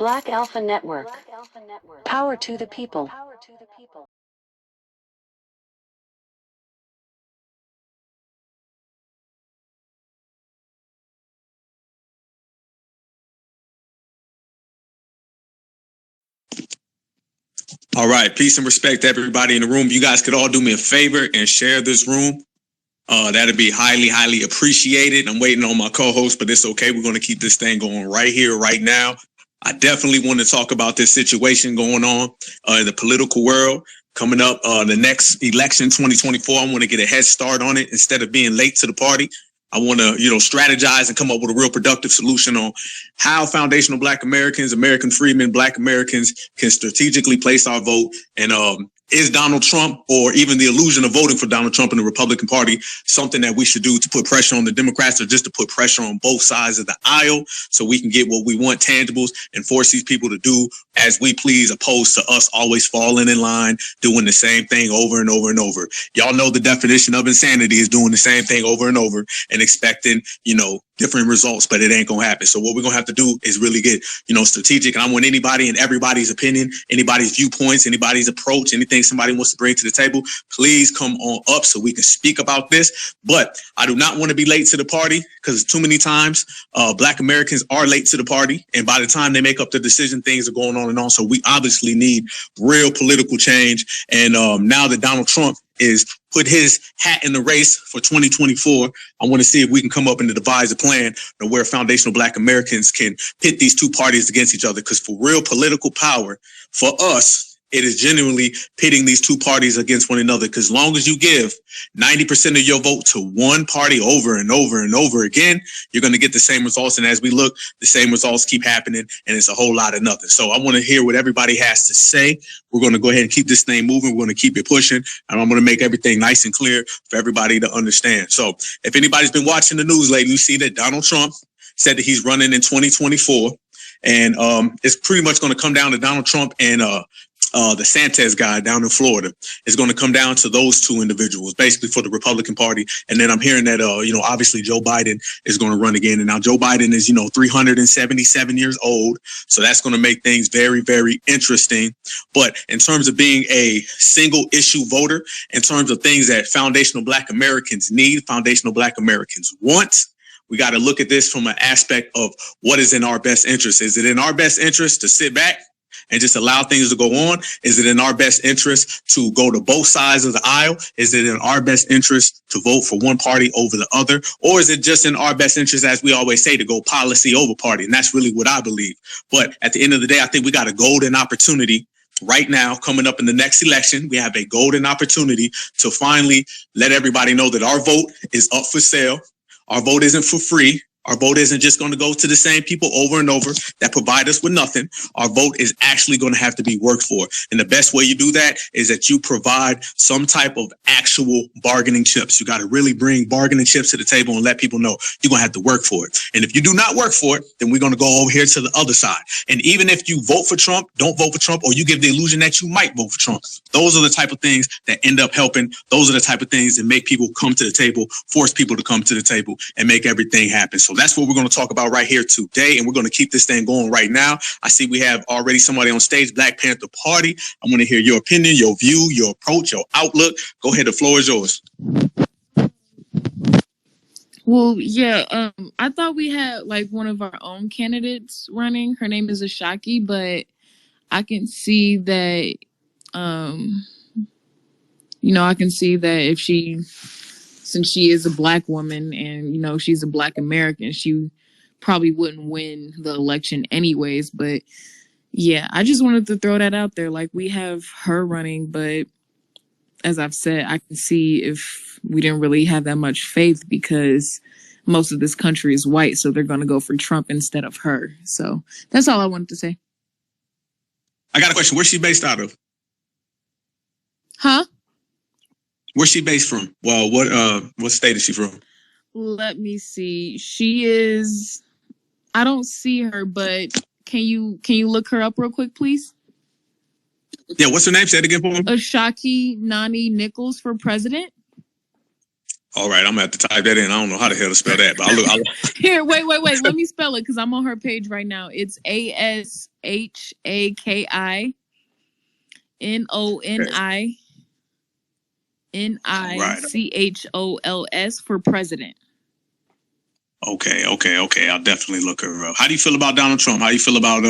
Black Alpha Network. Power to the people. All right. Peace and respect to everybody in the room. You guys could all do me a favor and share this room. That'd be highly, highly appreciated. I'm waiting on my co-host, but it's okay. We're going to keep this thing going right here, right now. I definitely want to talk about this situation going on in the political world. Coming up, the next election, 2024, I want to get a head start on it instead of being late to the party. I want to, strategize and come up with a real productive solution on how foundational Black Americans, American freedmen, Black Americans can strategically place our vote. And is Donald Trump, or even the illusion of voting for Donald Trump in the Republican Party, something that we should do to put pressure on the Democrats, or just to put pressure on both sides of the aisle so we can get what we want, tangibles, and force these people to do as we please, opposed to us always falling in line, doing the same thing over and over and over. Y'all know the definition of insanity is doing the same thing over and over and expecting, different results, but it ain't gonna happen. So what we're gonna have to do is really get, strategic. And I want anybody and everybody's opinion, anybody's viewpoints, anybody's approach, anything somebody wants to bring to the table, please come on up so we can speak about this. But I do not want to be late to the party, because too many times Black Americans are late to the party. And by the time they make up the decision, things are going on and on. So we obviously need real political change. And now that Donald Trump is put his hat in the race for 2024, I want to see if we can come up and devise a plan where foundational Black Americans can pit these two parties against each other. Because for real political power, for us, it is genuinely pitting these two parties against one another. Because long as you give 90% of your vote to one party over and over and over again, you're going to get the same results. And as we look, the same results keep happening, and it's a whole lot of nothing. So I want to hear what everybody has to say. We're going to go ahead and keep this thing moving. We're going to keep it pushing, and I'm going to make everything nice and clear for everybody to understand. So if anybody's been watching the news lately, you see that Donald Trump said that he's running in 2024, and it's pretty much going to come down to Donald Trump and the Santos guy down in Florida. Is going to come down to those two individuals, basically, for the Republican Party. And then I'm hearing that, obviously Joe Biden is going to run again. And now Joe Biden is, 377 years old. So that's going to make things very, very interesting. But in terms of being a single issue voter, in terms of things that foundational Black Americans need, foundational Black Americans want, we got to look at this from an aspect of what is in our best interest. Is it in our best interest to sit back and just allow things to go on? Is it in our best interest to go to both sides of the aisle? Is it in our best interest to vote for one party over the other? Or is it just in our best interest, as we always say, to go policy over party? And that's really what I believe. But at the end of the day, I think we got a golden opportunity right now coming up in the next election. We have a golden opportunity to finally let everybody know that our vote is up for sale. Our vote isn't for free. Our vote isn't just going to go to the same people over and over that provide us with nothing. Our vote is actually going to have to be worked for. And the best way you do that is that you provide some type of actual bargaining chips. You got to really bring bargaining chips to the table and let people know you're going to have to work for it. And if you do not work for it, then we're going to go over here to the other side. And even if you vote for Trump, don't vote for Trump, or you give the illusion that you might vote for Trump, those are the type of things that end up helping. Those are the type of things that make people come to the table, force people to come to the table, and make everything happen. So that's what we're going to talk about right here today, and we're going to keep this thing going right now. I see we have already somebody on stage, Black Panther Party. I want to hear your opinion, your view, your approach, your outlook. Go ahead, the floor is yours. Well, yeah, I thought we had like one of our own candidates running. Her name is Ashaki, but I can see that, I can see that if since she is a Black woman and, she's a Black American, she probably wouldn't win the election anyways. But yeah, I just wanted to throw that out there. Like, we have her running, but as I've said, I can see if we didn't really have that much faith, because most of this country is white, so they're going to go for Trump instead of her. So that's all I wanted to say. I got a question. Where's she based out of? Huh? Where's she based from? Well, what state is she from? Let me see. She is, I don't see her, but can you look her up real quick, please? Yeah, what's her name? Say it again for me. Ashaki Nani Nichols for president. All right, I'm gonna have to type that in. I don't know how the hell to spell that, but I'll look. Here, wait. Let me spell it because I'm on her page right now. It's Right. ASHAKININICHOLS for president. Okay. I'll definitely look her up. How do you feel about Donald Trump? How do you feel about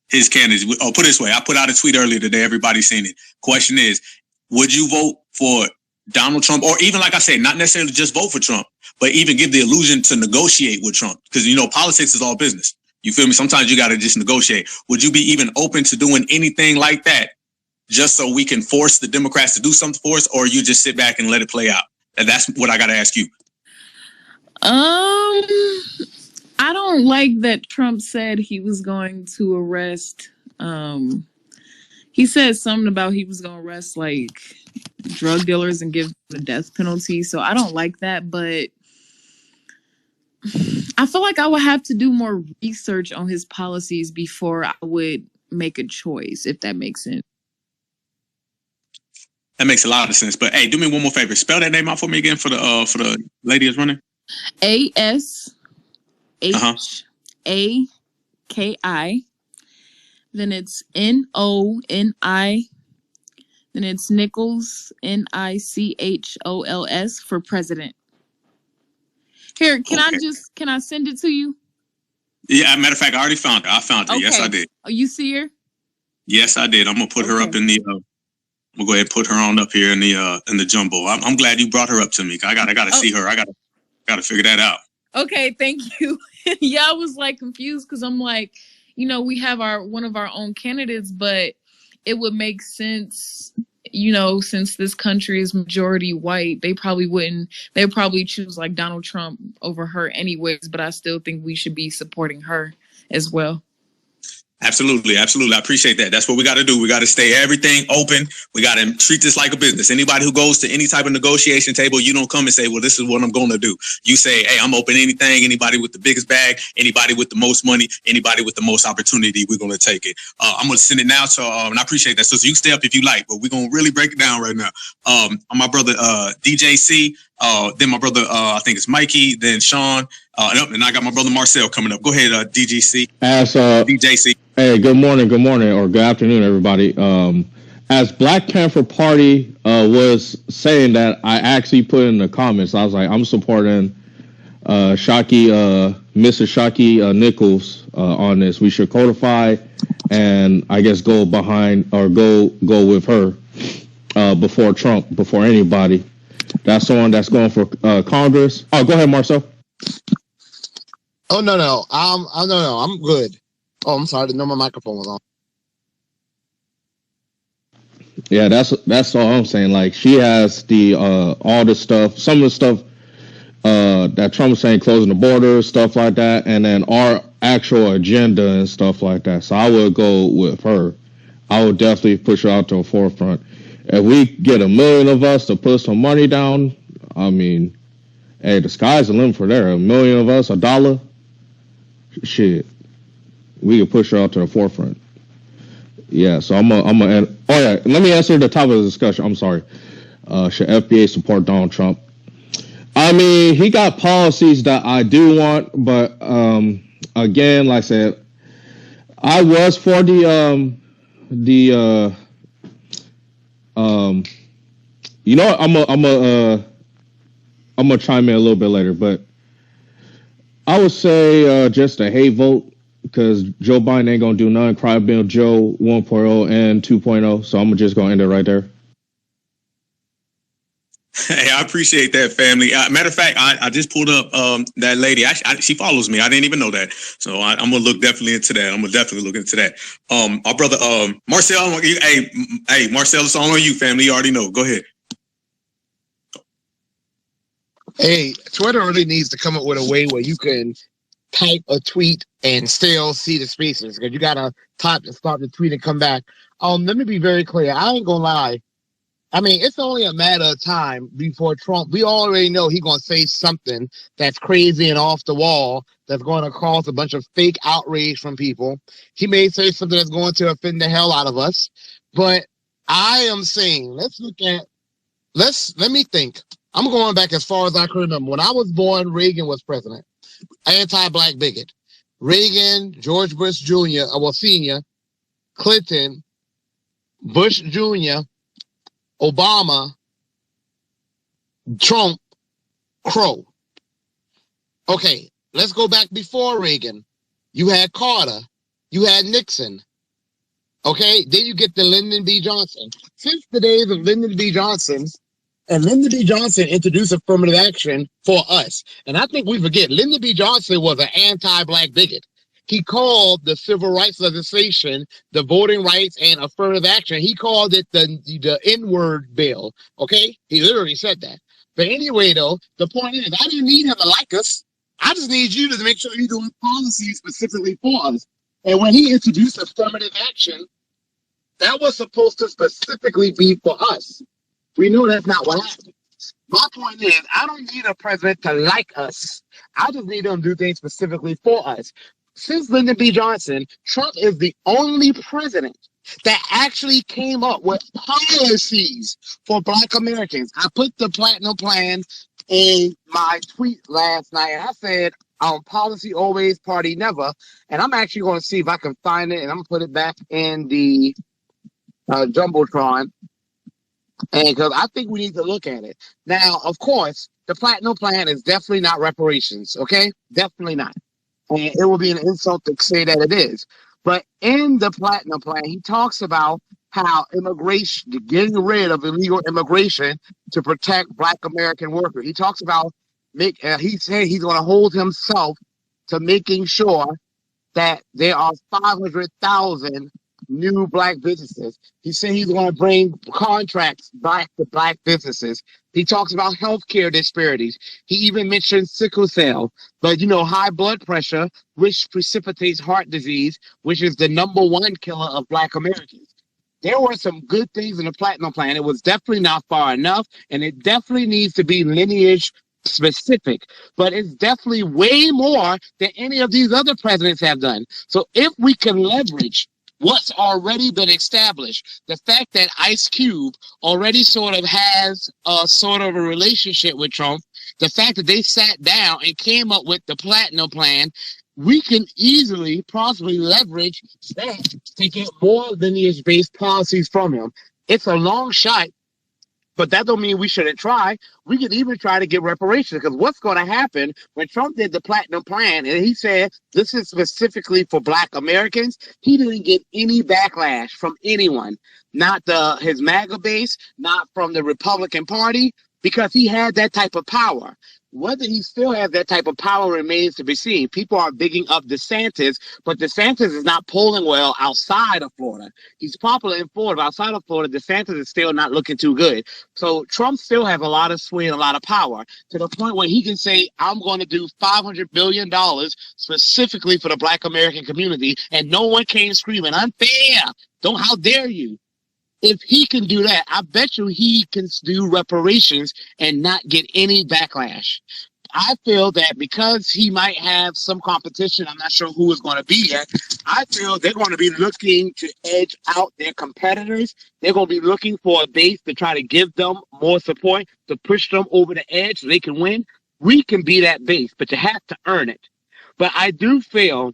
his candidates? Oh, put it this way. I put out a tweet earlier today. Everybody's seen it. Question is, would you vote for Donald Trump? Or even, like I said, not necessarily just vote for Trump, but even give the illusion to negotiate with Trump. Because, politics is all business. You feel me? Sometimes you got to just negotiate. Would you be even open to doing anything like that just so we can force the Democrats to do something for us? Or you just sit back and let it play out? And that's what I got to ask you. I don't like that Trump said he was going to arrest. He said something about he was going to arrest like drug dealers and give them the death penalty. So I don't like that, but I feel like I would have to do more research on his policies before I would make a choice, if that makes sense. That makes a lot of sense. But hey, do me one more favor. Spell that name out for me again for the lady that's running. ASHAKI. Then it's NONI. Then it's Nichols, NICHOLS for president. Here, can I send it to you? Yeah, matter of fact, I already found her. I found her. Okay. Yes, I did. Oh, you see her? Yes, I did. I'm gonna put her up in the. We'll go ahead and put her on up here in the jumbo. I'm glad you brought her up to me. I gotta see her. I gotta figure that out. Okay, thank you. Yeah, I was like confused because I'm like, we have one of our own candidates, but it would make sense, since this country is majority white, they'd probably choose like Donald Trump over her anyways, but I still think we should be supporting her as well. Absolutely. I appreciate that. That's what we got to do. We got to stay everything open. We got to treat this like a business. Anybody who goes to any type of negotiation table, you don't come and say, well, this is what I'm going to do. You say, hey, I'm open to anything. Anybody with the biggest bag, anybody with the most money, anybody with the most opportunity, we're going to take it. I'm going to send it now. So, and I appreciate that. So you can stay up if you like, but we're going to really break it down right now. My brother, DJC, then my brother, I think it's Mikey, then Sean, and I got my brother Marcel coming up. Go ahead, DGC. DJC. Hey, good morning, or good afternoon, everybody. As Black Panther Party was saying that, I actually put in the comments, I was like, I'm supporting Mrs. Shaki Nichols on this. We should codify and I guess go behind or go with her before Trump, before anybody. That's the one that's going for Congress. Oh, go ahead, Marcel. Oh no, I'm good. Oh, I'm sorry, I didn't know my microphone was on. Yeah, that's all I'm saying. Like, she has the all the stuff, some of the stuff that Trump was saying, closing the border, stuff like that, and then our actual agenda and stuff like that. So I would go with her. I would definitely push her out to the forefront. If we get 1 million of us to put some money down, I mean, hey, the sky's the limit for there. 1 million of us, $1, shit, we could push her out to the forefront. Yeah, so I'm gonna. Oh yeah, let me answer the top of the discussion. I'm sorry. Should FBA support Donald Trump? I mean, he got policies that I do want, but again, like I said, I was for the you know what, I'm gonna chime in a little bit later, but I would say just a hate vote, because Joe Biden ain't gonna do nothing. Cry Bill Joe 1.0 and 2.0. So I'm just gonna end it right there. Hey, I appreciate that, family. Matter of fact, I just pulled up that lady. She follows me. I didn't even know that. So I'm gonna look definitely into that. I'm gonna definitely look into that. Our brother Marcel. Hey, Marcel, it's all on you, family. You already know. Go ahead. Hey, Twitter really needs to come up with a way where you can type a tweet and still see the spaces, because you gotta type and start the tweet and come back. Let me be very clear. I ain't gonna lie. I mean, it's only a matter of time before Trump. We already know he's gonna say something that's crazy and off the wall that's going to cause a bunch of fake outrage from people. He may say something that's going to offend the hell out of us. But I am saying, let me think. I'm going back as far as I can remember. When I was born, Reagan was president. Anti-black bigot. Reagan, George Bush Jr., Senior, Clinton, Bush Jr., Obama, Trump, Crow. Okay, let's go back before Reagan. You had Carter. You had Nixon. Okay, then you get the Lyndon B. Johnson. Since the days of Lyndon B. Johnson, and Lyndon B. Johnson introduced affirmative action for us. And I think we forget, Lyndon B. Johnson was an anti-black bigot. He called the civil rights legislation, the voting rights and affirmative action, he called it the N-word bill. Okay, he literally said that. But anyway, though, the point is, I didn't need him to like us. I just need you to make sure you're doing policies specifically for us. And when he introduced affirmative action, that was supposed to specifically be for us. We know that's not what happened. My point is, I don't need a president to like us. I just need him to do things specifically for us. Since Lyndon B. Johnson, Trump is the only president that actually came up with policies for Black Americans. I put the Platinum Plan in my tweet last night, and I said, policy always, party never. And I'm actually going to see if I can find it, and I'm going to put it back in the Jumbotron. And because I think we need to look at it. Now, of course, the Platinum Plan is definitely not reparations, okay? Definitely not. And it will be an insult to say that it is. But in the Platinum Plan, he talks about how immigration, getting rid of illegal immigration to protect Black American workers. He talks about, he said he's going to hold himself to making sure that there are 500,000 new Black businesses. He said he's going to bring contracts back to Black businesses. He talks about healthcare disparities. He even mentioned sickle cell, but high blood pressure, which precipitates heart disease, which is the #1 killer of Black Americans. There were some good things in the Platinum Plan. It was definitely not far enough, and it definitely needs to be lineage specific, but it's definitely way more than any of these other presidents have done. So if we can leverage what's already been established, the fact that Ice Cube already sort of has a relationship with Trump, the fact that they sat down and came up with the Platinum Plan, we can easily possibly leverage that to get more lineage-based policies from him. It's a long shot, but that don't mean we shouldn't try. We could even try to get reparations, because what's going to happen when Trump did the Platinum Plan and he said this is specifically for Black Americans, he didn't get any backlash from anyone, not his MAGA base, not from the Republican Party, because he had that type of power. Whether he still has that type of power remains to be seen. People are bigging up DeSantis, but DeSantis is not polling well outside of Florida. He's popular in Florida, but outside of Florida, DeSantis is still not looking too good. So Trump still has a lot of sway and a lot of power, to the point where he can say, I'm going to do $500 billion specifically for the Black American community, and no one came screaming, unfair, how dare you? If he can do that, I bet you he can do reparations and not get any backlash. I feel that because he might have some competition, I'm not sure who is going to be yet, I feel they're going to be looking to edge out their competitors. They're going to be looking for a base to try to give them more support, to push them over the edge so they can win. We can be that base, but you have to earn it. But I do feel,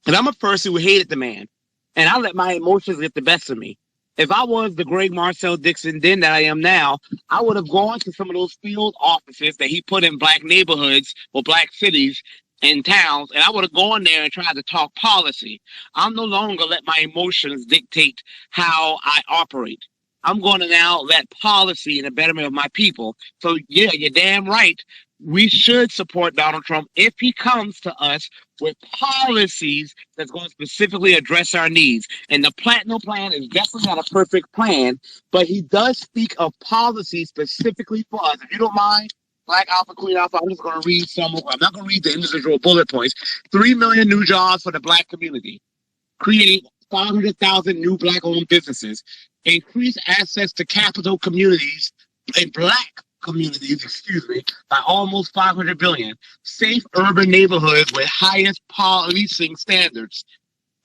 and I'm a person who hated the man, and I let my emotions get the best of me. If I was the Greg Marcel Dixon then that I am now, I would have gone to some of those field offices that he put in Black neighborhoods or Black cities and towns, and I would have gone there and tried to talk policy. I'm no longer let my emotions dictate how I operate. I'm going to now let policy in the betterment of my people. So yeah, you're damn right. We should support Donald Trump if he comes to us with policies that's going to specifically address our needs. And the Platinum Plan is definitely not a perfect plan, but he does speak of policies specifically for us. If you don't mind, Black Alpha, Queen Alpha, I'm just going to read some of them. I'm not going to read the individual bullet points. 3 million new jobs for the Black community. Create 500,000 new Black-owned businesses. Increase access to capital communities in Black communities, by almost 500 billion. Safe urban neighborhoods with highest policing standards.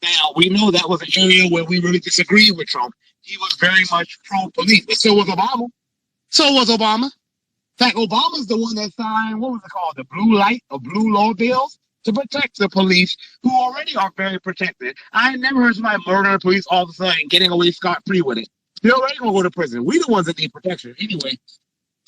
Now, we know that was an area where we really disagreed with Trump. He was very much pro-police, but so was Obama. In fact, Obama's the one that signed, what was it called, the blue light or blue law bills to protect the police, who already are very protected. I ain't never heard somebody murdering a police all of a sudden getting away scot-free with it. They're already going to go to prison. We the ones that need protection. Anyway,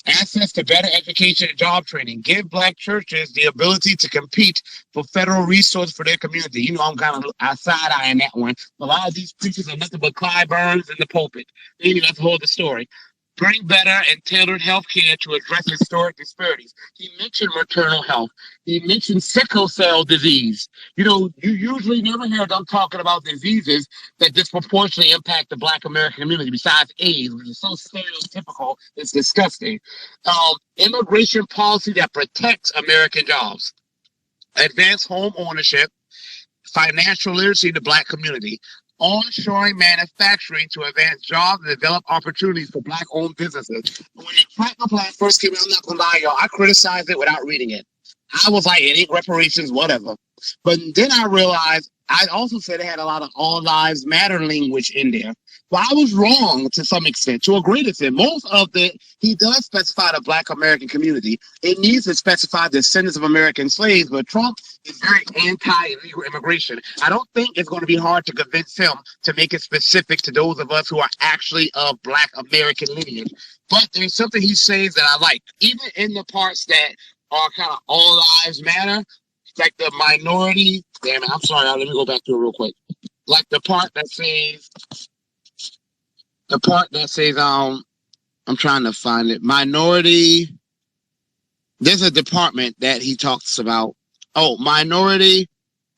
access to better education and job training. Give Black churches the ability to compete for federal resources for their community. You know, I'm kind of side-eyeing that one. A lot of these preachers are nothing but Clyde Burns in the pulpit. Maybe that's the whole the story. Bring better and tailored health care to address historic disparities. He mentioned maternal health. He mentioned sickle cell disease. You know, you usually never hear them talking about diseases that disproportionately impact the Black American community besides AIDS, which is so stereotypical, it's disgusting. Immigration policy that protects American jobs. Advance home ownership, financial literacy in the Black community. Onshoring manufacturing to advance jobs and develop opportunities for Black-owned businesses. When the Platinum Plan first came out, I'm not gonna lie, y'all, I criticized it without reading it. I was like, it ain't reparations, whatever. But then I realized, I also said it had a lot of all lives matter language in there. But I was wrong to some extent, to a great extent. Most of he does specify the Black American community. It needs to specify the descendants of American slaves, but Trump is very anti-illegal immigration. I don't think it's going to be hard to convince him to make it specific to those of us who are actually of Black American lineage. But there's something he says that I like, even in the parts that are kind of all lives matter, like the minority. Damn it, I'm sorry, let me go back to it real quick. Like the part that says, I'm trying to find it. Minority. There's a department that he talks about. Oh, Minority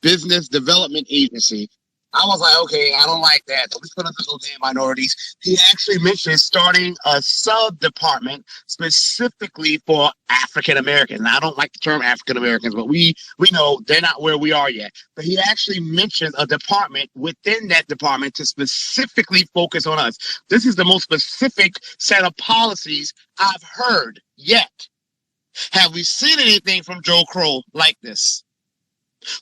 Business Development Agency. I was like, okay, I don't like that. Let's put us in those damn minorities. He actually mentioned starting a sub-department specifically for African Americans. Now, I don't like the term African Americans, but we know they're not where we are yet. But he actually mentioned a department within that department to specifically focus on us. This is the most specific set of policies I've heard yet. Have we seen anything from Joe Crow like this?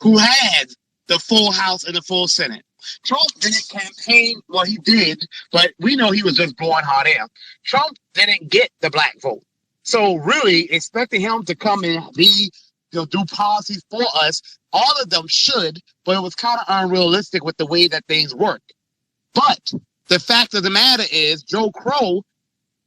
Who had the full House and the full Senate? Trump didn't campaign, well, he did, but we know he was just blowing hot air. Trump didn't get the Black vote. So really, expecting him to come and do policies for us, all of them should, but it was kind of unrealistic with the way that things work. But the fact of the matter is, Joe Crow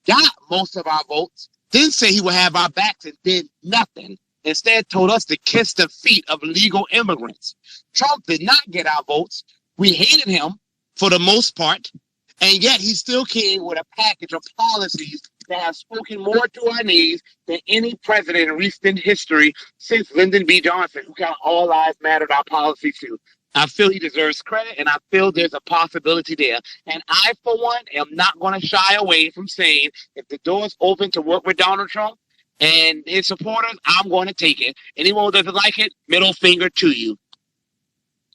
got most of our votes, didn't say he would have our backs, and did nothing. Instead, told us to kiss the feet of legal immigrants. Trump did not get our votes. We hated him for the most part, and yet he still came with a package of policies that have spoken more to our needs than any president in recent history since Lyndon B. Johnson, who got all lives mattered our policy too. I feel he deserves credit, and I feel there's a possibility there. And I, for one, am not going to shy away from saying if the door is open to work with Donald Trump and his supporters, I'm going to take it. Anyone who doesn't like it, middle finger to you.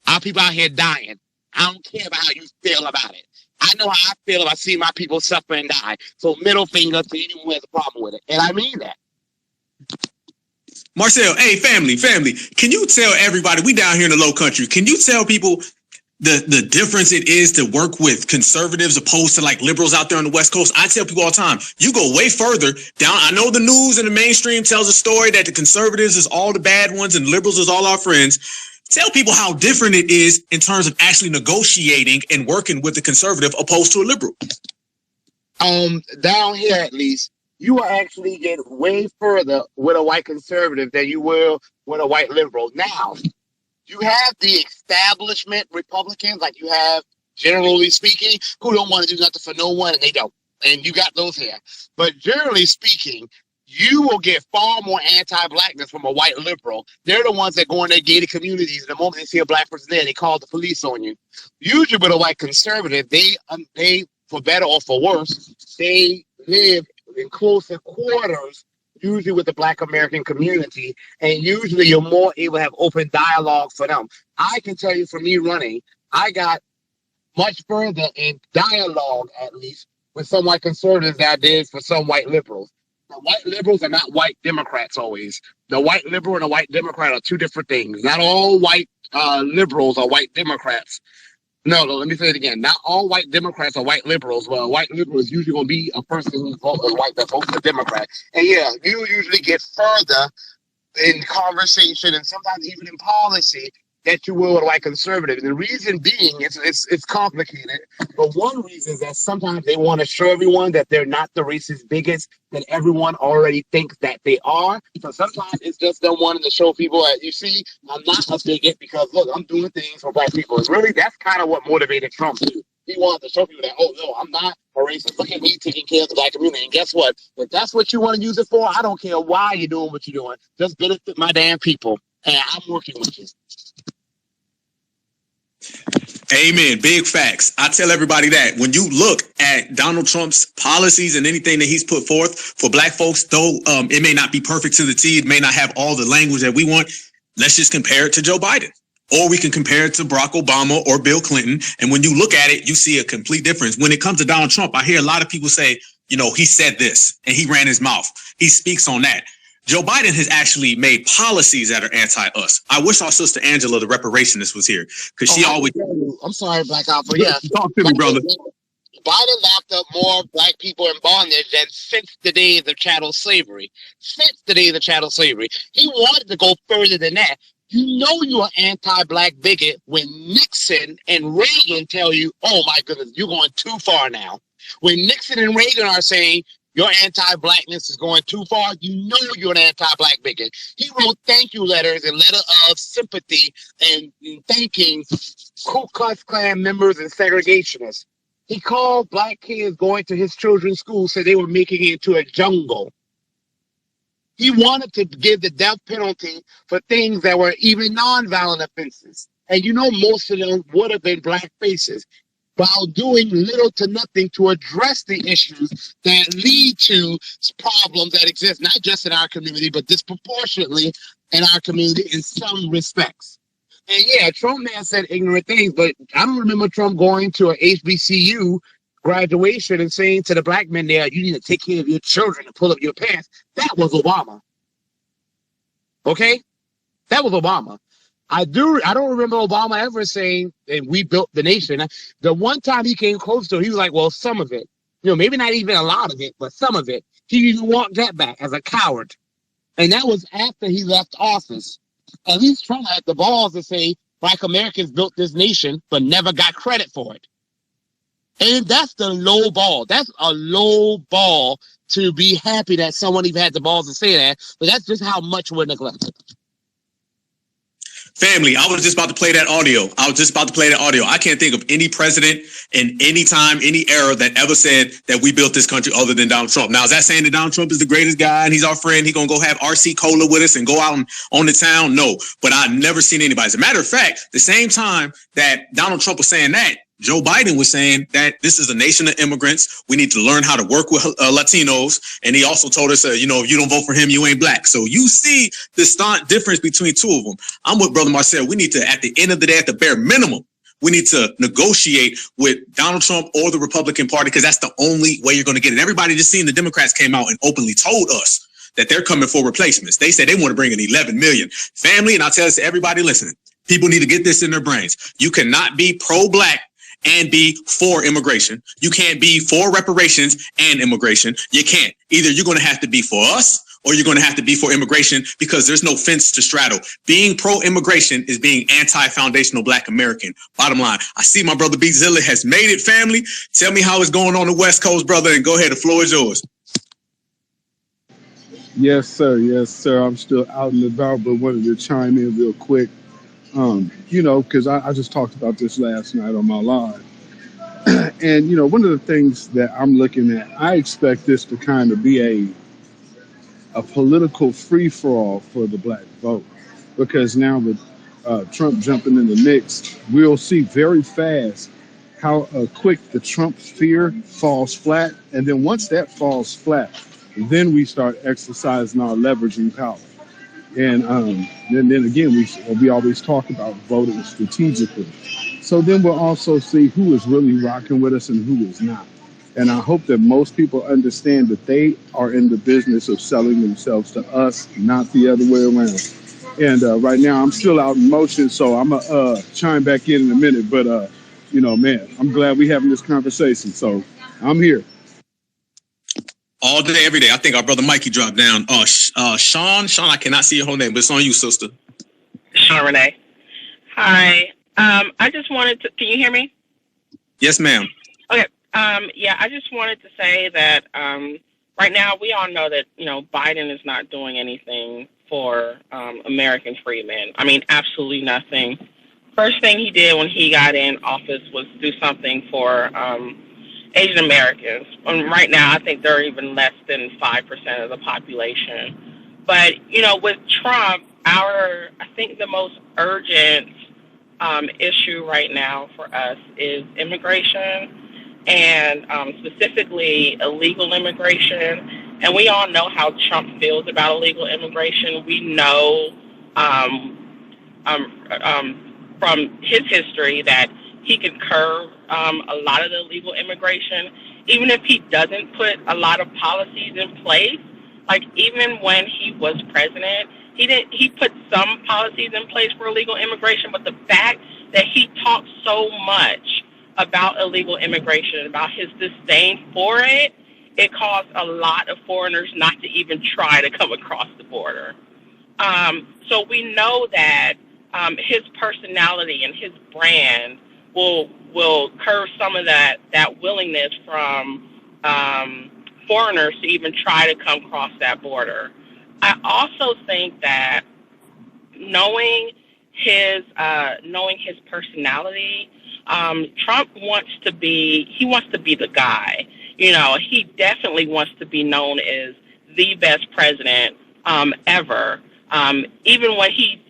Our people out here dying. I don't care about how you feel about it. I know how I feel if I see my people suffer and die. So middle finger to anyone who has a problem with it. And I mean that. Marcel, hey, family, can you tell everybody, we down here in the low country, can you tell people the difference it is to work with conservatives opposed to like liberals out there on the West Coast? I tell people all the time, you go way further down. I know the news and the mainstream tells a story that the conservatives is all the bad ones and liberals is all our friends. Tell people how different it is in terms of actually negotiating and working with the conservative opposed to a liberal. Down here at least, you will actually get way further with a white conservative than you will with a white liberal. Now, you have the establishment Republicans, like you have, generally speaking, who don't want to do nothing for no one, and they don't. And you got those here. But generally speaking, you will get far more anti-blackness from a white liberal. They're the ones that go in their gated communities, and the moment they see a black person there, they call the police on you. Usually with a white conservative, they for better or for worse, they live in closer quarters, usually with the Black American community, and usually you're more able to have open dialogue for them. I can tell you, for me running, I got much further in dialogue, at least, with some white conservatives than I did for some white liberals. The white liberals are not white Democrats always. The white liberal and the white Democrat are two different things. Not all white liberals are white Democrats. No, let me say it again. Not all white Democrats are white liberals. Well, white liberal is usually going to be a person who's white that votes for Democrat. And yeah, you usually get further in conversation and sometimes even in policy that you will with a white conservative. And the reason being, it's complicated. But one reason is that sometimes they want to show everyone that they're not the racist bigots that everyone already thinks that they are. So sometimes it's just them wanting to show people that, you see, I'm not a bigot because, look, I'm doing things for black people. And really, that's kind of what motivated Trump too. He wanted to show people that, oh, no, I'm not a racist. Look at me taking care of the black community. And guess what? If that's what you want to use it for, I don't care why you're doing what you're doing. Just benefit my damn people. And I'm working with you. Amen. Big facts. I tell everybody that when you look at Donald Trump's policies and anything that he's put forth for black folks, though it may not be perfect to the T, it may not have all the language that we want, let's just compare it to Joe Biden. Or we can compare it to Barack Obama or Bill Clinton. And when you look at it, you see a complete difference. When it comes to Donald Trump, I hear a lot of people say, you know, he said this and he ran his mouth. He speaks on that. Joe Biden has actually made policies that are anti-us. I wish our sister Angela, the reparationist, was here because she always. I'm sorry, Black Alpha. Yeah, talk to me, brother. Biden locked up more black people in bondage than since the days of chattel slavery. Since the days of chattel slavery, he wanted to go further than that. You know you're an anti-black bigot when Nixon and Reagan tell you, "Oh my goodness, you're going too far now." When Nixon and Reagan are saying your anti-blackness is going too far, you know you're an anti-black bigot. He wrote thank you letters and letter of sympathy and thanking Ku Klux Klan members and segregationists. He called black kids going to his children's school, said they were making it into a jungle. He wanted to give the death penalty for things that were even non-violent offenses. And you know most of them would have been black faces, while doing little to nothing to address the issues that lead to problems that exist, not just in our community, but disproportionately in our community in some respects. And yeah, Trump may have said ignorant things, but I don't remember Trump going to a HBCU graduation and saying to the black men there, you need to take care of your children and pull up your pants. That was Obama. Okay? That was Obama. I don't remember Obama ever saying, and we built the nation. The one time he came close to it, he was like, well, some of it. You know, maybe not even a lot of it, but some of it. He even walked that back as a coward. And that was after he left office. At least Trump had the balls to say, black Americans built this nation, but never got credit for it. And that's the low ball. That's a low ball to be happy that someone even had the balls to say that. But that's just how much we're neglected. Family, I was just about to play that audio. I can't think of any president in any time, any era that ever said that we built this country other than Donald Trump. Now, is that saying that Donald Trump is the greatest guy and he's our friend? He's going to go have RC Cola with us and go out on the town? No, but I've never seen anybody. As a matter of fact, the same time that Donald Trump was saying that, Joe Biden was saying that this is a nation of immigrants. We need to learn how to work with Latinos. And he also told us, if you don't vote for him, you ain't black. So you see the stark difference between two of them. I'm with Brother Marcel. We need to, at the end of the day, at the bare minimum, we need to negotiate with Donald Trump or the Republican Party because that's the only way you're going to get it. Everybody just seen the Democrats came out and openly told us that they're coming for replacements. They said they want to bring in 11 million. Family, and I'll tell this to everybody listening, people need to get this in their brains. You cannot be pro-black and be for immigration. You can't be for reparations and immigration. You can't. Either you're going to have to be for us or you're going to have to be for immigration because there's no fence to straddle. Being pro-immigration is being anti-foundational black American. Bottom line, I see my brother B. Zilla has made it, family. Tell me how it's going on the West Coast, brother, and go ahead. The floor is yours. Yes, sir. Yes, sir. I'm still out and about, but wanted to chime in real quick. Because I just talked about this last night on my live. And, one of the things that I'm looking at, I expect this to kind of be a political free-for-all for the black vote. Because now with Trump jumping in the mix, we'll see very fast how quick the Trump fear falls flat. And then once that falls flat, then we start exercising our leverage and power. And then again, we always talk about voting strategically. So then we'll also see who is really rocking with us and who is not. And I hope that most people understand that they are in the business of selling themselves to us, not the other way around. And right now I'm still out in motion, so I'm going to chime back in a minute. But Man, I'm glad we having this conversation. So I'm here. All day, every day. I think our brother Mikey dropped down. Sean, I cannot see your whole name, but it's on you, sister. Sean Renee. Hi. I just wanted to. Can you hear me? Yes, ma'am. Okay. Yeah, I just wanted to say that right now we all know that Biden is not doing anything for American free men. I mean, absolutely nothing. First thing he did when he got in office was do something for Asian Americans. And right now, I think they're even less than 5% of the population. But with Trump, I think the most urgent issue right now for us is immigration, and specifically illegal immigration. And we all know how Trump feels about illegal immigration. We know from his history that he can curb a lot of the illegal immigration, even if he doesn't put a lot of policies in place. Like even when he was president, he put some policies in place for illegal immigration, but the fact that he talked so much about illegal immigration, about his disdain for it, it caused a lot of foreigners not to even try to come across the border. So we know that his personality and his brand will curb some of that willingness from foreigners to even try to come across that border. I also think that knowing his personality, Trump wants to be the guy. He definitely wants to be known as the best president ever. Even when he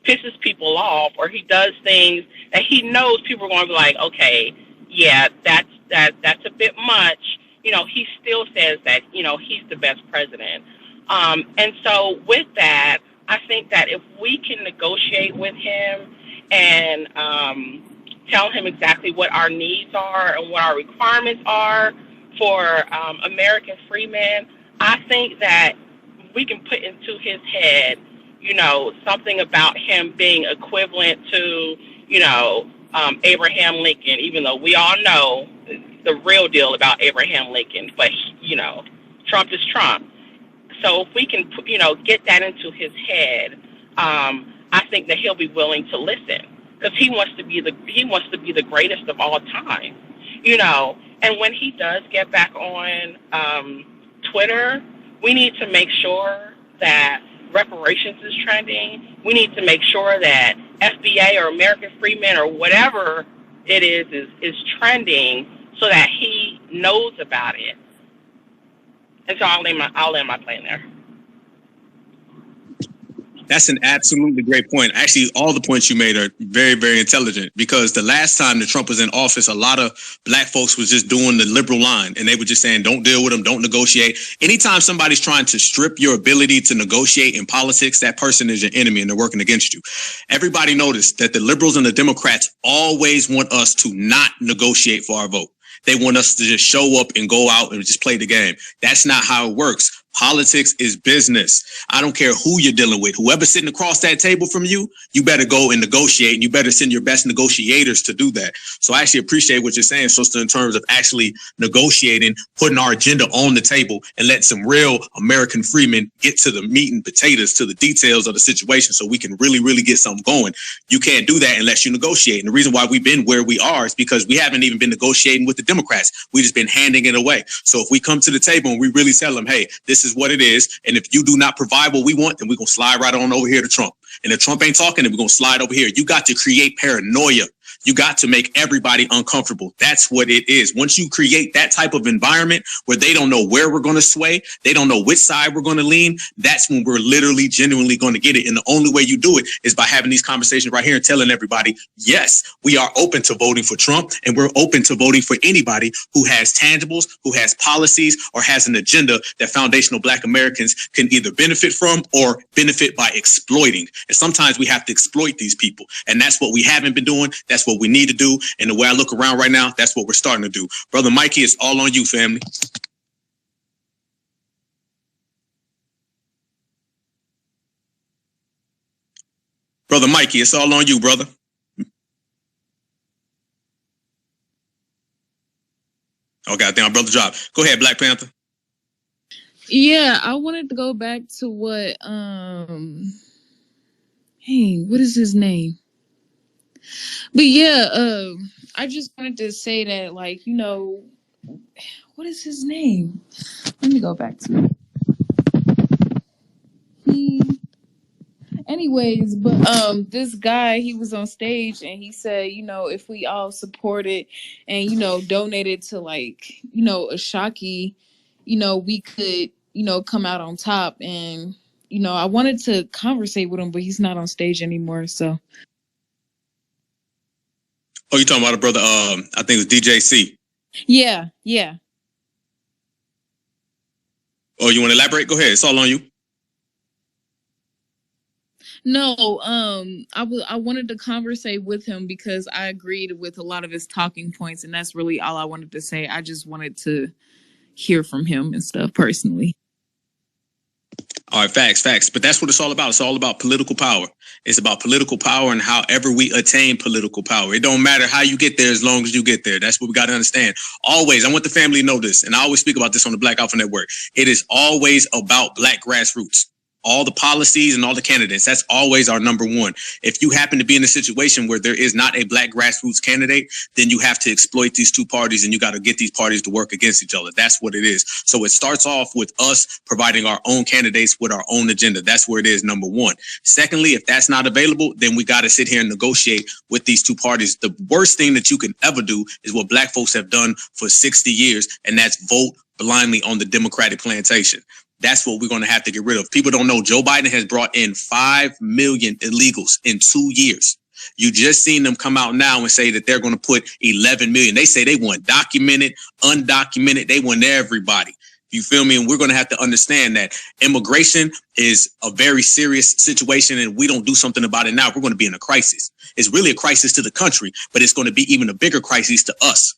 pisses people off or he does things that he knows people are going to be like, okay, yeah, that's a bit much. He still says that he's the best president. And so with that, I think that if we can negotiate with him and tell him exactly what our needs are and what our requirements are for American free men, I think that we can put into his head, something about him being equivalent to, Abraham Lincoln, even though we all know the real deal about Abraham Lincoln, but, Trump is Trump. So if we can, get that into his head, I think that he'll be willing to listen because he wants to be the greatest of all time, And when he does get back on Twitter, we need to make sure that reparations is trending. We need to make sure that FBA or American Free Men or whatever it is trending so that he knows about it. And so I'll land my plane there. That's an absolutely great point. Actually, all the points you made are very, very intelligent because the last time that Trump was in office, a lot of black folks was just doing the liberal line and they were just saying, don't deal with them, don't negotiate. Anytime somebody's trying to strip your ability to negotiate in politics, that person is your enemy and they're working against you. Everybody noticed that the liberals and the Democrats always want us to not negotiate for our vote. They want us to just show up and go out and just play the game. That's not how it works. Politics is business. I don't care who you're dealing with. Whoever's sitting across that table from you, you better go and negotiate, and you better send your best negotiators to do that. So I actually appreciate what you're saying, sister, in terms of actually negotiating, putting our agenda on the table, and letting some real American freemen get to the meat and potatoes, to the details of the situation so we can really, really get something going. You can't do that unless you negotiate. And the reason why we've been where we are is because we haven't even been negotiating with the Democrats. We've just been handing it away. So if we come to the table and we really tell them, hey, this is what it is, and if you do not provide what we want, then we're going to slide right on over here to Trump. And if Trump ain't talking, then we're going to slide over here. You got to create paranoia. You got to make everybody uncomfortable. That's what it is. Once you create that type of environment where they don't know where we're going to sway, they don't know which side we're going to lean, that's when we're literally, genuinely going to get it. And the only way you do it is by having these conversations right here and telling everybody, yes, we are open to voting for Trump, and we're open to voting for anybody who has tangibles, who has policies, or has an agenda that foundational Black Americans can either benefit from or benefit by exploiting. And sometimes we have to exploit these people. And that's what we haven't been doing. That's what we need to do. And the way I look around right now, that's what we're starting to do. Brother Mikey, it's all on you, family. Brother Mikey, it's all on you, brother. Okay, I think our brother dropped. Go ahead, Black Panther. Yeah, I wanted to go back to what hey, what is his name? But yeah, I just wanted to say that, like, you know, what is his name? Let me go back to it. Anyways, but this guy, he was on stage and he said, you know, if we all supported and, you know, donated to, like, you know, Ashaki, you know, we could, you know, come out on top. And, you know, I wanted to conversate with him, but he's not on stage anymore. So Oh, you talking about a brother? I think it was DJC. yeah. Oh, you want to elaborate? Go ahead. It's all on you. No, I wanted to conversate with him because I agreed with a lot of his talking points, and that's really all I wanted to say. I just wanted to hear from him and stuff personally. All right, facts. But that's what it's all about. It's all about political power. It's about political power and however we attain political power. It don't matter how you get there as long as you get there. That's what we got to understand. Always, I want the family to know this, and I always speak about this on the Black Alpha Network. It is always about Black grassroots. All the policies and all the candidates, that's always our number one. If you happen to be in a situation where there is not a Black grassroots candidate, then you have to exploit these two parties and you got to get these parties to work against each other. That's what it is. So it starts off with us providing our own candidates with our own agenda. That's where it is, number one. Secondly, if that's not available, then we got to sit here and negotiate with these two parties. The worst thing that you can ever do is what Black folks have done for 60 years, and that's vote blindly on the Democratic plantation. That's what we're going to have to get rid of. People don't know Joe Biden has brought in 5 million illegals in 2 years. You just seen them come out now and say that they're going to put 11 million. They say they want documented, undocumented. They want everybody. You feel me? And we're going to have to understand that immigration is a very serious situation, and we don't do something about it now, we're going to be in a crisis. It's really a crisis to the country, but it's going to be even a bigger crisis to us.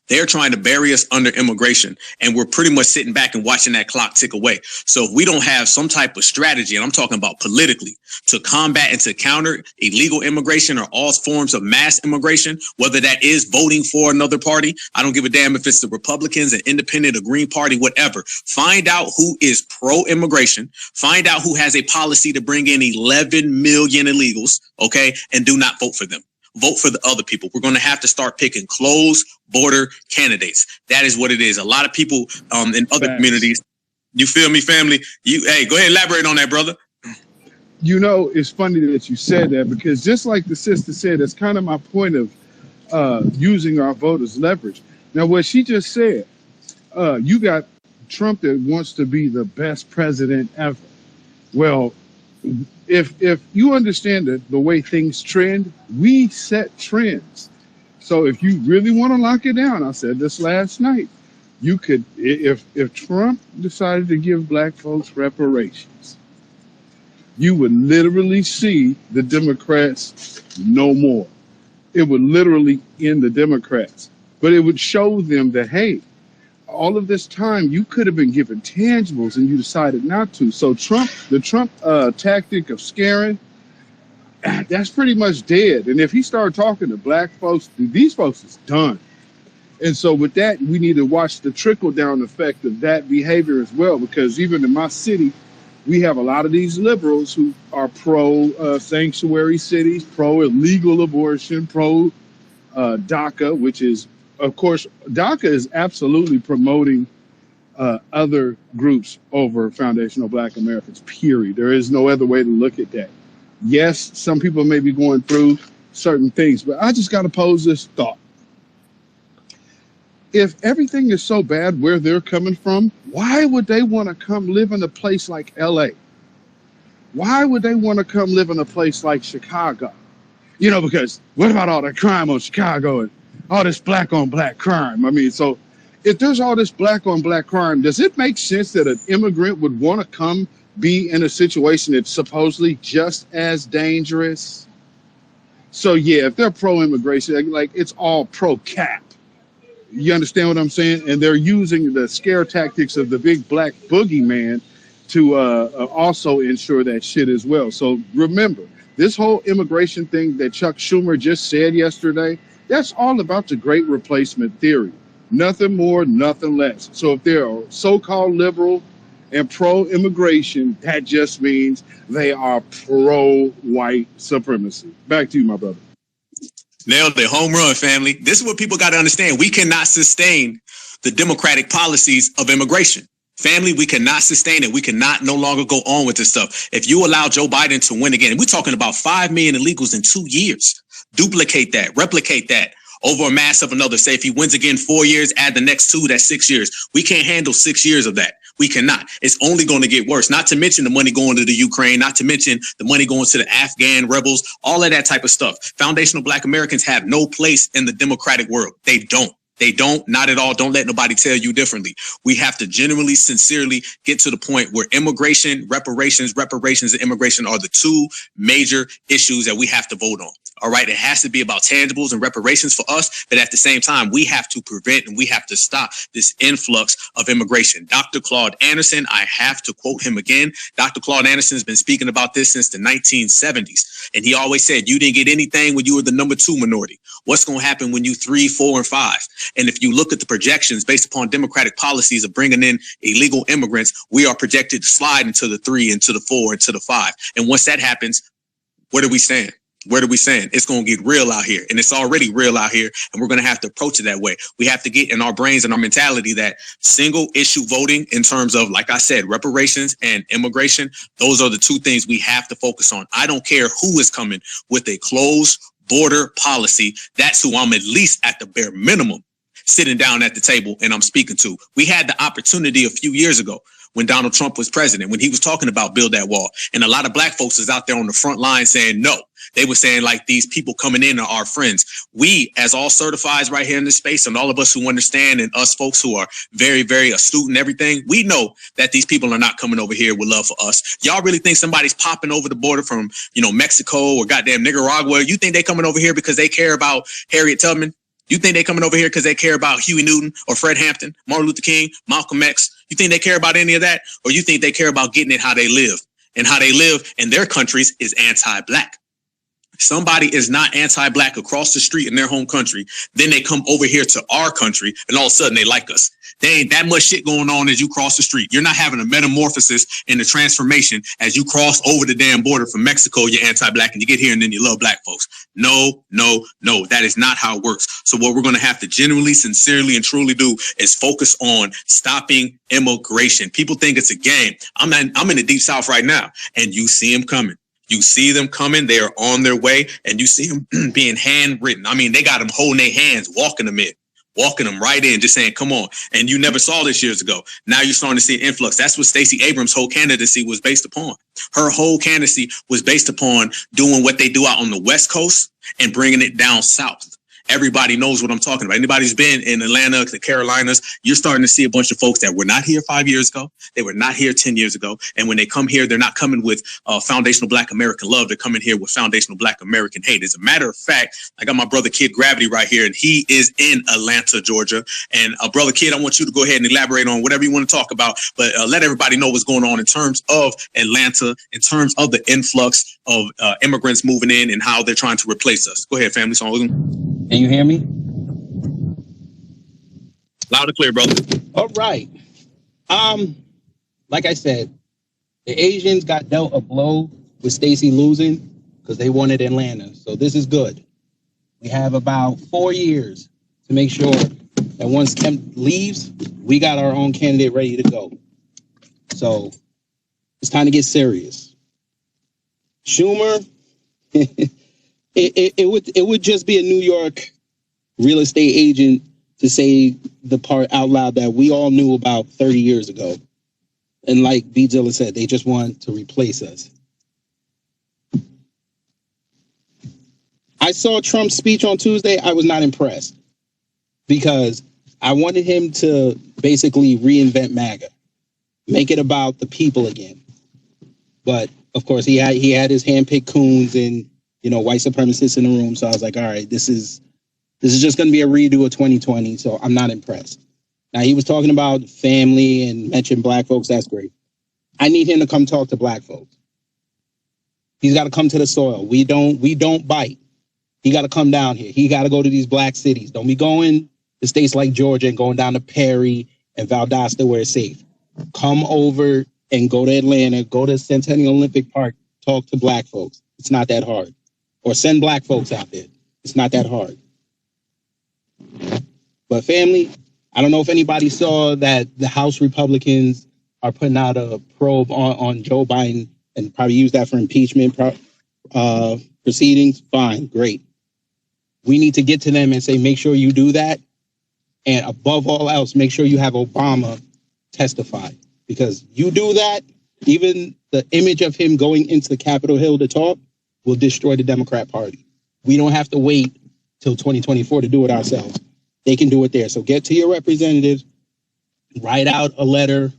They're trying to bury us under immigration, and we're pretty much sitting back and watching that clock tick away. So if we don't have some type of strategy, and I'm talking about politically, to combat and to counter illegal immigration or all forms of mass immigration, whether that is voting for another party, I don't give a damn if it's the Republicans, an independent, a Green Party, whatever. Find out who is pro-immigration. Find out who has a policy to bring in 11 million illegals, okay, and do not vote for them. Vote for the other people. We're going to have to start picking closed border candidates. That is what it is. A lot of people in other communities, you feel me, family? Hey, go ahead and elaborate on that, brother. You know, it's funny that you said that, because just like the sister said, that's kind of my point of using our voters' leverage. Now, what she just said, you got Trump that wants to be the best president ever. Well, if you understand the way things trend, we set trends. So if you really want to lock it down, I said this last night, you could, if Trump decided to give Black folks reparations, you would literally see the Democrats no more. It would literally end the Democrats. But it would show them that, hey, all of this time you could have been given tangibles and you decided not to. So the Trump tactic of scaring, that's pretty much dead. And if he started talking to Black folks, these folks is done. And so with that, we need to watch the trickle down effect of that behavior as well, because even in my city, we have a lot of these liberals who are pro sanctuary cities, pro illegal abortion, pro DACA, which is, of course, DACA is absolutely promoting other groups over foundational Black Americans, period. There is no other way to look at that. Yes, some people may be going through certain things, but I just got to pose this thought. If everything is so bad where they're coming from, why would they want to come live in a place like LA? Why would they want to come live in a place like Chicago? You know, because what about all the crime on Chicago and all this Black on Black crime? I mean, so if there's all this Black on Black crime, does it make sense that an immigrant would want to come be in a situation that's supposedly just as dangerous? So yeah, if they're pro-immigration, like it's all pro-cap. You understand what I'm saying? And they're using the scare tactics of the big Black boogeyman to also ensure that shit as well. So remember, this whole immigration thing that Chuck Schumer just said yesterday, that's all about the great replacement theory. Nothing more, nothing less. So if they're so-called liberal and pro-immigration, that just means they are pro-white supremacy. Back to you, my brother. Nailed it. Home run, family. This is what people got to understand. We cannot sustain the democratic policies of immigration. Family, we cannot sustain it. We cannot no longer go on with this stuff. If you allow Joe Biden to win again, we're talking about 5 million illegals in 2 years. Duplicate that, replicate that over a mass of another. Say if he wins again 4 years, add the next 2, that's 6 years. We can't handle 6 years of that. We cannot. It's only going to get worse. Not to mention the money going to the Ukraine, not to mention the money going to the Afghan rebels, all of that type of stuff. Foundational Black Americans have no place in the democratic world. They don't. They don't, not at all. Don't let nobody tell you differently. We have to genuinely, sincerely get to the point where immigration, reparations, and immigration are the 2 major issues that we have to vote on. All right. It has to be about tangibles and reparations for us. But at the same time, we have to prevent and we have to stop this influx of immigration. Dr. Claude Anderson, I have to quote him again. Dr. Claude Anderson has been speaking about this since the 1970s. And he always said, you didn't get anything when you were the number 2 minority. What's going to happen when you 3, 4, and 5? And if you look at the projections based upon democratic policies of bringing in illegal immigrants, we are projected to slide into the 3, into the 4, into the 5. And once that happens, where do we stand? Where do we stand? It's going to get real out here, and it's already real out here, and we're going to have to approach it that way. We have to get in our brains and our mentality that single issue voting in terms of, like I said, reparations and immigration, those are the 2 things we have to focus on. I don't care who is coming with a closed border policy. That's who I'm at least at the bare minimum sitting down at the table and I'm speaking to. We had the opportunity a few years ago when Donald Trump was president, when he was talking about build that wall. And a lot of Black folks is out there on the front line saying no. They were saying like these people coming in are our friends. We, as all certifieds right here in this space, and all of us who understand, and us folks who are very, very astute and everything, we know that these people are not coming over here with love for us. Y'all really think somebody's popping over the border from, Mexico or goddamn Nicaragua? You think they coming over here because they care about Harriet Tubman? You think they coming over here because they care about Huey Newton or Fred Hampton, Martin Luther King, Malcolm X? You think they care about any of that? Or you think they care about getting it how they live? And how they live in their countries is anti-Black. Somebody is not anti-Black across the street in their home country. Then they come over here to our country and all of a sudden they like us. There ain't that much shit going on as you cross the street. You're not having a metamorphosis and a transformation as you cross over the damn border from Mexico. You're anti-Black and you get here and then you love Black folks. No. That is not how it works. So what we're going to have to genuinely, sincerely, and truly do is focus on stopping immigration. People think it's a game. I'm in the deep South right now and you see them coming. You see them coming. They are on their way and you see them being handwritten. I mean, they got them holding their hands, walking them right in, just saying, come on. And you never saw this years ago. Now you're starting to see an influx. That's what Stacey Abrams' whole candidacy was based upon. Her whole candidacy was based upon doing what they do out on the West Coast and bringing it down south. Everybody knows what I'm talking about. Anybody who's been in Atlanta, the Carolinas, you're starting to see a bunch of folks that were not here 5 years ago. They were not here 10 years ago. And when they come here, they're not coming with foundational Black American love. They're coming here with foundational Black American hate. As a matter of fact, I got my brother Kid Gravity right here, and he is in Atlanta, Georgia. And brother Kid, I want you to go ahead and elaborate on whatever you want to talk about, but let everybody know what's going on in terms of Atlanta, in terms of the influx of immigrants moving in and how they're trying to replace us. Go ahead, family. Can you hear me? Loud and clear, brother. All right. Like I said, the Asians got dealt a blow with Stacey losing because they wanted Atlanta. So this is good. We have about 4 years to make sure that once Kemp leaves, we got our own candidate ready to go. So it's time to get serious. Schumer, it would just be a New York real estate agent to say the part out loud that we all knew about 30 years ago. And like B. Dilla said, they just want to replace us. I saw Trump's speech on Tuesday. I was not impressed because I wanted him to basically reinvent MAGA, make it about the people again. But of course, he had his handpicked coons and white supremacists in the room. So I was like, all right, this is just going to be a redo of 2020. So I'm not impressed. Now, he was talking about family and mentioned Black folks. That's great. I need him to come talk to Black folks. He's got to come to the soil. We don't bite. He got to come down here. He got to go to these Black cities. Don't be going to states like Georgia and going down to Perry and Valdosta where it's safe. Come over and go to Atlanta, go to Centennial Olympic Park, talk to black folks. It's not that hard. Or send black folks out there. It's not that hard. But family, I don't know if anybody saw that the House Republicans are putting out a probe on Joe Biden and probably use that for impeachment proceedings. Fine, great. We need to get to them and say, make sure you do that. And above all else, make sure you have Obama testify. Because you do that, even the image of him going into Capitol Hill to talk will destroy the Democrat Party. We don't have to wait till 2024 to do it ourselves. They can do it there. So get to your representatives, write out a letter,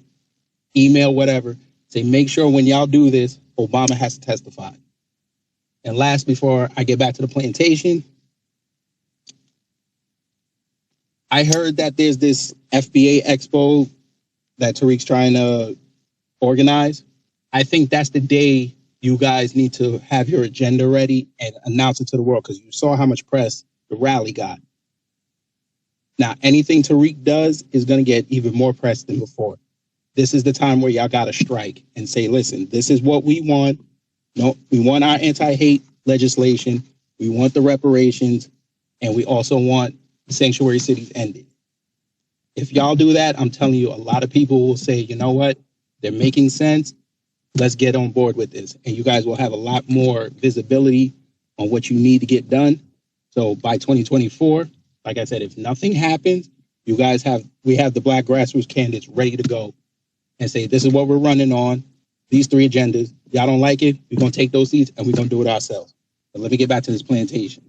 email, whatever. Say, make sure when y'all do this, Obama has to testify. And last, before I get back to the plantation, I heard that there's this FBA expo that Tariq's trying to organize. I think that's the day you guys need to have your agenda ready and announce it to the world, because you saw how much press the rally got. Now, anything Tariq does is going to get even more press than before. This is the time where y'all got to strike and say, listen, this is what we want. No, we want our anti-hate legislation. We want the reparations. And we also want sanctuary cities ended. If y'all do that, I'm telling you, a lot of people will say, you know what? They're making sense. Let's get on board with this. And you guys will have a lot more visibility on what you need to get done. So by 2024, like I said, if nothing happens, we have the Black Grassroots candidates ready to go and say, this is what we're running on, these 3 agendas. Y'all don't like it, we're going to take those seats and we're going to do it ourselves. But let me get back to this plantation.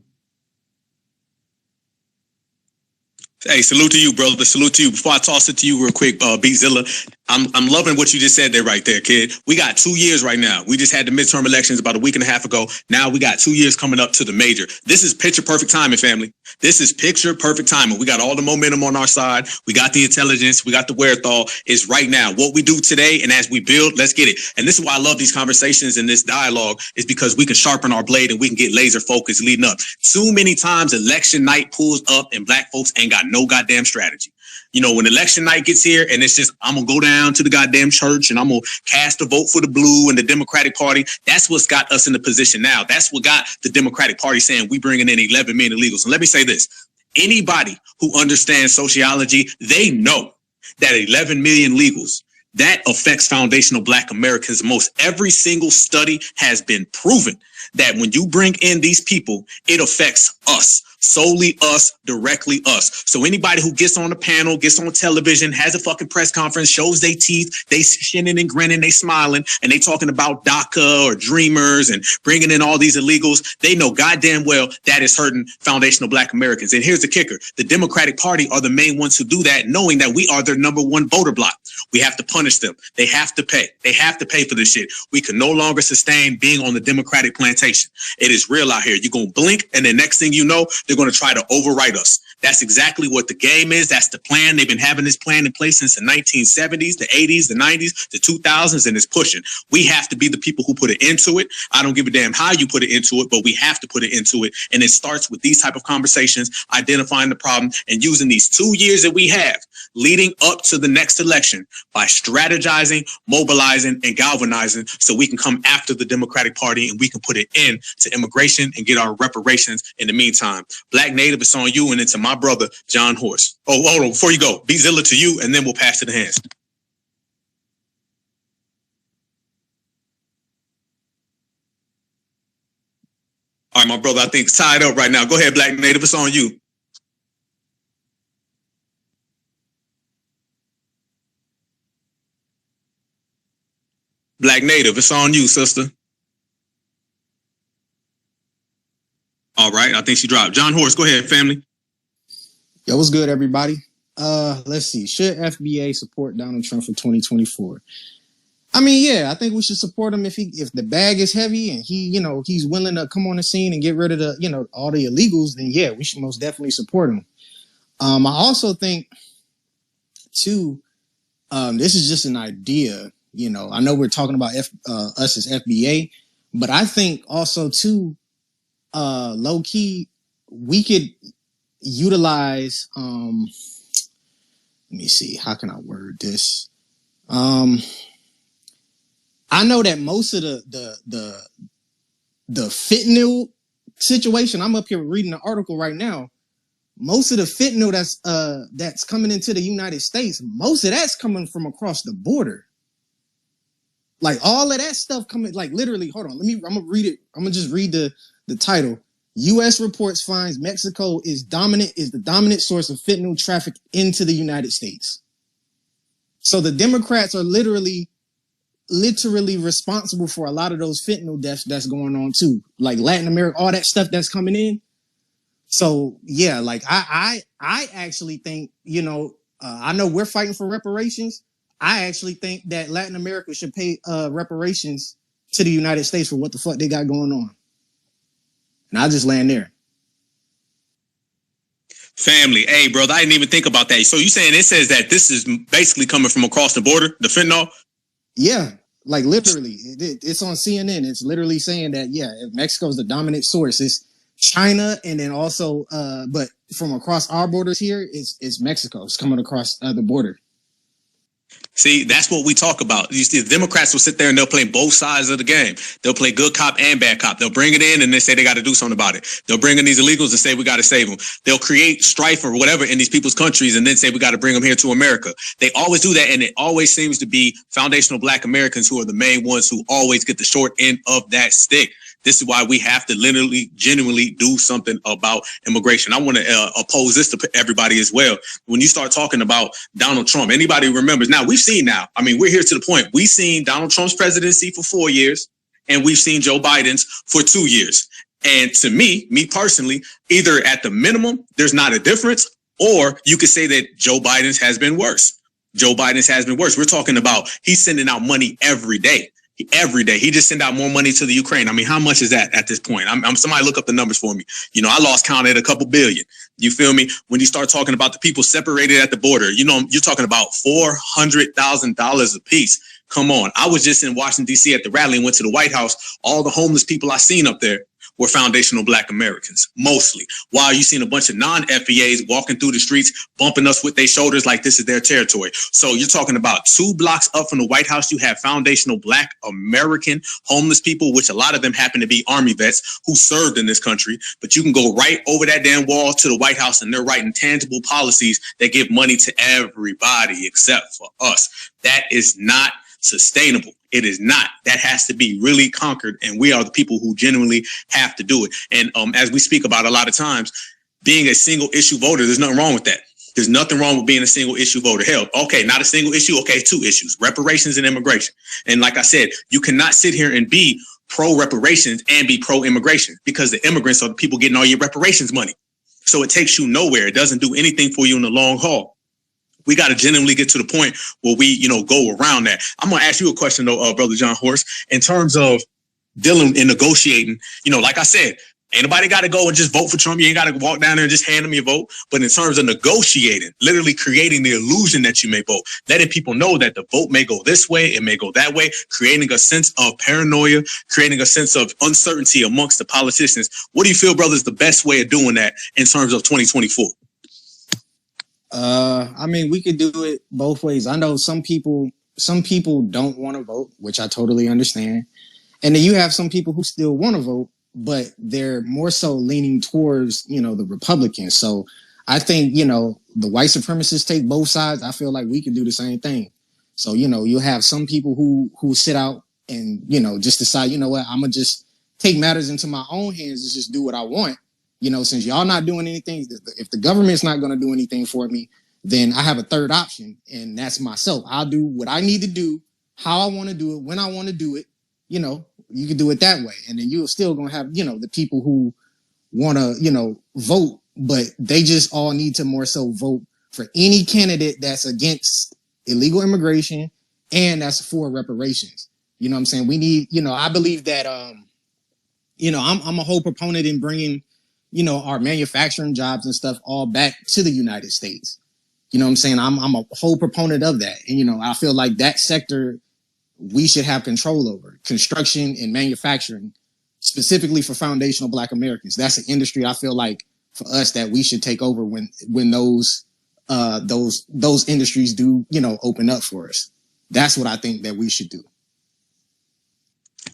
Hey, salute to you, brother. Salute to you. Before I toss it to you real quick, B-Zilla, I'm loving what you just said there right there, kid. We got 2 years right now. We just had the midterm elections about a week and a half ago. Now we got 2 years coming up to the major. This is picture perfect timing, family. This is picture perfect timing. We got all the momentum on our side. We got the intelligence. We got the wherewithal. It's right now. What we do today and as we build, let's get it. And this is why I love these conversations and this dialogue, is because we can sharpen our blade and we can get laser focused leading up. Too many times election night pulls up and black folks ain't got no goddamn strategy. You know, when election night gets here and it's just, I'm going to go down to the goddamn church and I'm going to cast a vote for the blue and the Democratic Party. That's what's got us in the position now. That's what got the Democratic Party saying we bringing in 11 million illegals. And let me say this. Anybody who understands sociology, they know that 11 million illegals, that affects foundational black Americans most. Every single study has been proven that when you bring in these people, it affects us. Solely us, directly us. So anybody who gets on the panel, gets on television, has a fucking press conference, shows their teeth, they shinning and grinning, they smiling, and they talking about DACA or Dreamers and bringing in all these illegals, they know goddamn well that is hurting foundational black Americans. And here's the kicker. The Democratic Party are the main ones who do that, knowing that we are their number one voter bloc. We have to punish them. They have to pay. They have to pay for this shit. We can no longer sustain being on the Democratic plantation. It is real out here. You're going to blink, and the next thing you know, they're going to try to overwrite us. That's exactly what the game is. That's the plan. They've been having this plan in place since the 1970s, the 80s, the 90s, the 2000s, and it's pushing. We have to be the people who put it into it. I don't give a damn how you put it into it, but we have to put it into it. And it starts with these type of conversations, identifying the problem, and using these 2 years that we have leading up to the next election by strategizing, mobilizing, and galvanizing so we can come after the Democratic Party and we can put it in to immigration and get our reparations in the meantime. Black Native, it's on you, and it's to my brother, John Horse. Oh, hold on, before you go, B-Zilla to you, and then we'll pass to the hands. All right, my brother, I think it's tied up right now. Go ahead, Black Native, it's on you. Black Native, it's on you, sister. All right, I think she dropped. John Horse, go ahead, family. Yo, what's good, everybody? Let's see. Should FBA support Donald Trump for 2024? I mean, yeah, I think we should support him if the bag is heavy and he's willing to come on the scene and get rid of the, all the illegals, then yeah, we should most definitely support him. I also think too, this is just an idea. I know we're talking about us as FBA, but I think also too, low key, we could utilize let me see, how can I word this? I know that most of the fentanyl situation, I'm up here reading the article right now. Most of the fentanyl that's coming into the United States, most of that's coming from across the border. Like all of that stuff coming, like literally, hold on, I'm gonna read it. I'm gonna just read the title. U.S. reports finds Mexico is the dominant source of fentanyl traffic into the United States. So the Democrats are literally responsible for a lot of those fentanyl deaths that's going on too. Like Latin America, all that stuff that's coming in. So yeah, like I actually think, I know we're fighting for reparations. I actually think that Latin America should pay reparations to the United States for what the fuck they got going on. And I'll just land there. Family, hey, brother, I didn't even think about that. So you saying it says that this is basically coming from across the border, the fentanyl? Yeah, like literally, it's on CNN. It's literally saying that, yeah, if Mexico's the dominant source, it's China, and then also, but from across our borders here, it's Mexico. It's coming across the border. See, that's what we talk about. You see, the Democrats will sit there and they'll play both sides of the game. They'll play good cop and bad cop. They'll bring it in and they say they got to do something about it. They'll bring in these illegals and say we got to save them. They'll create strife or whatever in these people's countries and then say we got to bring them here to America. They always do that, and it always seems to be foundational Black Americans who are the main ones who always get the short end of that stick. This is why we have to literally, genuinely do something about immigration. I want to oppose this to everybody as well. When you start talking about Donald Trump, anybody remembers now, we're here to the point. We've seen Donald Trump's presidency for 4 years, and we've seen Joe Biden's for 2 years. And to me personally, either at the minimum, there's not a difference, or you could say that Joe Biden's has been worse. Joe Biden's has been worse. We're talking about he's sending out money every day. Every day. He just sent out more money to the Ukraine. I mean, how much is that at this point? I'm somebody look up the numbers for me. I lost count at a couple billion. You feel me? When you start talking about the people separated at the border, you're talking about $400,000 a piece. Come on. I was just in Washington, D.C. at the rally and went to the White House. All the homeless people I seen up there were foundational Black Americans, mostly. While you seen a bunch of non-FBAs walking through the streets, bumping us with their shoulders like this is their territory. So you're talking about 2 blocks up from the White House, you have foundational Black American homeless people, which a lot of them happen to be Army vets who served in this country. But you can go right over that damn wall to the White House and they're writing tangible policies that give money to everybody except for us. That is not sustainable. It is not. That has to be really conquered, and we are the people who genuinely have to do it. And as we speak about a lot of times, being a single issue voter, there's nothing wrong with that. There's nothing wrong with being a single issue voter. Hell, okay, not a single issue. Okay, 2 issues, reparations and immigration. And like I said, you cannot sit here and be pro-reparations and be pro-immigration, because the immigrants are the people getting all your reparations money. So it takes you nowhere. It doesn't do anything for you in the long haul. We got to genuinely get to the point where we, go around that. I'm going to ask you a question, though, Brother John Horst, in terms of dealing and negotiating. Like I said, ain't nobody got to go and just vote for Trump. You ain't got to walk down there and just hand them your vote. But in terms of negotiating, literally creating the illusion that you may vote, letting people know that the vote may go this way, it may go that way, creating a sense of paranoia, creating a sense of uncertainty amongst the politicians. What do you feel, brother, is the best way of doing that in terms of 2024? I mean, we could do it both ways. I know some people don't want to vote, which I totally understand. And then you have some people who still want to vote, but they're more so leaning towards, the Republicans. So I think, the white supremacists take both sides. I feel like we can do the same thing. So, you'll have some people who sit out and, just decide, I'm going to just take matters into my own hands and just do what I want. Since y'all not doing anything, if the government's not going to do anything for me, then I have a third option, and that's myself. I'll do what I need to do, how I want to do it, when I want to do it. You can do it that way. And then you're still going to have, the people who want to, vote, but they just all need to more so vote for any candidate that's against illegal immigration and that's for reparations. You know what I'm saying? We need, I believe that, I'm a whole proponent in bringing, our manufacturing jobs and stuff all back to the United States. You know what I'm saying? I'm a whole proponent of that. And, I feel like that sector we should have control over, construction and manufacturing, specifically for foundational Black Americans. That's an industry I feel like for us that we should take over when those industries do, open up for us. That's what I think that we should do.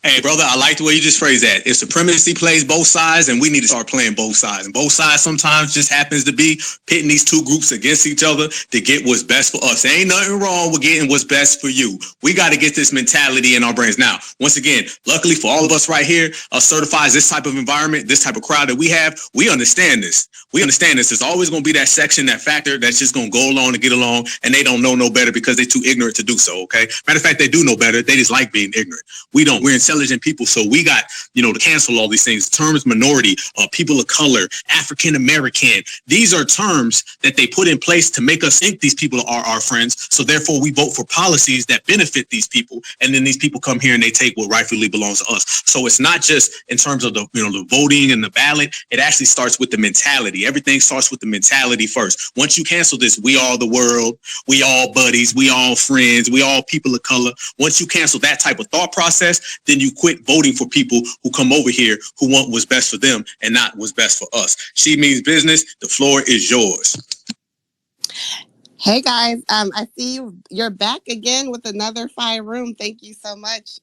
Hey, brother, I like the way you just phrased that. If supremacy plays both sides, and we need to start playing both sides. And both sides sometimes just happens to be pitting these two groups against each other to get what's best for us. There ain't nothing wrong with getting what's best for you. We got to get this mentality in our brains. Now, once again, luckily for all of us right here, certifies this type of environment, this type of crowd that we have, we understand this. We understand this. There's always going to be that section, that factor that's just going to go along and get along, and they don't know no better because they're too ignorant to do so, okay? Matter of fact, they do know better. They just like being ignorant. We don't. We're intelligent people, so we got, to cancel all these things. Terms minority, people of color, African American. These are terms that they put in place to make us think these people are our friends. So therefore, we vote for policies that benefit these people, and then these people come here and they take what rightfully belongs to us. So it's not just in terms of the voting and the ballot. It actually starts with the mentality. Everything starts with the mentality first. Once you cancel this, we all the world, we all buddies, we all friends, we all people of color. Once you cancel that type of thought process, then you quit voting for people who come over here who want what's best for them and not what's best for us. She Means Business. The floor is yours. Hey guys, I see you're back again with another fire room. Thank you so much.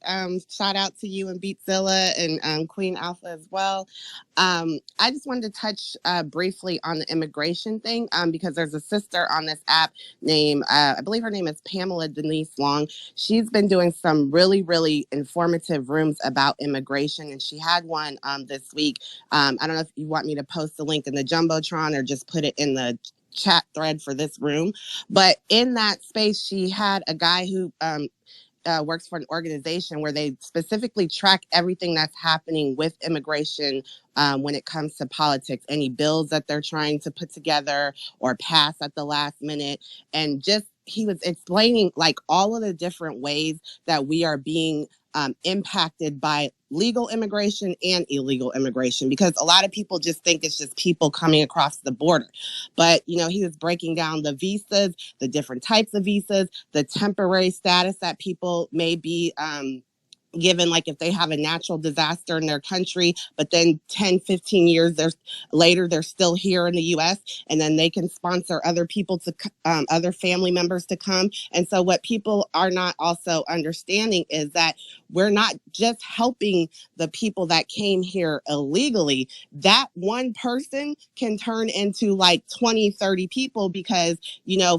Shout out to you and Beatzilla and Queen Alpha as well. I just wanted to touch briefly on the immigration thing because there's a sister on this app named, I believe her name is Pamela Denise Long. She's been doing some really, really informative rooms about immigration, and she had one this week. I don't know if you want me to post the link in the Jumbotron or just put it in the chat thread for this room. But in that space, she had a guy who works for an organization where they specifically track everything that's happening with immigration when it comes to politics, any bills that they're trying to put together or pass at the last minute. And just he was explaining like all of the different ways that we are being impacted by legal immigration and illegal immigration, because a lot of people just think it's just people coming across the border. But, he was breaking down the visas, the different types of visas, the temporary status that people may be given, like if they have a natural disaster in their country, but then 10, 15 years later, they're still here in the U.S., and then they can sponsor other people to, other family members to come. And so what people are not also understanding is that we're not just helping the people that came here illegally. That one person can turn into like 20, 30 people because,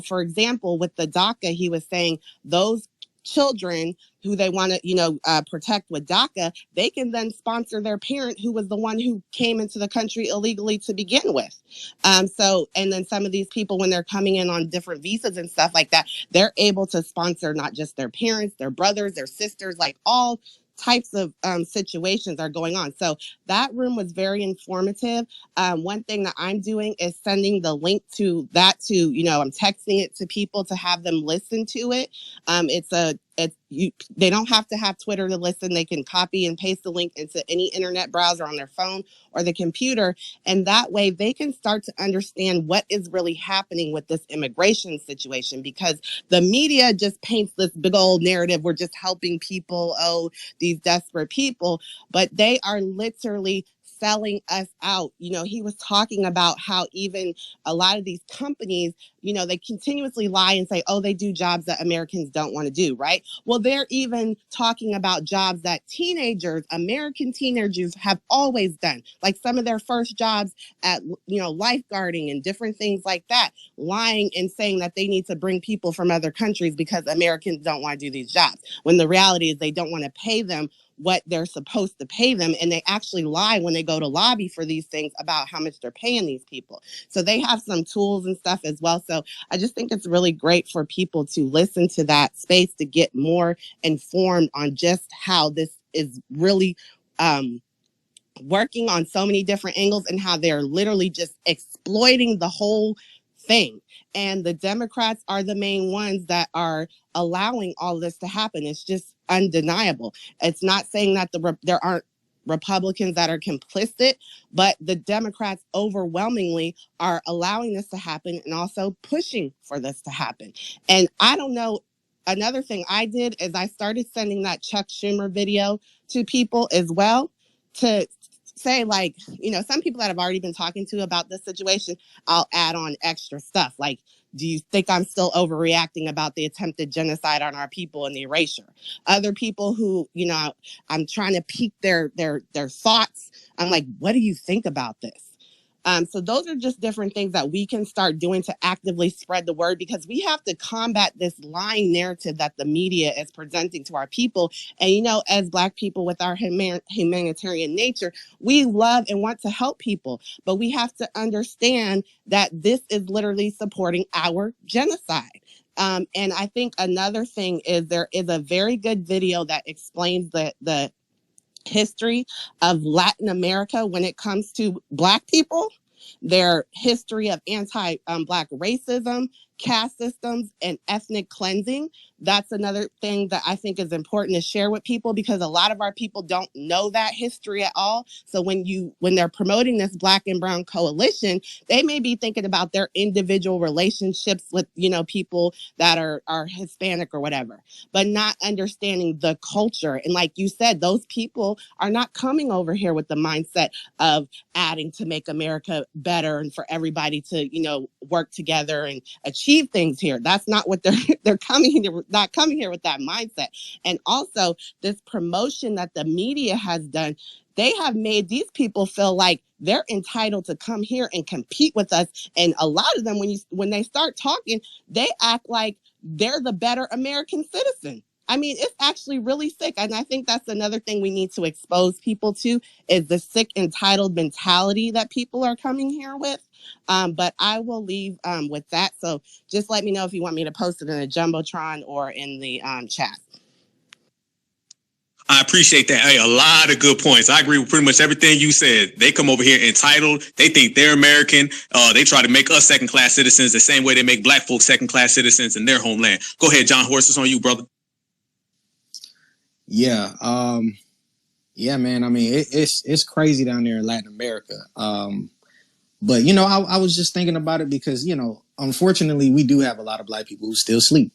for example, with the DACA, he was saying those children who they want to, protect with DACA, they can then sponsor their parent who was the one who came into the country illegally to begin with. And then some of these people, when they're coming in on different visas and stuff like that, they're able to sponsor not just their parents, their brothers, their sisters, like all types of situations are going on. So that room was very informative. One thing that I'm doing is sending the link to that I'm texting it to people to have them listen to it. They don't have to have Twitter to listen. They can copy and paste the link into any internet browser on their phone or the computer. And that way they can start to understand what is really happening with this immigration situation, because the media just paints this big old narrative. We're just helping people, these desperate people, but they are literally selling us out. He was talking about how even a lot of these companies, they continuously lie and say, they do jobs that Americans don't want to do, right? Well, they're even talking about jobs that American teenagers have always done, like some of their first jobs at, lifeguarding and different things like that, lying and saying that they need to bring people from other countries because Americans don't want to do these jobs, when the reality is they don't want to pay them what they're supposed to pay them. And they actually lie when they go to lobby for these things about how much they're paying these people. So they have some tools and stuff as well. So I just think it's really great for people to listen to that space to get more informed on just how this is really working on so many different angles and how they're literally just exploiting the whole thing. And the Democrats are the main ones that are allowing all this to happen. It's just undeniable. It's not saying that there aren't Republicans that are complicit, but the Democrats overwhelmingly are allowing this to happen and also pushing for this to happen. And I don't know, another thing I did is I started sending that Chuck Schumer video to people as well, say, like, some people that I've already been talking to about this situation, I'll add on extra stuff. Like, do you think I'm still overreacting about the attempted genocide on our people and the erasure? Other people who, I'm trying to pique their thoughts. I'm like, what do you think about this? So those are just different things that we can start doing to actively spread the word, because we have to combat this lying narrative that the media is presenting to our people. And, as Black people with our humanitarian nature, we love and want to help people, but we have to understand that this is literally supporting our genocide. And I think another thing is there is a very good video that explains the history of Latin America when it comes to Black people, their history of anti-Black racism, caste systems, and ethnic cleansing. That's another thing that I think is important to share with people, because a lot of our people don't know that history at all. So when they're promoting this Black and Brown coalition, they may be thinking about their individual relationships with, people that are Hispanic or whatever, but not understanding the culture. And like you said, those people are not coming over here with the mindset of adding to make America better and for everybody to, work together and achieve things here. That's not what they're coming here, not coming here with that mindset. And also this promotion that the media has done, they have made these people feel like they're entitled to come here and compete with us. And a lot of them, when they start talking, they act like they're the better American citizen. I mean, it's actually really sick. And I think that's another thing we need to expose people to, is the sick, entitled mentality that people are coming here with. But I will leave with that. So just let me know if you want me to post it in a Jumbotron or in the chat. I appreciate that. Hey, a lot of good points. I agree with pretty much everything you said. They come over here entitled. They think they're American. They try to make us second-class citizens the same way they make Black folks second-class citizens in their homeland. Go ahead, John Horst. It's on you, brother. Yeah. Yeah, man. I mean, it's crazy down there in Latin America. But, I was just thinking about it because, unfortunately, we do have a lot of Black people who still sleep.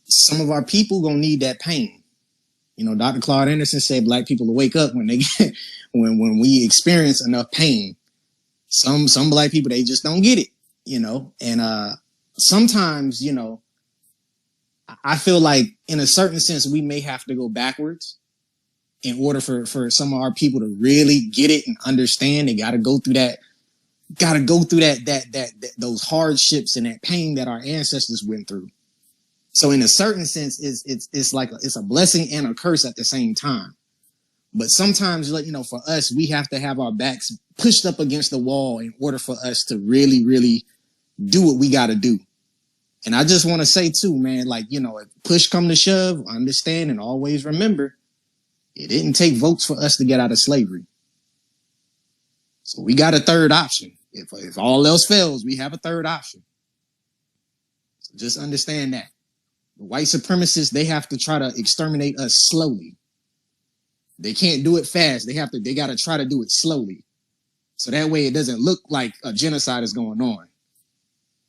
Some of our people gonna need that pain. Dr. Claude Anderson said Black people will wake up when they get when we experience enough pain. Some Black people, they just don't get it, and sometimes, I feel like in a certain sense we may have to go backwards in order for some of our people to really get it and understand. They gotta go through that those hardships and that pain that our ancestors went through. So in a certain sense, it's like it's a blessing and a curse at the same time. But sometimes, for us, we have to have our backs pushed up against the wall in order for us to really, really do what we got to do. And I just want to say too, man, if push come to shove, understand and always remember, it didn't take votes for us to get out of slavery. So we got a third option. If all else fails, we have a third option. So just understand that. The white supremacists, they have to try to exterminate us slowly. They can't do it fast. They got to try to do it slowly. So that way it doesn't look like a genocide is going on.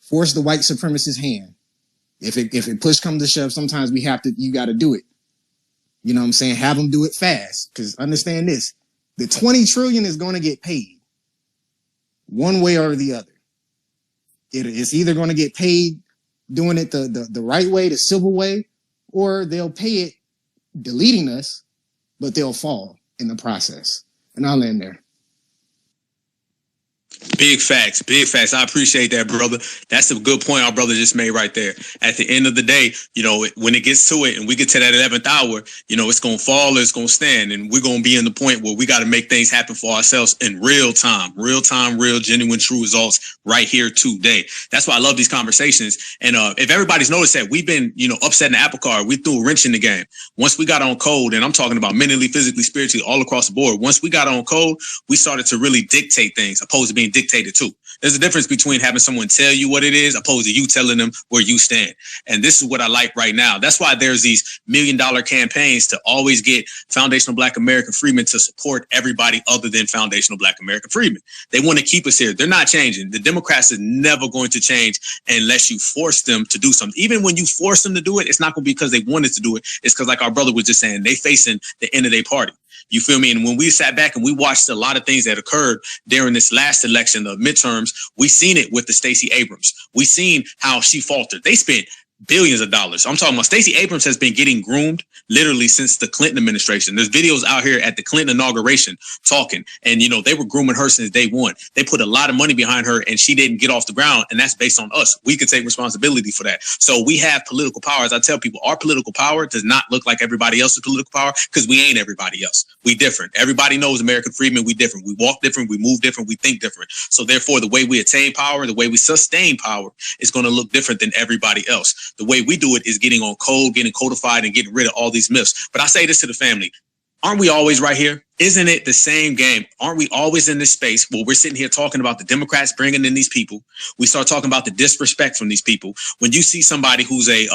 Force the white supremacist hand. If it push comes to shove, sometimes you got to do it. You know what I'm saying? Have them do it fast. Because understand this, the 20 trillion is going to get paid one way or the other. It's either going to get paid doing it the right way, the civil way, or they'll pay it deleting us, but they'll fall in the process. And I'll end there. Big facts, big facts. I appreciate that, brother. That's a good point our brother just made right there. At the end of the day, when it gets to it and we get to that 11th hour, it's going to fall or it's going to stand. And we're going to be in the point where we got to make things happen for ourselves in real time, real genuine, true results right here today. That's why I love these conversations. And if everybody's noticed that we've been, upsetting the apple cart, we threw a wrench in the game. Once we got on code, and I'm talking about mentally, physically, spiritually, all across the board. Once we got on code, we started to really dictate things opposed to being dictated to. There's a difference between having someone tell you what it is opposed to you telling them where you stand. And this is what I like right now. That's why there's these $1 million campaigns to always get foundational Black American freedmen to support everybody other than foundational Black American freedmen. They want to keep us here. They're not changing. The Democrats are never going to change unless you force them to do something. Even when you force them to do it, it's not going to be because they wanted to do it. It's because, like our brother was just saying, they facing the end of their party. You feel me? And when we sat back and we watched a lot of things that occurred during this last election, the midterms, we seen it with the Stacey Abrams. We seen how she faltered. They spent billions of dollars. I'm talking about Stacey Abrams has been getting groomed literally since the Clinton administration. There's videos out here at the Clinton inauguration talking, and they were grooming her since day one. They put a lot of money behind her and she didn't get off the ground, and that's based on us. We could take responsibility for that. So we have political power. As I tell people, our political power does not look like everybody else's political power because we ain't everybody else. We different. Everybody knows American freedmen. We different. We walk different. We move different. We think different. So therefore, the way we attain power, the way we sustain power is going to look different than everybody else. The way we do it is getting on code, getting codified, and getting rid of all these myths. But I say this to the family. Aren't we always right here? Isn't it the same game? Aren't we always in this space where we're sitting here talking about the Democrats bringing in these people? We start talking about the disrespect from these people. When you see somebody who's a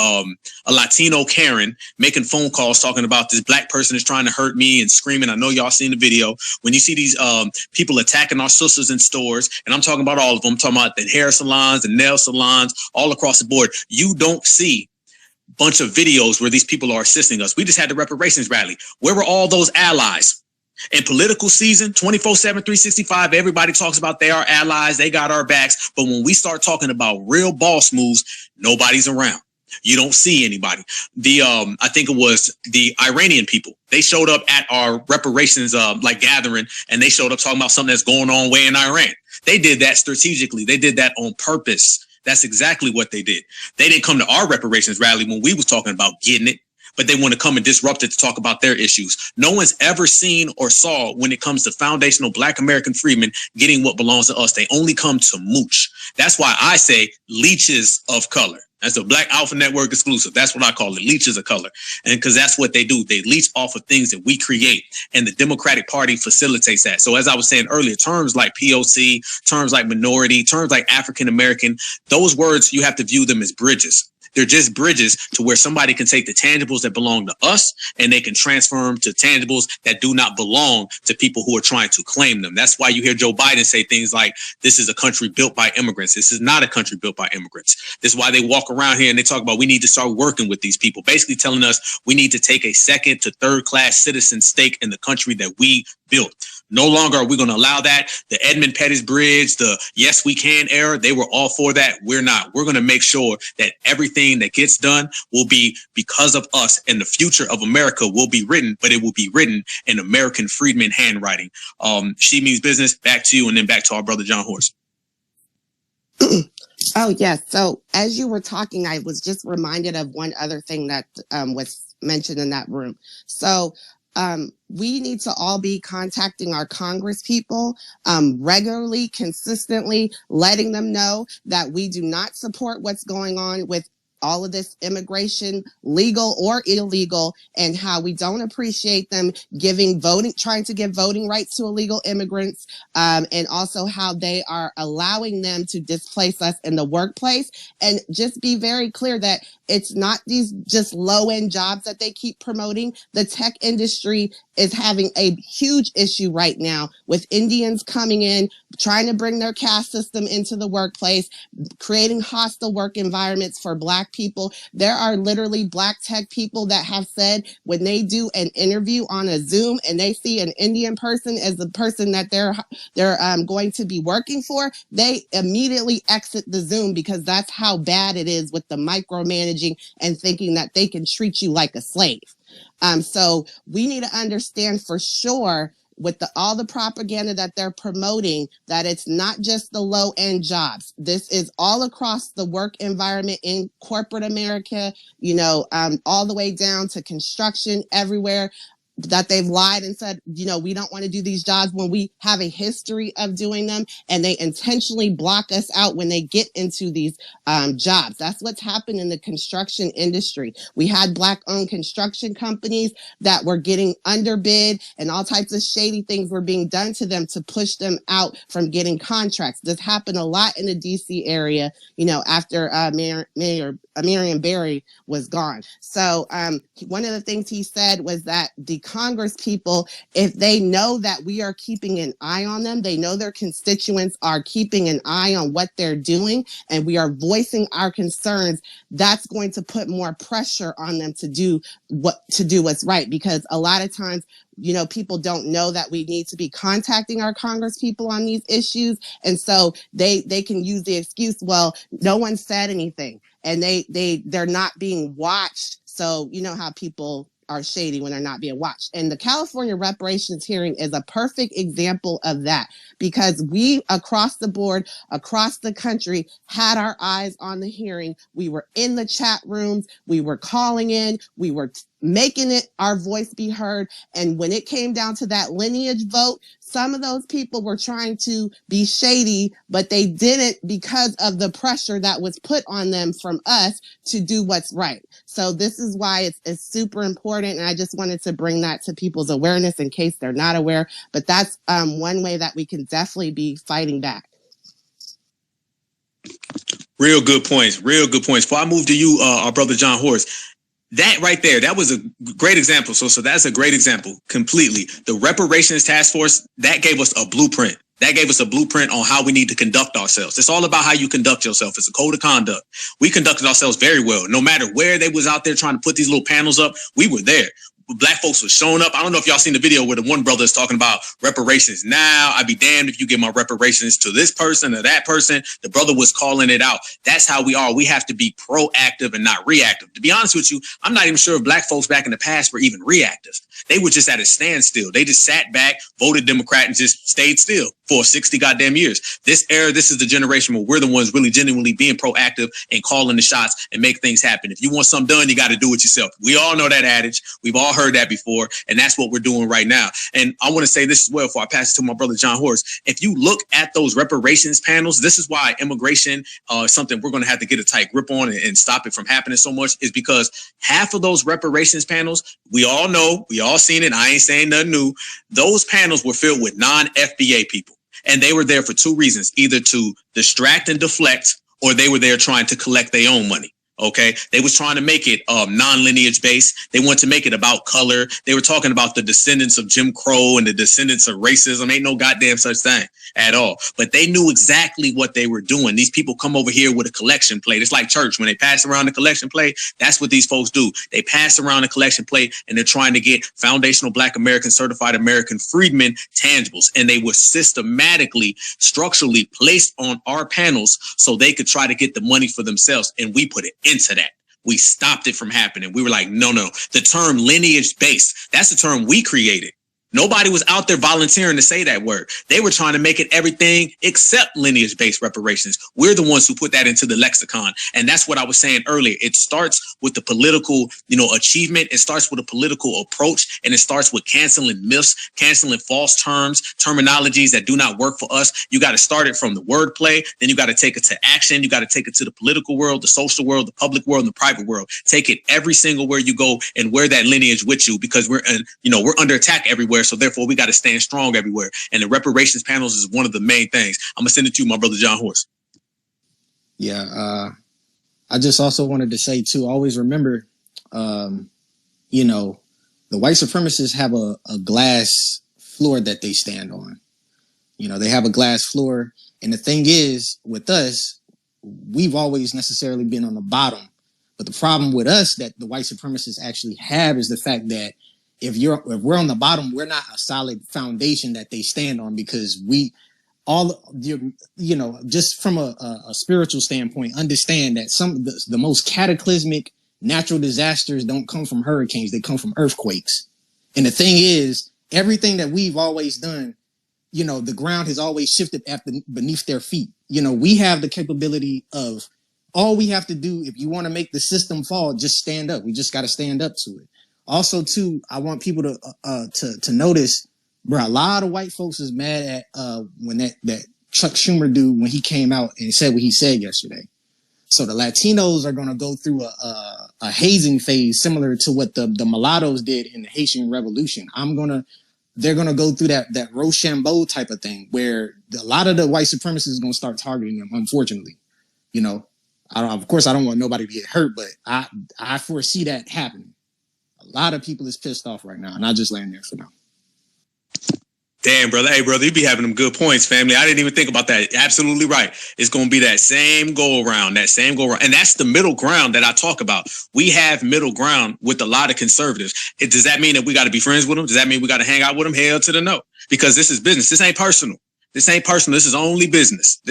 Latino Karen making phone calls talking about this black person is trying to hurt me and screaming, I know y'all seen the video. When you see these people attacking our sisters in stores, and I'm talking about all of them, I'm talking about the hair salons, the nail salons, all across the board, you don't see bunch of videos where these people are assisting us. We just had the reparations rally. Where were all those allies? In political season, 24/7, 365, everybody talks about they are allies, they got our backs. But when we start talking about real boss moves, nobody's around. You don't see anybody. I think it was the Iranian people. They showed up at our reparations gathering, and they showed up talking about something that's going on way in Iran. They did that strategically. They did that on purpose. That's exactly what they did. They didn't come to our reparations rally when we was talking about getting it, but they want to come and disrupt it to talk about their issues. No one's ever seen or saw when it comes to foundational Black American freedmen getting what belongs to us. They only come to mooch. That's why I say leeches of color. That's a Black Alpha Network exclusive. That's what I call it, leeches of color. And because that's what they do. They leech off of things that we create. And the Democratic Party facilitates that. So as I was saying earlier, terms like POC, terms like minority, terms like African American, those words, you have to view them as bridges. They're just bridges to where somebody can take the tangibles that belong to us and they can transfer them to tangibles that do not belong to people who are trying to claim them. That's why you hear Joe Biden say things like, this is a country built by immigrants. This is not a country built by immigrants. This is why they walk around here and they talk about we need to start working with these people, basically telling us we need to take a second to third class citizen stake in the country that we built. No longer are we going to allow that. The Edmund Pettus Bridge, the Yes We Can era, they were all for that. We're not. We're going to make sure that everything that gets done will be because of us, and the future of America will be written, but it will be written in American freedmen handwriting. She Means Business, back to you, and then back to our brother John Horst. Oh, yes. So as you were talking, I was just reminded of one other thing that was mentioned in that room. So we need to all be contacting our Congress people regularly, consistently, letting them know that we do not support what's going on with all of this immigration, legal or illegal, and how we don't appreciate them trying to give voting rights to illegal immigrants, and also how they are allowing them to displace us in the workplace. And just be very clear that it's not these just low-end jobs that they keep promoting. The tech industry is having a huge issue right now with Indians coming in, trying to bring their caste system into the workplace, creating hostile work environments for Black people. There are literally Black tech people that have said when they do an interview on a Zoom and they see an Indian person as the person that they're going to be working for, they immediately exit the Zoom because that's how bad it is with the micromanaging and thinking that they can treat you like a slave. So we need to understand for sure with all the propaganda that they're promoting, that it's not just the low-end jobs. This is all across the work environment in corporate America, all the way down to construction, everywhere, that they've lied and said, we don't want to do these jobs when we have a history of doing them, and they intentionally block us out when they get into these jobs. That's what's happened in the construction industry. We had Black-owned construction companies that were getting underbid, and all types of shady things were being done to them to push them out from getting contracts. This happened a lot in the DC area, after Marion Barry was gone. So one of the things he said was that the Congress people, if they know that we are keeping an eye on them, they know their constituents are keeping an eye on what they're doing, and we are voicing our concerns, that's going to put more pressure on them to do what's right. Because a lot of times, people don't know that we need to be contacting our Congress people on these issues, and so they can use the excuse, well, no one said anything, and they're not being watched. So you know how people are shady when they're not being watched. And the California reparations hearing is a perfect example of that, because we across the board, across the country, had our eyes on the hearing. We were in the chat rooms, we were calling in, we were making it our voice be heard. And when it came down to that lineage vote, some of those people were trying to be shady, but they didn't, because of the pressure that was put on them from us to do what's right. So this is why it's super important. And I just wanted to bring that to people's awareness in case they're not aware. But that's one way that we can definitely be fighting back. Real good points. Real good points. Before I move to you, our brother John Horst, that right there, that was a great example. So that's a great example completely. The reparations task force, that gave us a blueprint. That gave us a blueprint on how we need to conduct ourselves. It's all about how you conduct yourself. It's a code of conduct. We conducted ourselves very well. No matter where they was out there trying to put these little panels up, we were there. Black folks were showing up. I don't know if y'all seen the video where the one brother is talking about reparations. Now, I'd be damned if you give my reparations to this person or that person. The brother was calling it out. That's how we are. We have to be proactive and not reactive. To be honest with you, I'm not even sure if black folks back in the past were even reactive. They were just at a standstill. They just sat back, voted Democrat, and just stayed still for 60 goddamn years. This era, this is the generation where we're the ones really genuinely being proactive and calling the shots and make things happen. If you want something done, you got to do it yourself. We all know that adage. We've all heard that before, and that's what we're doing right now. And I want to say this as well before I pass it to my brother John Horst. If you look at those reparations panels, this is why immigration is something we're going to have to get a tight grip on and stop it from happening so much, is because half of those reparations panels, we all know, we all seen it, I ain't saying nothing new, those panels were filled with non-FBA people. And they were there for two reasons, either to distract and deflect, or they were there trying to collect their own money. Okay, they was trying to make it non-lineage based. They wanted to make it about color. They were talking about the descendants of Jim Crow and the descendants of racism. Ain't no goddamn such thing at all. But they knew exactly what they were doing. These people come over here with a collection plate. It's like church. When they pass around the collection plate, that's what these folks do. They pass around the collection plate and they're trying to get foundational Black American, certified American freedmen tangibles. And they were systematically, structurally placed on our panels so they could try to get the money for themselves. And we put it into that. We stopped it from happening. We were like, no. The term lineage based, that's the term we created. Nobody was out there volunteering to say that word. They were trying to make it everything except lineage-based reparations. We're the ones who put that into the lexicon. And that's what I was saying earlier. It starts with the political, achievement. It starts with a political approach, and it starts with canceling myths, canceling false terms, terminologies that do not work for us. You got to start it from the wordplay. Then you got to take it to action. You got to take it to the political world, the social world, the public world, and the private world. Take it every single where you go and wear that lineage with you, because we're under attack everywhere. So therefore, we got to stand strong everywhere. And the reparations panels is one of the main things. I'm going to send it to you, my brother John Horst. Yeah. I just also wanted to say, too, always remember, the white supremacists have a glass floor that they stand on. They have a glass floor. And the thing is, with us, we've always necessarily been on the bottom. But the problem with us that the white supremacists actually have is the fact that if we're on the bottom, we're not a solid foundation that they stand on, because just from a spiritual standpoint, understand that some of the most cataclysmic natural disasters don't come from hurricanes, they come from earthquakes. And the thing is, everything that we've always done, the ground has always shifted beneath their feet. We have the capability of, all we have to do, if you want to make the system fall, just stand up. We just got to stand up to it. Also, too, I want people to notice, bro, a lot of white folks is mad at when that Chuck Schumer dude, when he came out and said what he said yesterday. So the Latinos are going to go through a hazing phase similar to what the mulattoes did in the Haitian Revolution. They're going to go through that Rochambeau type of thing, where a lot of the white supremacists are going to start targeting them, unfortunately. Of course, I don't want nobody to get hurt, but I foresee that happening. A lot of people is pissed off right now, and I just land there for now. Damn, brother. Hey, brother, you be having them good points, family. I didn't even think about that. Absolutely right. It's going to be that same go around. And that's the middle ground that I talk about. We have middle ground with a lot of conservatives. Does that mean that we got to be friends with them? Does that mean we got to hang out with them? Hell to the no. Because this is business. This ain't personal. This ain't personal. This is only business.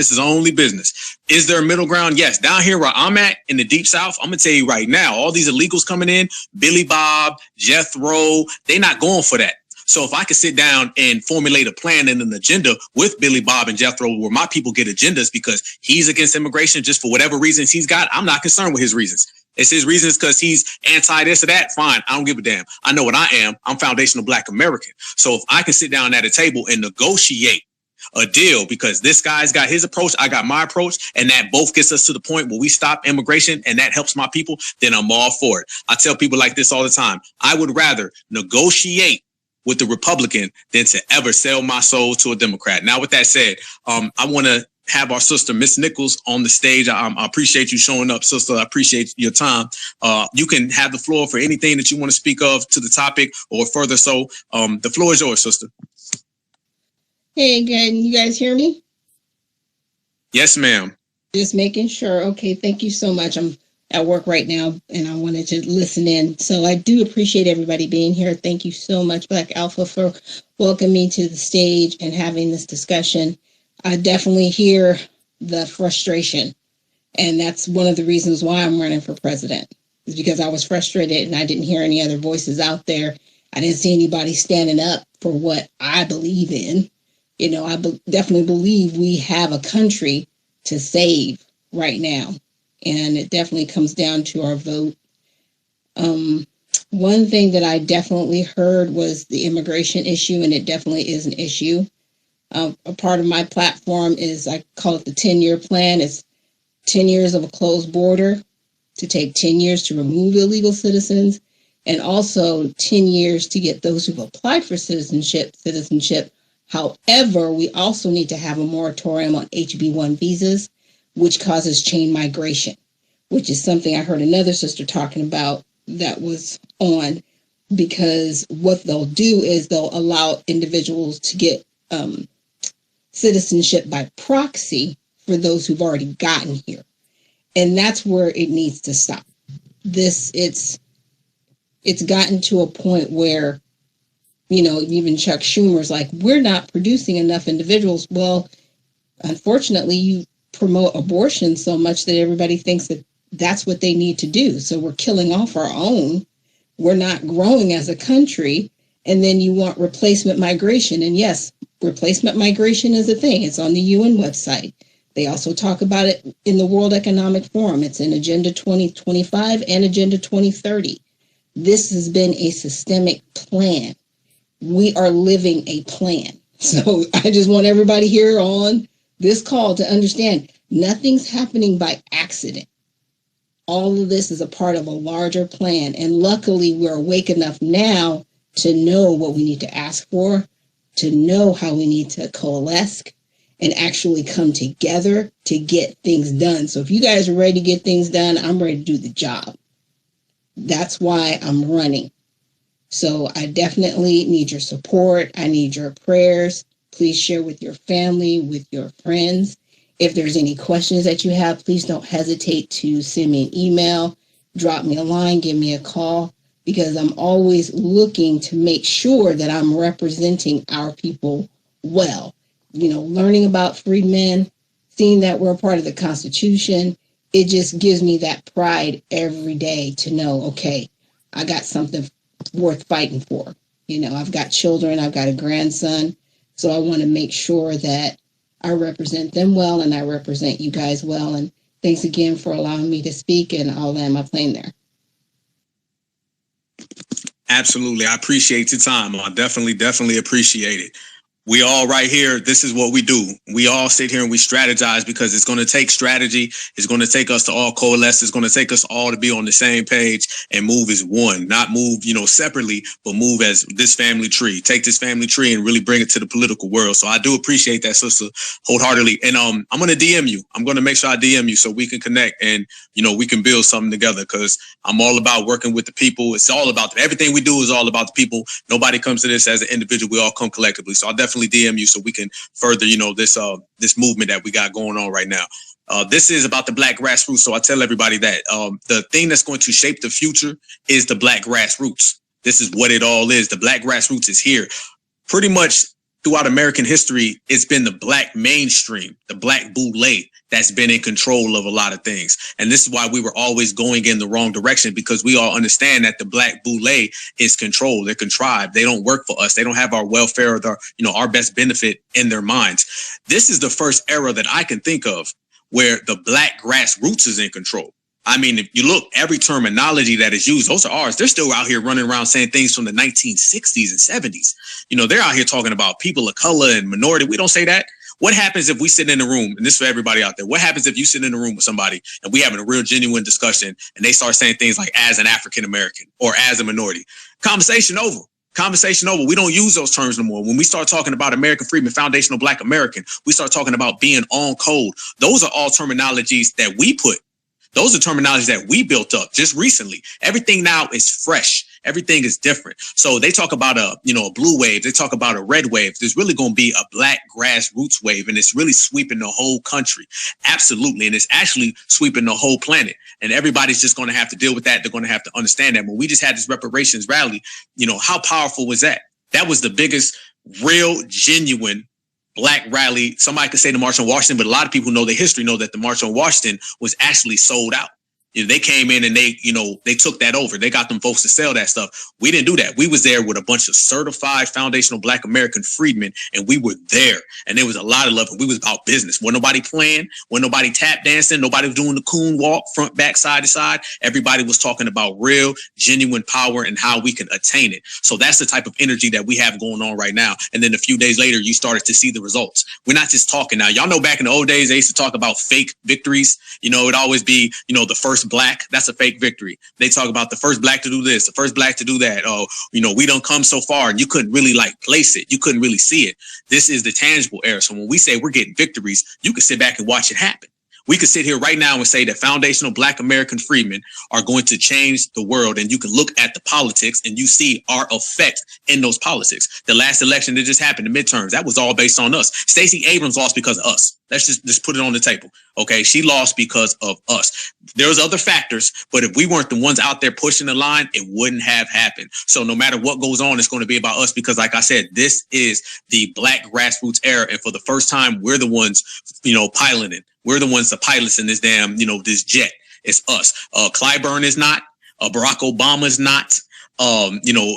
Is there a middle ground? Yes. Down here where I'm at in the Deep South, I'm going to tell you right now, all these illegals coming in, Billy Bob, Jethro, they not going for that. So if I could sit down and formulate a plan and an agenda with Billy Bob and Jethro where my people get agendas because he's against immigration just for whatever reasons he's got, I'm not concerned with his reasons. It's his reasons because he's anti this or that. Fine. I don't give a damn. I know what I am. I'm foundational Black American. So if I can sit down at a table and negotiate a deal because this guy's got his approach, I got my approach, and that both gets us to the point where we stop immigration and that helps my people, then I'm all for it. I tell people like this all the time. I would rather negotiate with the Republican than to ever sell my soul to a Democrat. Now, with that said, I want to have our sister, Miss Nichols, on the stage. I appreciate you showing up, sister. I appreciate your time. You can have the floor for anything that you want to speak of to the topic or further. So the floor is yours, sister. Hey, can you guys hear me? Yes, ma'am. Just making sure. Okay, thank you so much. I'm at work right now and I wanted to listen in. So I do appreciate everybody being here. Thank you so much, Black Alpha, for welcoming me to the stage and having this discussion. I definitely hear the frustration. And that's one of the reasons why I'm running for president, is because I was frustrated and I didn't hear any other voices out there. I didn't see anybody standing up for what I believe in. You know, I definitely believe we have a country to save right now. And it definitely comes down to our vote. One thing that I definitely heard was the immigration issue, and it definitely is an issue. A part of my platform is, I call it the 10-year plan. It's 10 years of a closed border, to take 10 years to remove illegal citizens, and also 10 years to get those who've applied for citizenship. However, we also need to have a moratorium on HB1 visas, which causes chain migration, which is something I heard another sister talking about that was on, because what they'll do is they'll allow individuals to get citizenship by proxy for those who've already gotten here. And that's where it needs to stop. It's gotten to a point where, you know, even Chuck Schumer's like, we're not producing enough individuals. Well, unfortunately, you promote abortion so much that everybody thinks that that's what they need to do. So we're killing off our own. We're not growing as a country. And then you want replacement migration. And yes, replacement migration is a thing. It's on the UN website. They also talk about it in the World Economic Forum. It's in Agenda 2025 and Agenda 2030. This has been a systemic plan. We are living a plan. So I just want everybody here on this call to understand nothing's happening by accident. All of this is a part of a larger plan. And luckily, we're awake enough now to know what we need to ask for, to know how we need to coalesce and actually come together to get things done. So if you guys are ready to get things done, I'm ready to do the job. That's why I'm running. So I definitely need your support. I need your prayers. Please share with your family, with your friends. If there's any questions that you have, please don't hesitate to send me an email, drop me a line, give me a call, because I'm always looking to make sure that I'm representing our people well. You know, learning about freedmen, seeing that we're a part of the Constitution, it just gives me that pride every day to know, okay, I got something worth fighting for. You know, I've got children, I've got a grandson, so I want to make sure that I represent them well and I represent you guys well. And thanks again for allowing me to speak, and I'll land my plane there. Absolutely. I appreciate your time. I definitely appreciate it. We all right here. This is what we do. We all sit here and we strategize because it's going to take strategy. It's going to take us to all coalesce. It's going to take us all to be on the same page and move as one, not move, separately, but move as this family tree. Take this family tree and really bring it to the political world. So I do appreciate that, sister, wholeheartedly. And I'm going to DM you. I'm going to make sure I DM you so we can connect and, we can build something together, because I'm all about working with the people. It's all about everything we do is all about the people. Nobody comes to this as an individual. We all come collectively. So I'll definitely DM you so we can further, this movement that we got going on right now. This is about the Black grassroots. So I tell everybody that the thing that's going to shape the future is the Black grassroots. This is what it all is. The Black grassroots is here. Pretty much throughout American history, it's been the Black mainstream, the Black boule that's been in control of a lot of things. And this is why we were always going in the wrong direction, because we all understand that the Black boule is controlled. They're contrived. They don't work for us. They don't have our welfare or our best benefit in their minds. This is the first era that I can think of where the Black grassroots is in control. I mean, if you look, every terminology that is used, those are ours. They're still out here running around saying things from the 1960s and 70s. They're out here talking about people of color and minority. We don't say that. What happens if we sit in a room, and this is for everybody out there, what happens if you sit in a room with somebody and we having a real genuine discussion and they start saying things like as an African American or as a minority? Conversation over. Conversation over. We don't use those terms no more. When we start talking about American freedom, foundational Black American, we start talking about being on code. Those are all terminologies that we put. Those are terminologies that we built up just recently. Everything now is fresh. Everything is different. So they talk about a blue wave. They talk about a red wave. There's really going to be a Black grassroots wave, and it's really sweeping the whole country. Absolutely. And it's actually sweeping the whole planet. And everybody's just going to have to deal with that. They're going to have to understand that. When we just had this reparations rally, how powerful was that? That was the biggest, real, genuine Black rally. Somebody could say the March on Washington, but a lot of people who know the history know that the March on Washington was actually sold out. They came in and they took that over. They got them folks to sell that stuff. We didn't do that. We was there with a bunch of certified foundational Black American freedmen, and we were there. And there was a lot of love, and we was about business. Wasn't nobody playing. Wasn't nobody tap dancing. Nobody was doing the coon walk, front, back, side to side. Everybody was talking about real, genuine power and how we can attain it. So that's the type of energy that we have going on right now. And then a few days later, you started to see the results. We're not just talking now. Y'all know back in the old days, they used to talk about fake victories. It'd always be, the first Black. That's a fake victory. They talk about the first Black to do this, the first Black to do that. Oh, we don't come so far, and you couldn't really place it. You couldn't really see it. This is the tangible era. So when we say we're getting victories, you can sit back and watch it happen. We could sit here right now and say that foundational Black American freedmen are going to change the world. And you can look at the politics and you see our effect in those politics. The last election that just happened, the midterms, that was all based on us. Stacey Abrams lost because of us. Let's just put it on the table. Okay. She lost because of us. There's other factors, but if we weren't the ones out there pushing the line, it wouldn't have happened. So no matter what goes on, it's going to be about us, because like I said, this is the Black grassroots era. And for the first time, we're the ones, piloting. We're the ones, the pilots in this damn, this jet. It's us. Clyburn is not. Barack Obama is not.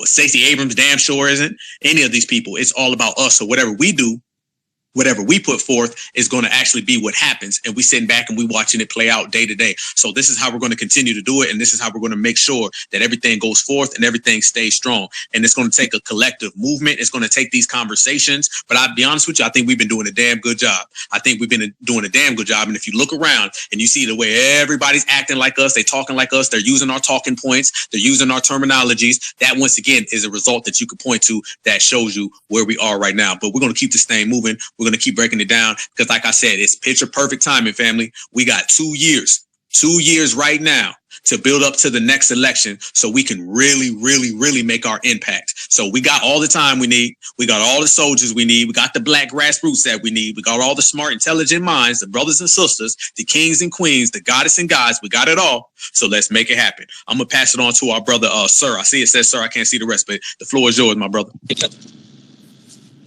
Stacey Abrams damn sure isn't. Any of these people. It's all about us. So whatever we do, whatever we put forth is going to actually be what happens. And we sitting back and we watching it play out day to day. So this is how we're going to continue to do it. And this is how we're going to make sure that everything goes forth and everything stays strong. And it's going to take a collective movement. It's going to take these conversations. But I'll be honest with you, I think we've been doing a damn good job. I think we've been doing a damn good job. And if you look around and you see the way everybody's acting like us, they talking like us, they're using our talking points, they're using our terminologies, that once again is a result that you could point to that shows you where we are right now. But we're going to keep this thing moving. We're going to keep breaking it down because, like I said, it's picture perfect timing, family. We got 2 years right now to build up to the next election so we can really make our impact. So we got all the time we need. We got all the soldiers we need. We got the Black grassroots that we need. We got all the smart, intelligent minds, the brothers and sisters, the kings and queens, the goddess and gods. We got it all. So let's make it happen. I'm going to pass it on to our brother, Sir. I see it says, Sir. I can't see the rest, but the floor is yours, my brother.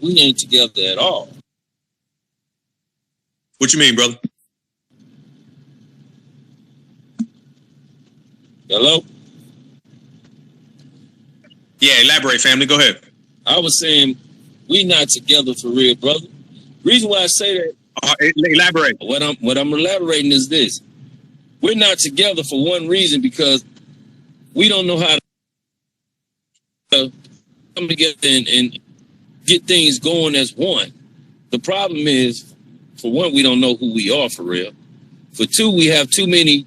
We ain't together at all. What you mean, brother? Hello? Yeah, elaborate, family. Go ahead. I was saying we not together for real, brother. Reason why I say that. Elaborate. What I'm elaborating is this. We're not together for one reason, because we don't know how to come together and get things going as one. The problem is, for one, we don't know who we are for real. For two, we have too many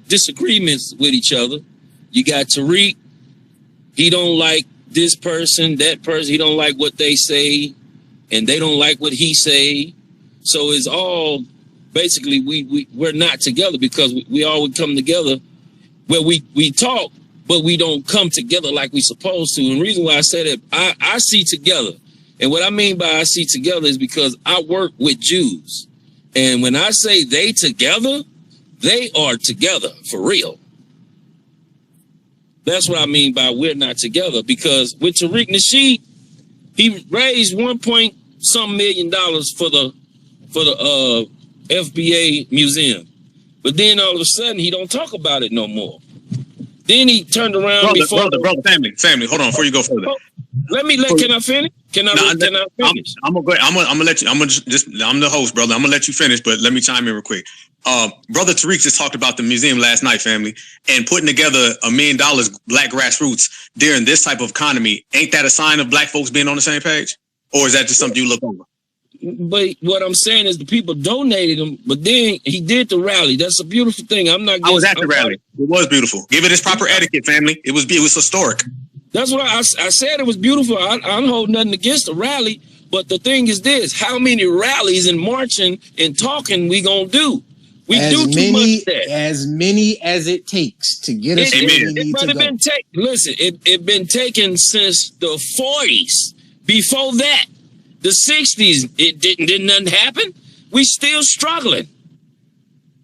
disagreements with each other. You got Tariq. He don't like this person, that person. He don't like what they say, and they don't like what he say. So it's all basically we're not together because we all would come together where we talk, but we don't come together like we supposed to. And the reason why I say that, I see together. And what I mean by I see together is because I work with Jews. And when I say they together, they are together for real. That's what I mean by we're not together, because with Tariq Nasheed, he raised $1.some million for the FBA museum. But then all of a sudden he don't talk about it no more. Then he turned around brother, family. Hold on before you go further. Can I finish? Can I finish? I'm gonna let you. I'm the host, brother. I'm gonna let you finish, but let me chime in real quick. Brother Tariq just talked about the museum last night, family, and putting together $1 million Black Grassroots during this type of economy. Ain't that a sign of Black folks being on the same page, or is that just something you look over? But what I'm saying is the people donated him, but then he did the rally. That's a beautiful thing. I was at the rally. It was beautiful. Give it its proper etiquette, family. It was historic. That's what I said. It was beautiful. I don't hold nothing against the rally, but the thing is this: how many rallies and marching and talking we gonna do? We do too much of that. As many as it takes to get us where we need to go. Listen, it been taken since the 40s. Before that, the 60s, it didn't nothing happen. We still struggling.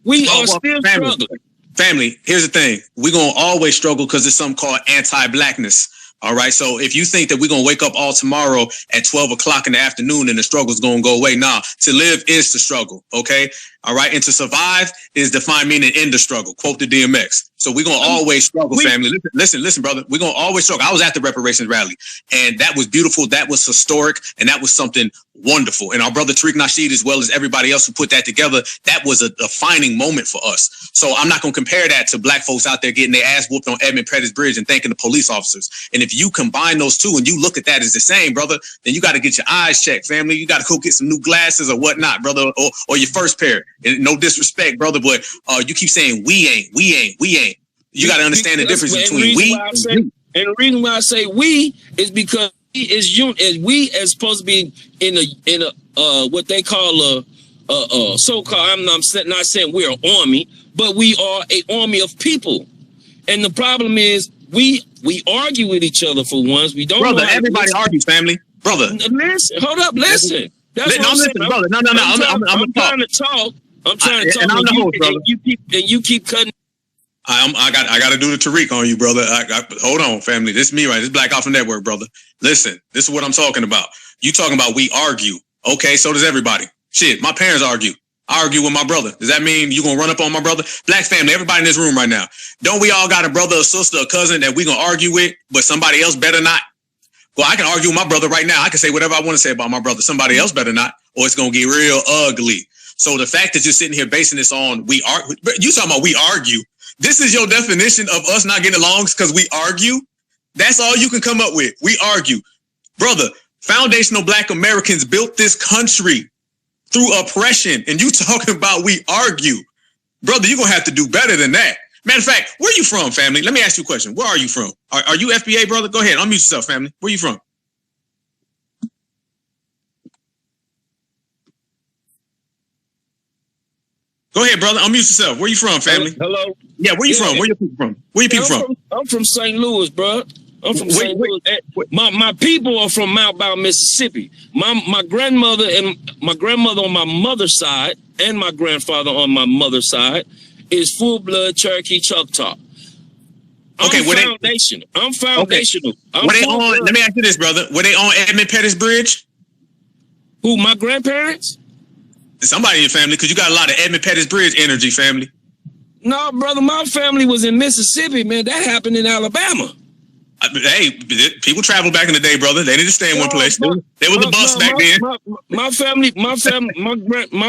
Struggling. Family, here's the thing. We're going to always struggle because there's something called anti-Blackness. All right. So if you think that we're going to wake up all tomorrow at 12 o'clock in the afternoon and the struggle's going to go away, nah, to live is to struggle. OK. All right. And to survive is define meaning in the struggle. Quote the DMX. So we're going to always struggle, family. Listen, brother. We're going to always struggle. I was at the Reparations rally, and that was beautiful. That was historic. And that was something wonderful. And our brother Tariq Nasheed, as well as everybody else who put that together, that was a defining moment for us. So I'm not going to compare that to Black folks out there getting their ass whooped on Edmund Pettus Bridge and thanking the police officers. And if you combine those two and you look at that as the same, brother, then you got to get your eyes checked, family. You got to go get some new glasses or whatnot, brother, or your first pair. And no disrespect, brother, but you keep saying we ain't. You got to understand the difference between we and you. And the reason why I say we is because we as supposed to be in a what they call a so-called. I'm not saying we're an army, but we are an army of people. And the problem is we argue with each other for once. We don't. Brother, everybody argues, family. Brother, listen. Hold up, listen. That's what I'm saying. Brother. No. I'm trying to talk. I'm trying to talk. And I'm the host, brother. And you keep cutting. I got to do the Tariq on you, brother. Hold on, family. This is me, right? This is Black Alpha Network, brother. Listen, this is what I'm talking about. You talking about we argue. Okay, so does everybody. Shit, my parents argue. I argue with my brother. Does that mean you gonna run up on my brother? Black family, everybody in this room right now. Don't we all got a brother, a sister, a cousin that we gonna argue with, but somebody else better not? Well, I can argue with my brother right now. I can say whatever I want to say about my brother. Somebody else better not, or it's gonna get real ugly. So the fact that you're sitting here basing this on you talking about we argue. This is your definition of us not getting along because we argue? That's all you can come up with. We argue. Brother, foundational Black Americans built this country through oppression, and you talking about we argue. Brother, you're going to have to do better than that. Matter of fact, where are you from, family? Let me ask you a question. Where are you from? Are you FBA, brother? Go ahead. Unmute yourself, family. Where are you from? Go ahead, brother. Unmute yourself. Where you from, family? Hello? Yeah, where you from? Where your people from? Where your people from? I'm from St. Louis, bro. I'm from St. Louis. My people are from Mount Bow, Mississippi. My grandmother on my mother's side and my grandfather on my mother's side is full-blood Cherokee Choctaw. I'm foundational. Okay. Let me ask you this, brother. Were they on Edmund Pettus Bridge? Who, my grandparents? Somebody in your family, because you got a lot of Edmund Pettus Bridge energy, family. No, brother, my family was in Mississippi, man. That happened in Alabama. Hey, people traveled back in the day, brother. They didn't stay in one place. There was a bus back then. My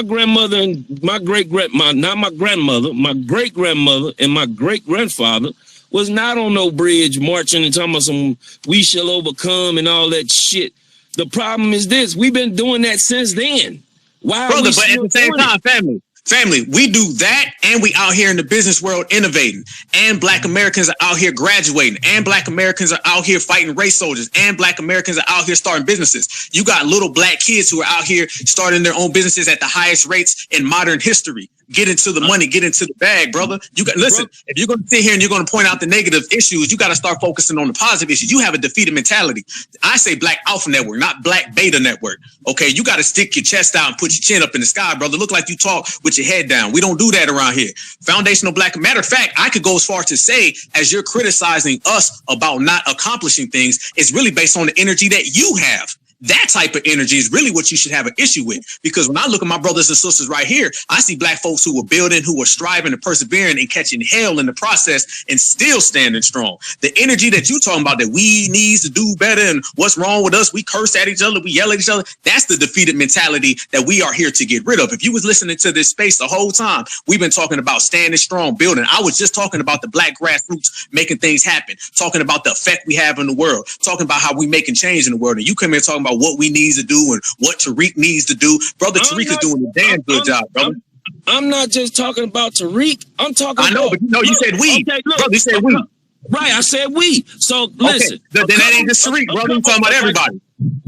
grandmother and my great-grandmother, not my grandmother, my great-grandmother and my great-grandfather was not on no bridge marching and talking about some we shall overcome and all that shit. The problem is this: we've been doing that since then. Why are Brother, we but at still the same doing time, it? family, we do that, and we out here in the business world innovating, and Black Americans are out here graduating, and Black Americans are out here fighting race soldiers, and Black Americans are out here starting businesses. You got little Black kids who are out here starting their own businesses at the highest rates in modern history. Get into the money, get into the bag, brother. You got listen. If you're going to sit here and you're going to point out the negative issues, you got to start focusing on the positive issues. You have a defeated mentality. I say Black Alpha Network, not Black Beta Network. Okay, you got to stick your chest out and put your chin up in the sky, brother. Look like you talk with your head down. We don't do that around here. Foundational Black. Matter of fact, I could go as far to say, as you're criticizing us about not accomplishing things, it's really based on the energy that you have. That type of energy is really what you should have an issue with. Because when I look at my brothers and sisters right here, I see Black folks who are building, who are striving and persevering and catching hell in the process and still standing strong. The energy that you're talking about, that we need to do better and what's wrong with us, we curse at each other, we yell at each other, that's the defeated mentality that we are here to get rid of. If you was listening to this space the whole time, we've been talking about standing strong, building. I was just talking about the Black grassroots making things happen, talking about the effect we have in the world, talking about how we making change in the world. And you come here talking about what we need to do and what Tariq needs to do. Brother, Tariq is doing a damn good job, brother. I'm not just talking about Tariq. I'm talking I know, about... but no, you said we. Okay, look, brother, you said we. Right, I said we. So, listen. Okay, then that ain't just Tariq, brother. I'm talking about everybody.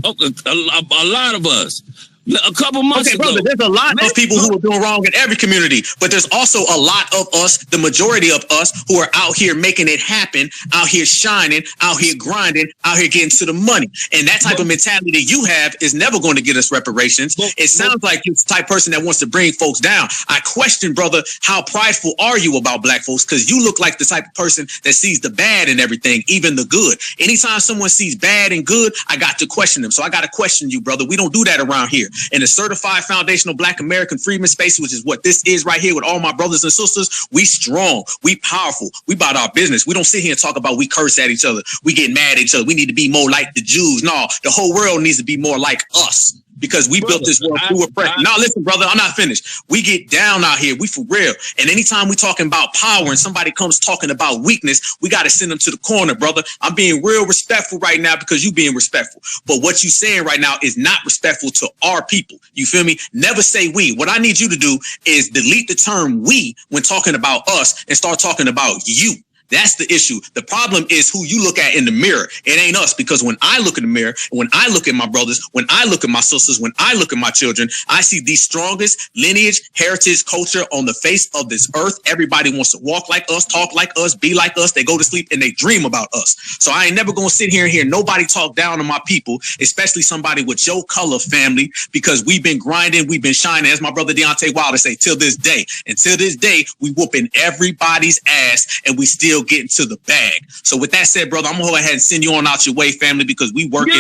A lot of us. A couple months ago. Brother, there's a lot of people who are doing wrong in every community, but there's also a lot of us, the majority of us, who are out here making it happen, out here shining, out here grinding, out here getting to the money. And that type of mentality that you have is never going to get us reparations. It sounds like you're the type of person that wants to bring folks down. I question, brother, how prideful are you about Black folks? Because you look like the type of person that sees the bad in everything, even the good. Anytime someone sees bad and good, I got to question them. So I got to question you, brother. We don't do that around here. In a certified foundational Black American freedom space, which is what this is right here with all my brothers and sisters, we strong, we powerful, we about our business. We don't sit here and talk about we curse at each other, we get mad at each other, we need to be more like the Jews. No, the whole world needs to be more like us. Because we built this world through oppression. Now, listen, brother, I'm not finished. We get down out here. We for real. And anytime we talking about power and somebody comes talking about weakness, we got to send them to the corner, brother. I'm being real respectful right now because you being respectful. But what you saying right now is not respectful to our people. You feel me? Never say we. What I need you to do is delete the term we when talking about us and start talking about you. That's the issue. The problem is who you look at in the mirror. It ain't us, because when I look in the mirror, when I look at my brothers, when I look at my sisters, when I look at my children, I see the strongest lineage, heritage, culture on the face of this earth. Everybody wants to walk like us, talk like us, be like us. They go to sleep and they dream about us. So I ain't never going to sit here and hear nobody talk down on my people, especially somebody with your color, family, because we've been grinding, we've been shining, as my brother Deontay Wilder say, till this day. Until this day, we whooping everybody's ass and we still getting to the bag. So with that said, brother, I'm gonna go ahead and send you on out your way, family, because we working.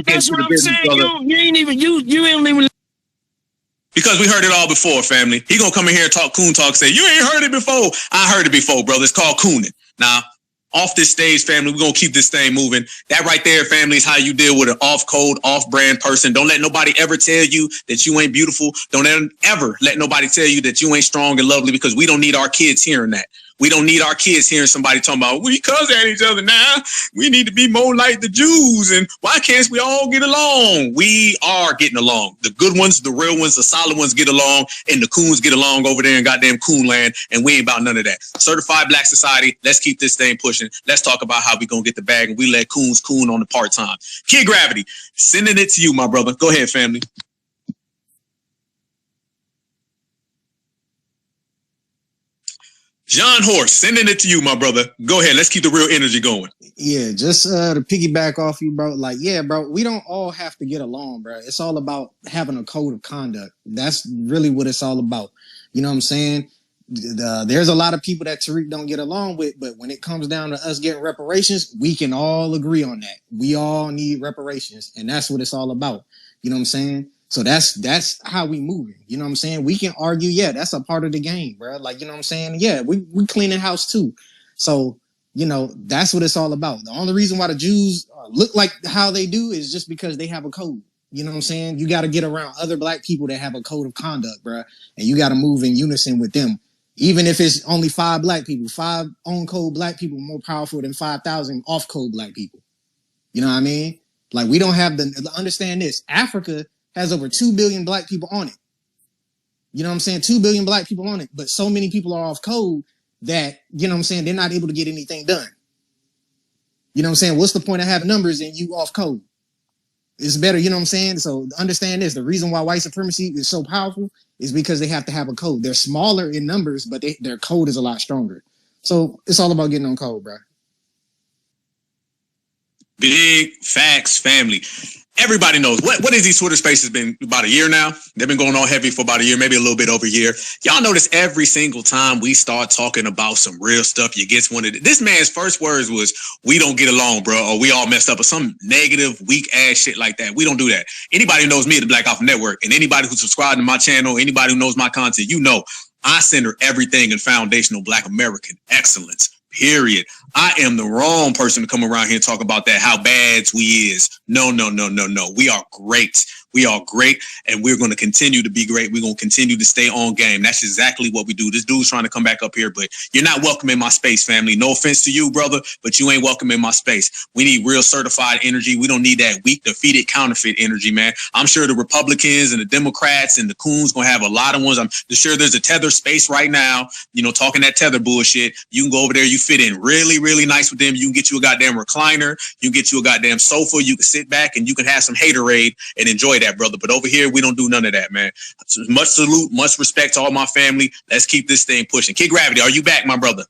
That's what I'm saying. You ain't even. Because we heard it all before, family. He gonna come in here and talk coon talk, say you ain't heard it before. I heard it before, brother. It's called cooning. Now, off this stage, family, we're gonna keep this thing moving. That right there, family, is how you deal with an off-code, off-brand person. Don't let nobody ever tell you that you ain't beautiful. Don't ever let nobody tell you that you ain't strong and lovely, because we don't need our kids hearing that. We don't need our kids hearing somebody talking about, we cuss at each other now. We need to be more like the Jews. And why can't we all get along? We are getting along. The good ones, the real ones, the solid ones get along, and the coons get along over there in goddamn coon land. And we ain't about none of that. Certified Black society. Let's keep this thing pushing. Let's talk about how we gonna get the bag, and we let coons coon on the part-time. Kid Gravity, sending it to you, my brother. Go ahead, family. John Horse, sending it to you, my brother. Go ahead. Let's keep the real energy going. Yeah, just to piggyback off you, bro. Like, yeah, bro, we don't all have to get along, bro. It's all about having a code of conduct. That's really what it's all about. You know what I'm saying? There's a lot of people that Tariq don't get along with, but when it comes down to us getting reparations, we can all agree on that. We all need reparations, and that's what it's all about. You know what I'm saying? So that's how we moving. You know what I'm saying? We can argue, yeah, that's a part of the game, bro. Like, you know what I'm saying? Yeah, we cleaning house too. So, you know, that's what it's all about. The only reason why the Jews look like how they do is just because they have a code. You know what I'm saying? You got to get around other Black people that have a code of conduct, bro, and you got to move in unison with them. Even if it's only 5 Black people, 5 on code Black people more powerful than 5,000 off code Black people. You know what I mean? Like, we don't have understand this. Africa has over 2 billion black people on it. You know what I'm saying? 2 billion black people on it, but so many people are off code that, you know what I'm saying, they're not able to get anything done. You know what I'm saying? What's the point of having numbers and you off code? It's better, you know what I'm saying? So understand this. The reason why white supremacy is so powerful is because they have to have a code. They're smaller in numbers, but their code is a lot stronger. So it's all about getting on code, bro. Big facts, family. Everybody knows what is these Twitter spaces been about a year now. They've been going on heavy for about a year, maybe a little bit over a year. Y'all notice every single time we start talking about some real stuff, you get one of this man's first words was, "We don't get along, bro," or "We all messed up," or some negative, weak ass shit like that. We don't do that. Anybody who knows me at the Black Alpha Network, and anybody who's subscribed to my channel, anybody who knows my content, you know I center everything in foundational Black American excellence. Period. I am the wrong person to come around here and talk about that, how bad we is. No. We are great. We are great, and we're going to continue to be great. We're going to continue to stay on game. That's exactly what we do. This dude's trying to come back up here, but you're not welcome in my space, family. No offense to you, brother, but you ain't welcome in my space. We need real certified energy. We don't need that weak, defeated, counterfeit energy, man. I'm sure the Republicans and the Democrats and the coons going to have a lot of ones. I'm sure there's a tether space right now, you know, talking that tether bullshit. You can go over there. You fit in really, really nice with them. You can get you a goddamn recliner. You can get you a goddamn sofa. You can sit back and you can have some haterade and enjoy that, brother. But over here, we don't do none of that, man. So much salute, much respect to all my family. Let's keep this thing pushing. Kid Gravity, are you back, my brother?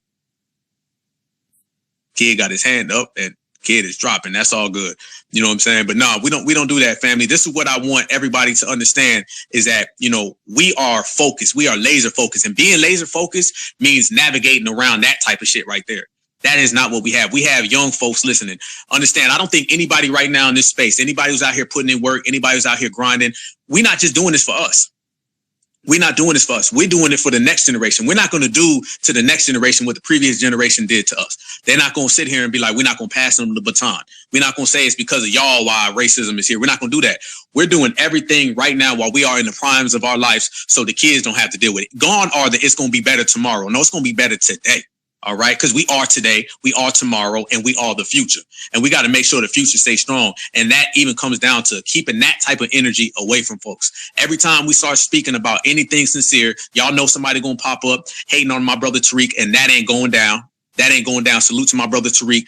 Kid got his hand up and kid is dropping. That's all good. You know what I'm saying? But no, we don't do that, family. This is what I want everybody to understand is that, you know, we are focused. We are laser focused, and being laser focused means navigating around that type of shit right there. That is not what we have. We have young folks listening. Understand, I don't think anybody right now in this space, anybody who's out here putting in work, anybody who's out here grinding, we're not just doing this for us. We're not doing this for us. We're doing it for the next generation. We're not going to do to the next generation what the previous generation did to us. They're not going to sit here and be like, we're not going to pass them the baton. We're not going to say it's because of y'all why racism is here. We're not going to do that. We're doing everything right now while we are in the primes of our lives so the kids don't have to deal with it. Gone are the it's going to be better tomorrow. No, it's going to be better today. All right. Because we are today, we are tomorrow, and we are the future. And we got to make sure the future stays strong. And that even comes down to keeping that type of energy away from folks. Every time we start speaking about anything sincere, y'all know somebody going to pop up hating on my brother Tariq, and that ain't going down. That ain't going down. Salute to my brother Tariq.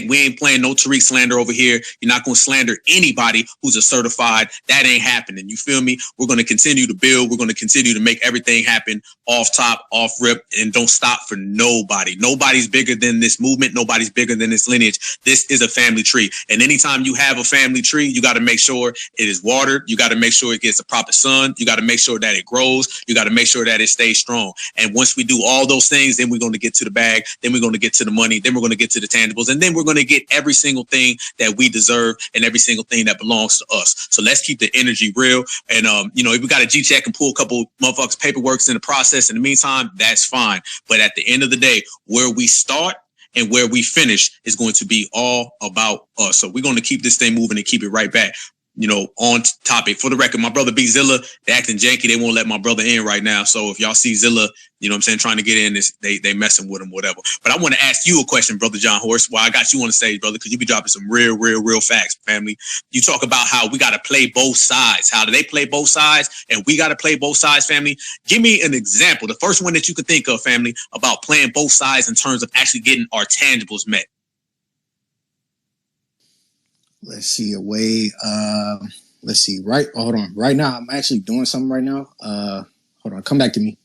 We ain't playing no Tariq slander over here. You're not going to slander anybody who's a certified. That ain't happening. You feel me? We're going to continue to build. We're going to continue to make everything happen off top, off rip, and don't stop for nobody. Nobody's bigger than this movement. Nobody's bigger than this lineage. This is a family tree. And anytime you have a family tree, you got to make sure it is watered. You got to make sure it gets the proper sun. You got to make sure that it grows. You got to make sure that it stays strong. And once we do all those things, then we're going to get to the bag. Then we're going to get to the money, then we're going to get to the tangibles, and then we're going to get every single thing that we deserve and every single thing that belongs to us. So let's keep the energy real. And you know, if we got to G-check and pull a couple motherfuckers paperworks in the process in the meantime, that's fine. But at the end of the day, where we start and where we finish is going to be all about us. So we're going to keep this thing moving and keep it right back, you know, on topic. For the record, my brother B Zilla, they acting janky. They won't let my brother in right now. So if y'all see Zilla, you know what I'm saying, trying to get in this, they messing with him, whatever. But I want to ask you a question, brother John Horst, while I got you on the stage, brother, because you be dropping some real facts, family. You talk about how we got to play both sides. How do they play both sides? And we got to play both sides, family. Give me an example, the first one that you could think of, family, about playing both sides in terms of actually getting our tangibles met. Let's see a way. Let's see. Hold on. Right now, I'm actually doing something right now. Hold on. Come back to me.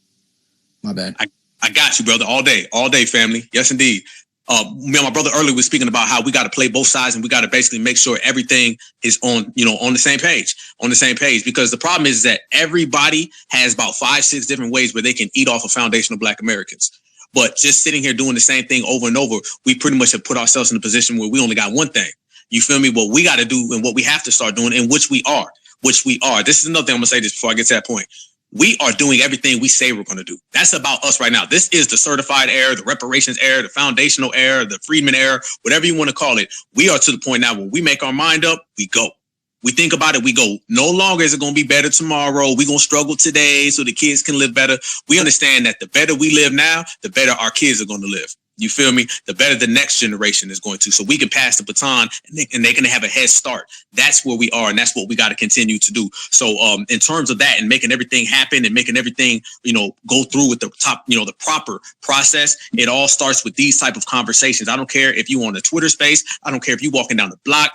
My bad. I got you, brother. All day, family. Yes, indeed. Me and my brother earlier was speaking about how we got to play both sides and we got to basically make sure everything is on the same page. Because the problem is that everybody has about 5-6 different ways where they can eat off of foundational Black Americans. But just sitting here doing the same thing over and over, we pretty much have put ourselves in a position where we only got one thing. You feel me? What we got to do and what we have to start doing, and which we are. This is another thing I'm going to say this before I get to that point. We are doing everything we say we're going to do. That's about us right now. This is the certified era, the reparations era, the foundational era, the Freedman era, whatever you want to call it. We are to the point now when we make our mind up, we go. We think about it, we go. No longer is it going to be better tomorrow. We're going to struggle today so the kids can live better. We understand that the better we live now, the better our kids are going to live. You feel me? The better the next generation is going to. So we can pass the baton and they can have a head start. That's where we are, and that's what we got to continue to do. So in terms of that and making everything happen and making everything, go through with the top, the proper process, it all starts with these type of conversations. I don't care if you on the Twitter space. I don't care if you walking down the block.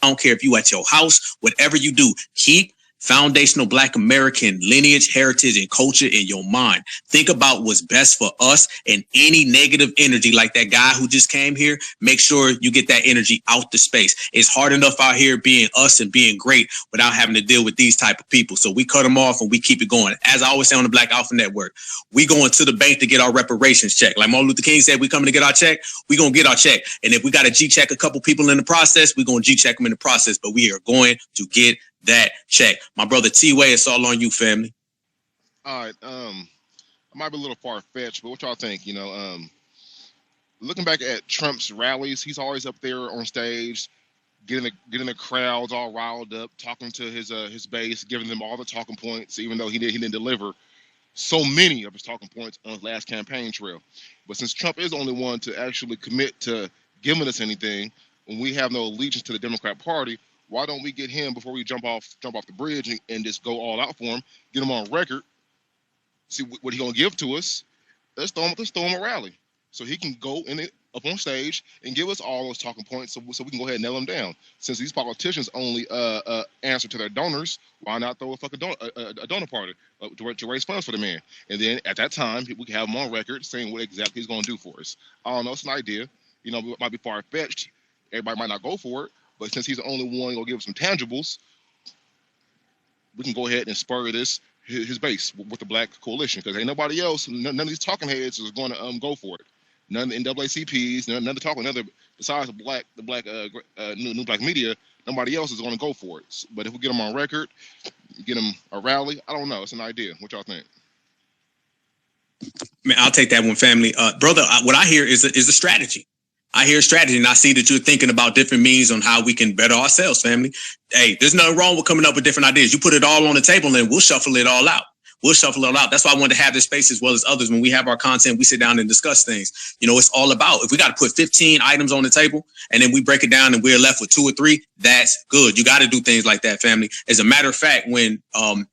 I don't care if you at your house. Whatever you do, keep foundational Black American lineage, heritage, and culture in your mind. Think about what's best for us, and any negative energy like that guy who just came here, make sure you get that energy out the space. It's hard enough out here being us and being great without having to deal with these type of people. So we cut them off and we keep it going. As I always say on the Black Alpha Network, we going to the bank to get our reparations check. Like Martin Luther King said, we coming to get our check, we gonna get our check. And if we got to G-check a couple people in the process, we gonna G-check them in the process, but we are going to get that check. My brother T-Way, it's all on you, family. All right. I might be a little far-fetched, but what y'all think? Looking back at Trump's rallies, he's always up there on stage, getting the crowds all riled up, talking to his base, giving them all the talking points, even though he didn't deliver so many of his talking points on his last campaign trail. But since Trump is the only one to actually commit to giving us anything, when we have no allegiance to the Democrat Party, why don't we get him before we jump off the bridge and just go all out for him, get him on record, see what he gonna give to us? Let's throw him a rally so he can go up on stage and give us all those talking points, so we can go ahead and nail him down. Since these politicians only answer to their donors, why not throw a fucking donor party to raise funds for the man? And then at that time, we can have him on record saying what exactly he's gonna do for us. I don't know, it's an idea. It might be far fetched. Everybody might not go for it. But since he's the only one gonna give us some tangibles, we can go ahead and spur his base with the Black coalition, because ain't nobody else, none of these talking heads is going to go for it. None of the NAACPs, none of the talking, besides the new Black media, nobody else is going to go for it. But if we get them on record, get them a rally, I don't know. It's an idea. What y'all think? Man, I'll take that one, family. Brother, what I hear is a strategy. I hear strategy, and I see that you're thinking about different means on how we can better ourselves, family. Hey, there's nothing wrong with coming up with different ideas. You put it all on the table, and we'll shuffle it all out. That's why I wanted to have this space as well as others. When we have our content, we sit down and discuss things. It's all about, if we got to put 15 items on the table and then we break it down and we're left with 2 or 3, that's good. You got to do things like that, family. As a matter of fact, when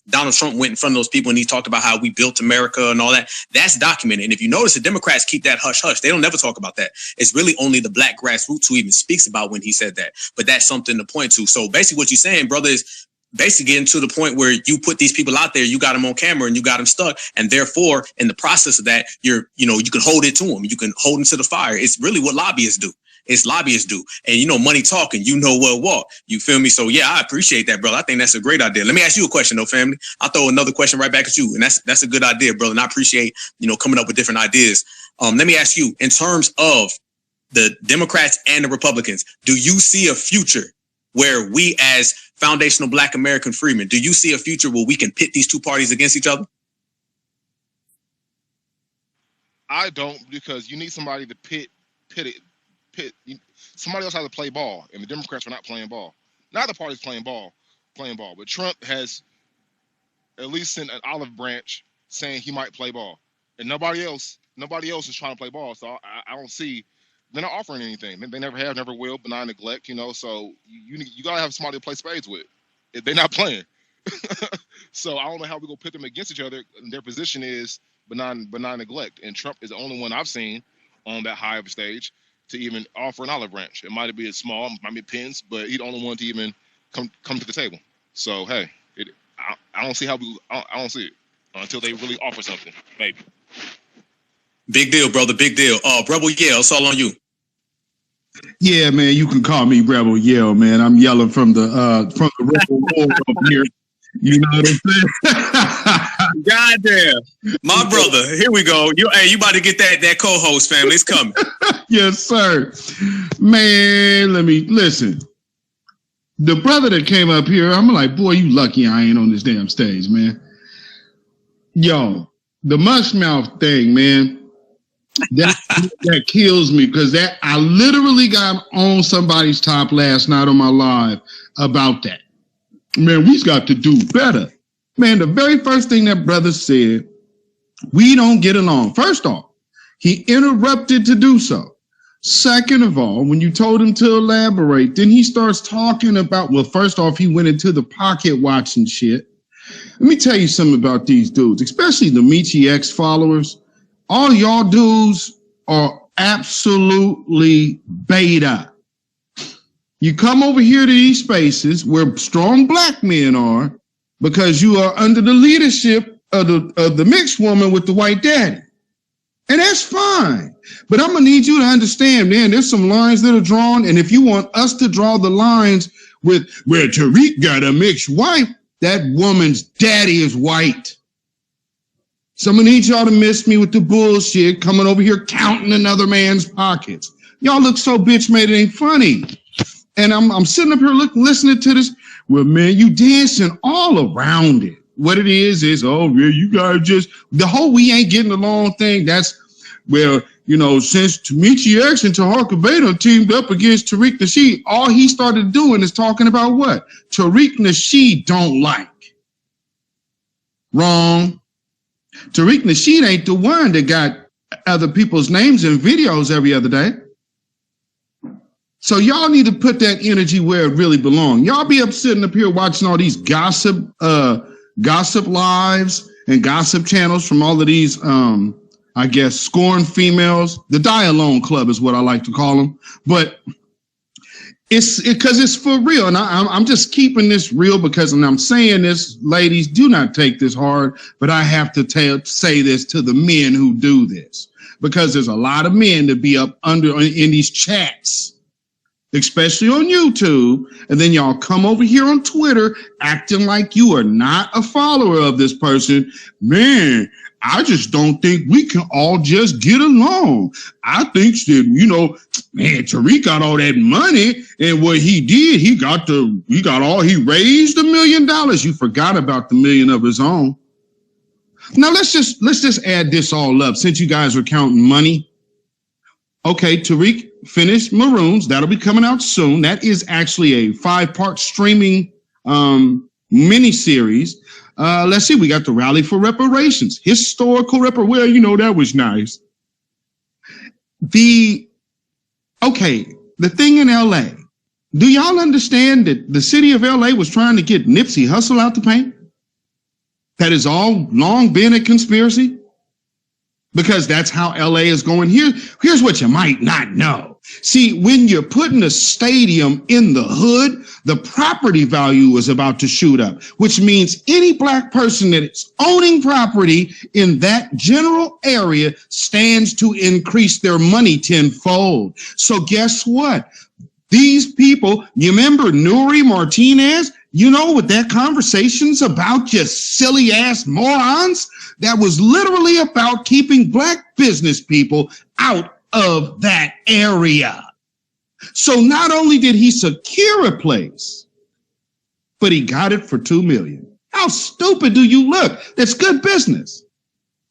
Donald Trump went in front of those people and he talked about how we built America and all that, that's documented. And if you notice, the Democrats keep that hush hush. They don't never talk about that. It's really only the Black grassroots who even speaks about when he said that. But that's something to point to. So basically what you're saying, brother, is basically getting to the point where you put these people out there, you got them on camera and you got them stuck. And therefore, in the process of that, you can hold it to them. You can hold them to the fire. It's really what lobbyists do. And money talking, what walk. You feel me? So yeah, I appreciate that, brother. I think that's a great idea. Let me ask you a question though, family. I'll throw another question right back at you. And that's a good idea, brother. And I appreciate, coming up with different ideas. Let me ask you, in terms of the Democrats and the Republicans, do you see a future where we as foundational Black American freemen, do you see a future where we can pit these two parties against each other? I don't, because you need somebody to pit. Somebody else has to play ball, and the Democrats are not playing ball. Neither party's playing ball. But Trump has at least sent an olive branch saying he might play ball, and nobody else is trying to play ball. So I don't see. They're not offering anything. They never have, never will. Benign neglect, So you gotta have somebody to play spades with. If they're not playing, so I don't know how we gonna pit them against each other. Their position is benign neglect, and Trump is the only one I've seen on that high of a stage to even offer an olive branch. It might be small, might be pins, but he's the only one to even come to the table. So hey, I don't see how I don't see it until they really offer something, maybe. Big deal, brother. Big deal. Rebel Yell, it's all on you. Yeah, man, you can call me Rebel Yell, man. I'm yelling from the Rebel War up here. You know what I'm saying? Goddamn. My brother, here we go. You about to get that co-host, family. It's coming. Yes, sir. Man, let me listen. The brother that came up here, I'm like, boy, you lucky I ain't on this damn stage, man. Yo, the mush mouth thing, man. That kills me, because I literally got on somebody's top last night on my live about that. Man, we've got to do better. Man, the very first thing that brother said, we don't get along. First off, He interrupted to do so. Second of all, when you told him to elaborate, then he starts talking about, well, first off, he went into the pocket watching shit. Let me tell you something about these dudes, especially the Michi X followers. All y'all dudes are absolutely beta. You come over here to these spaces where strong black men are because you are under the leadership of the mixed woman with the white daddy. And that's fine. But I'm going to need you to understand, man, there's some lines that are drawn. And if you want us to draw the lines with where Tariq got a mixed wife, that woman's daddy is white. So I'm going to need y'all to miss me with the bullshit coming over here counting another man's pockets. Y'all look so bitch made it ain't funny. And I'm sitting up here listening to this. Well, man, you dancing all around it. What it is, oh, yeah, you guys just, the whole we ain't getting along thing, that's, well, you know, since Michi X and Taharka Beta teamed up against Tariq Nasheed, all he started doing is talking about what Tariq Nasheed don't like. Wrong. Tariq Nasheed ain't the one that got other people's names in videos every other day. So y'all need to put that energy where it really belongs. Y'all be up sitting up here watching all these gossip lives and gossip channels from all of these, I guess, scorned females. The Die Alone Club is what I like to call them. But it's because it's for real. And I'm just keeping this real because, and I'm saying this, ladies, do not take this hard, but I have to say this to the men who do this, because there's a lot of men that be up in these chats, especially on YouTube, and then y'all come over here on Twitter acting like you are not a follower of this person. Man, I just don't think we can all just get along. I think that, you know, man, Tariq got all that money, and what he did, he raised $1 million. You forgot about the million of his own. Now let's just add this all up since you guys are counting money. Okay, Tariq finished Maroons. That'll be coming out soon. That is actually a 5-part streaming mini-series. Let's see, we got the Rally for Reparations. Historical well, you know, that was nice. The thing in LA. Do y'all understand that the city of LA was trying to get Nipsey Hussle out the paint? That has all long been a conspiracy? Because that's how LA is going. Here's what you might not know. See, when you're putting a stadium in the hood, the property value is about to shoot up, which means any black person that is owning property in that general area stands to increase their money tenfold. So guess what? These people, you remember Nuri Martinez? You know what that conversation's about, you silly ass morons? That was literally about keeping black business people out of that area. So not only did he secure a place, but he got it for $2 million. How stupid do you look? That's good business.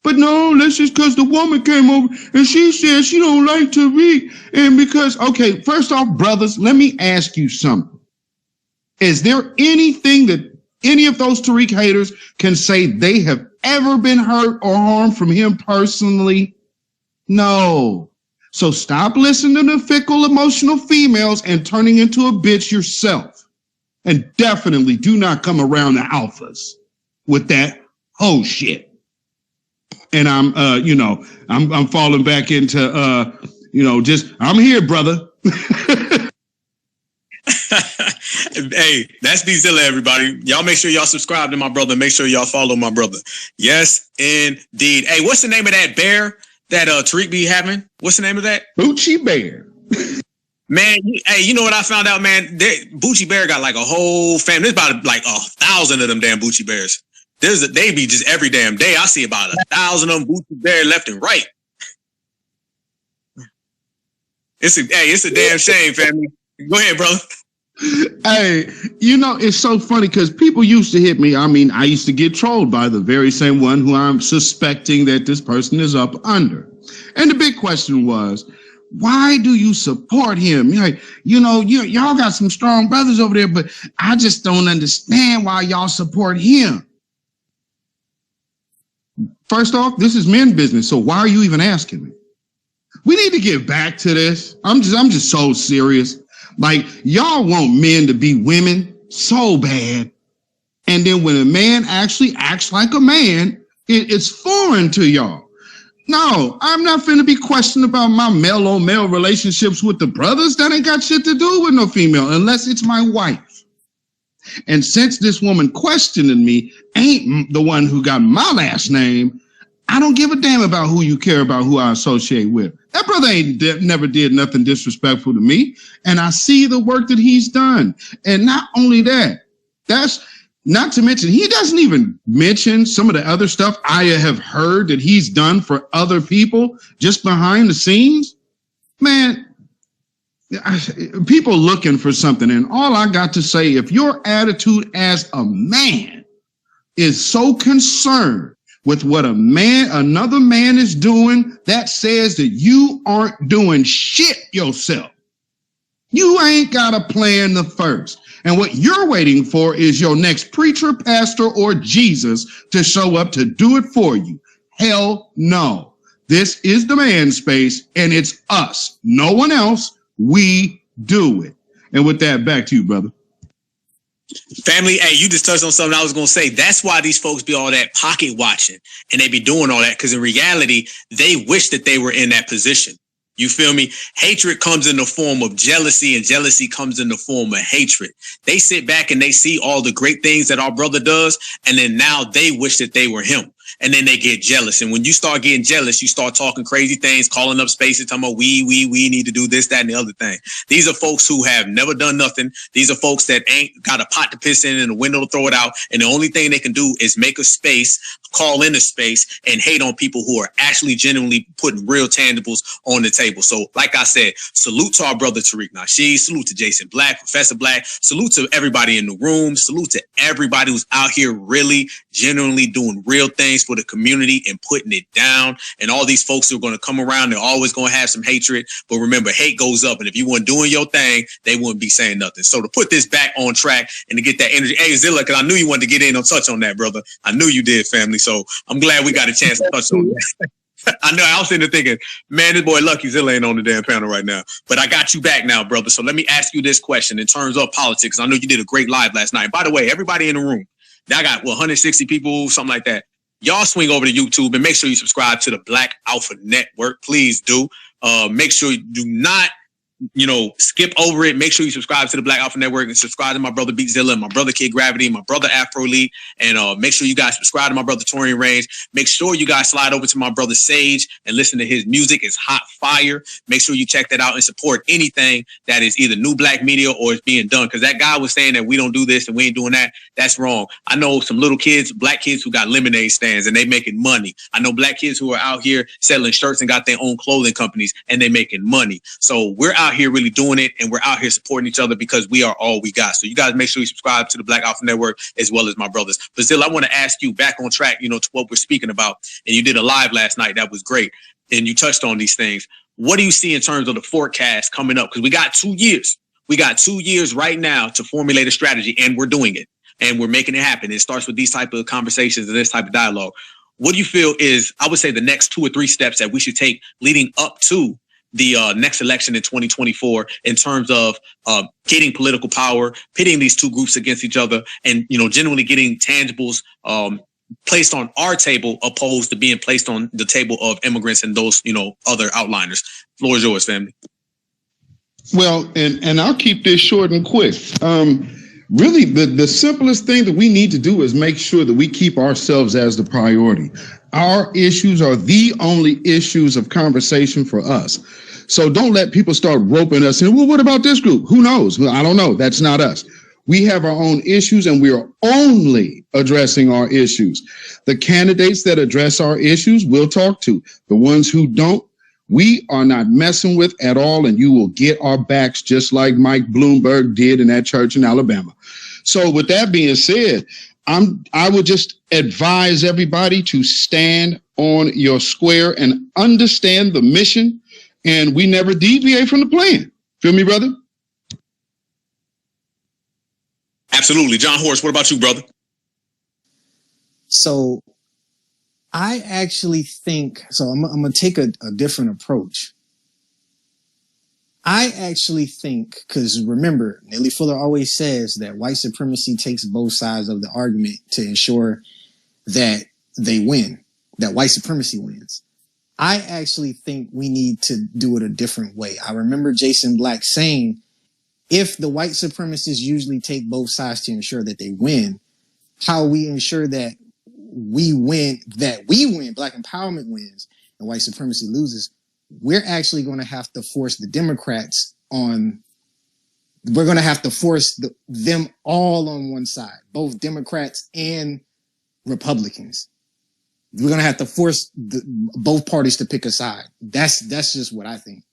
But no, that's just because the woman came over and she said she don't like Tariq. And because, okay, first off, brothers, let me ask you something. Is there anything that any of those Tariq haters can say they have ever been hurt or harmed from him personally? No. So stop listening to fickle, emotional females and turning into a bitch yourself. And definitely do not come around the alphas with that whole shit. And I'm falling back into, I'm here, brother. Hey, that's D-Zilla, everybody. Y'all make sure y'all subscribe to my brother. Make sure y'all follow my brother. Yes, indeed. Hey, what's the name of that bear that Tariq be having? What's the name of that? Bucci Bear. Man, you know what I found out, man? Bucci Bear got like a whole family. There's about like 1,000 of them damn Bucci Bears. They be just every damn day. I see about 1,000 of them Bucci Bear left and right. It's a damn shame, family. Go ahead, brother. Hey, you know, it's so funny because people used to hit me. I mean, I used to get trolled by the very same one who I'm suspecting that this person is up under. And the big question was, why do you support him? Like, y'all got some strong brothers over there, but I just don't understand why y'all support him. First off, this is men's business, so why are you even asking me? We need to get back to this. I'm just so serious. Like, y'all want men to be women so bad. And then when a man actually acts like a man, it's foreign to y'all. No, I'm not finna be questioned about my male-on-male relationships with the brothers. That ain't got shit to do with no female, unless it's my wife. And since this woman questioning me ain't the one who got my last name, I don't give a damn about who you care about, who I associate with. That brother never did nothing disrespectful to me. And I see the work that he's done. And not only that, that's not to mention, he doesn't even mention some of the other stuff I have heard that he's done for other people just behind the scenes. Man, people looking for something. And all I got to say, if your attitude as a man is so concerned with what another man is doing, that says that you aren't doing shit yourself. You ain't got a plan the first. And what you're waiting for is your next preacher, pastor, or Jesus to show up to do it for you. Hell no. This is the man space, and it's us. No one else. We do it. And with that, back to you, brother. Family, hey, you just touched on something I was going to say. That's why these folks be all that pocket watching and they be doing all that, because in reality, they wish that they were in that position. You feel me? Hatred comes in the form of jealousy, and jealousy comes in the form of hatred. They sit back and they see all the great things that our brother does, and then now they wish that they were him. And then they get jealous. And when you start getting jealous, you start talking crazy things, calling up spaces, talking about we need to do this, that, and the other thing. These are folks who have never done nothing. These are folks that ain't got a pot to piss in and a window to throw it out. And the only thing they can do is make a space, call in a space, and hate on people who are actually genuinely putting real tangibles on the table. So like I said, salute to our brother Tariq Nasheed, salute to Jason Black, Professor Black, salute to everybody in the room, salute to everybody who's out here really genuinely doing real things for the community and putting it down. And all these folks who are going to come around, they're always going to have some hatred. But remember, hate goes up. And if you weren't doing your thing, they wouldn't be saying nothing. So to put this back on track and to get that energy, hey, Zilla, because I knew you wanted to get in on touch on that, brother. I knew you did, family. So I'm glad we got a chance to touch on that. I know I was sitting there thinking, man, this boy Lucky Zilla ain't on the damn panel right now. But I got you back now, brother. So let me ask you this question in terms of politics. I know you did a great live last night. By the way, everybody in the room, I got 160 people, something like that. Y'all swing over to YouTube and make sure you subscribe to the Black Alpha Network. Please do. Make sure you do not, skip over it. Make sure you subscribe to the Black Alpha Network and subscribe to my brother Beatzilla and my brother Kid Gravity and my brother Afro Elite. And make sure you guys subscribe to my brother Torian Range. Make sure you guys slide over to my brother Sage and listen to his music. It's hot fire. Make sure you check that out and support anything that is either new black media or is being done. Because that guy was saying that we don't do this and we ain't doing that. That's wrong. I know some little kids, black kids who got lemonade stands and they making money. I know black kids who are out here selling shirts and got their own clothing companies and they making money. So we're out here really doing it, and we're out here supporting each other because we are all we got. So you guys make sure you subscribe to the Black Alpha Network as well as my brothers. But still, I want to ask you back on track, to what we're speaking about. And you did a live last night. That was great. And you touched on these things. What do you see in terms of the forecast coming up? Because we got 2 years. We got 2 years right now to formulate a strategy, and we're doing it. And we're making it happen. It starts with these type of conversations and this type of dialogue. What do you feel is, I would say, the next 2 or 3 steps that we should take leading up to the next election in 2024 in terms of getting political power, pitting these two groups against each other, and genuinely getting tangibles placed on our table opposed to being placed on the table of immigrants and those other outliners? Floor is yours, family. Well, and I'll keep this short and quick. Really, the simplest thing that we need to do is make sure that we keep ourselves as the priority. Our issues are the only issues of conversation for us. So don't let people start roping us in. Well, what about this group? Who knows? Well, I don't know. That's not us. We have our own issues, and we are only addressing our issues. The candidates that address our issues, we'll talk to. The ones who don't, we are not messing with at all, and you will get our backs just like Mike Bloomberg did in that church in Alabama. So with that being said, I would just advise everybody to stand on your square and understand the mission, and we never deviate from the plan. Feel me, brother? Absolutely. John Horst, what about you, brother? So I actually think, so I'm going to take a different approach. I actually think, because remember, Nellie Fuller always says that white supremacy takes both sides of the argument to ensure that they win, that white supremacy wins. I actually think we need to do it a different way. I remember Jason Black saying, if the white supremacists usually take both sides to ensure that they win, how we ensure that we win, black empowerment wins and white supremacy loses, we're actually going to have to force the Democrats on, we're going to have to force them all on one side, both Democrats and Republicans. We're going to have to force both parties to pick a side. That's just what I think,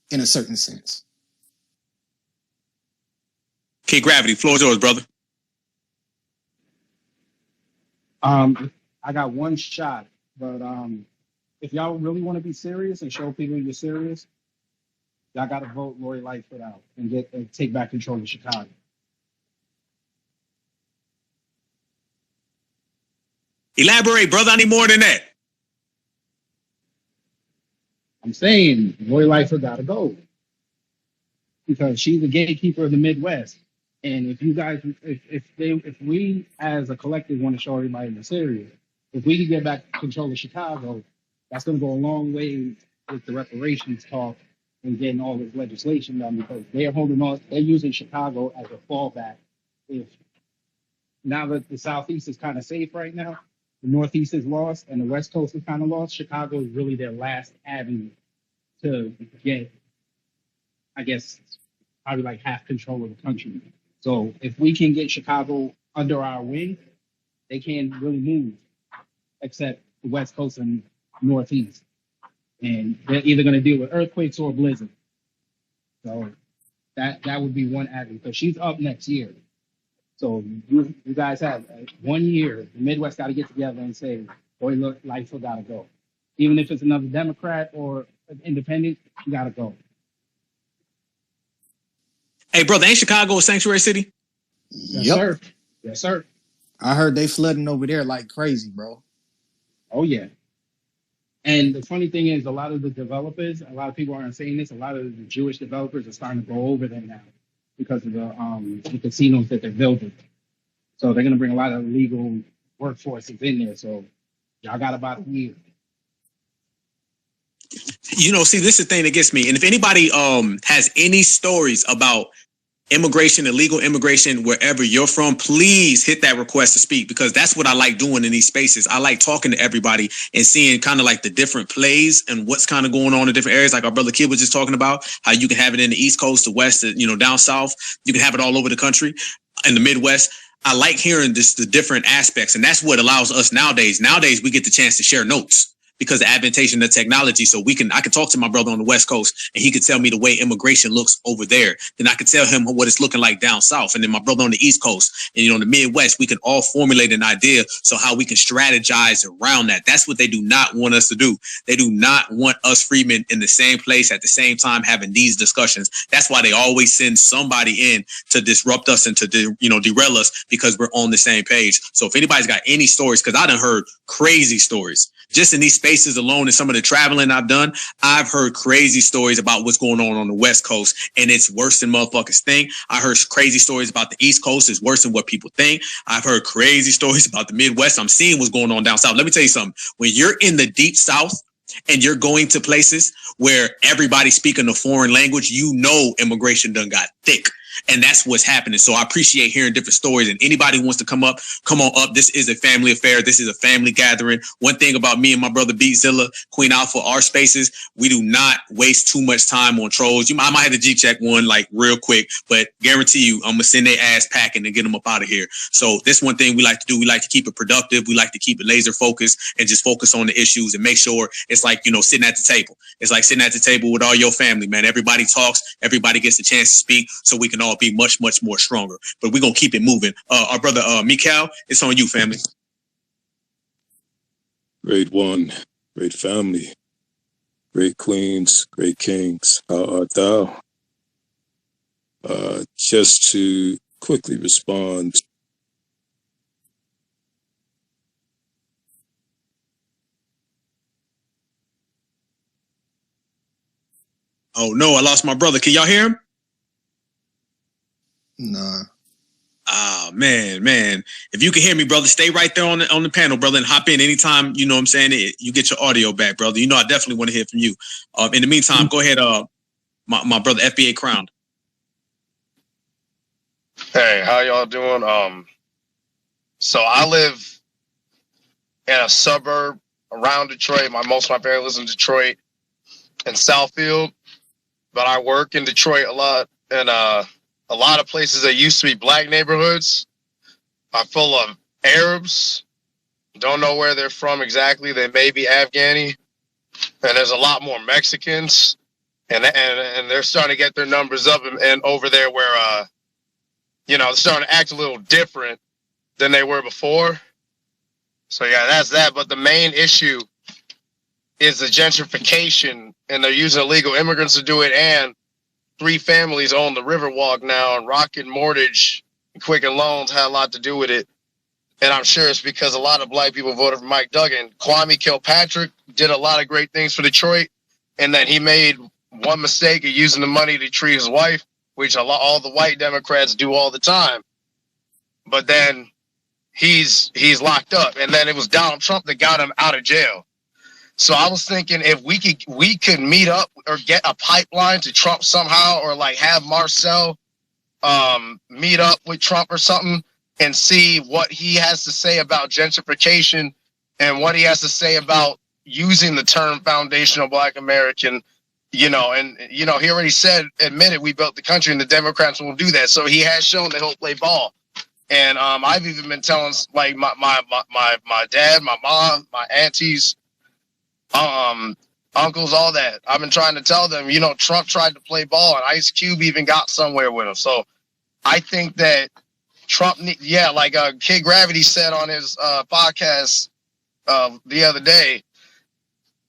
in a certain sense. Okay, Gravity, floor is yours, brother. I got one shot, but if y'all really want to be serious and show people you're serious, y'all got to vote Lori Lightfoot out and take back control of Chicago. Elaborate, brother. I need more than that. I'm saying Lori Lightfoot got to go because she's the gatekeeper of the Midwest. And if you guys, if we as a collective want to show everybody we're serious, if we can get back control of Chicago, that's going to go a long way with the reparations talk and getting all this legislation done because they're holding on, they're using Chicago as a fallback. If now that the Southeast is kind of safe right now, the Northeast is lost and the West Coast is kind of lost, Chicago is really their last avenue to get, I guess, probably like half control of the country. So if we can get Chicago under our wing, they can't really move except the West Coast and Northeast. And they're either going to deal with earthquakes or blizzard. So that would be one avenue because she's up next year. So you guys have 1 year. The Midwest got to get together and say, boy, look, Lightfoot got to go. Even if it's another Democrat or an independent, you got to go. Hey, brother, ain't Chicago a sanctuary city? Yes, sir. Yes, sir. I heard they flooding over there like crazy, bro. Oh, yeah. And the funny thing is, a lot of the developers, a lot of people aren't saying this, a lot of the Jewish developers are starting to go over there now because of the casinos that they're building. So they're going to bring a lot of legal workforces in there. So y'all got about a year. You know, see, this is the thing that gets me. And if anybody has any stories about immigration, illegal immigration, wherever you're from, please hit that request to speak because that's what I like doing in these spaces. I like talking to everybody and seeing kind of like the different plays and what's kind of going on in different areas. Like our brother Kid was just talking about how you can have it in the East Coast, the West, you know, down South. You can have it all over the country, in the Midwest. I like hearing this, the different aspects. And that's what allows us nowadays. Nowadays, we get the chance to share notes because of adaptation of technology. So I can talk to my brother on the West Coast and he could tell me the way immigration looks over there. Then I could tell him what it's looking like down South. And then my brother on the East Coast and, you know, in the Midwest, we can all formulate an idea. So how we can strategize around that. That's what they do not want us to do. They do not want us freemen in the same place at the same time having these discussions. That's why they always send somebody in to disrupt us and to, derail us because we're on the same page. So if anybody's got any stories, because I done heard crazy stories. Just in these spaces alone and some of the traveling I've done, I've heard crazy stories about what's going on the West Coast, and it's worse than motherfuckers think. I heard crazy stories about the East Coast. It's worse than what people think. I've heard crazy stories about the Midwest. I'm seeing what's going on down South. Let me tell you something. When you're in the deep South and you're going to places where everybody's speaking a foreign language, you know immigration done got thick. And that's what's happening. So I appreciate hearing different stories. And anybody who wants to come on up. This is a family affair. This is a family gathering. One thing about me and my brother Beatzilla, Queen Alpha, our spaces, we do not waste too much time on trolls. I might have to G-check one like real quick, but guarantee you I'm going to send their ass packing and get them up out of here. So this one thing we like to do. We like to keep it productive. We like to keep it laser focused and just focus on the issues and make sure it's like, sitting at the table. It's like sitting at the table with all your family, man. Everybody talks. Everybody gets a chance to speak so we can all be much, much more stronger. But we're going to keep it moving. Our brother, Mikal, it's on you, family. Great one, great family, great queens, great kings. How art thou? Just to quickly respond. Oh no, I lost my brother. Can y'all hear him? Nah. Ah, man. If you can hear me, brother, stay right there on the panel, brother, and hop in anytime, you know what I'm saying, you get your audio back, brother. You know I definitely want to hear from you. In the meantime, go ahead, my brother, FBA Crown. Hey, how y'all doing? So I live in a suburb around Detroit. Most of my family lives in Detroit and Southfield, but I work in Detroit a lot, and a lot of places that used to be black neighborhoods are full of Arabs. Don't know where they're from exactly. They may be Afghani, and there's a lot more Mexicans, and they're starting to get their numbers up, and over there where they're starting to act a little different than they were before. So yeah, that's that. But the main issue is the gentrification, and they're using illegal immigrants to do it. And 3 families own the Riverwalk now, and Rocket Mortgage and Quicken Loans had a lot to do with it. And I'm sure it's because a lot of black people voted for Mike Duggan. Kwame Kilpatrick did a lot of great things for Detroit, and then he made one mistake of using the money to treat his wife, which all the white Democrats do all the time. But then he's locked up, and then it was Donald Trump that got him out of jail. So I was thinking if we could meet up or get a pipeline to Trump somehow, or like have Marcel meet up with Trump or something and see what he has to say about gentrification and what he has to say about using the term foundational Black American. He already admitted we built the country, and the Democrats won't do that. So he has shown that he'll play ball. And I've even been telling like my dad, my mom, my aunties, uncles, all that. I've been trying to tell them, Trump tried to play ball, and Ice Cube even got somewhere with him. So I think that Trump, like Kid Gravity said on his podcast the other day,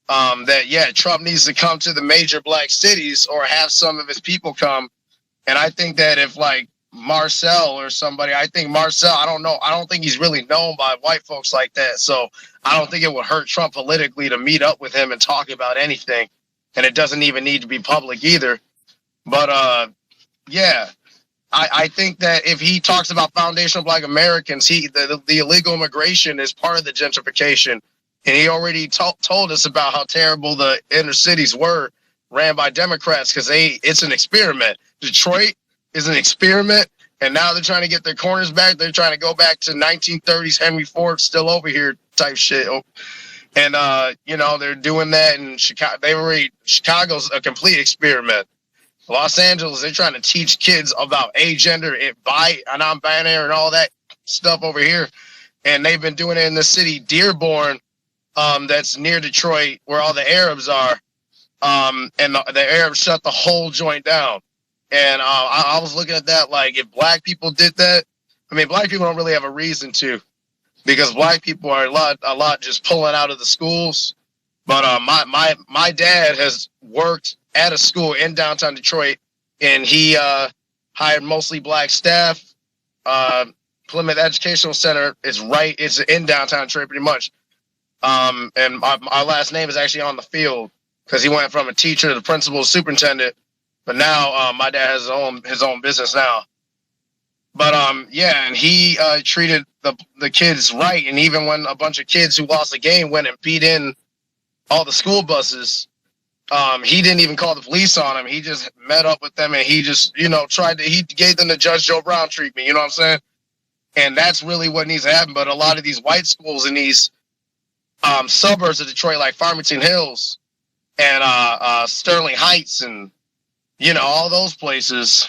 that Trump needs to come to the major black cities or have some of his people come. And I think that if like Marcel or somebody, I don't think he's really known by white folks like that. So I don't think it would hurt Trump politically to meet up with him and talk about anything. And it doesn't even need to be public either. But I think that if he talks about foundational Black Americans, the illegal immigration is part of the gentrification. And he already told us about how terrible the inner cities were ran by Democrats because it's an experiment. Detroit is an experiment, and now they're trying to get their corners back. They're trying to go back to 1930s Henry Ford still over here type shit. And they're doing that in Chicago. Chicago's a complete experiment. Los Angeles, they're trying to teach kids about agender, non-binary, and all that stuff over here. And they've been doing it in the city Dearborn, that's near Detroit, where all the Arabs are. And the Arabs shut the whole joint down. And I was looking at that like, if black people did that, black people don't really have a reason to, because black people are a lot just pulling out of the schools. But my dad has worked at a school in downtown Detroit, and he hired mostly black staff. Plymouth Educational Center is in downtown Detroit pretty much. And my last name is actually on the field because he went from a teacher to principal to superintendent. But now my dad has his own business now. But and he treated the kids right. And even when a bunch of kids who lost the game went and beat in all the school buses, he didn't even call the police on them. He just met up with them, and he just, he gave them the Judge Joe Brown treatment. You know what I'm saying? And that's really what needs to happen. But a lot of these white schools in these suburbs of Detroit, like Farmington Hills and Sterling Heights and, all those places,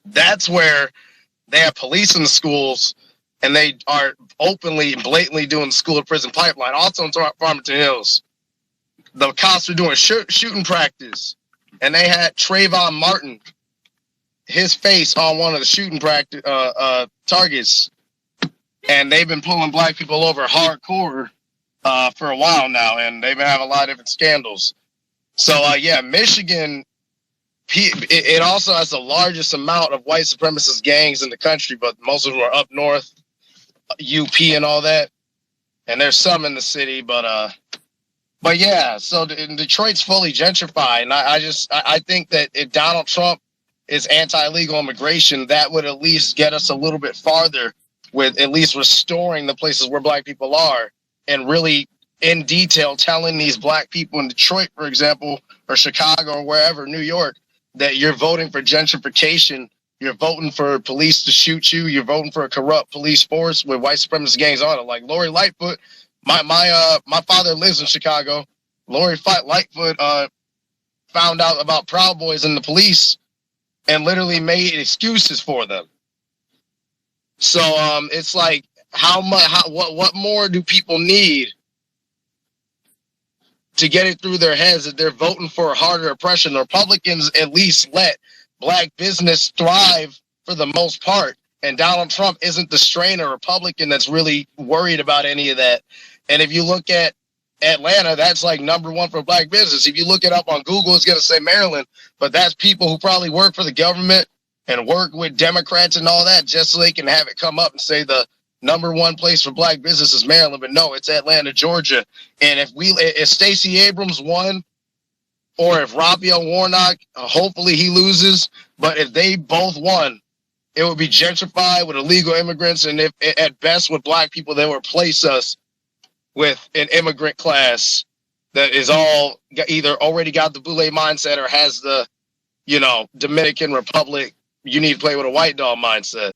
that's where they have police in the schools, and they are openly and blatantly doing the school to prison pipeline. Also in Farmington Hills, the cops were doing shooting practice, and they had Trayvon Martin, his face on one of the shooting practice targets, and they've been pulling black people over hardcore for a while now, and they've been having a lot of different scandals. So Michigan, it also has the largest amount of white supremacist gangs in the country, but most of them are up north, UP and all that. And there's some in the city, but But yeah, so Detroit's fully gentrified, and I think that if Donald Trump is anti-illegal immigration, that would at least get us a little bit farther with at least restoring the places where black people are, and really in detail telling these black people in Detroit, for example, or Chicago or wherever, New York, that you're voting for gentrification, you're voting for police to shoot you, you're voting for a corrupt police force with white supremacist gangs on it. Like Lori Lightfoot, my father lives in Chicago. Lori Lightfoot found out about Proud Boys and the police and literally made excuses for them. So it's like, what more do people need to get it through their heads that they're voting for harder oppression? The Republicans at least let black business thrive for the most part, and Donald Trump isn't the strain of Republican that's really worried about any of that. And if you look at Atlanta, that's like #1 for black business. If you look it up on Google, it's going to say Maryland, but that's people who probably work for the government and work with Democrats and all that just so they can have it come up and say the #1 place for black business is Maryland. But no, it's Atlanta, Georgia. And if Stacey Abrams won, or if Raphael Warnock, hopefully he loses, but if they both won, it would be gentrified with illegal immigrants, and if at best with black people, they would replace us with an immigrant class that is all either already got the Boule mindset or has the, Dominican Republic, you need to play with a white dog mindset.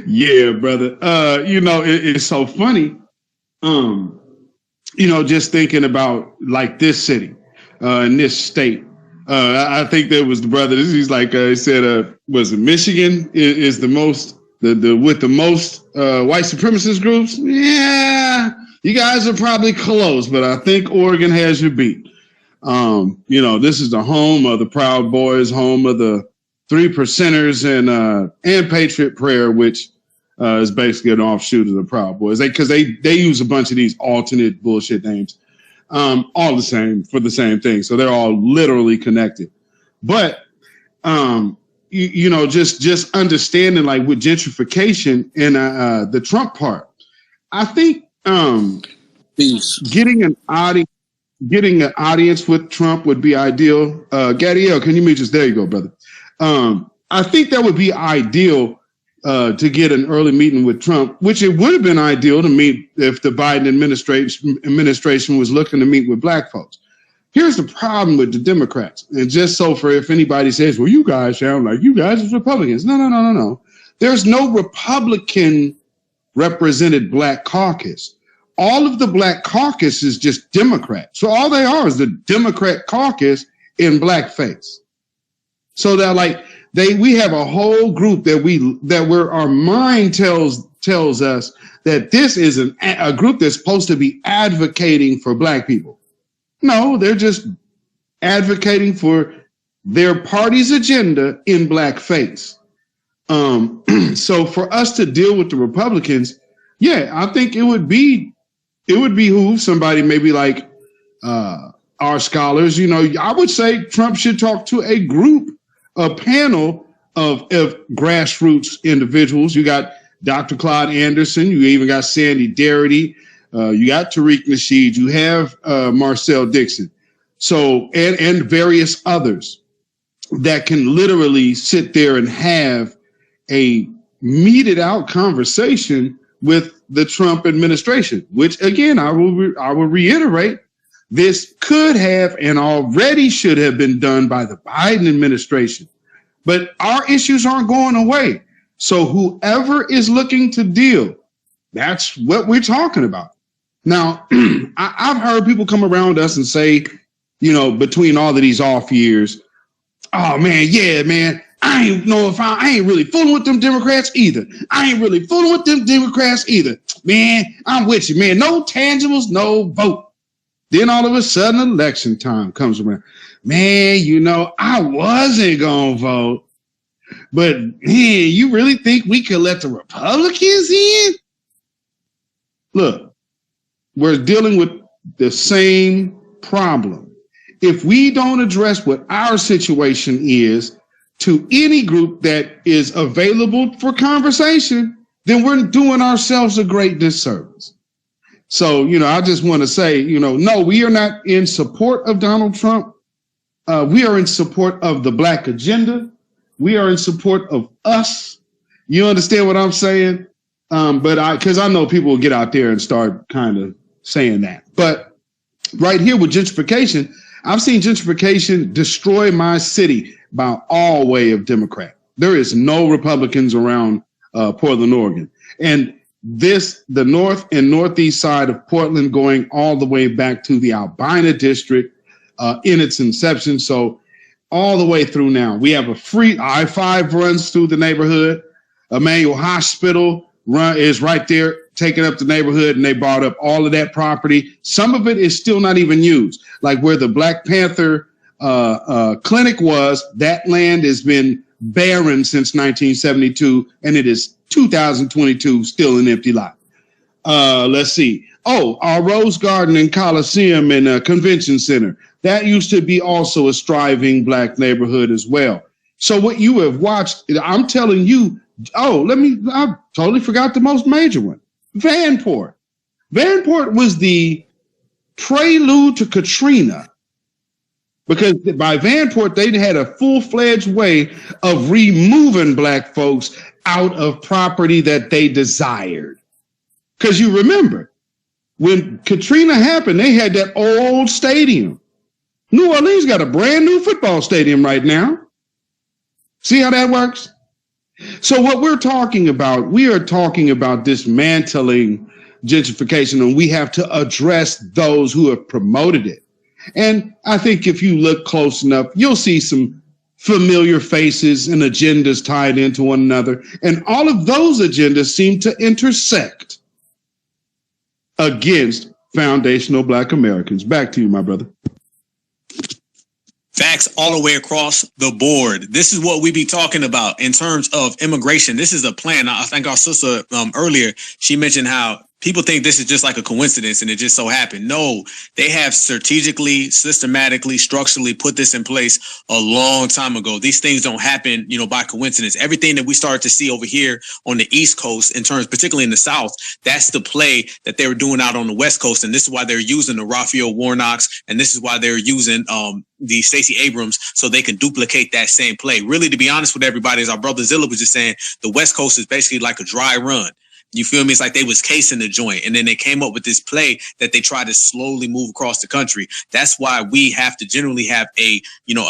Yeah, brother. It's so funny. Just thinking about like this city, in this state. I think there was the brother. He's like he said, was it Michigan is the most with the most white supremacist groups? Yeah, you guys are probably close, but I think Oregon has you beat. This is the home of the Proud Boys, home of the 3%ers and Patriot Prayer, which is basically an offshoot of the Proud Boys. Because they use a bunch of these alternate bullshit names, all the same for the same thing. So they're all literally connected. But just understanding like with gentrification and the Trump part, I think getting an audience with Trump would be ideal. Gadiel, can you meet us? There you go, brother. I think that would be ideal to get an early meeting with Trump, which it would have been ideal to meet if the Biden administration was looking to meet with black folks. Here's the problem with the Democrats. And just so for if anybody says, well, you guys sound like you guys as Republicans. No. There's no Republican represented black caucus. All of the black caucus is just Democrat. So all they are is the Democrat caucus in blackface. So that we have a whole group that our mind tells us that this is a group that's supposed to be advocating for black people. No, they're just advocating for their party's agenda in blackface. So for us to deal with the Republicans, yeah, I think it would behoove somebody maybe like our scholars. I would say Trump should talk to a panel of grassroots individuals. You got Dr. Claude Anderson. You even got Sandy Darity. You got Tariq Nasheed. You have Marcel Dixon. So and various others that can literally sit there and have a meted out conversation with the Trump administration, which again, I will reiterate, this could have and already should have been done by the Biden administration. But our issues aren't going away. So whoever is looking to deal, that's what we're talking about. Now, I've heard people come around us and say, between all of these off years, oh man, yeah, man, I ain't really fooling with them Democrats either. Man, I'm with you, man. No tangibles, no vote. Then all of a sudden, election time comes around. Man, I wasn't going to vote. But, man, you really think we could let the Republicans in? Look, we're dealing with the same problem. If we don't address what our situation is to any group that is available for conversation, then we're doing ourselves a great disservice. So, I just want to say, no, we are not in support of Donald Trump. We are in support of the Black agenda. We are in support of us. You understand what I'm saying? Because I know people will get out there and start kind of saying that. But right here with gentrification, I've seen gentrification destroy my city by all way of Democrat. There is no Republicans around Portland, Oregon. And the north and northeast side of Portland going all the way back to the Albina district in its inception. So all the way through now, we have a free I-5 runs through the neighborhood. Emmanuel Hospital is right there, taking up the neighborhood, and they bought up all of that property. Some of it is still not even used, like where the Black Panther clinic was. That land has been barren since 1972, and it is 2022, still an empty lot. Let's see. Oh, our Rose Garden and Coliseum and Convention Center. That used to be also a striving Black neighborhood as well. So what you have watched, I'm telling you, I totally forgot the most major one. Vanport. Vanport was the prelude to Katrina, because by Vanport, they had a full-fledged way of removing Black folks out of property that they desired. Because you remember, when Katrina happened, they had that old stadium. New Orleans got a brand new football stadium right now. See how that works? So what we are talking about dismantling gentrification, and we have to address those who have promoted it. And I think if you look close enough, you'll see some familiar faces and agendas tied into one another. And all of those agendas seem to intersect against foundational Black Americans. Back to you, my brother. Facts all the way across the board. This is what we be talking about in terms of immigration. This is a plan. I think our sister earlier, she mentioned how people think this is just like a coincidence and it just so happened. No, they have strategically, systematically, structurally put this in place a long time ago. These things don't happen, by coincidence. Everything that we started to see over here on the East Coast, in terms, particularly in the South, that's the play that they were doing out on the West Coast. And this is why they're using the Raphael Warnocks, and this is why they're using the Stacey Abrams, so they can duplicate that same play. Really, to be honest with everybody, as our brother Zilla was just saying, the West Coast is basically like a dry run. You feel me? It's like they was casing the joint, and then they came up with this play that they tried to slowly move across the country. That's why we have to generally have a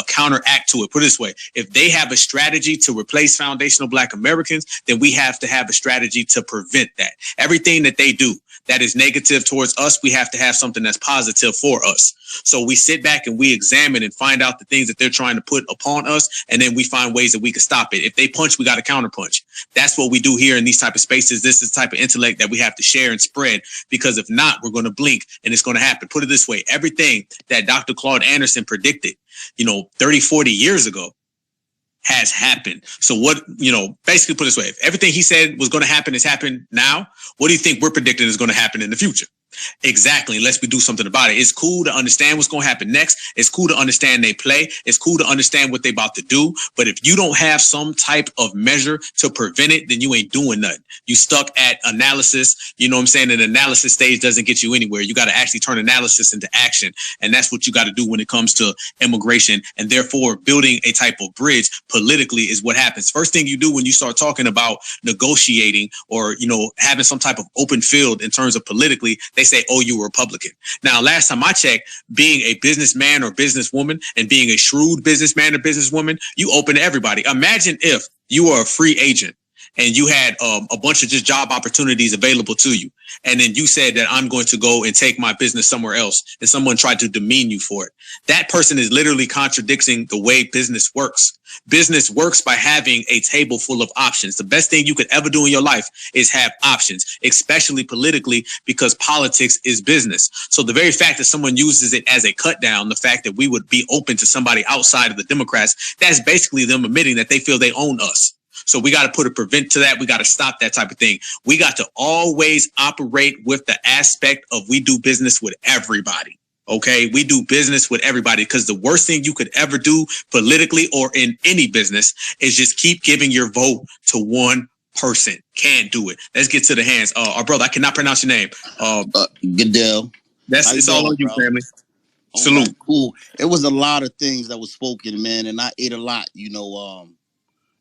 counteract to it. Put it this way: if they have a strategy to replace foundational Black Americans, then we have to have a strategy to prevent that. Everything that they do that is negative towards us, we have to have something that's positive for us. So we sit back and we examine and find out the things that they're trying to put upon us, and then we find ways that we can stop it. If they punch, we got to counterpunch. That's what we do here in these type of spaces. This is the type of intellect that we have to share and spread, because if not, we're going to blink and it's going to happen. Put it this way: everything that Dr. Claude Anderson predicted, 30, 40 years ago has happened. So what, basically put it this way: if everything he said was going to happen has happened now, what do you think we're predicting is going to happen in the future? Exactly. Unless we do something about it. It's cool to understand what's going to happen next. It's cool to understand they play. It's cool to understand what they about to do. But if you don't have some type of measure to prevent it, then you ain't doing nothing. You stuck at analysis. You know what I'm saying? An analysis stage doesn't get you anywhere. You got to actually turn analysis into action. And that's what you got to do when it comes to immigration. And therefore, building a type of bridge politically is what happens. First thing you do when you start talking about negotiating or, having some type of open field in terms of politically, they say, oh, you're a Republican. Now, last time I checked, being a businessman or businesswoman and being a shrewd businessman or businesswoman, you open to everybody. Imagine if you were a free agent and you had a bunch of just job opportunities available to you. And then you said that I'm going to go and take my business somewhere else, and someone tried to demean you for it. That person is literally contradicting the way business works. Business works by having a table full of options. The best thing you could ever do in your life is have options, especially politically, because politics is business. So the very fact that someone uses it as a cut down, the fact that we would be open to somebody outside of the Democrats, that's basically them admitting that they feel they own us. So we got to put a prevent to that. We got to stop that type of thing. We got to always operate with the aspect of we do business with everybody. Okay, we do business with everybody, because the worst thing you could ever do politically or in any business is just keep giving your vote to one person can't do it. Let's get to the hands. Our brother, I cannot pronounce your name. Goodell. It's all on you, family. Salute. Right, cool. It was a lot of things that was spoken, man, and I ate a lot.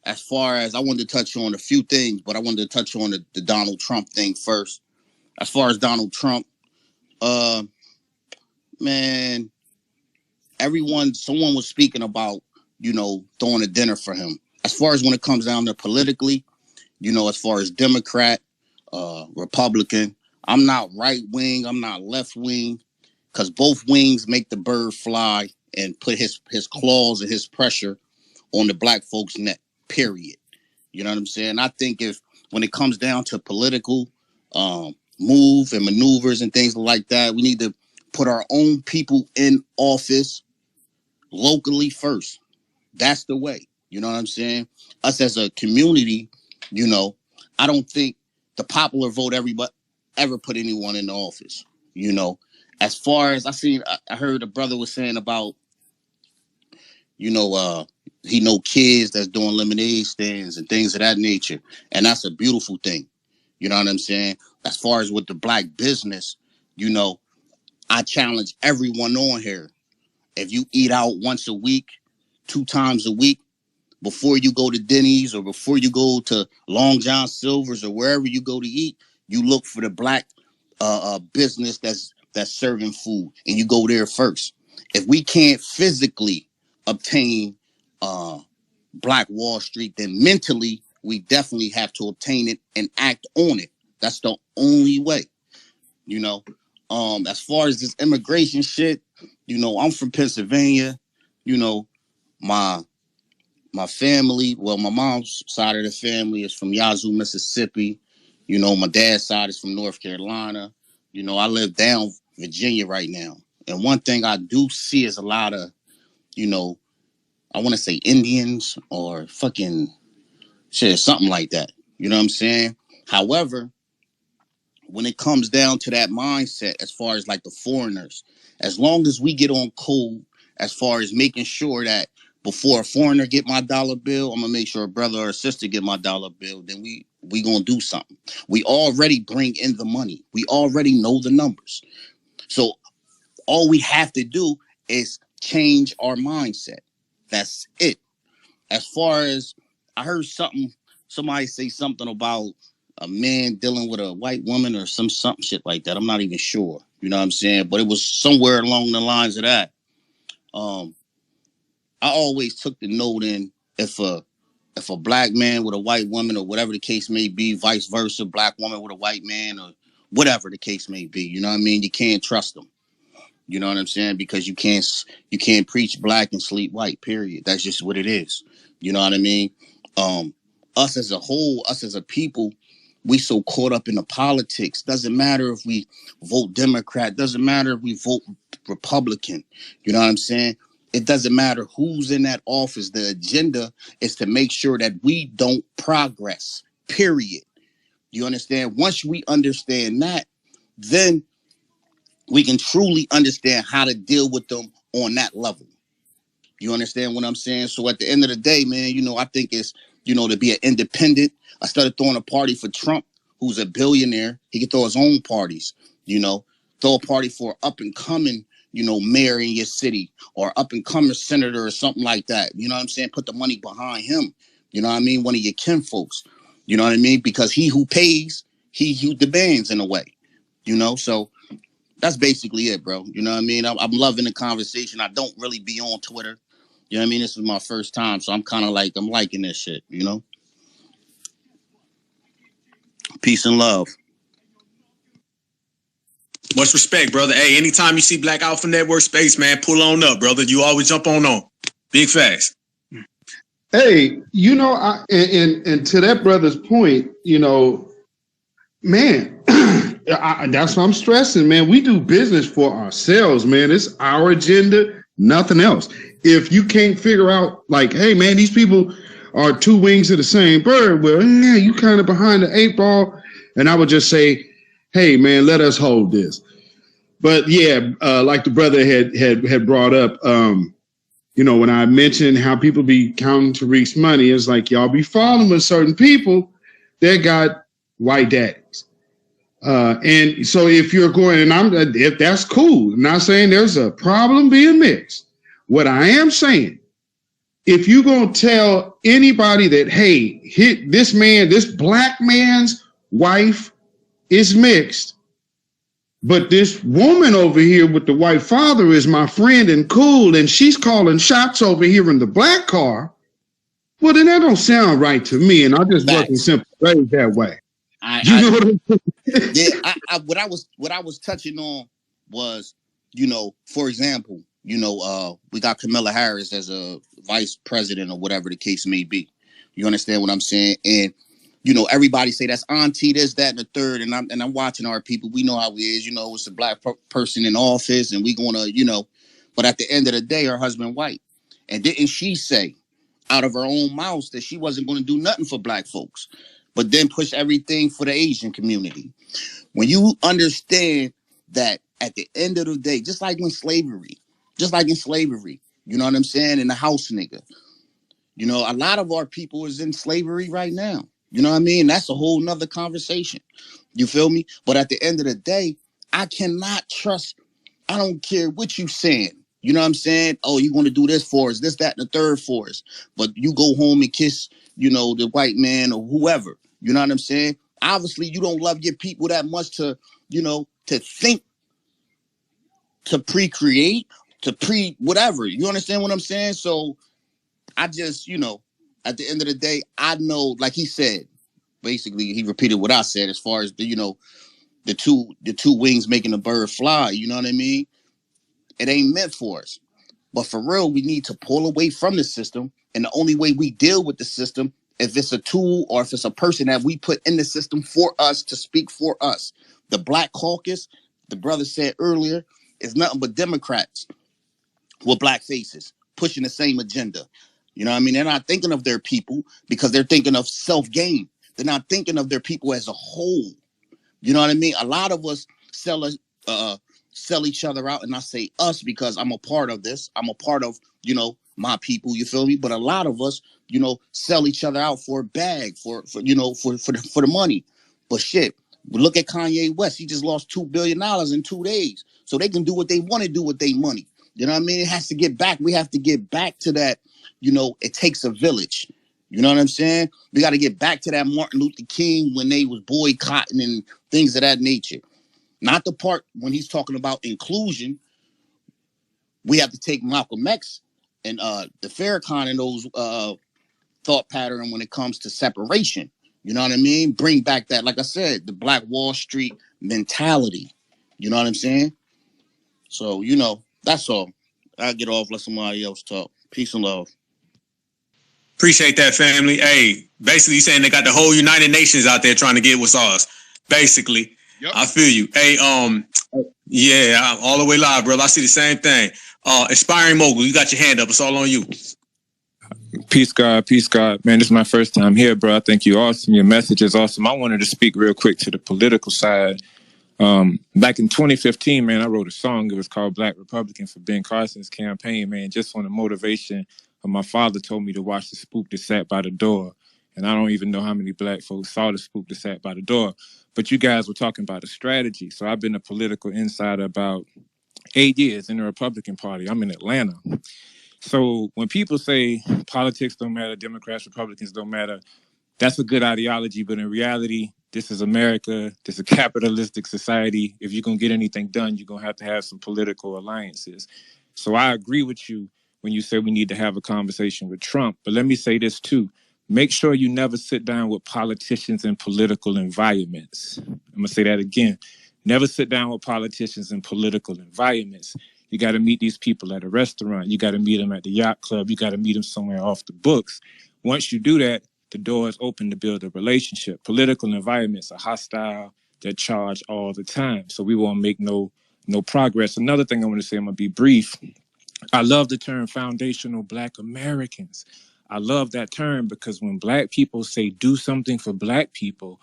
As far as I wanted to touch on a few things, but I wanted to touch on the Donald Trump thing first. As far as Donald Trump, man, someone was speaking about, throwing a dinner for him. As far as when it comes down to politically, as far as Democrat, Republican, I'm not right wing, I'm not left wing, because both wings make the bird fly and put his claws and his pressure on the black folks' neck, period. You know what I'm saying? I think when it comes down to political move and maneuvers and things like that, we need to put our own people in office locally first. That's the way. You know what I'm saying? Us as a community, I don't think the popular vote ever put anyone in the office. As far as I heard a brother was saying about, he know kids that's doing lemonade stands and things of that nature. And that's a beautiful thing. You know what I'm saying? As far as with the black business, I challenge everyone on here. If you eat out once a week, 2 times a week, before you go to Denny's or before you go to Long John Silver's or wherever you go to eat, you look for the black business that's serving food, and you go there first. If we can't physically obtain Black Wall Street, then mentally we definitely have to obtain it and act on it. That's the only way. As far as this immigration shit, I'm from Pennsylvania. My family, well, my mom's side of the family is from Yazoo, Mississippi. My dad's side is from North Carolina. I live down Virginia right now. And one thing I do see is a lot of, I want to say Indians or fucking shit, something like that. You know what I'm saying? However, when it comes down to that mindset, as far as like the foreigners, as long as we get on code, as far as making sure that before a foreigner get my dollar bill, I'm gonna make sure a brother or a sister get my dollar bill, then we gonna do something. We already bring in the money. We already know the numbers. So all we have to do is change our mindset. That's it. As far as I heard somebody say something about a man dealing with a white woman or some shit like that. I'm not even sure. You know what I'm saying? But it was somewhere along the lines of that. I always took the note in if a black man with a white woman or whatever the case may be, vice versa, black woman with a white man or whatever the case may be. You know what I mean? You can't trust them. You know what I'm saying? Because you can't preach black and sleep white, period. That's just what it is. You know what I mean? Us as a whole, us as a people, we so caught up in the politics. Doesn't matter if we vote Democrat. Doesn't matter if we vote Republican. You know what I'm saying? It doesn't matter who's in that office. The agenda is to make sure that we don't progress, period. You understand? Once we understand that, then we can truly understand how to deal with them on that level. You understand what I'm saying? So at the end of the day, man, I think it's, to be an independent. I started throwing a party for Trump, who's a billionaire. He can throw his own parties, throw a party for up and coming, mayor in your city or up and coming senator or something like that. You know what I'm saying? Put the money behind him. You know what I mean? One of your kin folks. You know what I mean? Because he who pays, he who demands in a way, so that's basically it, bro. You know what I mean? I'm loving the conversation. I don't really be on Twitter. You know what I mean? This is my first time, so I'm kind of like, I'm liking this shit, Peace and love. Much respect, brother. Hey, anytime you see Black Alpha Network space, man, pull on up, brother. You always jump on. Big facts. Hey, and to that brother's point, man, that's what I'm stressing, man. We do business for ourselves, man. It's our agenda, nothing else. If you can't figure out, like, hey, man, these people are 2 wings of the same bird, well, yeah, you kind of behind the 8 ball. And I would just say, hey, man, let us hold this. But yeah, like the brother had brought up, when I mentioned how people be counting Tariq's money, it's like y'all be following certain people, that got white daddies. And so if you're going, and if that's cool, I'm not saying there's a problem being mixed. What I am saying, if you're going to tell anybody that, hey, this black man's wife is mixed, but this woman over here with the white father is my friend and cool, and she's calling shots over here in the black car, well, then that don't sound right to me, and I just wasn't simply raised that way. You know what I'm saying? Yeah, what I was touching on was, for example, we got Kamala Harris as a vice president or whatever the case may be. You understand what I'm saying? And everybody say that's auntie, this, that, and the third. And I'm watching our people. We know how it is. It's a black person in office, and we gonna, But at the end of the day, her husband white, and didn't she say out of her own mouth that she wasn't going to do nothing for black folks, but then push everything for the Asian community? When you understand that at the end of the day, just like in slavery, you know what I'm saying? In the house nigga, a lot of our people is in slavery right now. You know what I mean? That's a whole nother conversation. You feel me? But at the end of the day, I cannot trust. I don't care what you saying. You know what I'm saying? Oh, you want to do this for us, this, that, and the third for us. But you go home and kiss, the white man or whoever. You know what I'm saying? Obviously, you don't love your people that much to think, to pre-create, to whatever. You understand what I'm saying? So I just, at the end of the day, I know, like he said, basically he repeated what I said as far as the two wings making a bird fly. You know what I mean? It ain't meant for us. But for real, we need to pull away from the system. And the only way we deal with the system, if it's a tool or if it's a person that we put in the system for us to speak for us. The Black Caucus, the brother said earlier, is nothing but Democrats with black faces pushing the same agenda. You know what I mean? They're not thinking of their people because they're thinking of self-gain. They're not thinking of their people as a whole. You know what I mean? A lot of us sell each other out, and I say us because I'm a part of this. I'm a part of, my people, you feel me? But a lot of us, sell each other out for a bag, for the money. But shit, look at Kanye West. He just lost $2 billion in 2 days. So they can do what they want to do with their money. You know what I mean? It has to get back. We have to get back to that, it takes a village. You know what I'm saying? We got to get back to that Martin Luther King when they was boycotting and things of that nature. Not the part when he's talking about inclusion. We have to take Malcolm X and the Farrakhan and those thought pattern when it comes to separation. You know what I mean? Bring back that, like I said, the Black Wall Street mentality. You know what I'm saying? So, that's all. I'll get off, let somebody else talk. Peace and love. Appreciate that, family. Hey, basically saying they got the whole United Nations out there trying to get what's ours. Basically. Yep. I feel you. Hey, yeah, all the way live, bro. I see the same thing. Aspiring Mogul, you got your hand up. It's all on you. Peace, God. Man, this is my first time here, bro. I think you're awesome. Your message is awesome. I wanted to speak real quick to the political side. Back in 2015, man, I wrote a song. It was called Black Republican for Ben Carson's campaign, man, just on the motivation of my father told me to watch the spook that sat by the door. And I don't even know how many black folks saw the spook that sat by the door. But you guys were talking about a strategy. So I've been a political insider about 8 years in the Republican Party. I'm in Atlanta. So when people say politics don't matter, Democrats, Republicans don't matter, that's a good ideology. But in reality, this is America. This is a capitalistic society. If you're going to get anything done, you're going to have some political alliances. So I agree with you when you say we need to have a conversation with Trump. But let me say this too. Make sure you never sit down with politicians in political environments. I'm going to say that again. Never sit down with politicians in political environments. You got to meet these people at a restaurant. You got to meet them at the yacht club. You got to meet them somewhere off the books. Once you do that, the door is open to build a relationship. Political environments are hostile. They're charged all the time. So we won't make no progress. Another thing I want to say, I'm going to be brief. I love the term foundational Black Americans. I love that term because when Black people say do something for Black people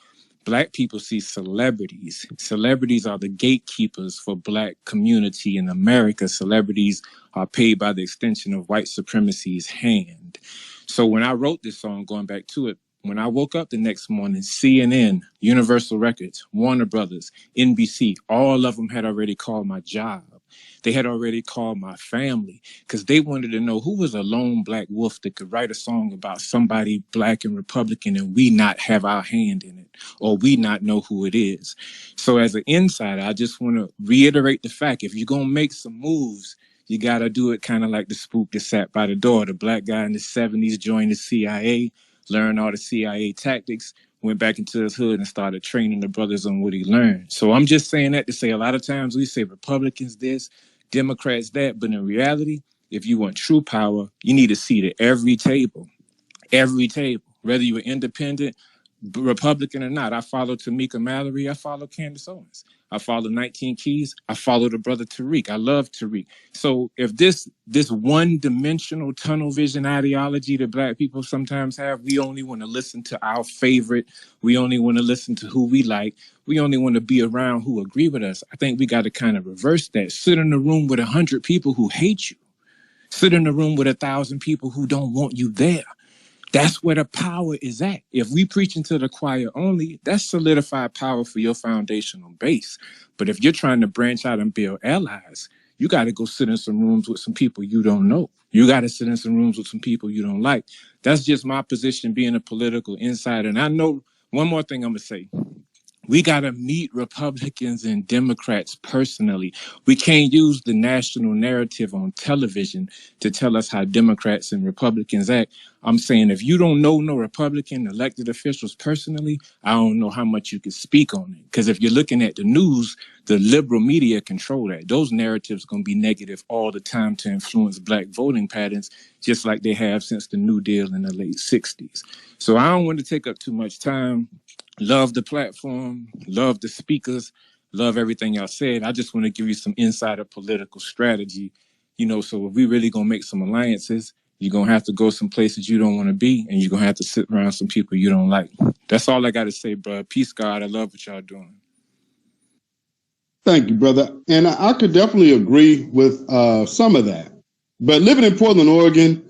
see celebrities. Celebrities are the gatekeepers for Black community in America. Celebrities are paid by the extension of white supremacy's hand. So when I wrote this song, going back to it, When I woke up the next morning, CNN, Universal Records, Warner Brothers, NBC, all of them had already called my job. They had already called my family because they wanted to know who was a lone black wolf that could write a song about somebody black and Republican and we not have our hand in it or we not know who it is. So as an insider, I just want to reiterate the fact, if you're going to make some moves, you got to do it kind of like the spook that sat by the door. The black guy in the 70s joined the CIA, learned all the CIA tactics, went back into his hood and started training the brothers on what he learned. So I'm just saying that to say a lot of times we say Republicans this, Democrats that, but in reality, if you want true power, you need a seat at every table, whether you're independent, Republican or not. I follow Tamika Mallory. I follow Candace Owens. I follow 19 Keys. I follow the brother Tariq. I love Tariq. So if this one-dimensional tunnel vision ideology that black people sometimes have, we only want to listen to our favorite. We only want to listen to who we like. We only want to be around who agree with us. I think we got to kind of reverse that. Sit in a room with 100 people who hate you. Sit in a room with 1,000 people who don't want you there. That's where the power is at. If we preaching to the choir only, that's solidified power for your foundational base. But if you're trying to branch out and build allies, you got to go sit in some rooms with some people you don't know. You got to sit in some rooms with some people you don't like. That's just my position being a political insider. And I know one more thing I'm going to say. We got to meet Republicans and Democrats personally. We can't use the national narrative on television to tell us how Democrats and Republicans act. I'm saying if you don't know no Republican elected officials personally, I don't know how much you can speak on it. Because if you're looking at the news, the liberal media control that. Those narratives are going to be negative all the time to influence black voting patterns, just like they have since the New Deal in the late 60s. So I don't want to take up too much time. Love the platform, love the speakers, love everything y'all said. I just want to give you some insider political strategy, so if we really going to make some alliances, you're going to have to go some places you don't want to be, and you're going to have to sit around some people you don't like. That's all I got to say, bro. Peace, God. I love what y'all doing. Thank you, brother. And I could definitely agree with some of that. But living in Portland, Oregon,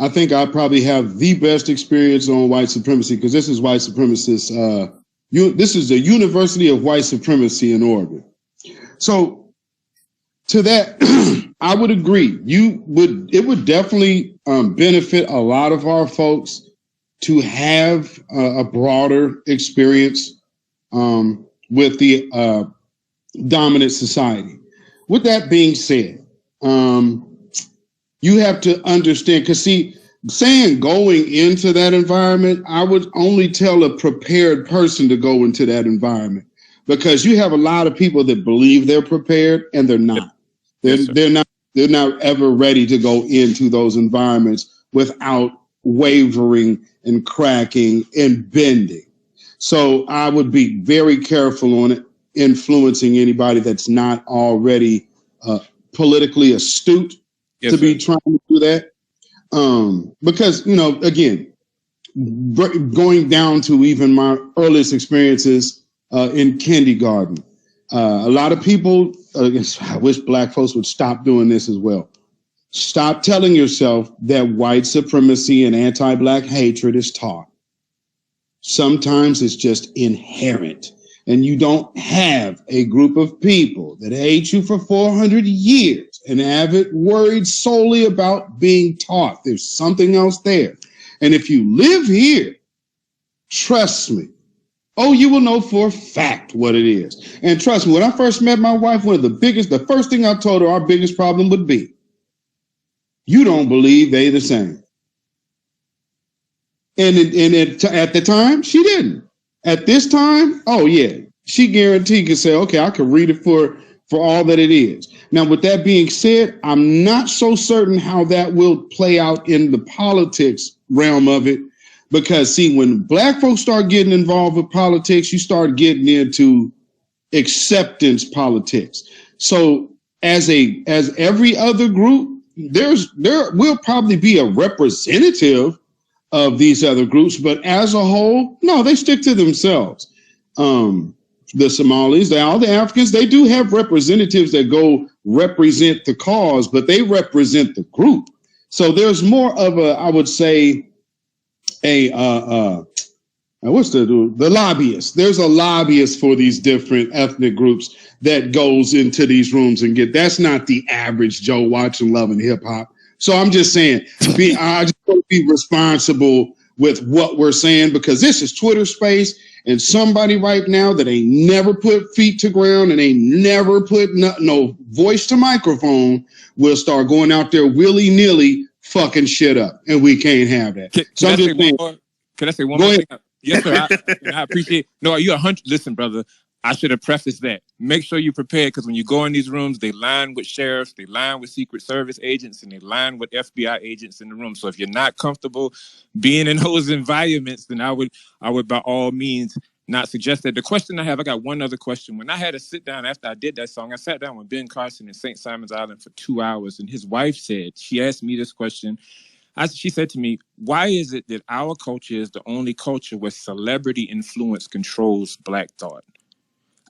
I think I probably have the best experience on white supremacy because this is white supremacists. This is the University of White Supremacy in Oregon. So to that, I would agree. It would definitely benefit a lot of our folks to have a broader experience with the dominant society. With that being said, you have to understand, because saying going into that environment, I would only tell a prepared person to go into that environment, because you have a lot of people that believe they're prepared and they're not. They're not ever ready to go into those environments without wavering and cracking and bending. So I would be very careful on it, influencing anybody that's not already politically astute to be trying to do that. Because, again, going down to even my earliest experiences in kindergarten, a lot of people, I wish black folks would stop doing this as well. Stop telling yourself that white supremacy and anti-black hatred is taught. Sometimes it's just inherent. And you don't have a group of people that hate you for 400 years and have it worried solely about being taught. There's something else there. And if you live here, trust me, you will know for a fact what it is. And trust me, when I first met my wife, the first thing I told her our biggest problem would be, you don't believe they the same. And at the time, she didn't. At this time, oh yeah, she guaranteed could say, okay, I could read it for all that it is. Now, with that being said, I'm not so certain how that will play out in the politics realm of it, because when black folks start getting involved with politics, you start getting into acceptance politics. So as every other group, there will probably be a representative of these other groups, but as a whole, no, they stick to themselves. The Somalis, all the Africans, they do have representatives that go represent the cause, but they represent the group. So there's more of I would say, what's the lobbyist? There's a lobbyist for these different ethnic groups that goes into these rooms and that's not the average Joe watching Love and Hip Hop. So I'm just saying, I just want to be responsible with what we're saying, because this is Twitter space, and somebody right now that ain't never put feet to ground and ain't never put no voice to microphone will start going out there willy-nilly fucking shit up, and we can't have that. Can I say one more thing? Yes, sir. I appreciate. No, you're 100. Listen, brother. I should have prefaced that. Make sure you prepare, because when you go in these rooms, they line with sheriffs, they line with Secret Service agents, and they line with FBI agents in the room. So if you're not comfortable being in those environments, then I would by all means not suggest that. The question I got one other question. When I had to sit down after I did that song, I sat down with Ben Carson in St. Simon's Island for 2 hours, and his wife she asked me this question. She said to me, why is it that our culture is the only culture where celebrity influence controls Black thought?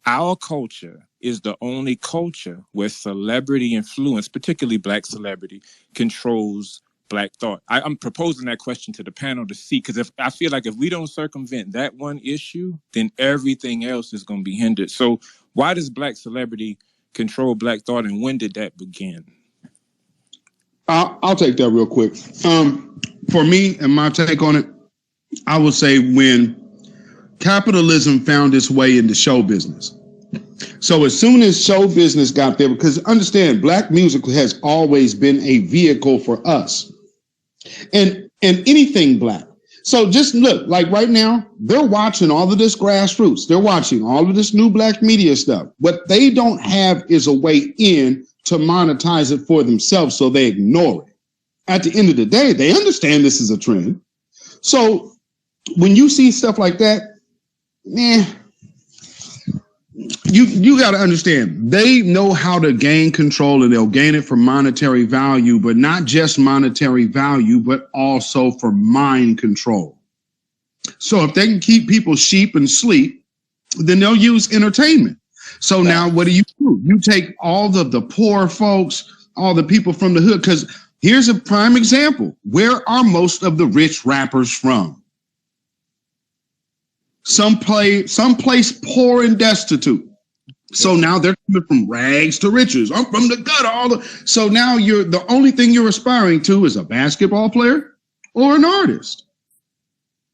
Our culture is the only culture where celebrity influence, particularly Black celebrity, controls Black thought. I'm proposing that question to the panel to see, because I feel like if we don't circumvent that one issue, then everything else is going to be hindered. So why does Black celebrity control Black thought, and when did that begin? I'll take that real quick. For me and my take on it, I would say when capitalism found its way into show business. So as soon as show business got there, because understand, Black music has always been a vehicle for us, and anything Black. So just look, like right now, they're watching all of this Grassroots. They're watching all of this new Black media stuff. What they don't have is a way in to monetize it for themselves, so they ignore it. At the end of the day, they understand this is a trend. So when you see stuff like that, you got to understand, they know how to gain control, and they'll gain it for monetary value, but not just monetary value, but also for mind control. So if they can keep people sheep and sleep, then they'll use entertainment. So now what do? You take all of the poor folks, all the people from the hood, because here's a prime example. Where are most of the rich rappers from? Someplace poor and destitute. So now they're coming from rags to riches. I'm from the gutter. So now the only thing you're aspiring to is a basketball player or an artist.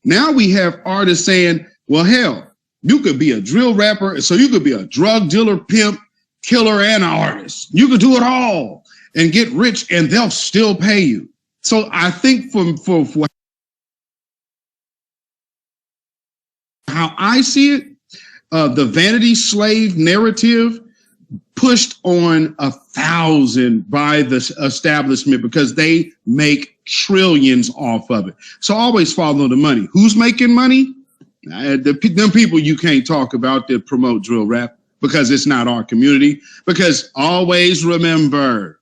Now we have artists saying, well, hell, you could be a drill rapper, so you could be a drug dealer, pimp, killer, and an artist. You could do it all and get rich, and they'll still pay you. So I think for how I see it, the vanity slave narrative pushed on 1,000 by the establishment because they make trillions off of it. So always follow the money. Who's making money? Them people you can't talk about that promote drill rap, because it's not our community. Because always remember,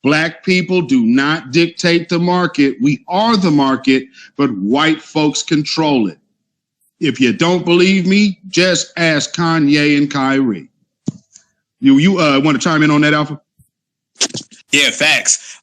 Black people do not dictate the market. We are the market, but white folks control it. If you don't believe me, just ask Kanye and Kyrie. You want to chime in on that, Alpha? Yeah, facts.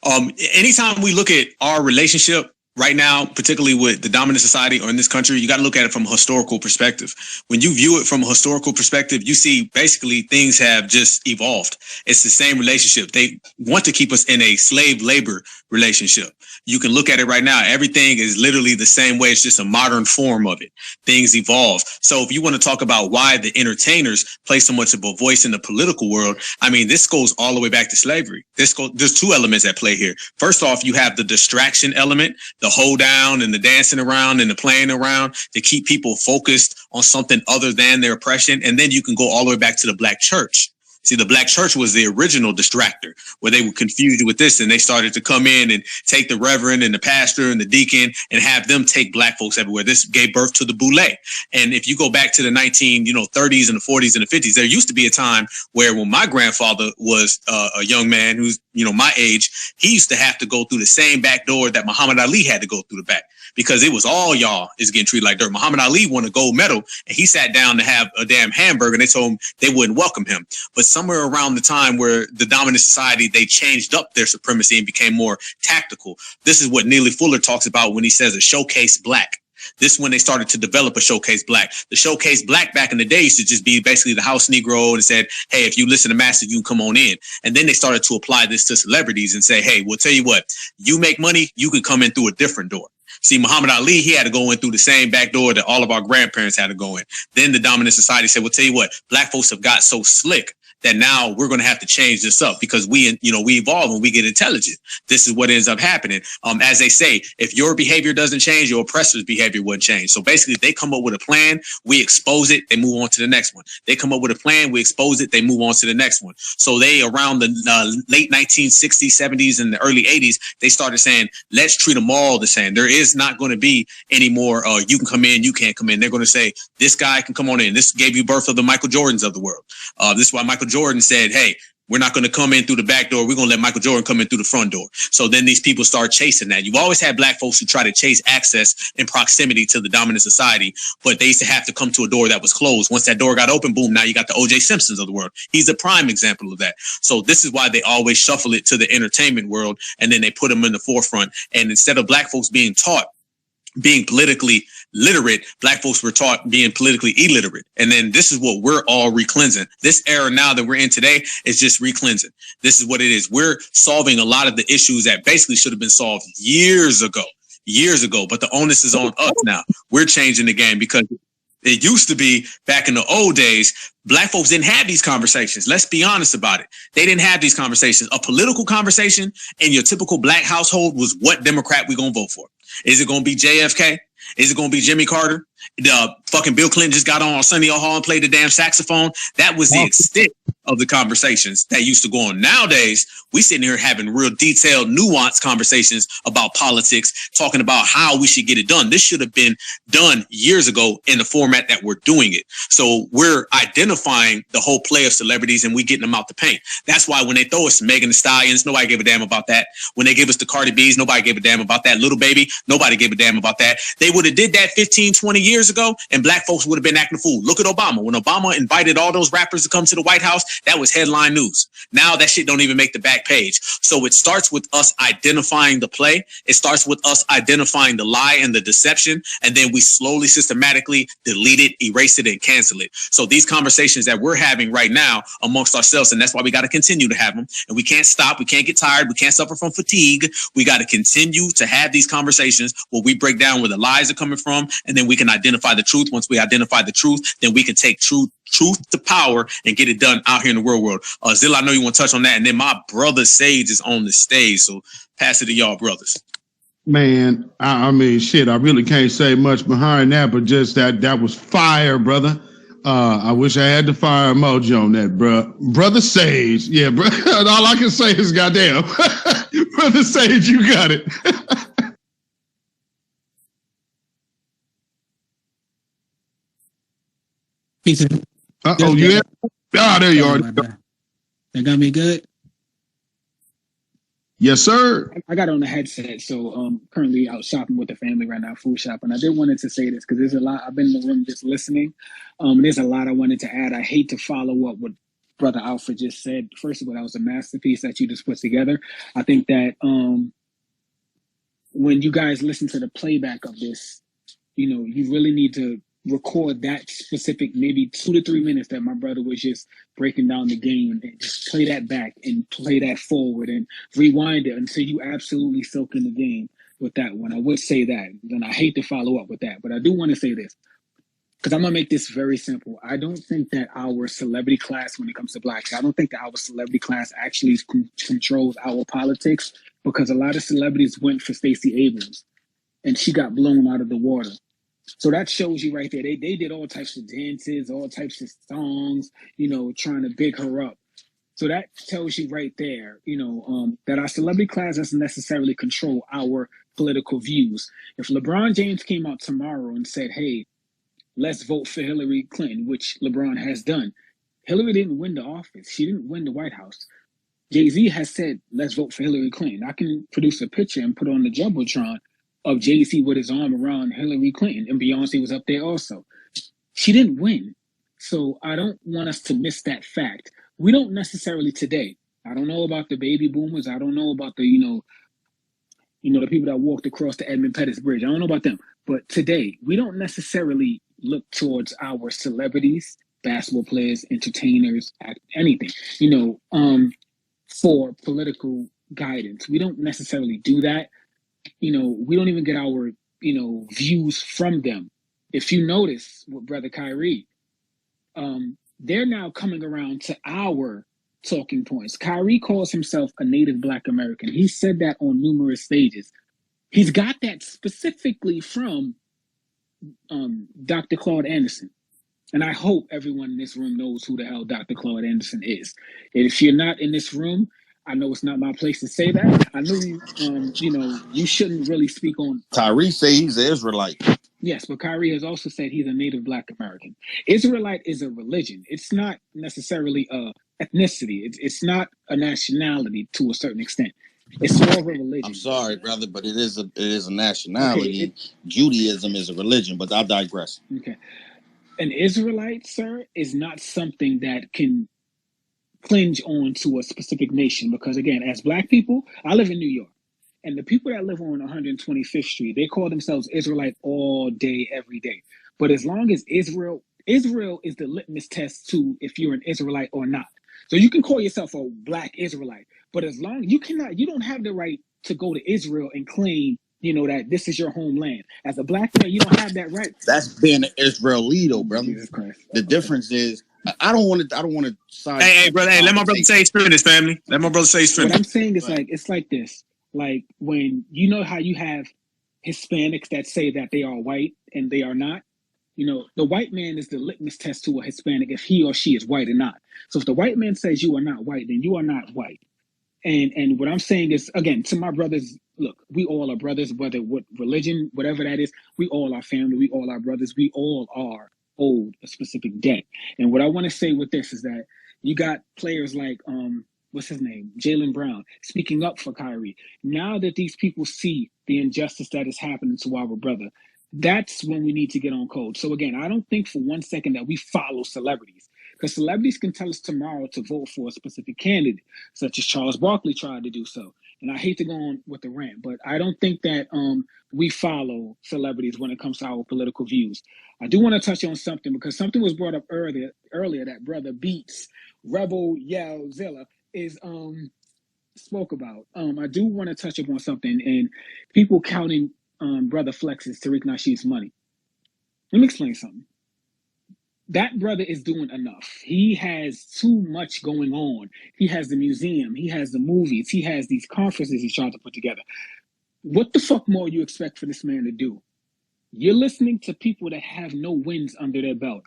Anytime we look at our relationship right now, particularly with the dominant society or in this country, you got to look at it from a historical perspective. When you view it from a historical perspective, you see basically things have just evolved. It's the same relationship. They want to keep us in a slave labor relationship. You can look at it right now. Everything is literally the same way. It's just a modern form of it. Things evolve. So if you want to talk about why the entertainers play so much of a voice in the political world, I mean, this goes all the way back to slavery. There's two elements at play here. First off, you have the distraction element, the hold down and the dancing around and the playing around to keep people focused on something other than their oppression. And then you can go all the way back to the Black church. See, the Black church was the original distractor, where they would confuse you with this, and they started to come in and take the reverend and the pastor and the deacon and have them take Black folks everywhere. This gave birth to the boule. And if you go back to the 30s and the 40s and the 50s, there used to be a time where when my grandfather was a young man who's, my age, he used to have to go through the same back door that Muhammad Ali had to go through the back, because it was all y'all is getting treated like dirt. Muhammad Ali won a gold medal, and he sat down to have a damn hamburger, and they told him they wouldn't welcome him. But somewhere around the time where the dominant society, they changed up their supremacy and became more tactical. This is what Neely Fuller talks about when he says a showcase Black. This is when they started to develop a Showcase Black. The Showcase Black back in the day used to just be basically the house Negro and said, hey, if you listen to Master, you can come on in. And then they started to apply this to celebrities and say, hey, we'll tell you what, you make money, you can come in through a different door. See, Muhammad Ali, he had to go in through the same back door that all of our grandparents had to go in. Then the dominant society said, well, tell you what, black folks have got so slick that now we're going to have to change this up because we evolve and we get intelligent. This is what ends up happening. As they say, if your behavior doesn't change, your oppressor's behavior wouldn't change. So basically, they come up with a plan, we expose it, they move on to the next one. They come up with a plan, we expose it, they move on to the next one. So they, around the late 1960s, 70s, and the early 80s, they started saying, let's treat them all the same. There is not going to be any more, you can come in, you can't come in. They're going to say, this guy can come on in. This gave you birth of the Michael Jordans of the world. This is why Michael Jordan said, hey, we're not going to come in through the back door. We're going to let Michael Jordan come in through the front door. So then these people start chasing that. You've always had black folks who try to chase access and proximity to the dominant society, but they used to have to come to a door that was closed. Once that door got open, boom, now you got the O.J. Simpsons of the world. He's a prime example of that. So this is why they always shuffle it to the entertainment world, and then they put them in the forefront. And instead of black folks being taught being politically literate, black folks were taught being politically illiterate. And then this is what we're all recleansing. This era now that we're in today is just recleansing. This is what it is. We're solving a lot of the issues that basically should have been solved years ago, but the onus is on us now. We're changing the game because it used to be back in the old days, black folks didn't have these conversations. Let's be honest about it. They didn't have these conversations. A political conversation in your typical black household was what Democrat we going to vote for. Is it going to be JFK? Is it going to be Jimmy Carter? Fucking Bill Clinton just got on Sunny Hall and played the damn saxophone. That was the extent of the conversations that used to go on. Nowadays, we sitting here having real detailed, nuanced conversations about politics, talking about how we should get it done. This should have been done years ago in the format that we're doing it. So we're identifying the whole play of celebrities and we getting them out the paint. That's why when they throw us Megan Thee Stallions, nobody gave a damn about that. When they give us the Cardi B's, nobody gave a damn about that. Little Baby, nobody gave a damn about that. They would have did that 15, 20 years ago and black folks would have been acting a fool. Look at Obama. When Obama invited all those rappers to come to the White House, that was headline news. Now that shit don't even make the back page. So it starts with us identifying the play. It starts with us identifying the lie and the deception. And then we slowly, systematically delete it, erase it, and cancel it. So these conversations that we're having right now amongst ourselves, and that's why we got to continue to have them. And we can't stop. We can't get tired. We can't suffer from fatigue. We got to continue to have these conversations where we break down where the lies are coming from. And then we can identify the truth. Once we identify the truth, then we can take truth to power and get it done out here in the real world. Zilla, I know you want to touch on that. And then my brother Sage is on the stage. So pass it to y'all, brothers. Man, I mean, shit, I really can't say much behind that, but just that was fire, brother. I wish I had the fire emoji on that, bro. Brother Sage. Yeah, bro. All I can say is goddamn. Brother Sage, you got it. Peace. Uh-oh, you there you are. They got me good? Yes, sir. I got on the headset, so currently out shopping with the family right now, food shopping. I did wanted to say this because there's a lot. I've been in the room just listening. There's a lot I wanted to add. I hate to follow up what Brother Alfred just said. First of all, that was a masterpiece that you just put together. I think that when you guys listen to the playback of this, you really need to record that specific maybe 2 to 3 minutes that my brother was just breaking down the game and just play that back and play that forward and rewind it until you absolutely soak in the game with that one. I would say that, and I hate to follow up with that, but I do want to say this because I'm going to make this very simple. I don't think that our celebrity class, when it comes to blacks, I don't think that our celebrity class actually controls our politics because a lot of celebrities went for Stacey Abrams and she got blown out of the water. So that shows you right there. They did all types of dances, all types of songs, trying to big her up. So that tells you right there, that our celebrity class doesn't necessarily control our political views. If LeBron James came out tomorrow and said, hey, let's vote for Hillary Clinton, which LeBron has done. Hillary didn't win the office. She didn't win the White House. Jay-Z has said, let's vote for Hillary Clinton. I can produce a picture and put on the Jumbotron of Jay-Z with his arm around Hillary Clinton, and Beyonce was up there also. She didn't win. So I don't want us to miss that fact. We don't necessarily today. I don't know about the baby boomers. I don't know about the, the people that walked across the Edmund Pettus Bridge. I don't know about them, but today we don't necessarily look towards our celebrities, basketball players, entertainers, anything, for political guidance. We don't necessarily do that. We don't even get our, views from them. If you notice with Brother Kyrie, they're now coming around to our talking points. Kyrie calls himself a native Black American. He said that on numerous stages. He's got that specifically from Dr. Claude Anderson. And I hope everyone in this room knows who the hell Dr. Claude Anderson is. And if you're not in this room, I know it's not my place to say that. I know you shouldn't really speak on. Kyrie say he's an Israelite. Yes, but Kyrie has also said he's a native Black American. Israelite is a religion. It's not necessarily a ethnicity. It's not a nationality to a certain extent. It's more of a religion. I'm sorry, brother, but it is a nationality. Okay, Judaism is a religion, but I'll digress. Okay. An Israelite, sir, is not something that can clinch on to a specific nation because, again, as Black people, I live in New York, and the people that live on 125th Street, they call themselves Israelite all day, every day. But as long as Israel is the litmus test to if you're an Israelite or not. So you can call yourself a Black Israelite, but as long you don't have the right to go to Israel and claim that this is your homeland. As a Black man, you don't have that right. That's being an Israelite, brother. Jesus Christ. The difference is, I don't want to side. Hey, brother. Hey, let my brother say his finish, family. Let my brother say his finish. What I'm saying is it's like this. Like when how you have Hispanics that say that they are white and they are not. The white man is the litmus test to a Hispanic if he or she is white or not. So if the white man says you are not white, then you are not white. And what I'm saying is, again, to my brothers, look, we all are brothers, whether what religion, whatever that is, we all are family, we all are brothers, we all are owed a specific debt. And what I want to say with this is that you got players like, what's his name, Jaylen Brown, speaking up for Kyrie. Now that these people see the injustice that is happening to our brother, that's when we need to get on code. So again, I don't think for 1 second that we follow celebrities. Because celebrities can tell us tomorrow to vote for a specific candidate, such as Charles Barkley tried to do so. And I hate to go on with the rant, but I don't think that we follow celebrities when it comes to our political views. I do want to touch on something because something was brought up earlier that Brother Beats, Rebel Yellzilla is spoke about. I do want to touch upon something and people counting Brother Flex's Tariq Nasheed's money. Let me explain something. That brother is doing enough. He has too much going on. He has the museum. He has the movies. He has these conferences he's trying to put together. What the fuck more you expect for this man to do? You're listening to people that have no wins under their belt.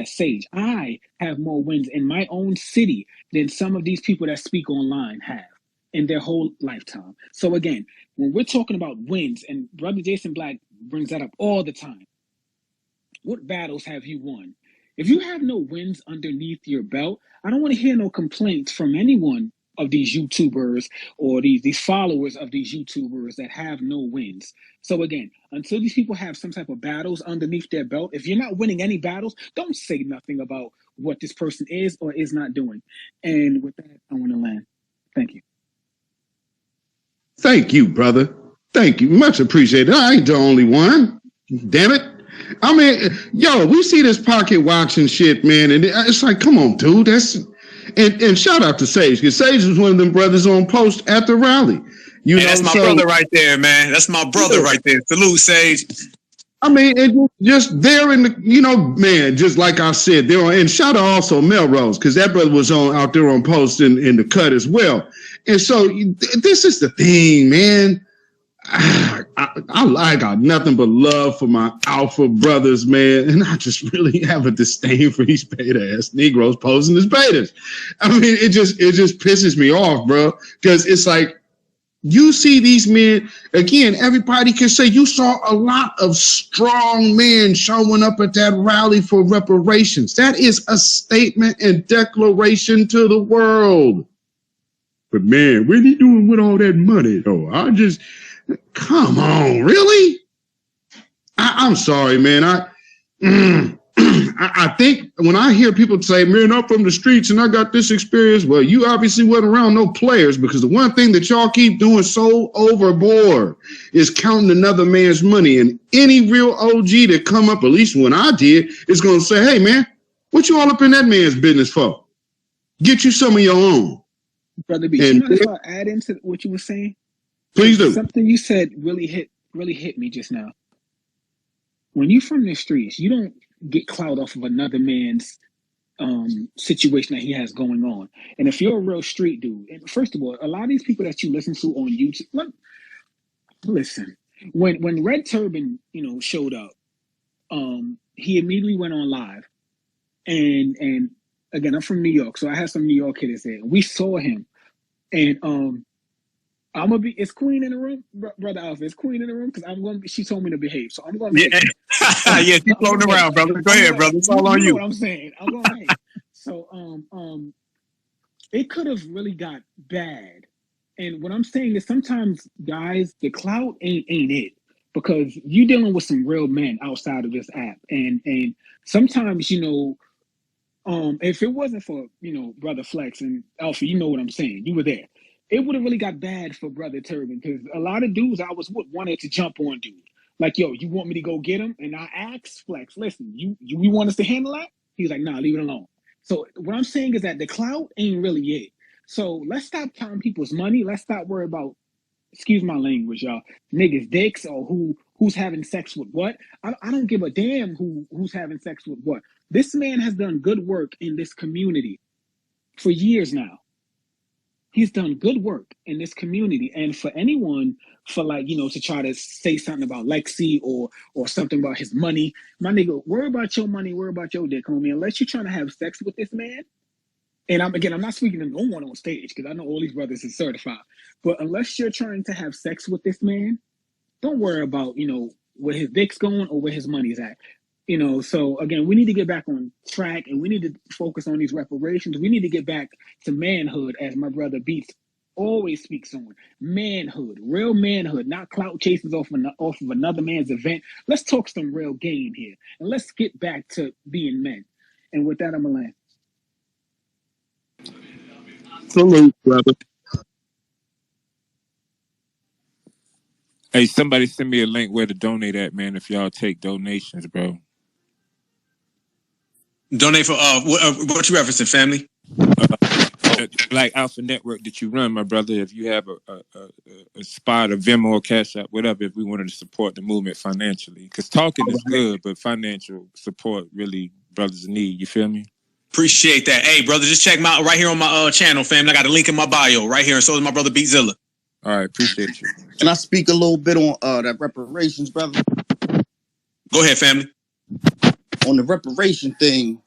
Sage, I have more wins in my own city than some of these people that speak online have in their whole lifetime. So again, when we're talking about wins, and Brother Jason Black brings that up all the time, what battles have you won? If you have no wins underneath your belt, I don't want to hear no complaints from anyone of these YouTubers or these followers of these YouTubers that have no wins. So again, until these people have some type of battles underneath their belt, if you're not winning any battles, don't say nothing about what this person is or is not doing. And with that, I want to land. Thank you. Thank you, brother. Thank you. Much appreciated. I ain't the only one. Damn it. I mean, we see this pocket watching shit, man, and it's like, come on, dude. And shout out to Sage, because Sage was one of them brothers on post at the rally. That's my brother right there, man. That's my brother right there. Salute, Sage. I mean, and just there in the, man, just like I said, there and shout out also Melrose, because that brother was out there on post in the cut as well. And so this is the thing, man. I got nothing but love for my alpha brothers, man, and I just really have a disdain for these beta ass Negroes posing as betas. I mean, it just pisses me off, bro, because it's like you see these men again. Everybody can say you saw a lot of strong men showing up at that rally for reparations. That is a statement and declaration to the world. But man, what are you doing with all that money, though? Come on, really? I'm sorry, man. I think when I hear people say, man, I'm from the streets and I got this experience, well, you obviously wasn't around no players, because the one thing that y'all keep doing so overboard is counting another man's money. And any real OG that come up, at least when I did, is going to say, hey, man, what you all up in that man's business for? Get you some of your own. Brother B, you mind if I add into what you were saying? Please do. Something you said really hit me just now. When you from the streets, you don't get clout off of another man's situation that he has going on. And if you're a real street dude, and first of all, a lot of these people that you listen to on YouTube, listen, when Red Turban, showed up, he immediately went on live. And again, I'm from New York, so I had some New York kids there. We saw him, and I'm gonna be. Is Queen in the room, brother Alpha? Is Queen in the room? Because I'm going. She told me to behave, so I'm going to. Yeah, yeah, she's floating around, brother. Go ahead, brother. It's all on you. You know what I'm saying? I'm going to behave. So, it could have really got bad. And what I'm saying is, sometimes, guys, the clout ain't it, because you're dealing with some real men outside of this app, and sometimes, if it wasn't for Brother Flex and Alpha, you know what I'm saying. You were there. It would have really got bad for Brother Turban, because a lot of dudes I was with wanted to jump on dude. Like, yo, you want me to go get him? And I asked Flex, listen, you want us to handle that? He's like, nah, leave it alone. So what I'm saying is that the clout ain't really it. So let's stop counting people's money. Let's stop worrying about, excuse my language, y'all, niggas' dicks, or who's having sex with what. I don't give a damn who's having sex with what. This man has done good work in this community for years now. He's done good work in this community. And for anyone to try to say something about Lexi or something about his money, my nigga, worry about your money, worry about your dick, homie. Unless you're trying to have sex with this man, and I'm not speaking to no one on stage, because I know all these brothers is certified, but unless you're trying to have sex with this man, don't worry about, where his dick's going or where his money's at. So again, we need to get back on track, and we need to focus on these reparations. We need to get back to manhood, as my brother Beats always speaks on. Manhood, real manhood, not clout chasers off of another man's event. Let's talk some real game here, and let's get back to being men. And with that, I'm gonna land. Salute, brother. Hey, somebody send me a link where to donate at, man, if y'all take donations, bro. Donate for what you referencing, family? Like Alpha Network that you run, my brother. If you have a spot, a Venmo or Cash App, whatever, if we wanted to support the movement financially, because talking is good, but financial support really brothers need. You feel me? Appreciate that. Hey, brother, just check me out right here on my channel, fam. I got a link in my bio right here, and so is my brother Beatzilla. All right, appreciate you. Can I speak a little bit on that reparations, brother? Go ahead, family. On the reparation thing,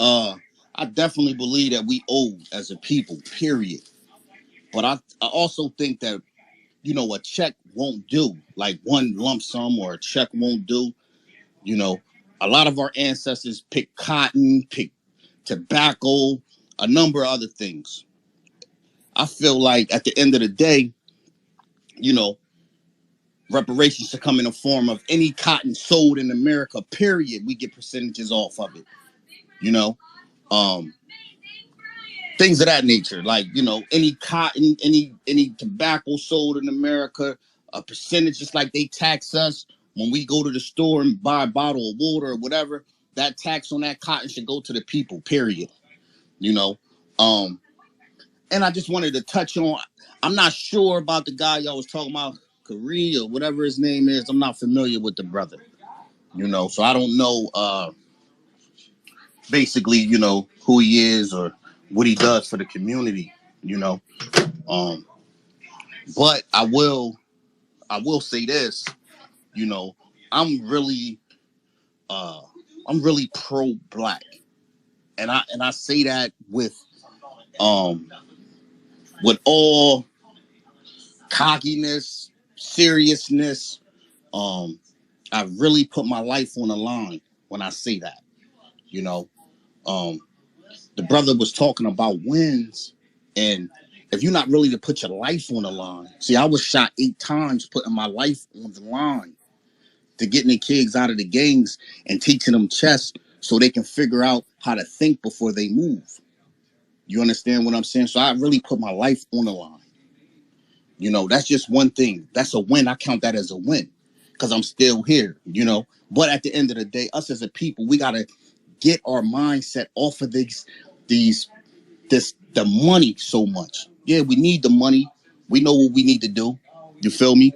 I definitely believe that we owe as a people, period. But I also think that, a check won't do. Like one lump sum or a check won't do. A lot of our ancestors picked cotton, picked tobacco, a number of other things. I feel like at the end of the day, reparations should come in the form of any cotton sold in America, period. We get percentages off of it. Things of that nature, like any cotton, any tobacco sold in America, a percentage, just like they tax us when we go to the store and buy a bottle of water or whatever. That tax on that cotton should go to the people, period. And I just wanted to touch on, I'm not sure about the guy y'all was talking about, Korea or whatever his name is. I'm not familiar with the brother, so I don't know basically, who he is or what he does for the community, but I will say this, I'm really pro-black, and I say that with all cockiness, seriousness. I really put my life on the line when I say that. The brother was talking about wins, and if you're not really to put your life on the line, see, I was shot 8 times putting my life on the line to getting the kids out of the gangs and teaching them chess so they can figure out how to think before they move. You understand what I'm saying? So I really put my life on the line. You know, that's just one thing. That's a win. I count that as a win because I'm still here, you know. But at the end of the day, us as a people, we got to get our mindset off of the money so much. Yeah, we need the money. We know what we need to do. You feel me?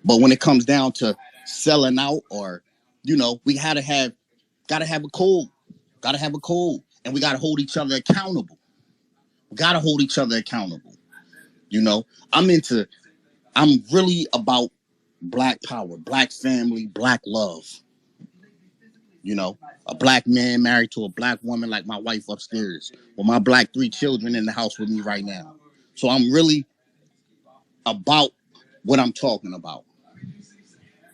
But when it comes down to selling out, or, you know, we gotta have a code. Gotta have a code. And we gotta hold each other accountable. You know, I'm really about Black power, Black family, Black love. You know, a Black man married to a Black woman like my wife upstairs, with my Black 3 children in the house with me right now. So I'm really about what I'm talking about,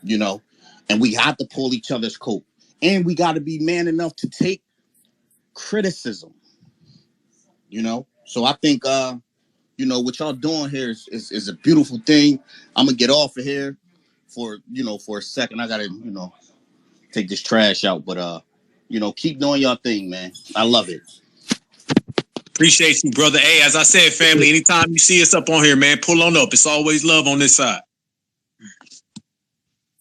you know, and we have to pull each other's coat, and we got to be man enough to take criticism, you know. So I think, you know, what y'all doing here is a beautiful thing. I'm gonna get off of here for a second. I gotta, you know, take this trash out, but you know, keep doing your thing, man. I love it. Appreciate you, brother. Hey, as I said, family, anytime you see us up on here, man, pull on up. It's always love on this side.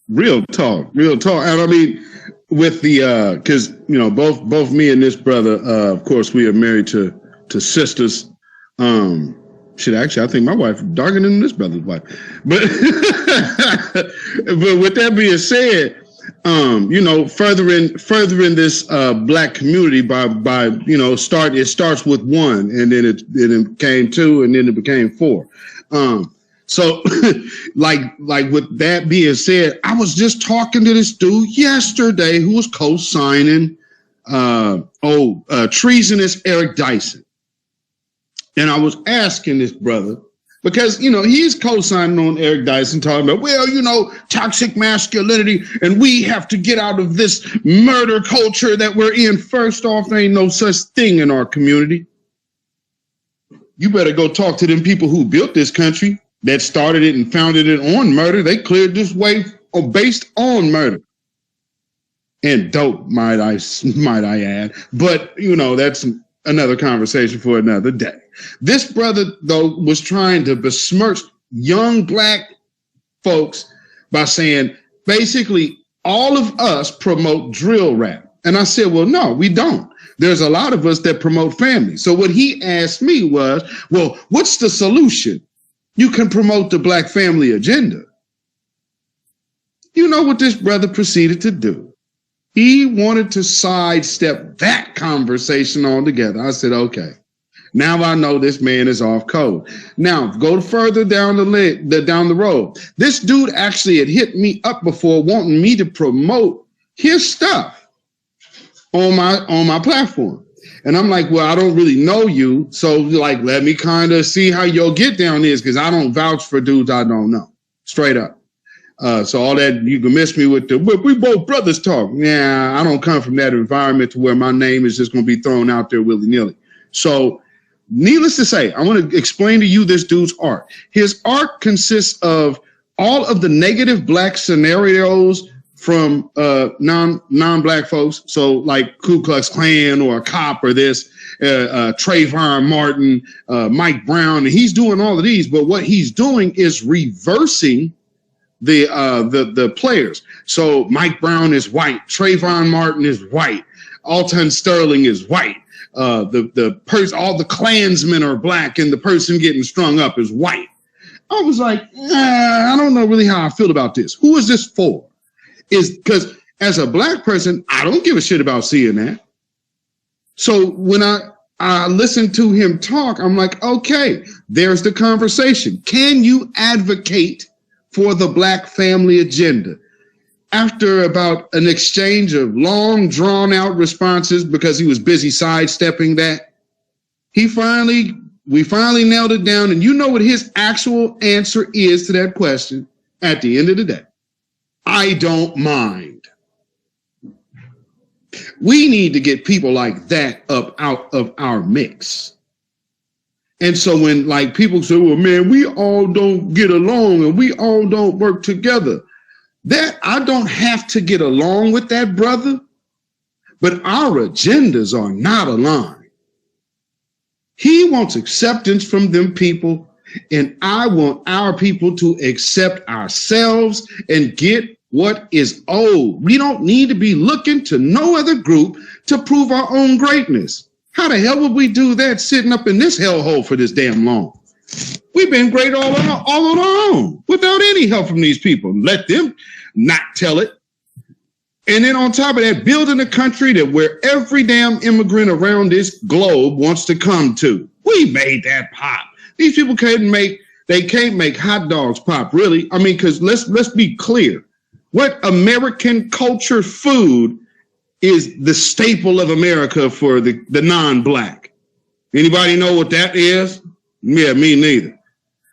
Real talk. And I mean, with the because you know, both me and this brother, of course, we are married to sisters. Actually, I think my wife darker than this brother's wife. But but with that being said, you know, furthering this Black community by you know, it starts with 1, and then it became 2, and then it became 4. So like with that being said, I was just talking to this dude yesterday who was co-signing treasonous Eric Dyson. And I was asking this brother, because, you know, he's co-signing on Eric Dyson, talking about, well, you know, toxic masculinity, and we have to get out of this murder culture that we're in. First off, there ain't no such thing in our community. You better go talk to them people who built this country, that started it and founded it on murder. They cleared this way based on murder. And dope, might I add. But, you know, that's another conversation for another day. This brother, though, was trying to besmirch young Black folks by saying, basically, all of us promote drill rap. And I said, well, no, we don't. There's a lot of us that promote family. So what he asked me was, well, what's the solution? You can promote the Black family agenda. You know what this brother proceeded to do? He wanted to sidestep that conversation altogether. I said, okay, now I know this man is off code. Now, go further down the road. This dude actually had hit me up before wanting me to promote his stuff on my platform. And I'm like, well, I don't really know you. So like, let me kind of see how your get down is, because I don't vouch for dudes I don't know. Straight up. So all that, you can miss me with we both brothers talk. Yeah, I don't come from that environment to where my name is just going to be thrown out there willy-nilly. So needless to say, I want to explain to you this dude's art. His art consists of all of the negative Black scenarios from non-Black folks. So like Ku Klux Klan or a cop or this, Trayvon Martin, Mike Brown, and he's doing all of these. But what he's doing is reversing the players. So Mike Brown is white, Trayvon Martin is white, Alton Sterling is white. All the Klansmen are Black, and the person getting strung up is white. I was like, I don't know really how I feel about this. Who is this for? Is because as a Black person, I don't give a shit about seeing that. So when I listened to him talk, I'm like, okay, there's the conversation. Can you advocate for the Black family agenda? After about an exchange of long, drawn-out responses, because he was busy sidestepping that, we finally nailed it down. And you know what his actual answer is to that question at the end of the day? I don't mind. We need to get people like that out of our mix. And so when like people say, well, man, we all don't get along and we all don't work together, that I don't have to get along with that brother, but our agendas are not aligned. He wants acceptance from them people, and I want our people to accept ourselves and get what is owed. We don't need to be looking to no other group to prove our own greatness. How the hell would we do that sitting up in this hellhole for this damn long? We've been great all on our own without any help from these people. Let them not tell it. And then on top of that, building a country that where every damn immigrant around this globe wants to come to. We made that pop. These people can't make hot dogs pop, really. I mean, because let's be clear. What American culture food is the staple of America for the non-black? Anybody know what that is? Yeah, me neither.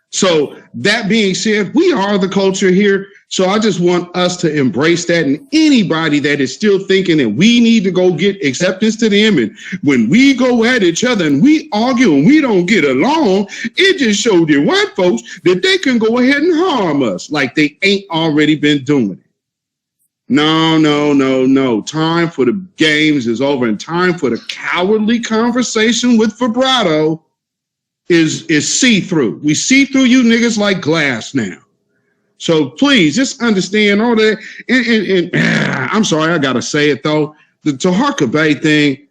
So that being said, we are the culture here. So I just want us to embrace that. And anybody that is still thinking that we need to go get acceptance to them, and when we go at each other and we argue and we don't get along, it just showed the white folks that they can go ahead and harm us like they ain't already been doing it. No. Time for the games is over, and time for the cowardly conversation with vibrato is see-through. We see through you niggas like glass now. So please just understand all that. And I'm sorry, I gotta say it though. The Taharka Bay thing,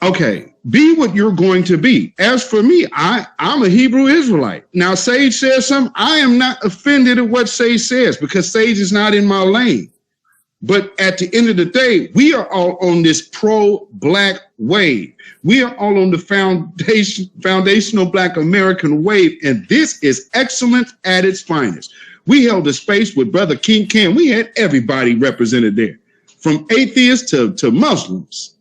okay, be what you're going to be. As for me, I'm a Hebrew Israelite. Now, Sage says something. I am not offended at what Sage says because Sage is not in my lane. But at the end of the day, we are all on this pro-black wave. We are all on the foundational Black American wave, and this is excellence at its finest. We held a space with Brother King Cam. We had everybody represented there, from atheists to Muslims.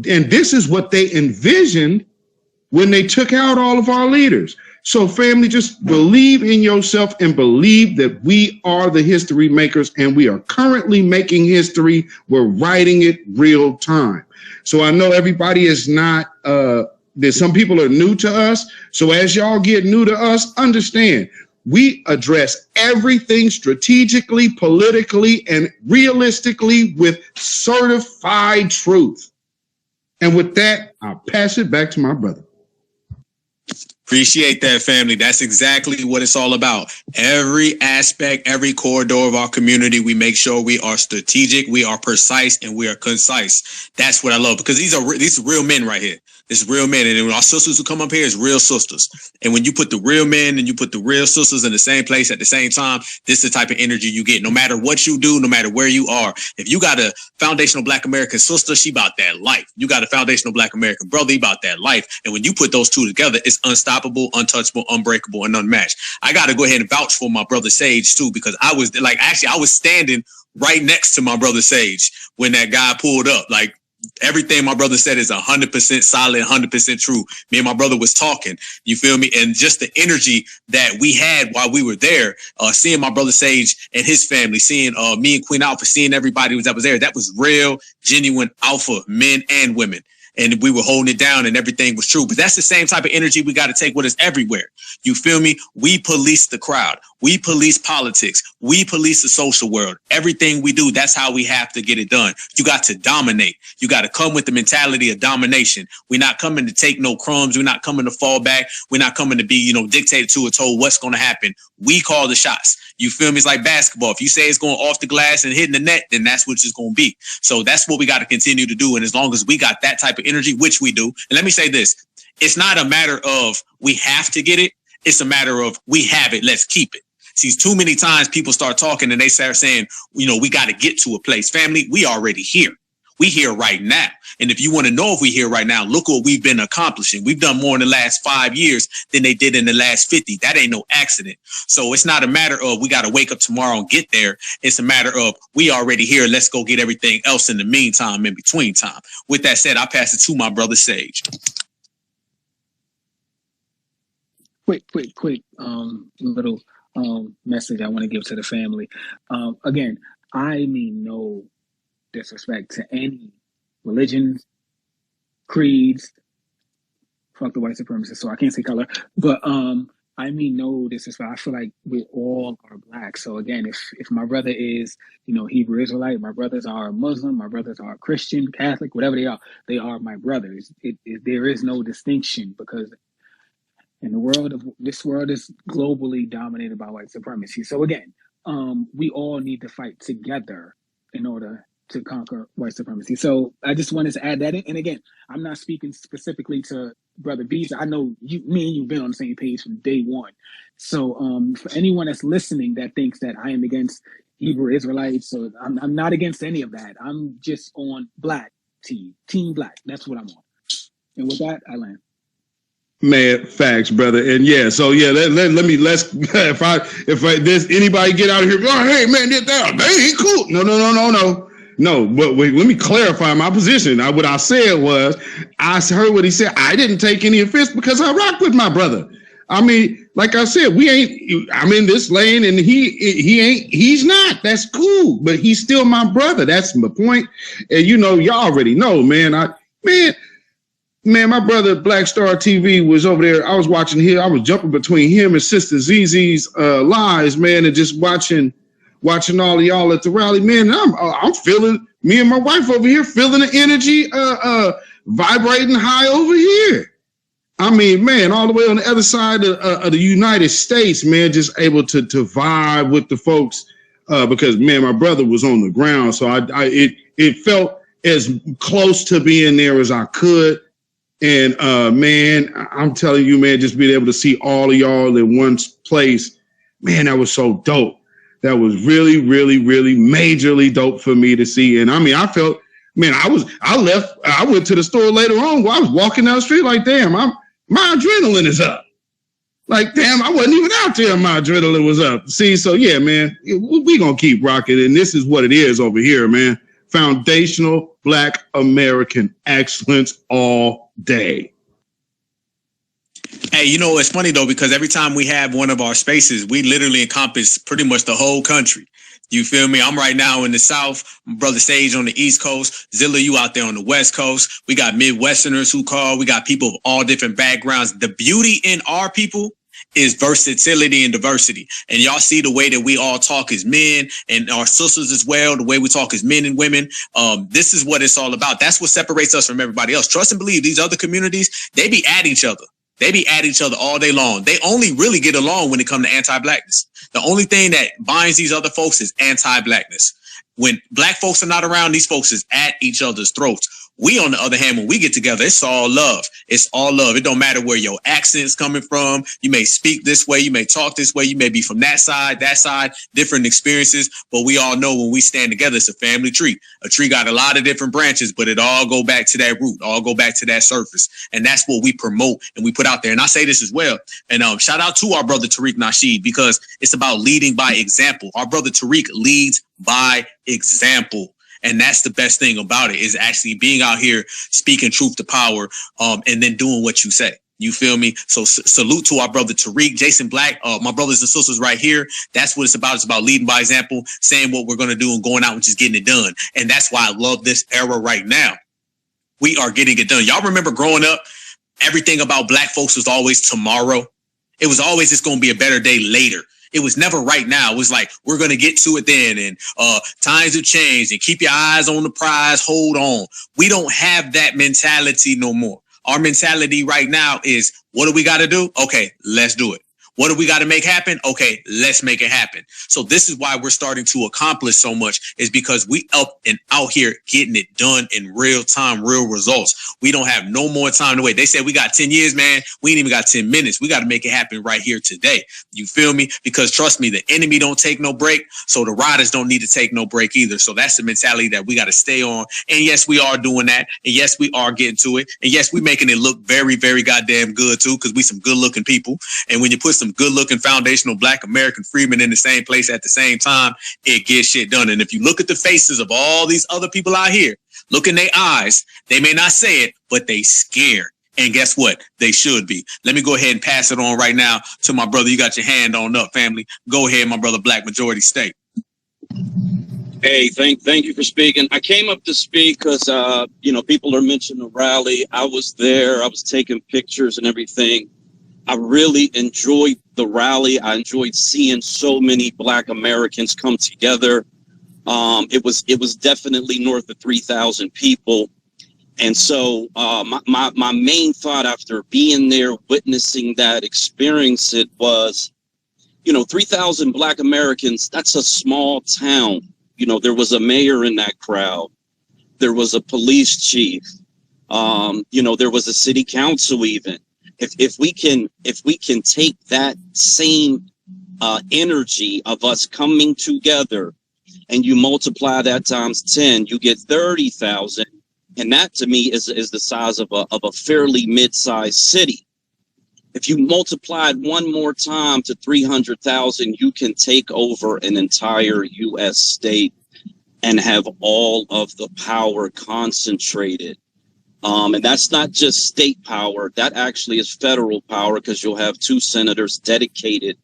And this is what they envisioned when they took out all of our leaders. So family, just believe in yourself and believe that we are the history makers, and we are currently making history. We're writing it real time. So I know everybody is not, that some people are new to us. So as y'all get new to us, understand, we address everything strategically, politically, and realistically with certified truth. And with that, I'll pass it back to my brother. Appreciate that, family. That's exactly what it's all about. Every aspect, every corridor of our community, we make sure we are strategic, we are precise, and we are concise. That's what I love, because these are real men right here. This is real men. And when our sisters who come up here is real sisters. And when you put the real men and you put the real sisters in the same place at the same time, this is the type of energy you get. No matter what you do, no matter where you are. If you got a foundational Black American sister, she about that life. You got a foundational Black American brother, he about that life. And when you put those two together, it's unstoppable, untouchable, unbreakable, and unmatched. I got to go ahead and vouch for my brother Sage too, because I was standing right next to my brother Sage when that guy pulled up. Like, everything my brother said is 100% solid, 100% true. Me and my brother was talking, you feel me? And just the energy that we had while we were there, seeing my brother Sage and his family, seeing me and Queen Alpha, seeing everybody that was there, that was real, genuine alpha men and women. And we were holding it down and everything was true. But that's the same type of energy we got to take with us everywhere. You feel me? We police the crowd. We police politics. We police the social world. Everything we do, that's how we have to get it done. You got to dominate. You got to come with the mentality of domination. We're not coming to take no crumbs. We're not coming to fall back. We're not coming to be, dictated to or told what's going to happen. We call the shots. You feel me? It's like basketball. If you say it's going off the glass and hitting the net, then that's what it's going to be. So that's what we got to continue to do. And as long as we got that type of energy, which we do, and let me say this, it's not a matter of we have to get it. It's a matter of we have it. Let's keep it. See, too many times people start talking and they start saying, we got to get to a place. Family, we already here. We here right now. And if you want to know if we here right now, look what we've been accomplishing. We've done more in the last 5 years than they did in the last 50. That ain't no accident. So it's not a matter of we got to wake up tomorrow and get there. It's a matter of we already here. Let's go get everything else in the meantime, in between time. With that said, I pass it to my brother Sage. Quick little message I want to give to the family. Again, I mean no disrespect to any religion, creeds, fuck the white supremacists, so I can't say color, but I mean no disrespect. I feel like we all are black. So again, if my brother is, Hebrew Israelite, my brothers are Muslim, my brothers are Christian, Catholic, whatever they are my brothers. There is no distinction because in this world is globally dominated by white supremacy. So again, we all need to fight together in order to conquer white supremacy. So I just wanted to add that in. And again, I'm not speaking specifically to Brother Beast. I know me and you've been on the same page from day one. So for anyone that's listening that thinks that I am against Hebrew Israelites, so I'm not against any of that. I'm just on black team black. That's what I'm on. And with that, I land. Man, facts, brother. And yeah, so yeah, let's if this anybody get out of here, oh hey man, they ain't cool. No. But wait, let me clarify my position. What I said was, I heard what he said. I didn't take any offense because I rock with my brother. I mean, like I said, I'm in this lane and he's not. That's cool, but he's still my brother. That's my point. And y'all already know, man. Man, my brother Black Star TV was over there. I was watching here. I was jumping between him and Sister ZZ's lives, man, and just watching all of y'all at the rally, man. I'm feeling, me and my wife over here feeling the energy vibrating high over here. I mean, man, all the way on the other side of the United States, man, just able to vibe with the folks because, man, my brother was on the ground, so it felt as close to being there as I could. And man, I'm telling you, man, just being able to see all of y'all in one place, man, that was so dope. That was really, really, really majorly dope for me to see. And I mean, I felt, man, I went to the store later on while I was walking down the street like, damn, my adrenaline is up. Like, damn, I wasn't even out there. My adrenaline was up. See, so yeah, man, we gonna keep rocking. And this is what it is over here, man. Foundational Black American excellence all day. Hey, it's funny though, because every time we have one of our spaces, we literally encompass pretty much the whole country. You feel me? I'm right now in the South, my brother Sage on the East Coast, Zilla, you out there on the West Coast. We got Midwesterners who call. We got people of all different backgrounds. The beauty in our people is versatility and diversity. And y'all see the way that we all talk as men and our sisters as well, the way we talk as men and women. This is what it's all about. That's what separates us from everybody else. Trust and believe these other communities, they be at each other. They be at each other all day long. They only really get along when it comes to anti-blackness. The only thing that binds these other folks is anti-blackness. When black folks are not around, these folks is at each other's throats. We, on the other hand, when we get together, it's all love. It's all love. It don't matter where your accent's coming from. You may speak this way. You may talk this way. You may be from that side, different experiences. But we all know when we stand together, it's a family tree. A tree got a lot of different branches, but it all go back to that root, all go back to that surface. And that's what we promote and we put out there. And I say this as well. And shout out to our brother Tariq Nasheed, because it's about leading by example. Our brother Tariq leads by example. And that's the best thing about it, is actually being out here speaking truth to power, and then doing what you say. You feel me? So salute to our brother Tariq, Jason Black, my brothers and sisters right here. That's what it's about. It's about leading by example, saying what we're going to do and going out and just getting it done. And that's why I love this era right now. We are getting it done. Y'all remember growing up, everything about black folks was always tomorrow. It was always, it's going to be a better day later. It was never right now. It was like, we're going to get to it then. And times have changed, and keep your eyes on the prize. Hold on. We don't have that mentality no more. Our mentality right now is, what do we got to do? Okay, let's do it. What do we got to make happen? Okay, let's make it happen. So this is why we're starting to accomplish so much, is because we up and out here getting it done in real time, real results. We don't have no more time to wait. They said we got 10 years, man. We ain't even got 10 minutes. We got to make it happen right here today. You feel me? Because trust me, the enemy don't take no break. So the riders don't need to take no break either. So that's the mentality that we got to stay on. And yes, we are doing that. And yes, we are getting to it. And yes, we making it look very, very goddamn good too, because we some good looking people. And when you put some good looking foundational black American freemen in the same place at the same time, it gets shit done. And if you look at the faces of all these other people out here, look in their eyes, they may not say it, but they scared. And guess what? They should be. Let me go ahead and pass it on right now to my brother. You got your hand on up, family. Go ahead, my brother, Black Majority State. Hey, thank you for speaking. I came up to speak because, people are mentioning the rally. I was there. I was taking pictures and everything. I really enjoyed the rally. I enjoyed seeing so many Black Americans come together. It was definitely north of 3,000 people. And so my main thought after being there, witnessing that, experience it was, 3,000 Black Americans, that's a small town. There was a mayor in that crowd. There was a police chief. There was a city council even. If we can take that same energy of us coming together and you multiply that times 10, you get 30,000. And that to me is the size of a fairly mid-sized city. If you multiplied one more time to 300,000, you can take over an entire U.S. state and have all of the power concentrated. And that's not just state power. That actually is federal power, because you'll have 2 senators dedicated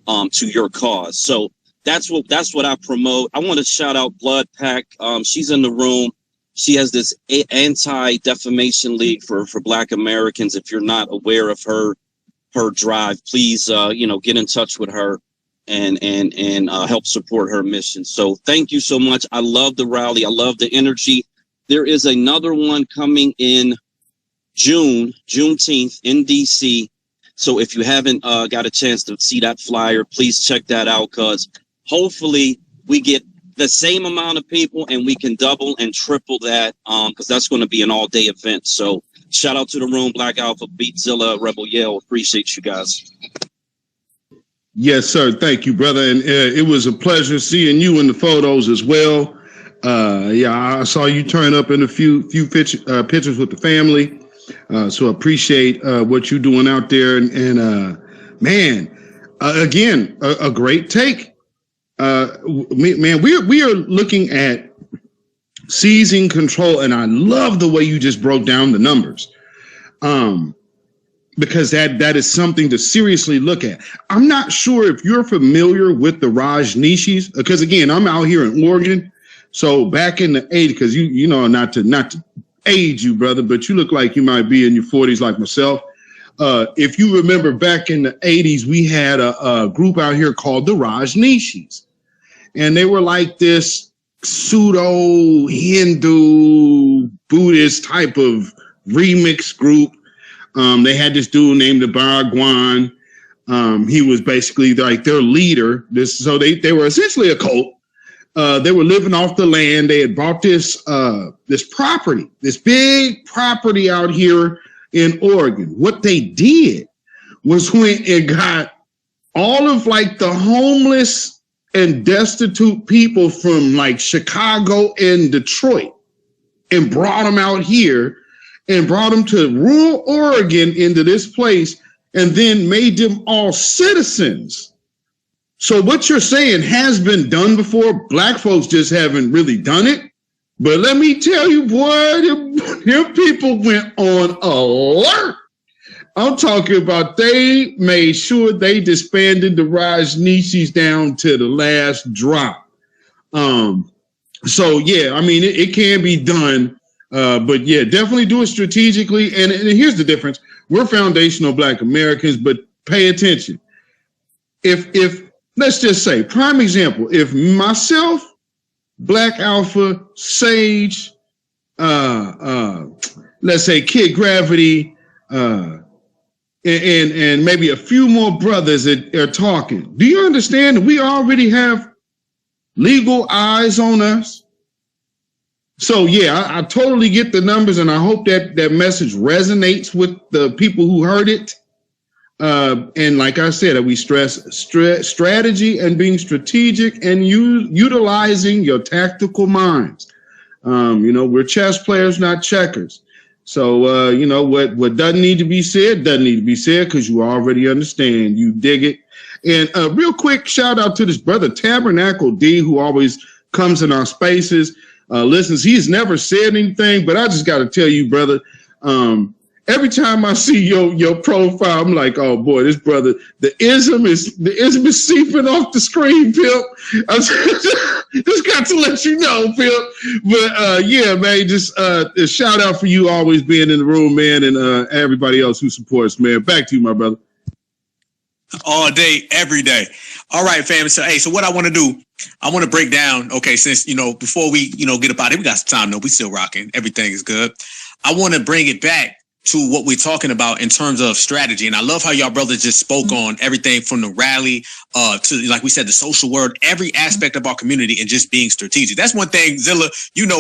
to your cause. So that's what I promote. I want to shout out Blood Pack. She's in the room. She has this anti-defamation league for Black Americans. If you're not aware of her drive, please get in touch with her and help support her mission. So thank you so much. I love the rally. I love the energy. There is another one coming in Juneteenth in DC. So if you haven't got a chance to see that flyer, please check that out, because hopefully we get the same amount of people and we can double and triple that, because that's going to be an all-day event. So shout out to the room, Black Alpha, Beatzilla, Rebel Yale. Appreciate you guys. Yes, sir. Thank you, brother. And it was a pleasure seeing you in the photos as well. I saw you turn up in a few pictures with the family. So appreciate what you're doing out there. And again, a great take. Man, we are looking at seizing control, and I love the way you just broke down the numbers. Because that is something to seriously look at. I'm not sure if you're familiar with the Rajneeshis, because again, I'm out here in Oregon. So back in the 80s, because you know, not to age you, brother, but you look like you might be in your 40s like myself. If you remember back in the 80s, we had a group out here called the Rajneeshis. And they were like this pseudo Hindu Buddhist type of remix group. They had this dude named the Bhagwan. He was basically like their leader. So they were essentially a cult. They were living off the land. They had bought this property, this big property out here in Oregon. What they did was went and got all of like the homeless and destitute people from like Chicago and Detroit and brought them out here and brought them to rural Oregon into this place and then made them all citizens. So what you're saying has been done before. Black folks just haven't really done it. But let me tell you, boy, them people went on alert. I'm talking about they made sure they disbanded the Rajneeshis down to the last drop. So, yeah, I mean, it can be done. But, yeah, definitely do it strategically. And here's the difference. We're foundational Black Americans, but pay attention. If let's just say, prime example, if myself, Black Alpha, Sage, let's say Kid Gravity, and maybe a few more brothers that are talking. Do you understand that we already have legal eyes on us? So, yeah, I totally get the numbers, and I hope that message resonates with the people who heard it. And like I said, we stress strategy and being strategic and utilizing your tactical minds. We're chess players, not checkers. So, what doesn't need to be said doesn't need to be said, because you already understand. You dig it. And real quick shout out to this brother Tabernacle D, who always comes in our spaces, listens. He's never said anything, but I just got to tell you, brother, every time I see your profile, I'm like, oh boy, this brother, the ism is seeping off the screen, Pimp. I just got to let you know, Pimp. But yeah, man, just a shout out for you always being in the room, man, and everybody else who supports, man. Back to you, my brother. All day, every day. All right, fam. So, hey, so what I want to do, I want to break down. Okay, since before we get up out of here, we got some time. No, we still rocking. Everything is good. I want to bring it back to what we're talking about in terms of strategy. And I love how y'all brothers just spoke on everything from the rally to, like we said, the social world, every aspect of our community and just being strategic. That's one thing, Zilla,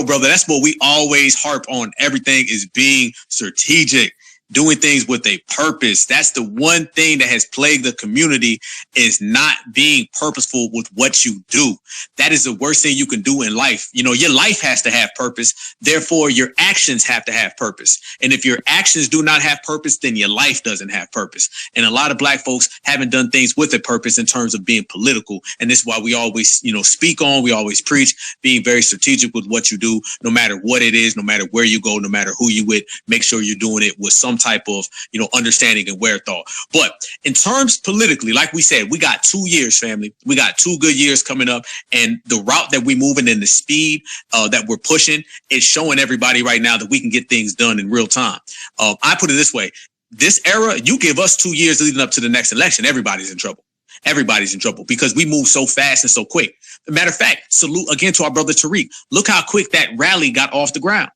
brother, that's what we always harp on. Everything is being strategic, doing things with a purpose. That's the one thing that has plagued the community, is not being purposeful with what you do. That is the worst thing you can do in life. Your life has to have purpose. Therefore, your actions have to have purpose. And if your actions do not have purpose, then your life doesn't have purpose. And a lot of Black folks haven't done things with a purpose in terms of being political. And this is why we always, speak on, we always preach being very strategic with what you do, no matter what it is, no matter where you go, no matter who you with, make sure you're doing it with some type of, understanding and wherewithal. But in terms politically, like we said, we got 2 years, family. We got 2 good years coming up, and the route that we're moving and the speed that we're pushing is showing everybody right now that we can get things done in real time. I put it this way. This era, you give us 2 years leading up to the next election, everybody's in trouble. Everybody's in trouble because we move so fast and so quick. As a matter of fact, salute again to our brother Tariq. Look how quick that rally got off the ground.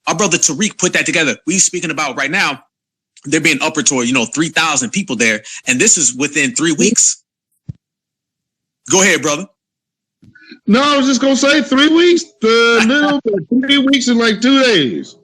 Our brother Tariq put that together. We're speaking about right now, there being upward toward, 3,000 people there. And this is within 3 weeks. Go ahead, brother. No, I was just going to say 3 weeks. 3 weeks in like 2 days.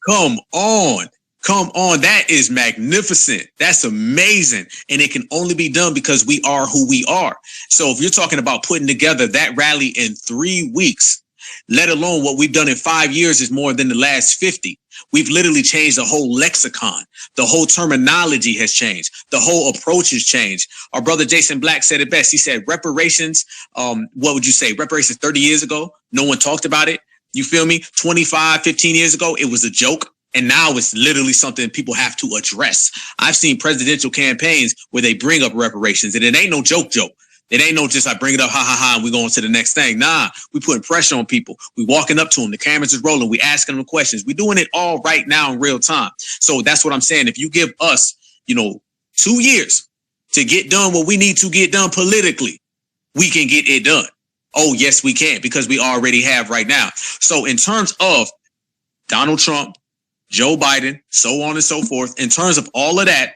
Come on. That is magnificent. That's amazing. And it can only be done because we are who we are. So if you're talking about putting together that rally in 3 weeks, let alone what we've done in 5 years is more than the last 50. We've literally changed the whole lexicon. The whole terminology has changed. The whole approach has changed. Our brother Jason Black said it best. He said reparations, what would you say? Reparations 30 years ago, no one talked about it. You feel me? 25, 15 years ago, it was a joke. And now it's literally something people have to address. I've seen presidential campaigns where they bring up reparations, and it ain't no joke. It ain't no just I bring it up, ha, ha, ha, and we go on to the next thing. Nah, we putting pressure on people. We walking up to them. The cameras is rolling. We asking them questions. We doing it all right now in real time. So that's what I'm saying. If you give us, 2 years to get done what we need to get done politically, we can get it done. Oh, yes, we can, because we already have right now. So in terms of Donald Trump, Joe Biden, so on and so forth, in terms of all of that,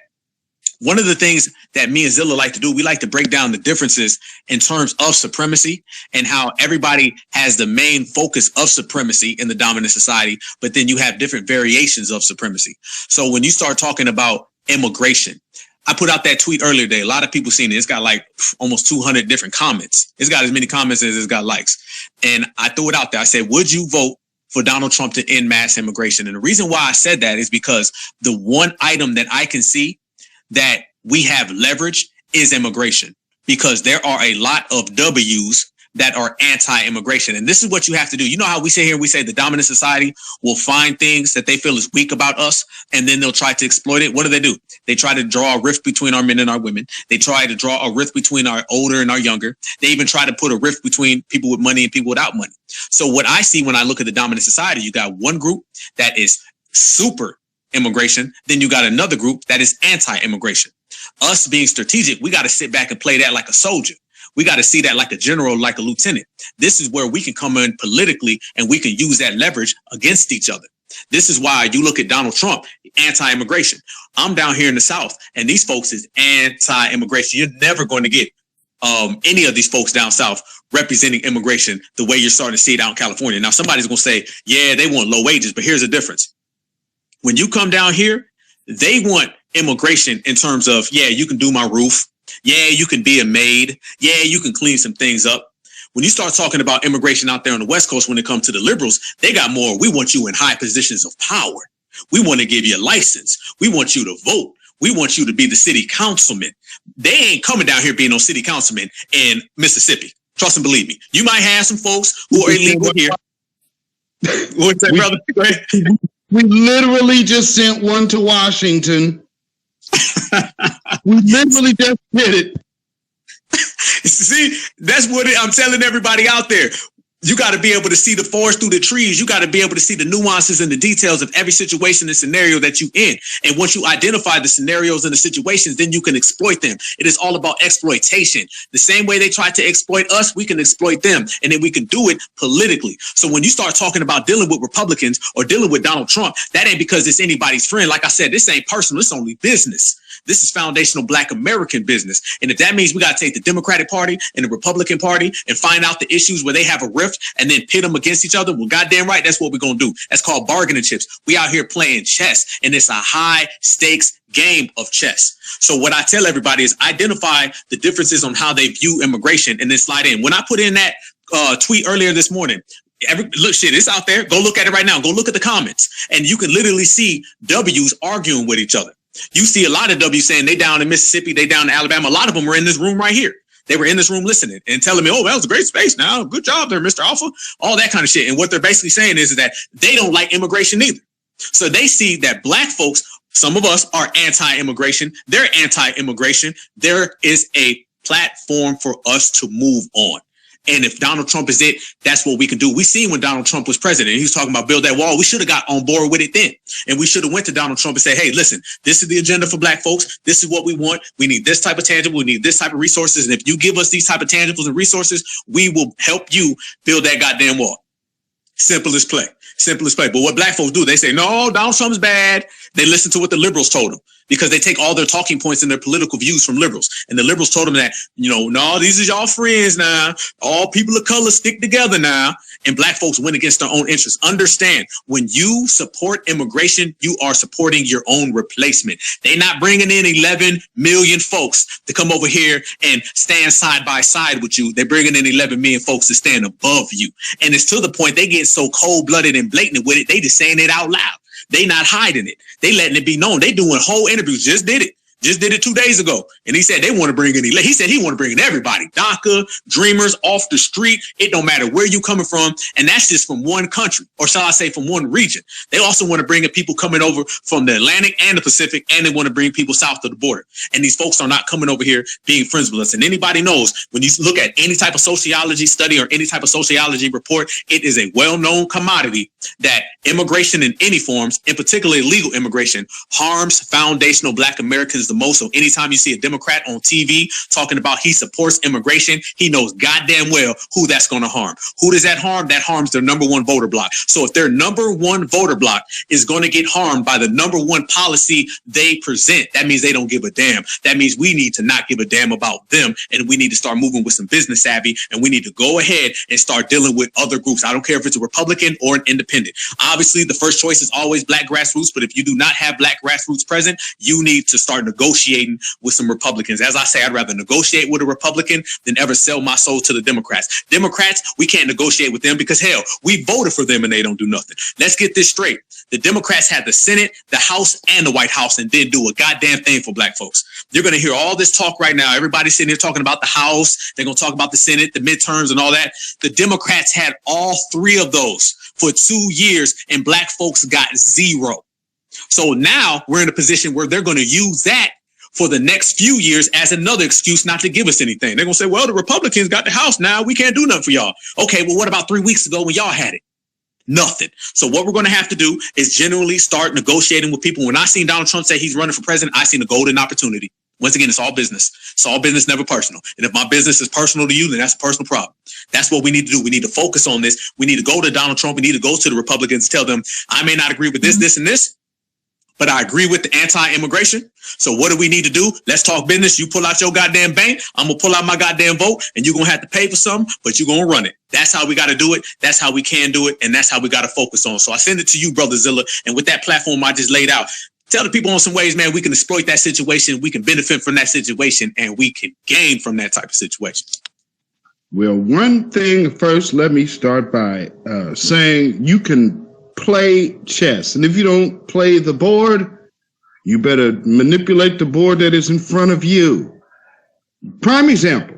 one of the things that me and Zilla like to do, we like to break down the differences in terms of supremacy and how everybody has the main focus of supremacy in the dominant society, but then you have different variations of supremacy. So when you start talking about immigration, I put out that tweet earlier today. A lot of people seen it. It's got like almost 200 different comments. It's got as many comments as it's got likes. And I threw it out there. I said, would you vote for Donald Trump to end mass immigration? And the reason why I said that is because the one item that I can see that we have leverage is immigration, because there are a lot of W's that are anti-immigration. And this is what you have to do. You know how we sit here and we say the dominant society will find things that they feel is weak about us, and then they'll try to exploit it. What do? They try to draw a rift between our men and our women. They try to draw a rift between our older and our younger. They even try to put a rift between people with money and people without money. So what I see when I look at the dominant society, you got one group that is super immigration. Then you got another group that is anti-immigration. Us being strategic, we got to sit back and play that like a soldier. We got to see that like a general, like a lieutenant. This is where we can come in politically and we can use that leverage against each other. This is why you look at Donald Trump, anti-immigration. I'm down here in the South, and these folks is anti-immigration. You're never going to get any of these folks down South representing immigration the way you're starting to see it out in California. Now, somebody's going to say, yeah, they want low wages, but here's the difference. When you come down here, they want immigration in terms of, yeah, you can do my roof. Yeah, you can be a maid. Yeah, you can clean some things up. When you start talking about immigration out there on the West Coast, when it comes to the liberals, they got more. We want you in high positions of power. We want to give you a license. We want you to vote. We want you to be the city councilman. They ain't coming down here being no city councilman in Mississippi. Trust and believe me. You might have some folks who are illegal here. What's that, brother? Go ahead. We literally just sent one to Washington. We literally just did it. See, that's what I'm telling everybody out there. You got to be able to see the forest through the trees. You got to be able to see the nuances and the details of every situation and scenario that you in. And once you identify the scenarios and the situations, then you can exploit them. It is all about exploitation. The same way they try to exploit us, we can exploit them. And then we can do it politically. So when you start talking about dealing with Republicans or dealing with Donald Trump, that ain't because it's anybody's friend. Like I said, this ain't personal. It's only business. This is foundational Black American business. And if that means we got to take the Democratic Party and the Republican Party and find out the issues where they have a rift and then pit them against each other, well, goddamn right, that's what we're going to do. That's called bargaining chips. We out here playing chess, and it's a high stakes game of chess. So what I tell everybody is identify the differences on how they view immigration and then slide in. When I put in that tweet earlier this morning, look, shit, it's out there. Go look at it right now. Go look at the comments, and you can literally see W's arguing with each other. You see a lot of W's saying they down in Mississippi, they down in Alabama. A lot of them were in this room right here. They were in this room listening and telling me, oh, that was a great space now. Good job there, Mr. Alpha. All that kind of shit. And what they're basically saying is that they don't like immigration either. So they see that Black folks, some of us are anti-immigration. They're anti-immigration. There is a platform for us to move on. And if Donald Trump is it, that's what we can do. We seen when Donald Trump was president, he was talking about build that wall. We should have got on board with it then. And we should have went to Donald Trump and said, hey, listen, this is the agenda for Black folks. This is what we want. We need this type of tangible. We need this type of resources. And if you give us these type of tangibles and resources, we will help you build that goddamn wall. Simple as play. Simple as play. But what Black folks do, they say, no, Donald Trump's bad. They listen to what the liberals told them, because they take all their talking points and their political views from liberals. And the liberals told them that, no, these is y'all friends now. All people of color stick together now. And Black folks went against their own interests. Understand, when you support immigration, you are supporting your own replacement. They're not bringing in 11 million folks to come over here and stand side by side with you. They're bringing in 11 million folks to stand above you. And it's to the point they get so cold-blooded and blatant with it, they just saying it out loud. They not hiding it. They letting it be known. They doing whole interviews. Just did it 2 days ago. And he said they want to bring in, he said he want to bring in everybody. DACA, dreamers off the street. It don't matter where you coming from. And that's just from one country, or shall I say from one region. They also want to bring in people coming over from the Atlantic and the Pacific, and they want to bring people south of the border. And these folks are not coming over here being friends with us. And anybody knows, when you look at any type of sociology study or any type of sociology report, it is a well-known commodity that immigration in any forms, in particular illegal immigration, harms foundational Black Americans the most. So anytime you see a Democrat on TV talking about he supports immigration, he knows goddamn well who that's going to harm. Who does that harm? That harms their number one voter block. So if their number one voter block is going to get harmed by the number one policy they present, that means they don't give a damn. That means we need to not give a damn about them, and we need to start moving with some business savvy, and we need to go ahead and start dealing with other groups. I don't care if it's a Republican or an independent. Obviously, the first choice is always Black grassroots, but if you do not have Black grassroots present, you need to start negotiating with some Republicans. As I say, I'd rather negotiate with a Republican than ever sell my soul to the Democrats. Democrats, we can't negotiate with them because, hell, we voted for them and they don't do nothing. Let's get this straight. The Democrats had the Senate, the House, and the White House and didn't do a goddamn thing for Black folks. You're going to hear all this talk right now. Everybody's sitting here talking about the House. They're going to talk about the Senate, the midterms, and all that. The Democrats had all three of those for 2 years, and Black folks got zero. So now we're in a position where they're going to use that for the next few years as another excuse not to give us anything. They're going to say, well, the Republicans got the House now. We can't do nothing for y'all. Okay, well, what about 3 weeks ago when y'all had it? Nothing. So what we're going to have to do is generally start negotiating with people. When I seen Donald Trump say he's running for president, I seen a golden opportunity. Once again, it's all business. It's all business, never personal. And if my business is personal to you, then that's a personal problem. That's what we need to do. We need to focus on this. We need to go to Donald Trump. We need to go to the Republicans, tell them, I may not agree with this, this, and this, but I agree with the anti-immigration. So what do we need to do? Let's talk business. You pull out your goddamn bank. I'm going to pull out my goddamn vote, and you're going to have to pay for something, but you're going to run it. That's how we got to do it. That's how we can do it. And that's how we got to focus on. So I send it to you, Brother Zilla. And with that platform I just laid out, tell the people on some ways, man, we can exploit that situation. We can benefit from that situation, and we can gain from that type of situation. Well, one thing first, let me start by saying you can play chess. And if you don't play the board, you better manipulate the board that is in front of you. Prime example.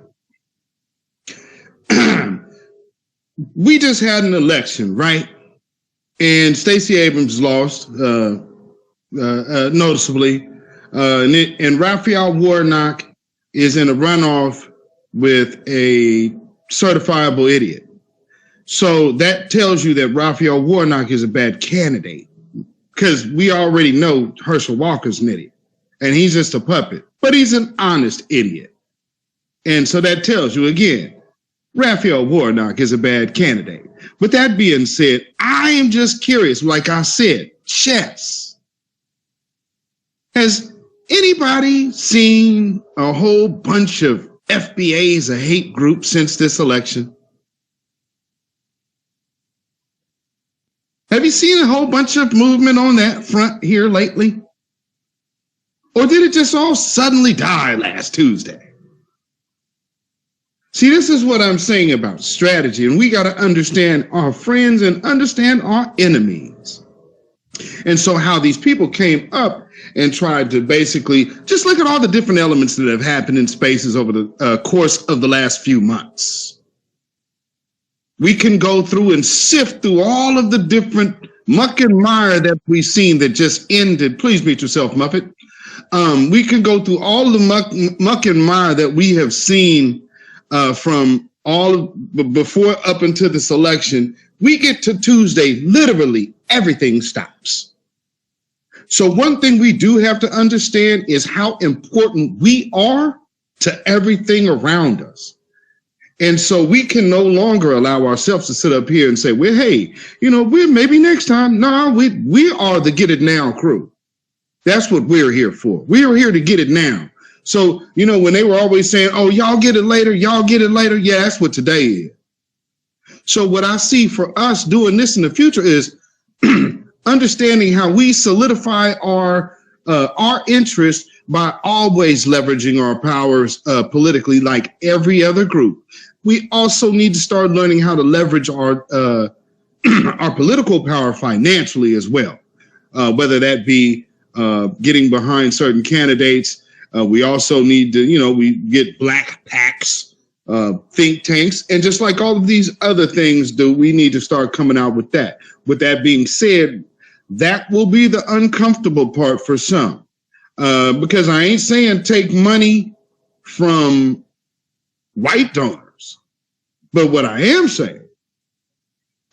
We just had an election, right? And Stacey Abrams lost noticeably. And Raphael Warnock is in a runoff with a certifiable idiot. So that tells you that Raphael Warnock is a bad candidate, because we already know Herschel Walker's an idiot, and he's just a puppet, but he's an honest idiot. And so that tells you again, Raphael Warnock is a bad candidate. With that being said, I am just curious, like I said, chess. Has anybody seen a whole bunch of FBAs, a hate group, since this election? Have you seen a whole bunch of movement on that front here lately? Or did it just all suddenly die last Tuesday? See, this is what I'm saying about strategy, and we got to understand our friends and understand our enemies. And so how these people came up and tried to basically just look at all the different elements that have happened in spaces over the course of the last few months. We can go through and sift through all of the different muck and mire that we've seen that just ended. Please mute yourself, Muppet. We can go through all the muck and mire that we have seen from all before up until this election. We get to Tuesday, literally everything stops. So one thing we do have to understand is how important we are to everything around us. And so we can no longer allow ourselves to sit up here and say, well, hey, we're maybe next time. No, we are the Get It Now crew. That's what we're here for. We're here to get it now. So, when they were always saying, oh, y'all get it later, y'all get it later. Yeah, that's what today is. So what I see for us doing this in the future is understanding how we solidify our interest by always leveraging our powers politically, like every other group. We also need to start learning how to leverage our our political power financially as well, whether that be getting behind certain candidates. We also need to, we get black PACs, think tanks, and just like all of these other things we need to start coming out with that. With that being said, that will be the uncomfortable part for some. Because I ain't saying take money from white donors, but what I am saying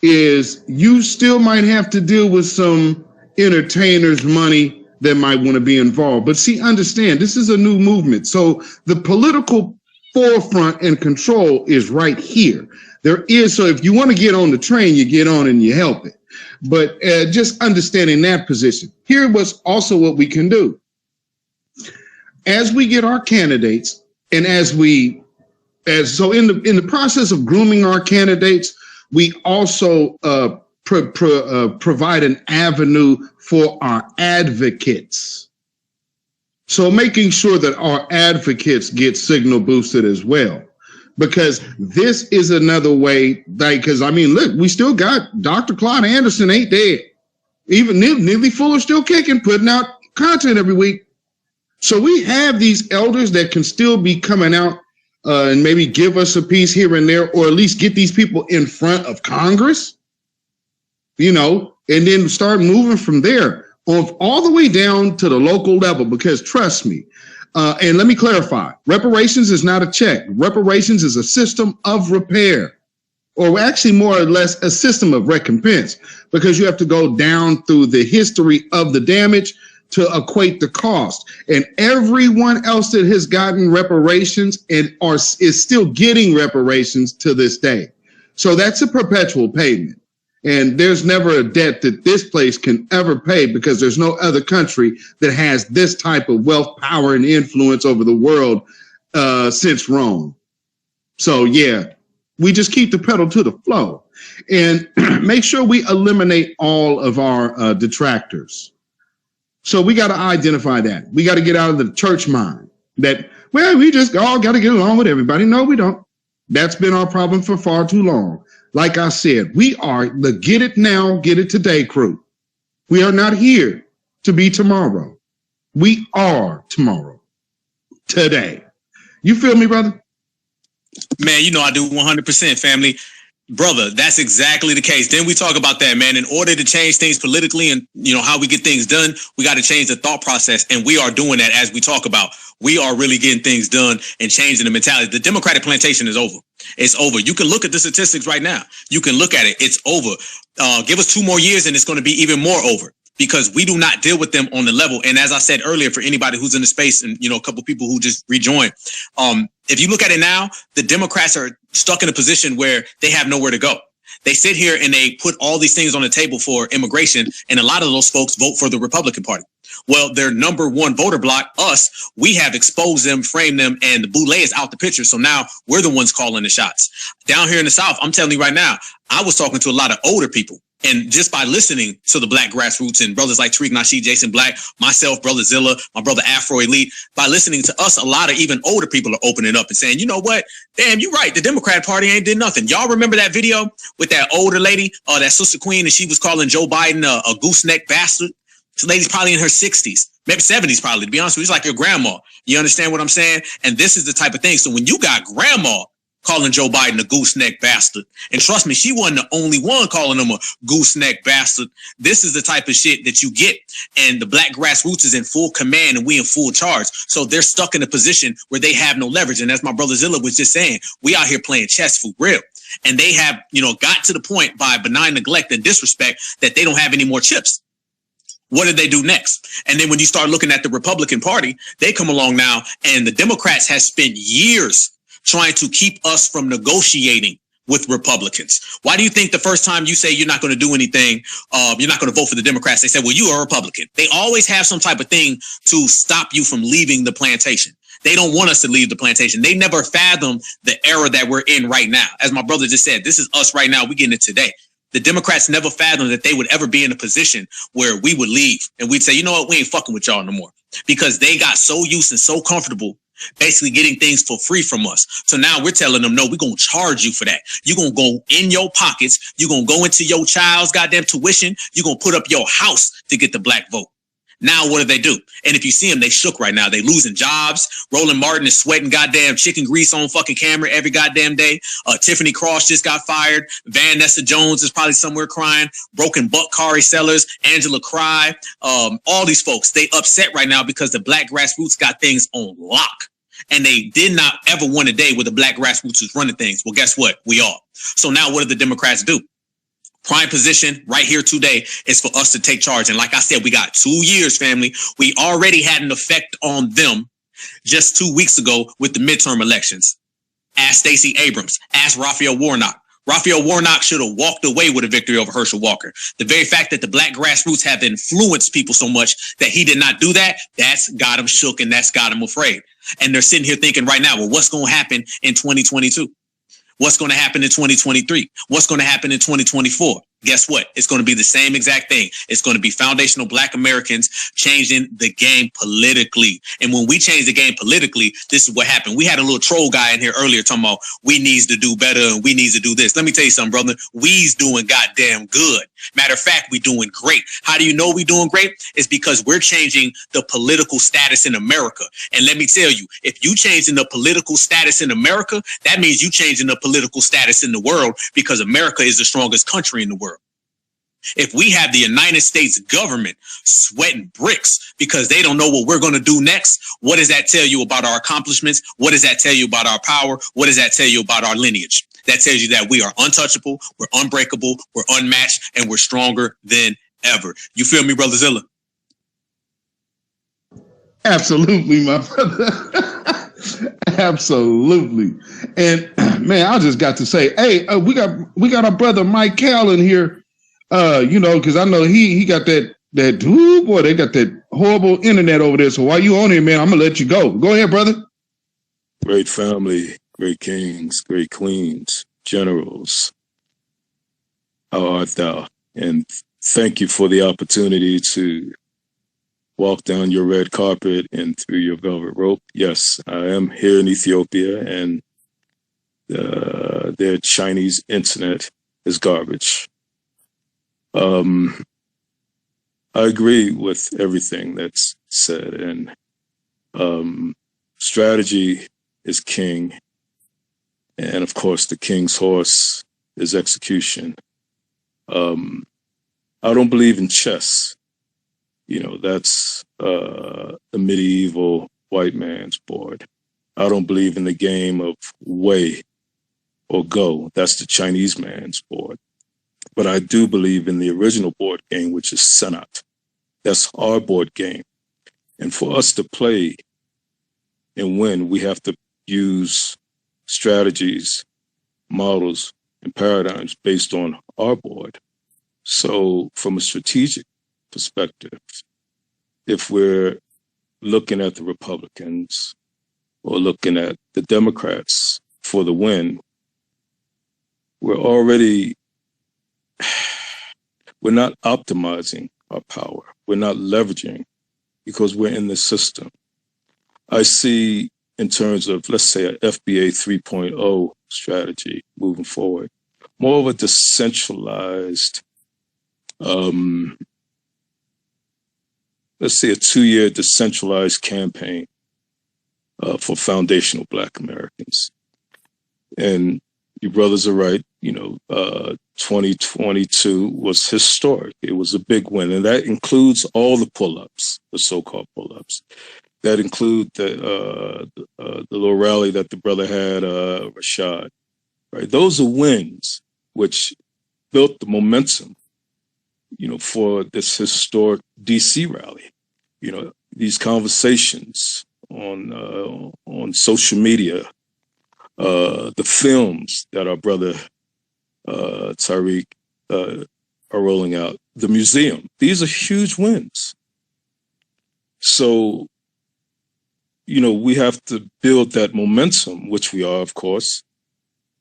is you still might have to deal with some entertainers' money that might want to be involved. But see, understand, this is a new movement. So the political forefront and control is right here. There is, so if you want to get on the train, you get on and you help it. But just understanding that position. Here was also what we can do. As we get our candidates, and in the process of grooming our candidates, we also provide an avenue for our advocates. So making sure that our advocates get signal boosted as well, because this is another way. Because look, we still got Dr. Claude Anderson ain't dead. Even Neely Fuller still kicking, putting out content every week. So we have these elders that can still be coming out and maybe give us a piece here and there, or at least get these people in front of Congress, and then start moving from there all the way down to the local level. Because trust me, and let me clarify, reparations is not a check. Reparations is a system of repair, or actually more or less a system of recompense, because you have to go down through the history of the damage to equate the cost. And everyone else that has gotten reparations and is still getting reparations to this day. So that's a perpetual payment. And there's never a debt that this place can ever pay, because there's no other country that has this type of wealth, power, and influence over the world since Rome. So yeah, we just keep the pedal to the flow and make sure we eliminate all of our detractors. So we got to identify that. We got to get out of the church mind that, well, we just all got to get along with everybody. No, we don't. That's been our problem for far too long. Like I said, we are the get it now, get it today crew. We are not here to be tomorrow. We are tomorrow, today. You feel me, brother? Man, I do 100%, family. Brother, that's exactly the case. Then we talk about that, man. In order to change things politically and, you know, how we get things done, we got to change the thought process. And we are doing that as we talk about. We are really getting things done and changing the mentality. The Democratic plantation is over. It's over. You can look at the statistics right now. You can look at it. It's over. Give us 2 more years and it's going to be even more over, because we do not deal with them on the level. And as I said earlier, for anybody who's in the space and, you know, a couple people who just rejoined, if you look at it now, the Democrats are stuck in a position where they have nowhere to go. They sit here and they put all these things on the table for immigration, and a lot of those folks vote for the Republican Party. Well, their number one voter block, us, we have exposed them, framed them, and the boule is out the picture. So now we're the ones calling the shots. Down here in the South, I'm telling you right now, I was talking to a lot of older people. And just by listening to the Black Grassroots and brothers like Tariq Nasheed, Jason Black, myself, Brother Zilla, my brother Afro Elite, by listening to us, a lot of even older people are opening up and saying, you know what? Damn, you're right. The Democrat Party ain't did nothing. Y'all remember that video with that older lady, that Sister Queen, and she was calling Joe Biden a gooseneck bastard? This lady's probably in her 60s, maybe 70s probably, to be honest with you. It's like your grandma. You understand what I'm saying? And this is the type of thing. So when you got grandma calling Joe Biden a gooseneck bastard, and trust me, she wasn't the only one calling him a gooseneck bastard. This is the type of shit that you get. And the Black Grassroots is in full command and we in full charge. So they're stuck in a position where they have no leverage. And as my brother Zilla was just saying, we out here playing chess for real. And they have, you know, got to the point by benign neglect and disrespect that they don't have any more chips. What did they do next? And then when you start looking at the Republican Party, they come along now, and the Democrats have spent years trying to keep us from negotiating with Republicans. Why do you think the first time you say you're not going to do anything, you're not going to vote for the Democrats, they say, well, you are a Republican. They always have some type of thing to stop you from leaving the plantation. They don't want us to leave the plantation. They never fathom the era that we're in right now. As my brother just said, this is us right now. We're getting it today. The Democrats never fathomed that they would ever be in a position where we would leave and we'd say, you know what, we ain't fucking with y'all no more, because they got so used and so comfortable basically getting things for free from us. So now we're telling them, no, we're going to charge you for that. You're going to go in your pockets. You're going to go into your child's goddamn tuition. You're going to put up your house to get the black vote. Now, what do? And if you see them, they shook right now. They losing jobs. Roland Martin is sweating goddamn chicken grease on fucking camera every goddamn day. Tiffany Cross just got fired. Van Nessa Jones is probably somewhere crying. Broken Buck Kari Sellers, Angela Cry, all these folks, they upset right now because the Black Grassroots got things on lock. And they did not ever want a day where the Black Grassroots was running things. Well, guess what? We are. So now what do the Democrats do? Prime position right here today is for us to take charge. And like I said, we got 2 years, family. We already had an effect on them just 2 weeks ago with the midterm elections. Ask Stacey Abrams. Ask Raphael Warnock. Raphael Warnock should have walked away with a victory over Herschel Walker. The very fact that the Black Grassroots have influenced people so much that he did not do that, that's got him shook and that's got him afraid. And they're sitting here thinking right now, well, what's going to happen in 2022? What's going to happen in 2023? What's going to happen in 2024? Guess what? It's going to be the same exact thing. It's going to be foundational Black Americans changing the game politically. And when we change the game politically, this is what happened. We had a little troll guy in here earlier talking about we needs to do better and we needs to do this. Let me tell you something, brother. We's doing goddamn good. Matter of fact, we doing great. How do you know we doing great? It's because we're changing the political status in America. And let me tell you, if you changing the political status in America, that means you changing the political status in the world, because America is the strongest country in the world. If we have the United States government sweating bricks because they don't know what we're going to do next, what does that tell you about our accomplishments? What does that tell you about our power? What does that tell you about our lineage? That tells you that we are untouchable, we're unbreakable, we're unmatched, and we're stronger than ever. You feel me, Brother Zilla? Absolutely, my brother. Absolutely. And man, I just got to say, hey, we got our brother Mike Cal in here. Because I know he got that ooh, boy, they got that horrible internet over there. So while you on here, man, I'm gonna let you go. Go ahead, brother. Great family, great kings, great queens, generals. How art thou? And thank you for the opportunity to walk down your red carpet and through your velvet rope. Yes, I am here in Ethiopia, and their Chinese internet is garbage. I agree with everything that's said, and strategy is king. And of course, the king's horse is execution. I don't believe in chess. That's the medieval white man's board. I don't believe in the game of Wei or Go. That's the Chinese man's board. But I do believe in the original board game, which is Senat. That's our board game. And for us to play and win, we have to use strategies, models, and paradigms based on our board. So from a strategic perspective, if we're looking at the Republicans or looking at the Democrats for the win, we're not optimizing our power. We're not leveraging because we're in the system. I see in terms of, let's say, a FBA 3.0 strategy moving forward, more of a decentralized, let's say a 2-year decentralized campaign for foundational Black Americans. And you brothers are right, 2022 was historic. It was a big win, and that includes all the pull-ups, the so-called pull-ups. That include the little rally that the brother had, Rashad, right? Those are wins which built the momentum, for this historic DC rally. These conversations on social media, the films that our brother Tariq are rolling out, the museum. These are huge wins. So, we have to build that momentum, which we are, of course,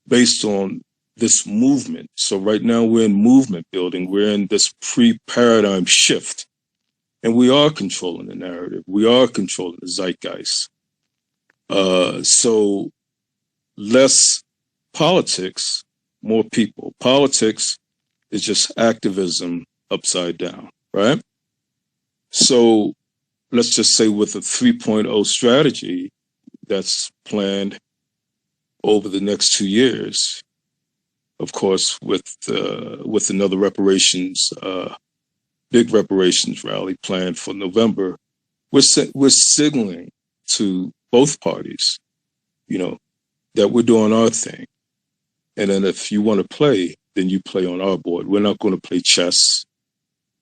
based on this movement. So right now we're in movement building. We're in this pre-paradigm shift, and we are controlling the narrative. We are controlling the zeitgeist. So less politics, more people. Politics is just activism upside down, right? So let's just say with a 3.0 strategy that's planned over the next 2 years, of course, with another reparations, big reparations rally planned for November, we're signaling to both parties, that we're doing our thing. And then if you want to play, then you play on our board. We're not going to play chess.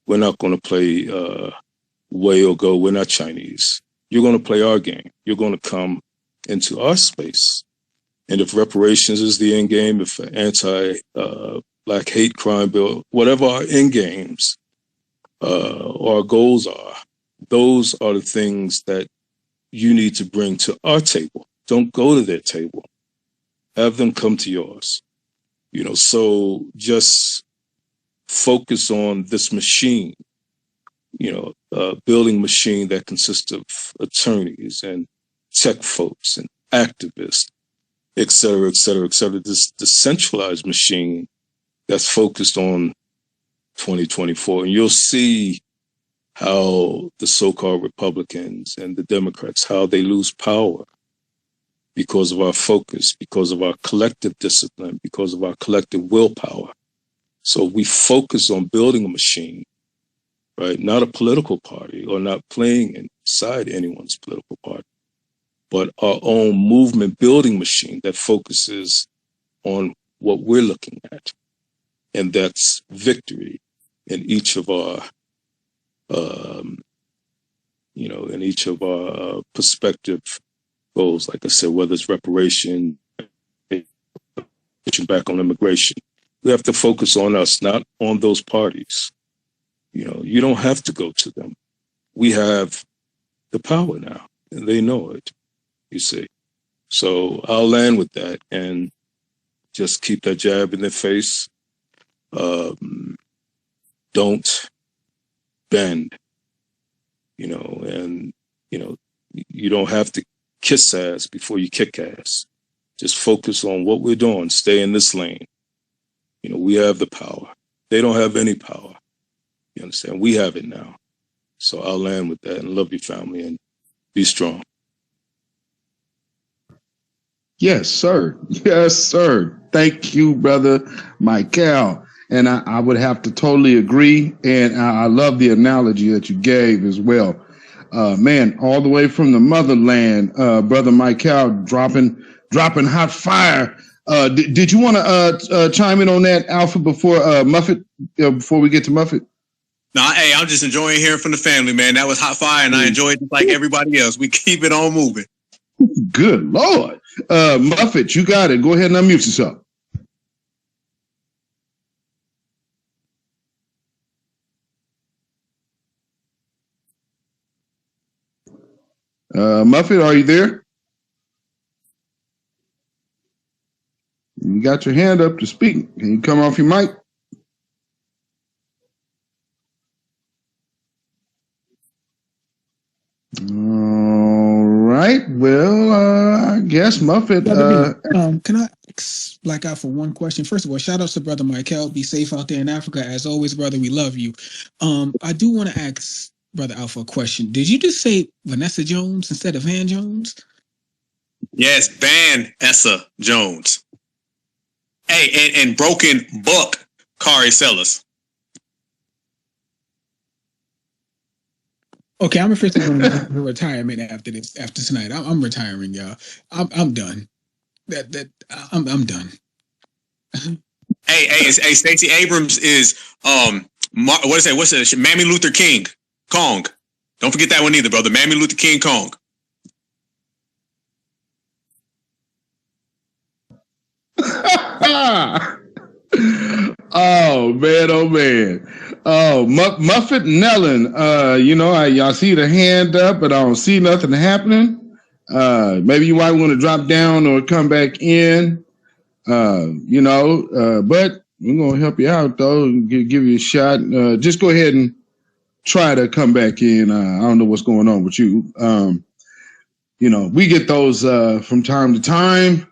We're not going to play Way or Go. We're not Chinese. You're going to play our game. You're going to come into our space. And if reparations is the end game, if anti-Black hate crime bill, whatever our end games or our goals are, those are the things that you need to bring to our table. Don't go to their table. Have them come to yours. So just focus on this machine, building machine that consists of attorneys and tech folks and activists, et cetera, et cetera, et cetera. This decentralized machine that's focused on 2024. And you'll see how the so-called Republicans and the Democrats, how they lose power because of our focus, because of our collective discipline, because of our collective willpower. So we focus on building a machine, right? Not a political party or not playing inside anyone's political party, but our own movement building machine that focuses on what we're looking at. And that's victory in each of our, in each of our perspective goals. Like I said, whether it's reparation, pushing back on immigration, we have to focus on us, not on those parties. You don't have to go to them. We have the power now, and they know it, you see. So I'll land with that and just keep that jab in their face. Don't bend, and, you don't have to kiss ass before you kick ass. Just focus on what we're doing. Stay in this lane. We have the power. They don't have any power. You understand? We have it now. So I'll land with that and love your family and be strong. Yes, sir. Yes, sir. Thank you, brother Michael. And I would have to totally agree. And I love the analogy that you gave as well. Man, all the way from the motherland, brother Michael, dropping hot fire. Did you want to chime in on that, Alpha, before Muffet? Before we get to Muffet? No, hey, I'm just enjoying hearing from the family, man. That was hot fire, and I enjoyed it like everybody else. We keep it on moving. Good Lord. Muffet, you got it. Go ahead and unmute yourself. Muffet, are you there? You got your hand up to speak. Can you come off your mic? All right. Well, I guess Muffet. Can I black out for one question? First of all, shout outs to brother Michael. Be safe out there in Africa. As always, brother, we love you. I do want to ask brother Alpha a question. Did you just say Vanessa Jones instead of Van Jones? Yes, Vanessa Jones. Hey, and Broken Buck Kari Sellers. Okay, I'm officially going to retirement after this. After tonight, I'm retiring, y'all. I'm done. I'm done. Hey, Stacey Abrams is what's it? Mammy Luther King Kong. Don't forget that one either, brother. Mammy Luther King Kong. Oh man. Oh, Muffet Nellen. Y'all see the hand up, but I don't see nothing happening. Maybe you might want to drop down or come back in. But we're gonna help you out though and give you a shot. Just go ahead and try to come back in. I don't know what's going on with you. We get those from time to time.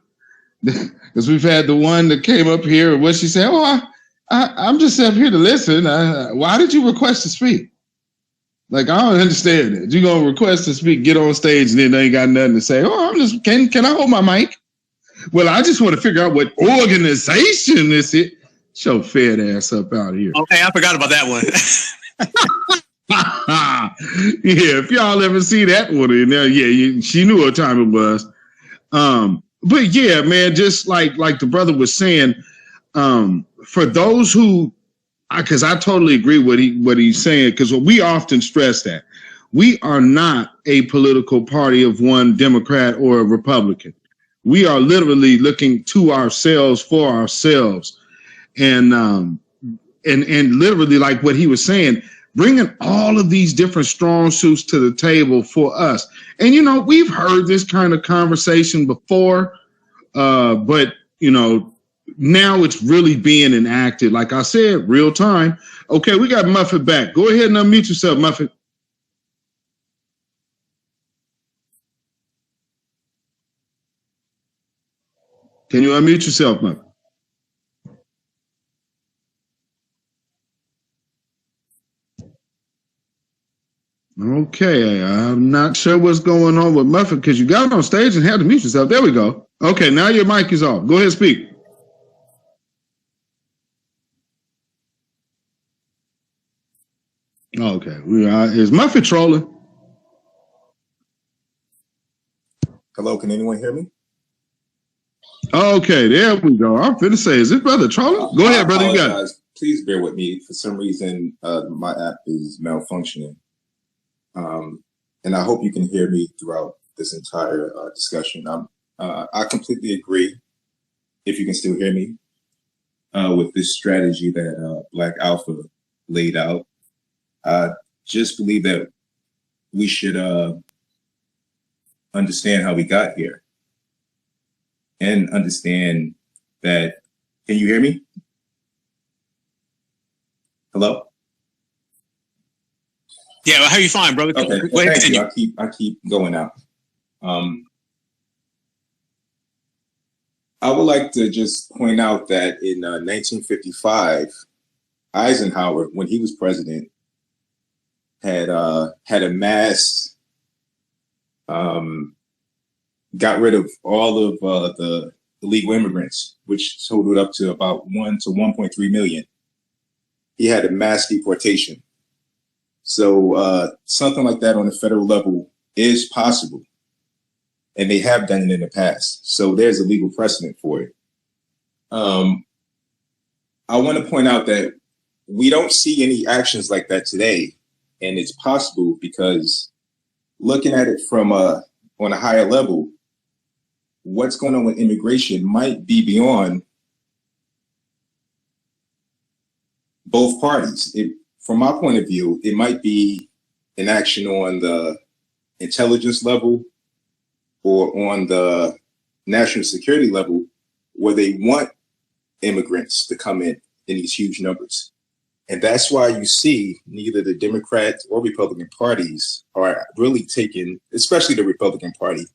Because we've had the one that came up here. What she said? Oh, I'm just up here to listen. Why did you request to speak? Like, I don't understand it. You're going to request to speak, get on stage, and then they ain't got nothing to say. Oh, can I hold my mic? Well, I just want to figure out what organization this is. Show fat ass up out here. Okay, I forgot about that one. Yeah, if y'all ever see that one in there, she knew what time it was. But yeah, man, just like the brother was saying, for those who, because I totally agree what he's saying, because we often stress that we are not a political party of one Democrat or a Republican. We are literally looking to ourselves for ourselves, and literally like what he was saying, bringing all of these different strong suits to the table for us. And, we've heard this kind of conversation before, but, now it's really being enacted. Like I said, real time. Okay, we got Muffet back. Go ahead and unmute yourself, Muffet. Can you unmute yourself, Muffet? Okay, I'm not sure what's going on with Muffet because you got on stage and had to mute yourself. There we go. Okay, now your mic is off. Go ahead and speak. Okay, is Muffet trolling? Hello, can anyone hear me? Okay, there we go. I'm finna say, is this brother trolling? Go ahead, brother. You got it. Please bear with me. For some reason, my app is malfunctioning. And I hope you can hear me throughout this entire discussion. I completely agree, if you can still hear me, with this strategy that Black Alpha laid out. I just believe that we should understand how we got here and understand that. Can you hear me? Hello? Yeah, well, how you fine, brother? Okay, Go ahead, thank continue. you. I keep going out. I would like to just point out that in 1955, Eisenhower, when he was president, had a mass got rid of all of the illegal immigrants, which totaled up to about 1 to 1.3 million. He had a mass deportation. So something like that on the federal level is possible, and they have done it in the past. So there's a legal precedent for it. I want to point out that we don't see any actions like that today, and it's possible because looking at it from on a higher level, what's going on with immigration might be beyond both parties. From my point of view, it might be an action on the intelligence level or on the national security level where they want immigrants to come in these huge numbers. And that's why you see neither the Democrat or Republican parties are really taking, especially the Republican Party,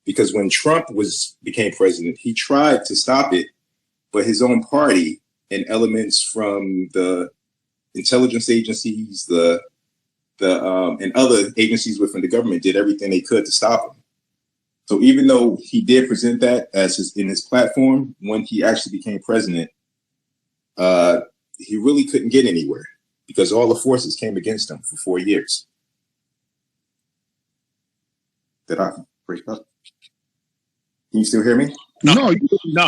because when Trump became president, he tried to stop it, but his own party and elements from the intelligence agencies, and other agencies within the government did everything they could to stop him. So even though he did present that as in his platform, when he actually became president, he really couldn't get anywhere because all the forces came against him for 4 years. Did I break up? Can you still hear me? No,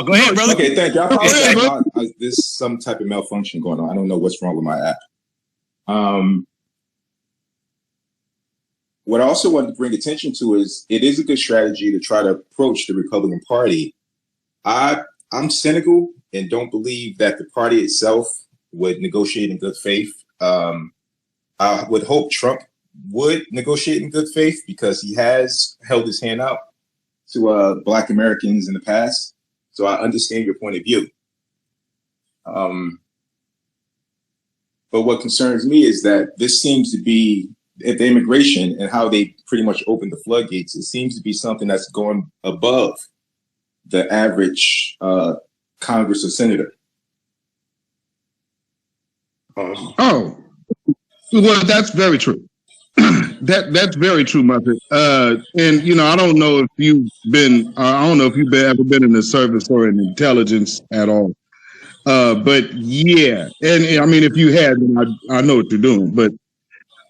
go ahead, brother. Okay, thank you. I apologize. There's some type of malfunction going on. I don't know what's wrong with my app. What I also wanted to bring attention to is it is a good strategy to try to approach the Republican Party. I'm cynical and don't believe that the party itself would negotiate in good faith. I would hope Trump would negotiate in good faith because he has held his hand out to Black Americans in the past. So I understand your point of view. But what concerns me is that this seems to be, the immigration and how they pretty much opened the floodgates, it seems to be something that's going above the average Congress or senator. Well, that's very true. That's very true, Muppet. And I don't know if you've been, ever been in the service or in intelligence at all. But yeah, and I mean, if you had, then I know what you're doing. But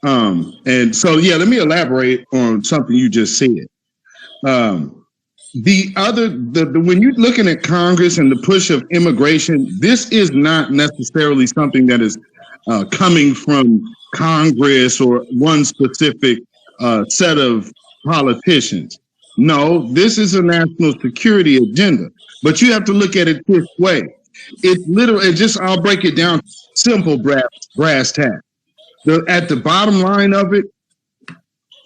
and so yeah, let me elaborate on something you just said. When you're looking at Congress and the push of immigration, this is not necessarily something that is coming from Congress or one specific set of politicians. No, this is a national security agenda. But you have to look at it this way. It's literally I'll break it down simple brass tack. At the bottom line of it,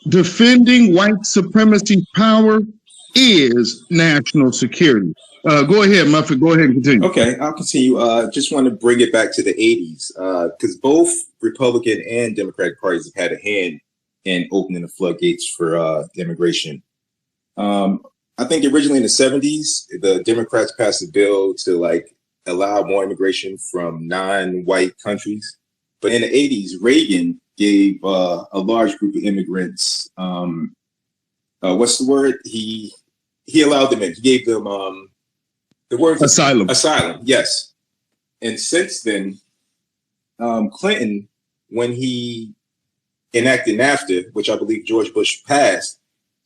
defending white supremacy power is national security. Go ahead, Muffet. Go ahead and continue. Okay, I'll continue. Just want to bring it back to the 80s because both Republican and Democratic parties have had a hand in opening the floodgates for immigration. I think originally in the 70s, the Democrats passed a bill to allow more immigration from non-white countries. But in the 80s, Reagan gave a large group of immigrants, what's the word? He allowed them in. He gave them the word asylum. Asylum, yes. And since then, Clinton, when he enacted NAFTA, which I believe George Bush passed,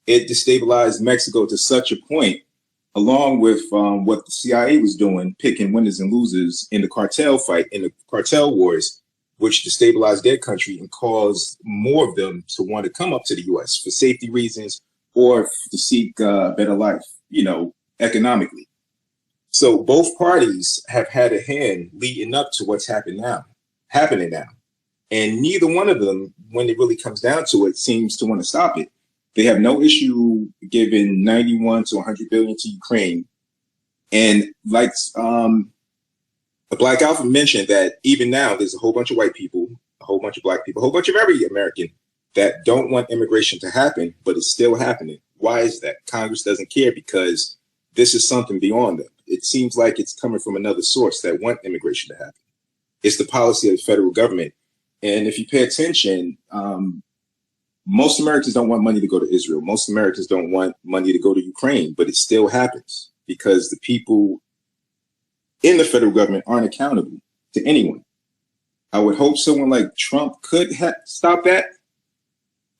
it destabilized Mexico to such a point, along with what the CIA was doing, picking winners and losers in the cartel fight, in the cartel wars, which destabilized their country and caused more of them to want to come up to the U.S. for safety reasons or to seek a better life, economically. So both parties have had a hand leading up to what's happening now. And neither one of them, when it really comes down to it, seems to want to stop it. They have no issue giving 91 to 100 billion to Ukraine. And the Black Alpha mentioned that even now there's a whole bunch of white people, a whole bunch of black people, a whole bunch of every American that don't want immigration to happen, but it's still happening. Why is that? Congress doesn't care because this is something beyond them. It seems like it's coming from another source that want immigration to happen. It's the policy of the federal government. And if you pay attention, most Americans don't want money to go to Israel. Most Americans don't want money to go to Ukraine, but it still happens. because the people in the federal government aren't accountable to anyone. I would hope someone like Trump could stop that,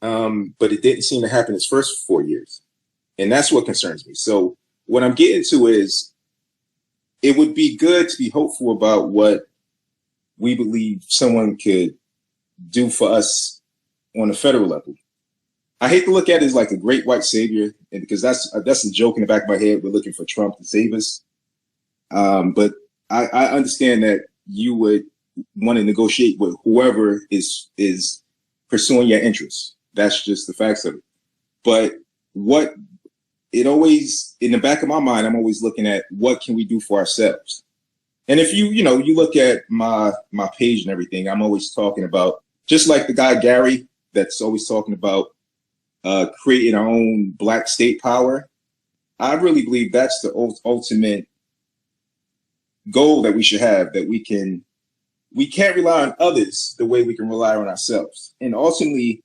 but it didn't seem to happen his first 4 years. And that's what concerns me. So what I'm getting to is, it would be good to be hopeful about what we believe someone could do for us on a federal level. I hate to look at it as like a great white savior, and because that's a joke in the back of my head. We're looking for Trump to save us. But I understand that you would want to negotiate with whoever is pursuing your interests. That's just the facts of it. But in the back of my mind, I'm always looking at what can we do for ourselves. And if you look at my page and everything, I'm always talking about, just like the guy Gary that's always talking about creating our own black state power. I really believe that's the ultimate goal that we should have, that we can't rely on others the way we can rely on ourselves. And ultimately,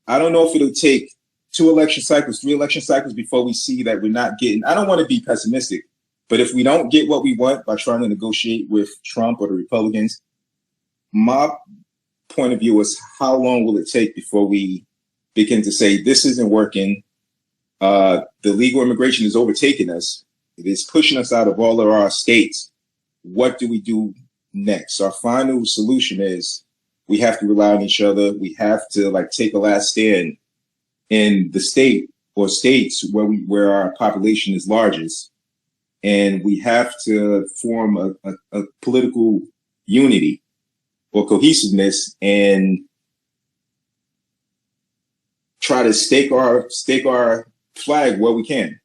I don't know if it'll take 2 election cycles, 3 election cycles before we see that we're not getting, I don't want to be pessimistic, but if we don't get what we want by trying to negotiate with Trump or the Republicans, my point of view is, how long will it take before we begin to say, this isn't working, the legal immigration is overtaking us, it is pushing us out of all of our states, what do we do next? Our final solution is, we have to rely on each other, we have to take a last stand in the state or states where our population is largest, and we have to form a political unity or cohesiveness and try to stake our flag where we can.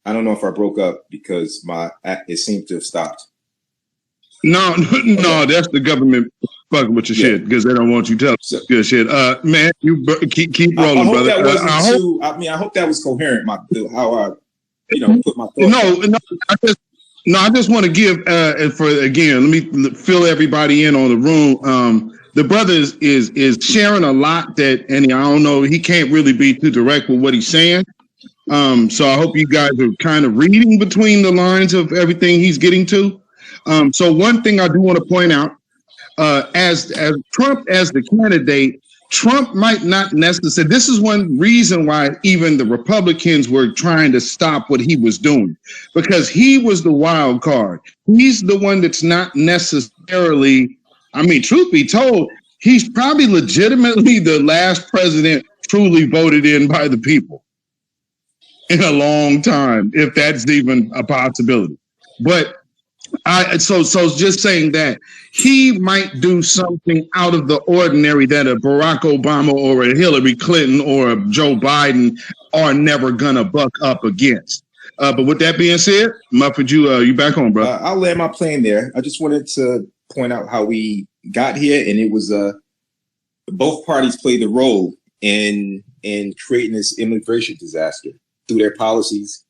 I don't know if I broke up because it seemed to have stopped. No, that's the government fucking with your shit because they don't want you telling good shit. Man, you keep rolling, I hope brother. that wasn't I hope that was coherent. How I, put my thoughts. I just want to give let me fill everybody in on the room. The brother is sharing a lot and I don't know, he can't really be too direct with what he's saying. So I hope you guys are kind of reading between the lines of everything he's getting to. So one thing I do want to point out, as Trump as the candidate, Trump might not necessarily, this is one reason why even the Republicans were trying to stop what he was doing, because he was the wild card. He's the one that's not necessarily, truth be told, he's probably legitimately the last president truly voted in by the people in a long time, if that's even a possibility. But so just saying that he might do something out of the ordinary that a Barack Obama or a Hillary Clinton or a Joe Biden are never gonna buck up against. But with that being said, Muffet, you back on, bro. I'll land my plane there. I just wanted to point out how we got here, and it was both parties played a role in creating this immigration disaster through their policies.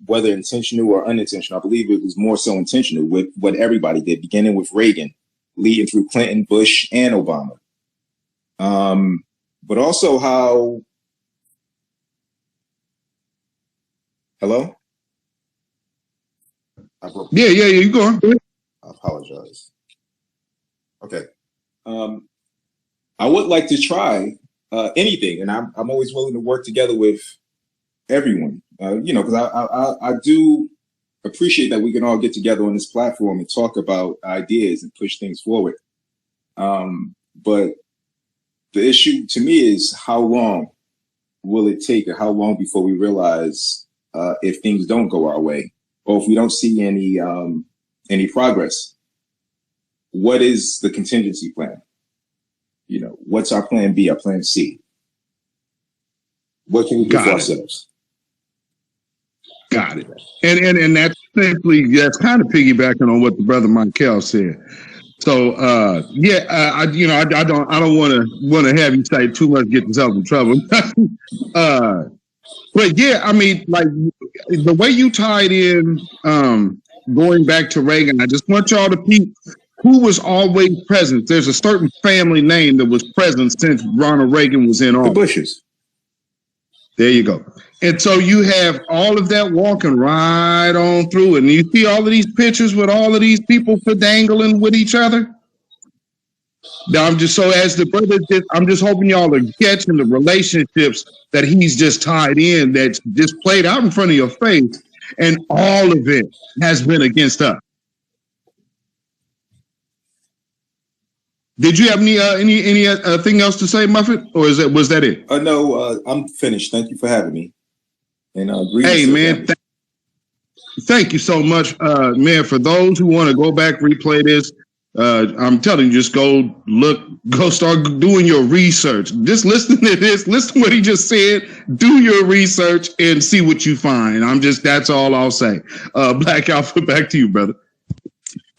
Whether intentional or unintentional, I believe it was more so intentional with what everybody did, beginning with Reagan, leading through Clinton, Bush, and Obama. But also how, hello? Yeah, you go on. I apologize. Okay. I would like to try anything, and I'm always willing to work together with everyone, because I do appreciate that we can all get together on this platform and talk about ideas and push things forward. But the issue to me is, how long will it take, or how long before we realize if things don't go our way, or if we don't see any progress? What is the contingency plan? What's our plan B, our plan C? What can we do for ourselves? Got it. And that's that's kind of piggybacking on what the brother Michael said. So I don't want to have you say too much, get yourself in trouble. But yeah, the way you tied in going back to Reagan, I just want y'all to peep who was always present. There's a certain family name that was present since Ronald Reagan was in office. The Bushes. There you go. And so you have all of that walking right on through, and you see all of these pictures with all of these people dangling with each other. Now I'm just so as the brother, I'm just hoping y'all are catching the relationships that he's just tied in, that's just played out in front of your face, and all of it has been against us. Did you have anything else to say, Muffet, or was that it? No, I'm finished. Thank you for having me. And hey, man, thank you so much, man. For those who want to go back, replay this, I'm telling you, just go start doing your research. Just listen to this, listen to what he just said, do your research and see what you find. That's all I'll say. Black Alpha, back to you, brother.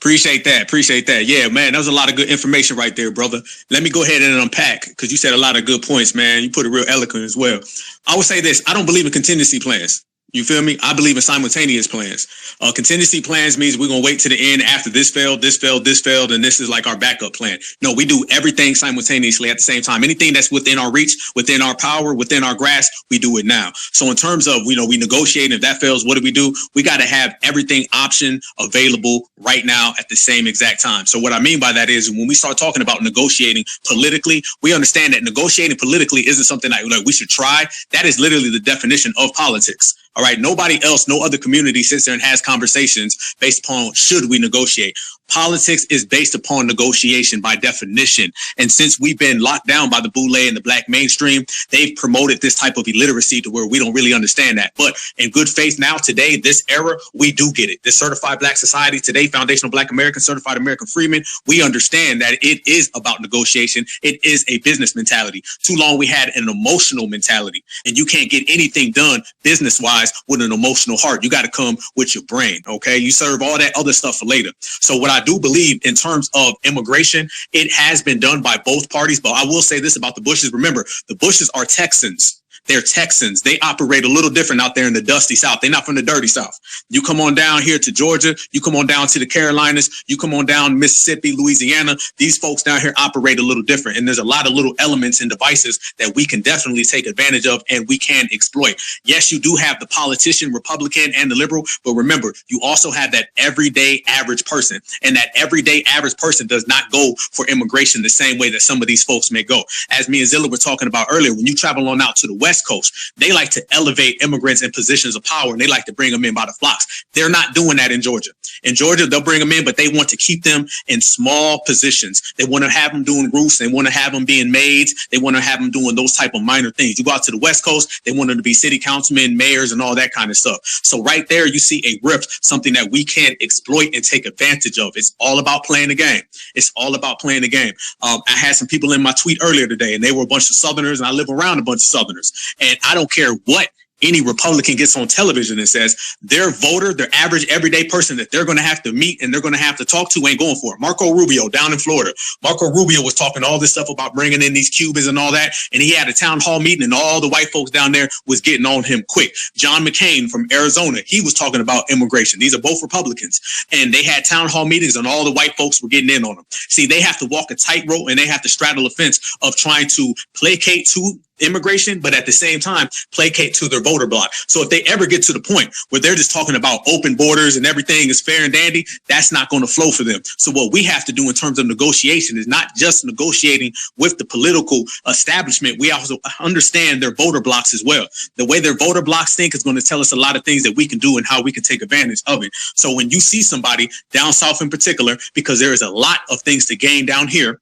Appreciate that. Yeah, man, that was a lot of good information right there, brother. Let me go ahead and unpack, because you said a lot of good points, man. You put it real eloquent as well. I would say this: I don't believe in contingency plans. You feel me? I believe in simultaneous plans. Contingency plans means we're going to wait to the end after this failed, and this is like our backup plan. No, we do everything simultaneously at the same time. Anything that's within our reach, within our power, within our grasp, we do it now. So in terms of, we negotiate, and if that fails, what do? We got to have everything option available right now at the same exact time. So what I mean by that is, when we start talking about negotiating politically, we understand that negotiating politically isn't something that we should try. That is literally the definition of politics. All right. Nobody else, no other community sits there and has conversations based upon should we negotiate. Politics is based upon negotiation by definition. And since we've been locked down by the boule and the black mainstream, they've promoted this type of illiteracy to where we don't really understand that. But in good faith now, today, this era, we do get it. This certified black society today, foundational black American, certified American freeman, we understand that it is about negotiation. It is a business mentality. Too long we had an emotional mentality, and you can't get anything done business-wise with an emotional heart. You got to come with your brain. Okay. You serve all that other stuff for later. So what I do believe in terms of immigration, it has been done by both parties. But I will say this about the Bushes. Remember, the Bushes are Texans. They're Texans. They operate a little different out there in the dusty South. They're not from the dirty South. You come on down here to Georgia. You come on down to the Carolinas. You come on down to Mississippi, Louisiana. These folks down here operate a little different. And there's a lot of little elements and devices that we can definitely take advantage of and we can exploit. Yes, you do have the politician, Republican, and the liberal. But remember, you also have that everyday average person. And that everyday average person does not go for immigration the same way that some of these folks may go. As me and Zilla were talking about earlier, when you travel on out to the West Coast, they like to elevate immigrants in positions of power, and they like to bring them in by the flocks. They're not doing that in Georgia. In Georgia, they'll bring them in, but they want to keep them in small positions. They want to have them doing roofs. They want to have them being maids. They want to have them doing those type of minor things. You go out to the West Coast, they want them to be city councilmen, mayors, and all that kind of stuff. So right there, you see a rift, something that we can exploit and take advantage of. It's all about playing the game. It's all about playing the game. I had some people in my tweet earlier today, and they were a bunch of Southerners, and I live around a bunch of Southerners. And I don't care what any Republican gets on television and says, their voter, their average everyday person that they're going to have to meet and they're going to have to talk to ain't going for it. Marco Rubio down in Florida. Marco Rubio was talking all this stuff about bringing in these Cubans and all that. And he had a town hall meeting and all the white folks down there was getting on him quick. John McCain from Arizona, he was talking about immigration. These are both Republicans. And they had town hall meetings and all the white folks were getting in on them. See, they have to walk a tightrope and they have to straddle a fence of trying to placate to immigration, but at the same time, placate to their voter block. So if they ever get to the point where they're just talking about open borders and everything is fair and dandy, that's not going to flow for them. So what we have to do in terms of negotiation is not just negotiating with the political establishment. We also understand their voter blocks as well. The way their voter blocks think is going to tell us a lot of things that we can do and how we can take advantage of it. So when you see somebody down south in particular, because there is a lot of things to gain down here,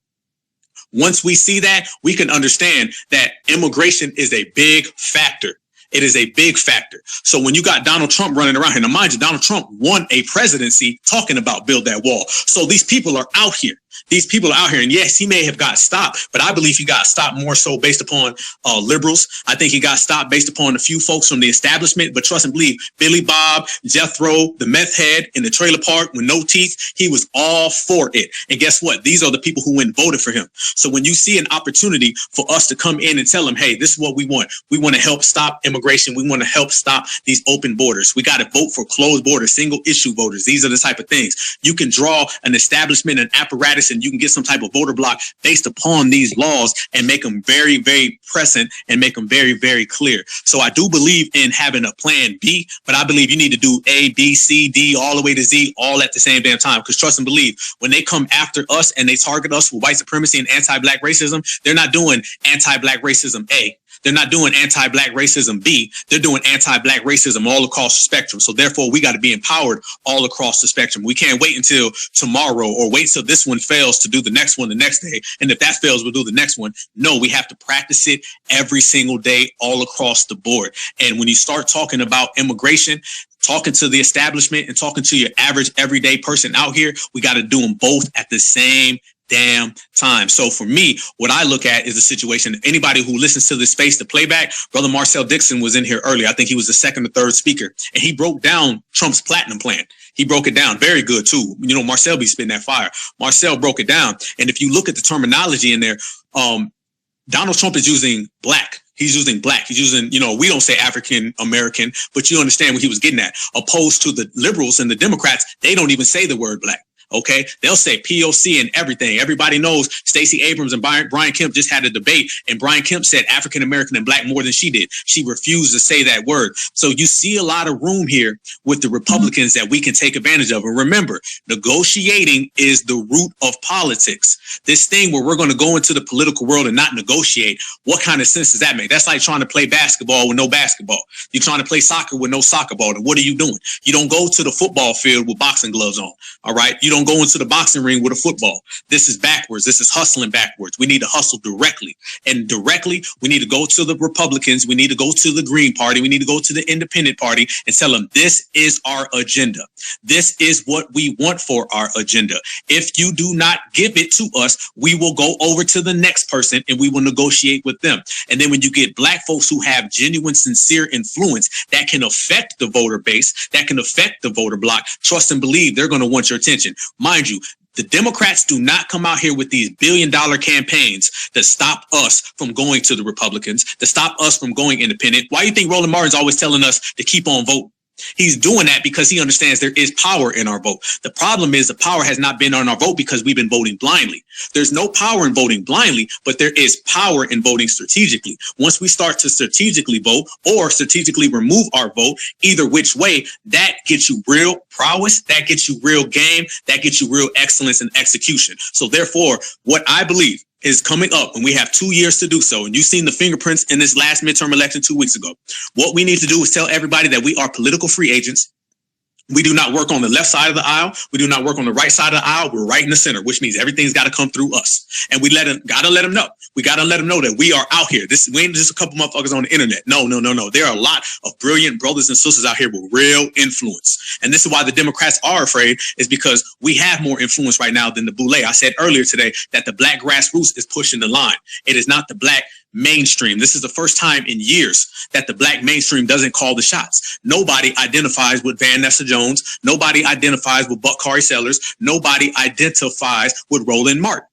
once we see that, we can understand that immigration is a big factor. It is a big factor. So when you got Donald Trump running around here, now mind you, Donald Trump won a presidency talking about build that wall. So these people are out here. These people are out here. And yes, he may have got stopped, but I believe he got stopped more so based upon liberals. I think he got stopped based upon a few folks from the establishment. But trust and believe, Billy Bob, Jethro, the meth head in the trailer park with no teeth, he was all for it. And guess what? These are the people who went and voted for him. So when you see an opportunity for us to come in and tell them, hey, this is what we want. We want to help stop immigration. We want to help stop these open borders. We got to vote for closed borders, single issue voters. These are the type of things. You can draw an establishment, an apparatus bipartisan, you can get some type of voter block based upon these laws and make them very, very present and make them very, very clear. So I do believe in having a plan B, but I believe you need to do A, B, C, D, all the way to Z, all at the same damn time. Because trust and believe, when they come after us and they target us for white supremacy and anti-black racism, they're not doing anti-black racism A. They're not doing anti-black racism B. They're doing anti-black racism all across the spectrum. So therefore, we got to be empowered all across the spectrum. We can't wait until tomorrow or wait till this one fails to do the next one the next day. And if that fails, we'll do the next one. No, we have to practice it every single day all across the board. And when you start talking about immigration, talking to the establishment and talking to your average everyday person out here, we got to do them both at the same damn time. So for me, what I look at is a situation. Anybody who listens to this space, the playback, Brother Marcel Dixon was in here earlier. I think he was the second or third speaker, and he broke down Trump's platinum plan. He broke it down very good too. You know, Marcel be spitting that fire. Marcel broke it down, and if you look at the terminology in there, Donald Trump is using black. He's using black. He's using, you know, we don't say African American, but you understand what he was getting at. Opposed to the liberals and the Democrats, they don't even say the word black. Okay, they'll say POC and everything. Everybody knows Stacey Abrams and Brian Kemp just had a debate, and Brian Kemp said African American and black more than she did. She refused to say that word. So you see a lot of room here with the Republicans that we can take advantage of. And remember, negotiating is the root of politics. This thing where we're going to go into the political world and not negotiate, what kind of sense does that make? That's like trying to play basketball with no basketball. You're trying to play soccer with no soccer ball. And what are you doing? You don't go to the football field with boxing gloves on. All right. You don't go into the boxing ring with a football. This is backwards. This is hustling backwards. We need to hustle directly. And directly, we need to go to the Republicans. We need to go to the Green Party. We need to go to the Independent Party and tell them this is our agenda. This is what we want for our agenda. If you do not give it to us, we will go over to the next person and we will negotiate with them. And then when you get black folks who have genuine, sincere influence that can affect the voter base, that can affect the voter block, trust and believe they're going to want your attention. Mind you, the Democrats do not come out here with these billion-dollar campaigns to stop us from going to the Republicans, to stop us from going independent. Why do you think Roland Martin's always telling us to keep on voting? He's doing that because he understands there is power in our vote. The problem is the power has not been on our vote because we've been voting blindly. There's no power in voting blindly, but there is power in voting strategically. Once we start to strategically vote or strategically remove our vote, either which way, that gets you real prowess, that gets you real game, that gets you real excellence and execution. So therefore, what I believe is coming up, and we have 2 years to do so. And you've seen the fingerprints in this last midterm election 2 weeks ago. What we need to do is tell everybody that we are political free agents. We do not work on the left side of the aisle. We do not work on the right side of the aisle. We're right in the center, which means everything's got to come through us. And we gotta let them know. We got to let them know that we are out here. We ain't just a couple motherfuckers on the internet. No. There are a lot of brilliant brothers and sisters out here with real influence. And this is why the Democrats are afraid, is because we have more influence right now than the boule. I said earlier today that the black grassroots is pushing the line. It is not the black mainstream. This is the first time in years that the black mainstream doesn't call the shots. Nobody identifies with Van Nessa Jones. Nobody identifies with Buck-Kari Sellers. Nobody identifies with Roland Martin.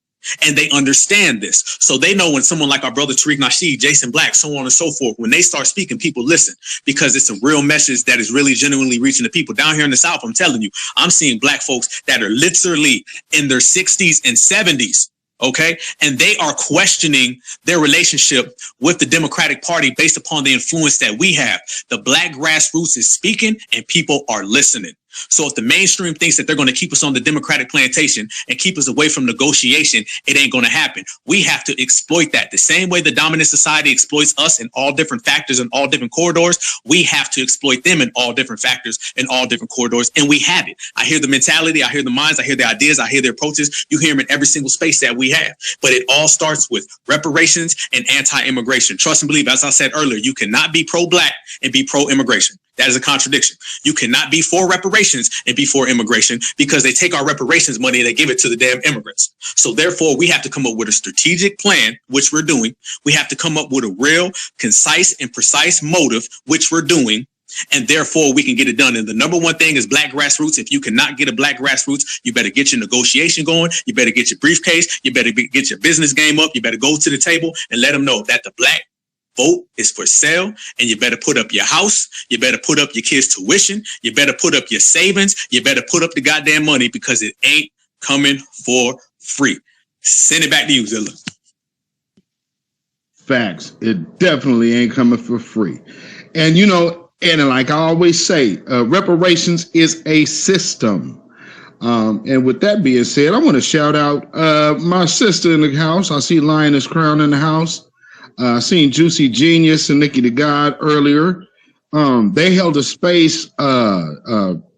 And they understand this. So they know when someone like our brother Tariq Nasheed, Jason Black, so on and so forth, when they start speaking, people listen because it's a real message that is really genuinely reaching the people. Down here in the South, I'm telling you, I'm seeing black folks that are literally in their 60s and 70s. Okay. And they are questioning their relationship with the Democratic Party based upon the influence that we have. The black grassroots is speaking and people are listening. So if the mainstream thinks that they're going to keep us on the Democratic plantation and keep us away from negotiation, it ain't going to happen. We have to exploit that. The same way the dominant society exploits us in all different factors and all different corridors, we have to exploit them in all different factors and all different corridors. And we have it. I hear the mentality. I hear the minds. I hear the ideas. I hear their approaches. You hear them in every single space that we have. But it all starts with reparations and anti-immigration. Trust and believe, as I said earlier, you cannot be pro-black and be pro-immigration. That is a contradiction. You cannot be for reparations and be for immigration because they take our reparations money and they give it to the damn immigrants. So therefore, we have to come up with a strategic plan, which we're doing. We have to come up with a real, concise and precise motive, which we're doing. And therefore, we can get it done. And the number one thing is black grassroots. If you cannot get a black grassroots, you better get your negotiation going. You better get your briefcase. You better get your business game up. You better go to the table and let them know that the black vote is for sale, and you better put up your house. You better put up your kids' tuition. You better put up your savings. You better put up the goddamn money because it ain't coming for free. Send it back to you, Zilla. Facts. It definitely ain't coming for free. And and like I always say, reparations is a system. And with that being said, I want to shout out my sister in the house. I see Lioness Crown in the house. I seen Juicy Genius and Nikki the God earlier. They held a space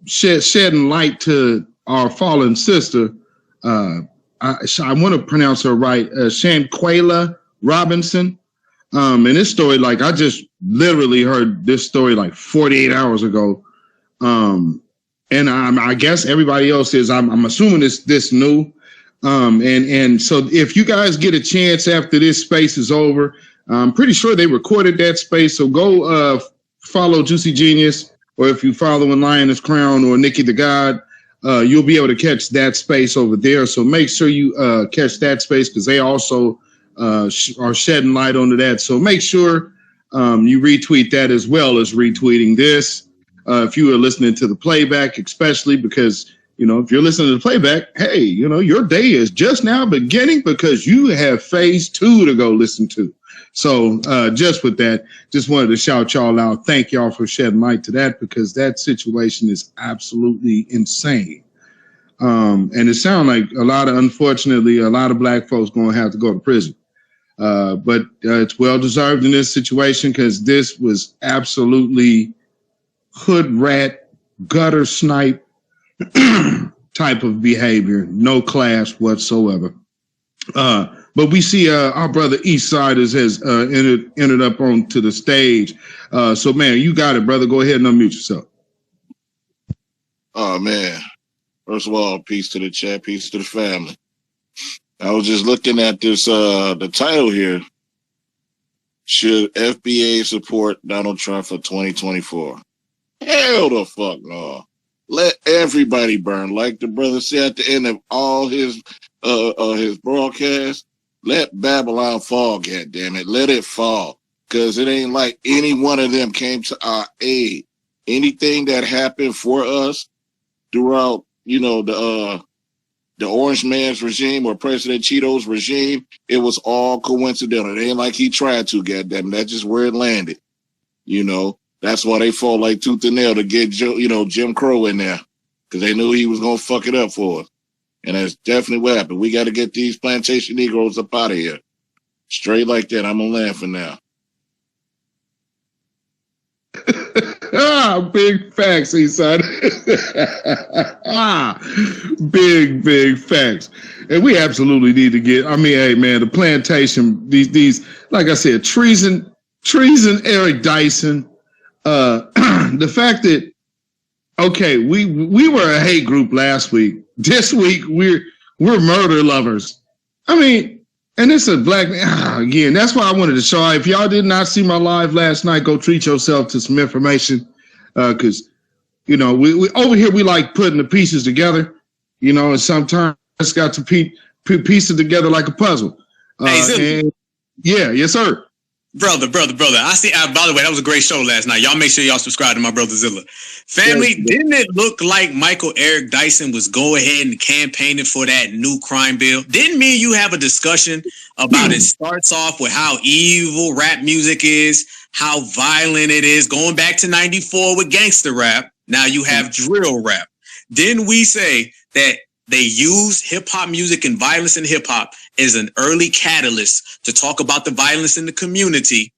shedding light to our fallen sister. I want to pronounce her right, Shanquela Robinson. And this story, like I just literally heard this story like 48 hours ago. And I guess everybody else is. I'm assuming it's this new. And so if you guys get a chance after this space is over, I'm pretty sure they recorded that space. So go follow Juicy Genius, or if you following Lioness Crown or Nikki the God, you'll be able to catch that space over there. So make sure you catch that space because they also are shedding light onto that. So make sure you retweet that as well as retweeting this. If you are listening to the playback, especially because, if you're listening to the playback, hey, your day is just now beginning because you have phase 2 to go listen to. So just with that, just wanted to shout y'all out. Thank y'all for shedding light to that because that situation is absolutely insane. And it sounds like unfortunately, a lot of black folks going to have to go to prison. But it's well deserved in this situation because this was absolutely hood rat, gutter snipe type of behavior, no class whatsoever. But we see our brother Eastsiders has entered up onto the stage. So, man, you got it, brother. Go ahead and unmute yourself. Oh, man. First of all, peace to the chat, peace to the family. I was just looking at this, the title here. Should FBA support Donald Trump for 2024? Hell the fuck no. Let everybody burn. Like the brother said at the end of all his broadcast, let Babylon fall, goddammit. Let it fall. Because it ain't like any one of them came to our aid. Anything that happened for us throughout, the Orange Man's regime or President Cheeto's regime, it was all coincidental. It ain't like he tried to, goddammit. That's just where it landed. That's why they fought like tooth and nail to get Jim Crow in there, because they knew he was gonna fuck it up for us, and that's definitely what happened. We got to get these plantation Negroes up out of here, straight like that. I'm gonna laugh for now. Big facts, Eastside. Big facts, and we absolutely need to get. Hey man, the plantation. These like I said, treason, Eric Dyson. The fact that, okay, we were a hate group last week. This week we're murder lovers. And it's a black man. Again, that's why I wanted to show. If y'all did not see my live last night, go treat yourself to some information. Because we over here we like putting the pieces together. And sometimes it's got to piece it together like a puzzle. Yes, sir. Brother. I see. By the way, that was a great show last night. Y'all make sure y'all subscribe to my brother Zilla. Family, didn't it look like Michael Eric Dyson was go ahead and campaigning for that new crime bill? Didn't me and you have a discussion about it? Starts off with how evil rap music is, how violent it is, going back to 94 with gangster rap. Now you have drill rap. Didn't we say that they use hip hop music and violence in hip hop as an early catalyst to talk about the violence in the community?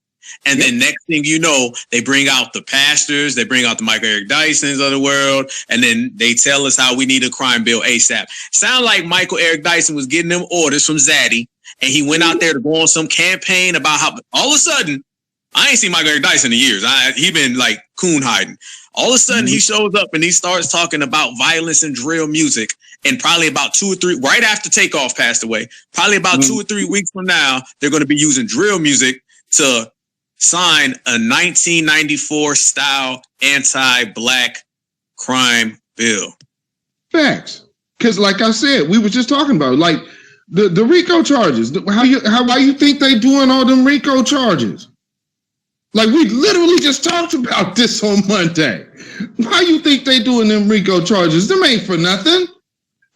And then next thing you know, they bring out the pastors, they bring out the Michael Eric Dysons of the world, and then they tell us how we need a crime bill ASAP. Sound like Michael Eric Dyson was getting them orders from Zaddy, and he went out there to go on some campaign about how all of a sudden, I ain't seen Michael Eric Dyson in years. He been like coon hiding. All of a sudden, he shows up and he starts talking about violence and drill music. And probably about 2 or 3, right after Takeoff passed away, probably about 2 or 3 weeks from now, they're going to be using drill music to sign a 1994 style anti-black crime bill. Facts. Because like I said, we were just talking about like the RICO charges. Why you think they doing all them RICO charges? Like we literally just talked about this on Monday. Why you think they doing them RICO charges? Them ain't for nothing.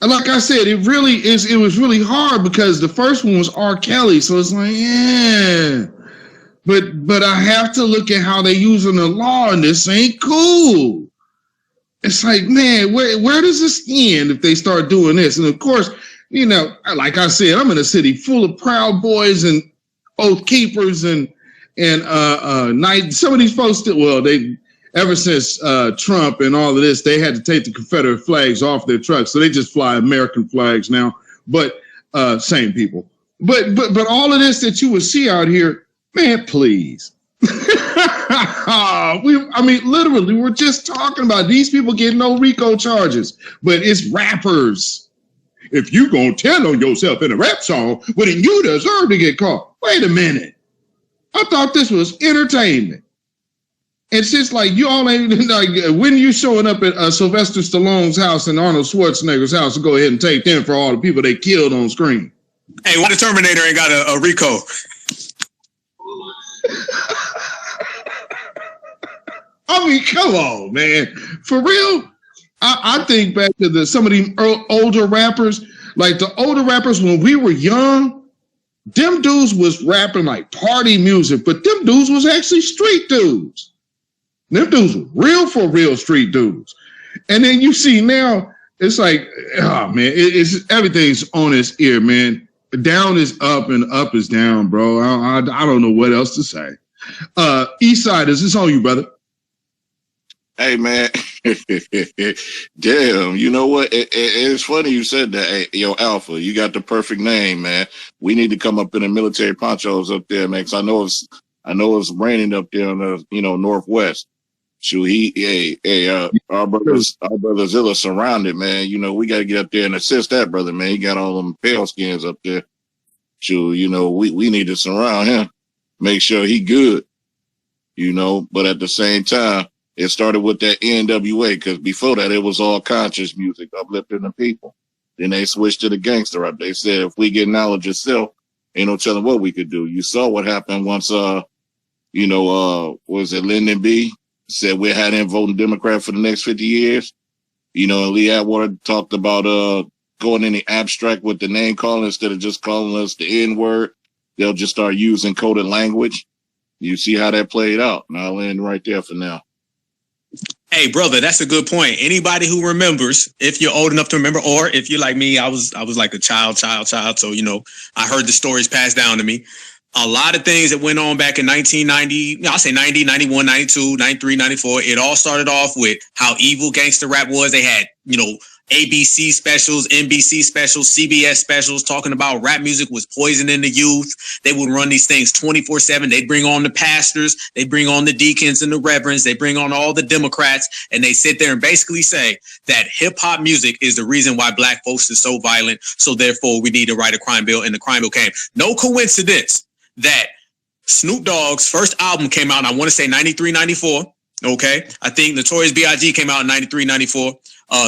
like I said, it was really hard because the first one was R. Kelly, so it's like, yeah. But I have to look at how they using the law, and this ain't cool. It's like, man, where does this end if they start doing this? And of course, you know, like I said, I'm in a city full of Proud Boys and Oath Keepers and some of these folks they ever since Trump and all of this, they had to take the Confederate flags off their trucks, so they just fly American flags now. But same people. But all of this that you would see out here, man, please. Literally, we're just talking about these people getting no RICO charges, but it's rappers. If you gonna tell on yourself in a rap song, well, then you deserve to get caught. Wait a minute. I thought this was entertainment. It's just like you all ain't like when you showing up at Sylvester Stallone's house and Arnold Schwarzenegger's house to go ahead and take them for all the people they killed on screen. Hey, what the Terminator ain't got a RICO? I mean, come on, man. For real? I think back to some of the older rappers, like the older rappers when we were young, them dudes was rapping like party music, but them dudes was actually street dudes. Them dudes were real for real street dudes. And then you see now, it's like, oh man, it's everything's on its ear, man. Down is up and up is down, bro. I don't know what else to say. Eastside, is this on you, brother? Hey, man. Damn, you know what? It's funny you said that. Hey, yo, Alpha, you got the perfect name, man. We need to come up in the military ponchos up there, man, because I know it's raining up there in the northwest. Shoot, our brother Zilla surrounded, man. You know, we got to get up there and assist that brother, man. He got all them pale skins up there. Shoot, we need to surround him, make sure he good, but at the same time, it started with that NWA, because before that, it was all conscious music, uplifting the people. Then they switched to the gangster rap. They said, if we get knowledge itself, ain't no telling what we could do. You saw what happened once, was it Lyndon B? Said we had him voting Democrat for the next 50 years. And Lee Atwater talked about going in the abstract with the name calling instead of just calling us the N-word. They'll just start using coded language. You see how that played out. And I'll end right there for now. Hey, brother, that's a good point. Anybody who remembers, if you're old enough to remember, or if you're like me, I was like a child. So, I heard the stories passed down to me. A lot of things that went on back in 1990, I'll say 90, 91, 92, 93, 94. It all started off with how evil gangster rap was. They had, ABC specials, NBC specials, CBS specials talking about rap music was poisoning the youth. They would run these things 24/7. They'd bring on the pastors. They bring on the deacons and the reverends. They bring on all the Democrats, and they sit there and basically say that hip hop music is the reason why black folks is so violent. So therefore we need to write a crime bill, and the crime bill came. No coincidence that Snoop Dogg's first album came out in, I want to say 93, 94. Okay. I think Notorious B.I.G. came out in 93, 94.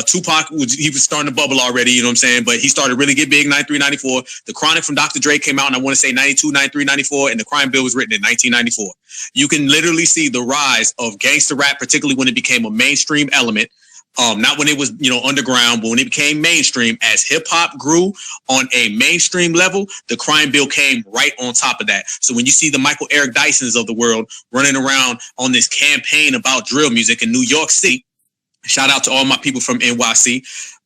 Tupac, he was starting to bubble already, you know what I'm saying? But he started really get big in 93, 94. The Chronic from Dr. Dre came out in, I want to say 92, 93, 94. And the crime bill was written in 1994. You can literally see the rise of gangster rap, particularly when it became a mainstream element. Not when it was, underground, but when it became mainstream. As hip hop grew on a mainstream level, the crime bill came right on top of that. So when you see the Michael Eric Dysons of the world running around on this campaign about drill music in New York City, shout out to all my people from NYC.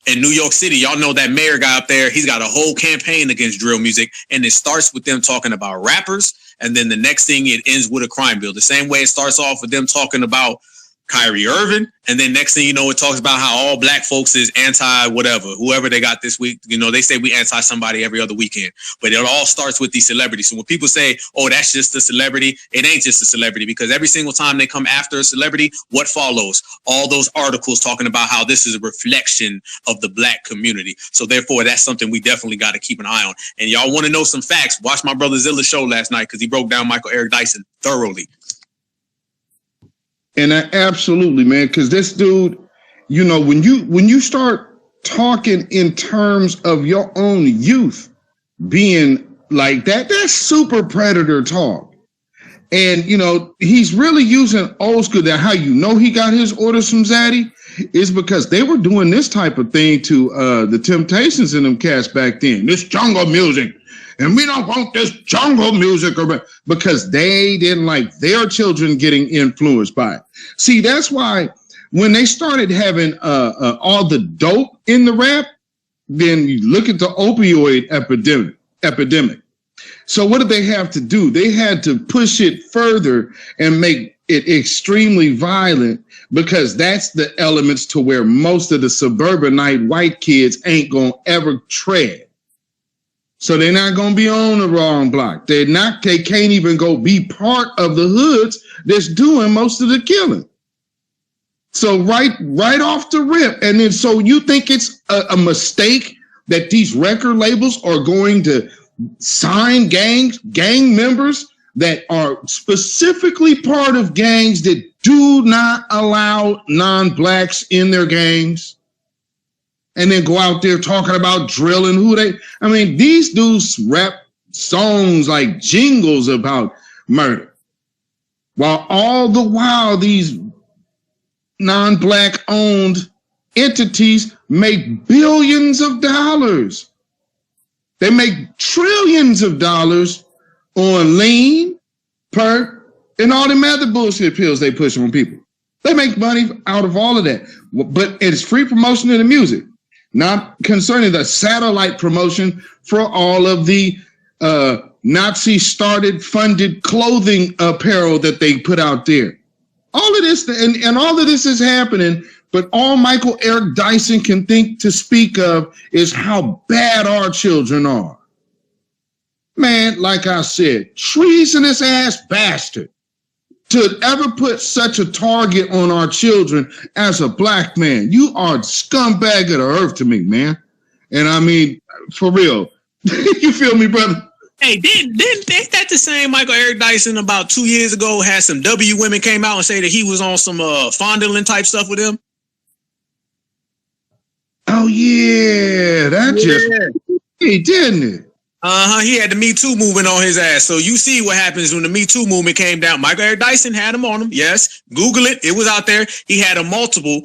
In New York City, y'all know that mayor guy up there, he's got a whole campaign against drill music, and it starts with them talking about rappers, and then the next thing it ends with a crime bill. The same way it starts off with them talking about Kyrie Irving, and then next thing you know, it talks about how all black folks is anti-whatever, whoever they got this week. They say we anti-somebody every other weekend, but it all starts with these celebrities. So when people say, oh, that's just a celebrity, it ain't just a celebrity, because every single time they come after a celebrity, what follows? All those articles talking about how this is a reflection of the black community. So therefore, that's something we definitely got to keep an eye on. And y'all want to know some facts? Watch my brother Zilla's show last night, because he broke down Michael Eric Dyson thoroughly. And absolutely, man, because this dude, when you start talking in terms of your own youth being like that, that's super predator talk. And, he's really using old school. That how he got his orders from Zaddy is because they were doing this type of thing to the Temptations and them cats back then. This jungle music. And we don't want this jungle music, because they didn't like their children getting influenced by it. See, that's why when they started having all the dope in the rap, then you look at the opioid epidemic. So what did they have to do? They had to push it further and make it extremely violent, because that's the elements to where most of the suburbanite white kids ain't gonna ever tread. So they're not going to be on the wrong block. They can't even go be part of the hoods that's doing most of the killing. So right off the rip. And then so you think it's a mistake that these record labels are going to sign gang members that are specifically part of gangs that do not allow non-blacks in their gangs? And then go out there talking about drilling these dudes rap songs like jingles about murder. While all the while these non-black owned entities make billions of dollars. They make trillions of dollars on lean, perk, and all them other bullshit pills they push on people. They make money out of all of that. But it's free promotion of the music. Not concerning the satellite promotion for all of the Nazi-started funded clothing apparel that they put out there. All of this, and all of this is happening, but all Michael Eric Dyson can think to speak of is how bad our children are. Man, like I said, treasonous ass bastard. To ever put such a target on our children as a black man, you are scumbag of the earth to me, man. And I mean, for real. You feel me, brother? Hey, didn't that the same Michael Eric Dyson about 2 years ago had some W women came out and say that he was on some fondling type stuff with him? Oh yeah, he didn't it? He had the Me Too movement on his ass. So you see what happens when the Me Too movement came down. Michael Eric Dyson had him on him. Yes. Google it. It was out there. He had a multiple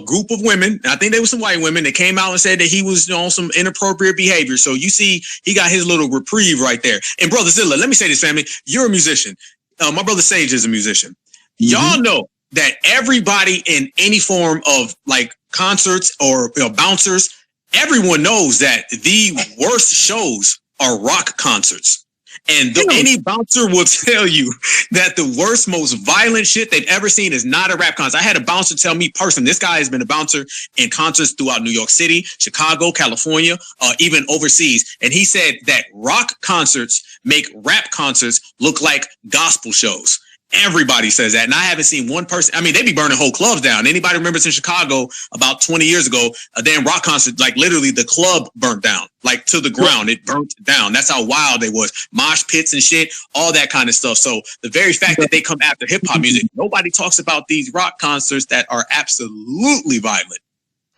group of women. I think they were some white women that came out and said that he was on some inappropriate behavior. So you see, he got his little reprieve right there. And Brother Zilla, let me say this, family. You're a musician. My brother Sage is a musician. Mm-hmm. Y'all know that everybody in any form of like concerts or bouncers, everyone knows that the worst shows are rock concerts. And any bouncer will tell you that the worst, most violent shit they've ever seen is not a rap concert. I had a bouncer tell me personally, this guy has been a bouncer in concerts throughout New York City, Chicago, California, even overseas. And he said that rock concerts make rap concerts look like gospel shows. Everybody says that. And I haven't seen one person. I mean, they be burning whole clubs down. Anybody remembers in Chicago about 20 years ago, a damn rock concert, like literally the club burnt down, like to the ground. It burnt down. That's how wild they was. Mosh pits and shit, all that kind of stuff. So the very fact that they come after hip hop music, nobody talks about these rock concerts that are absolutely violent.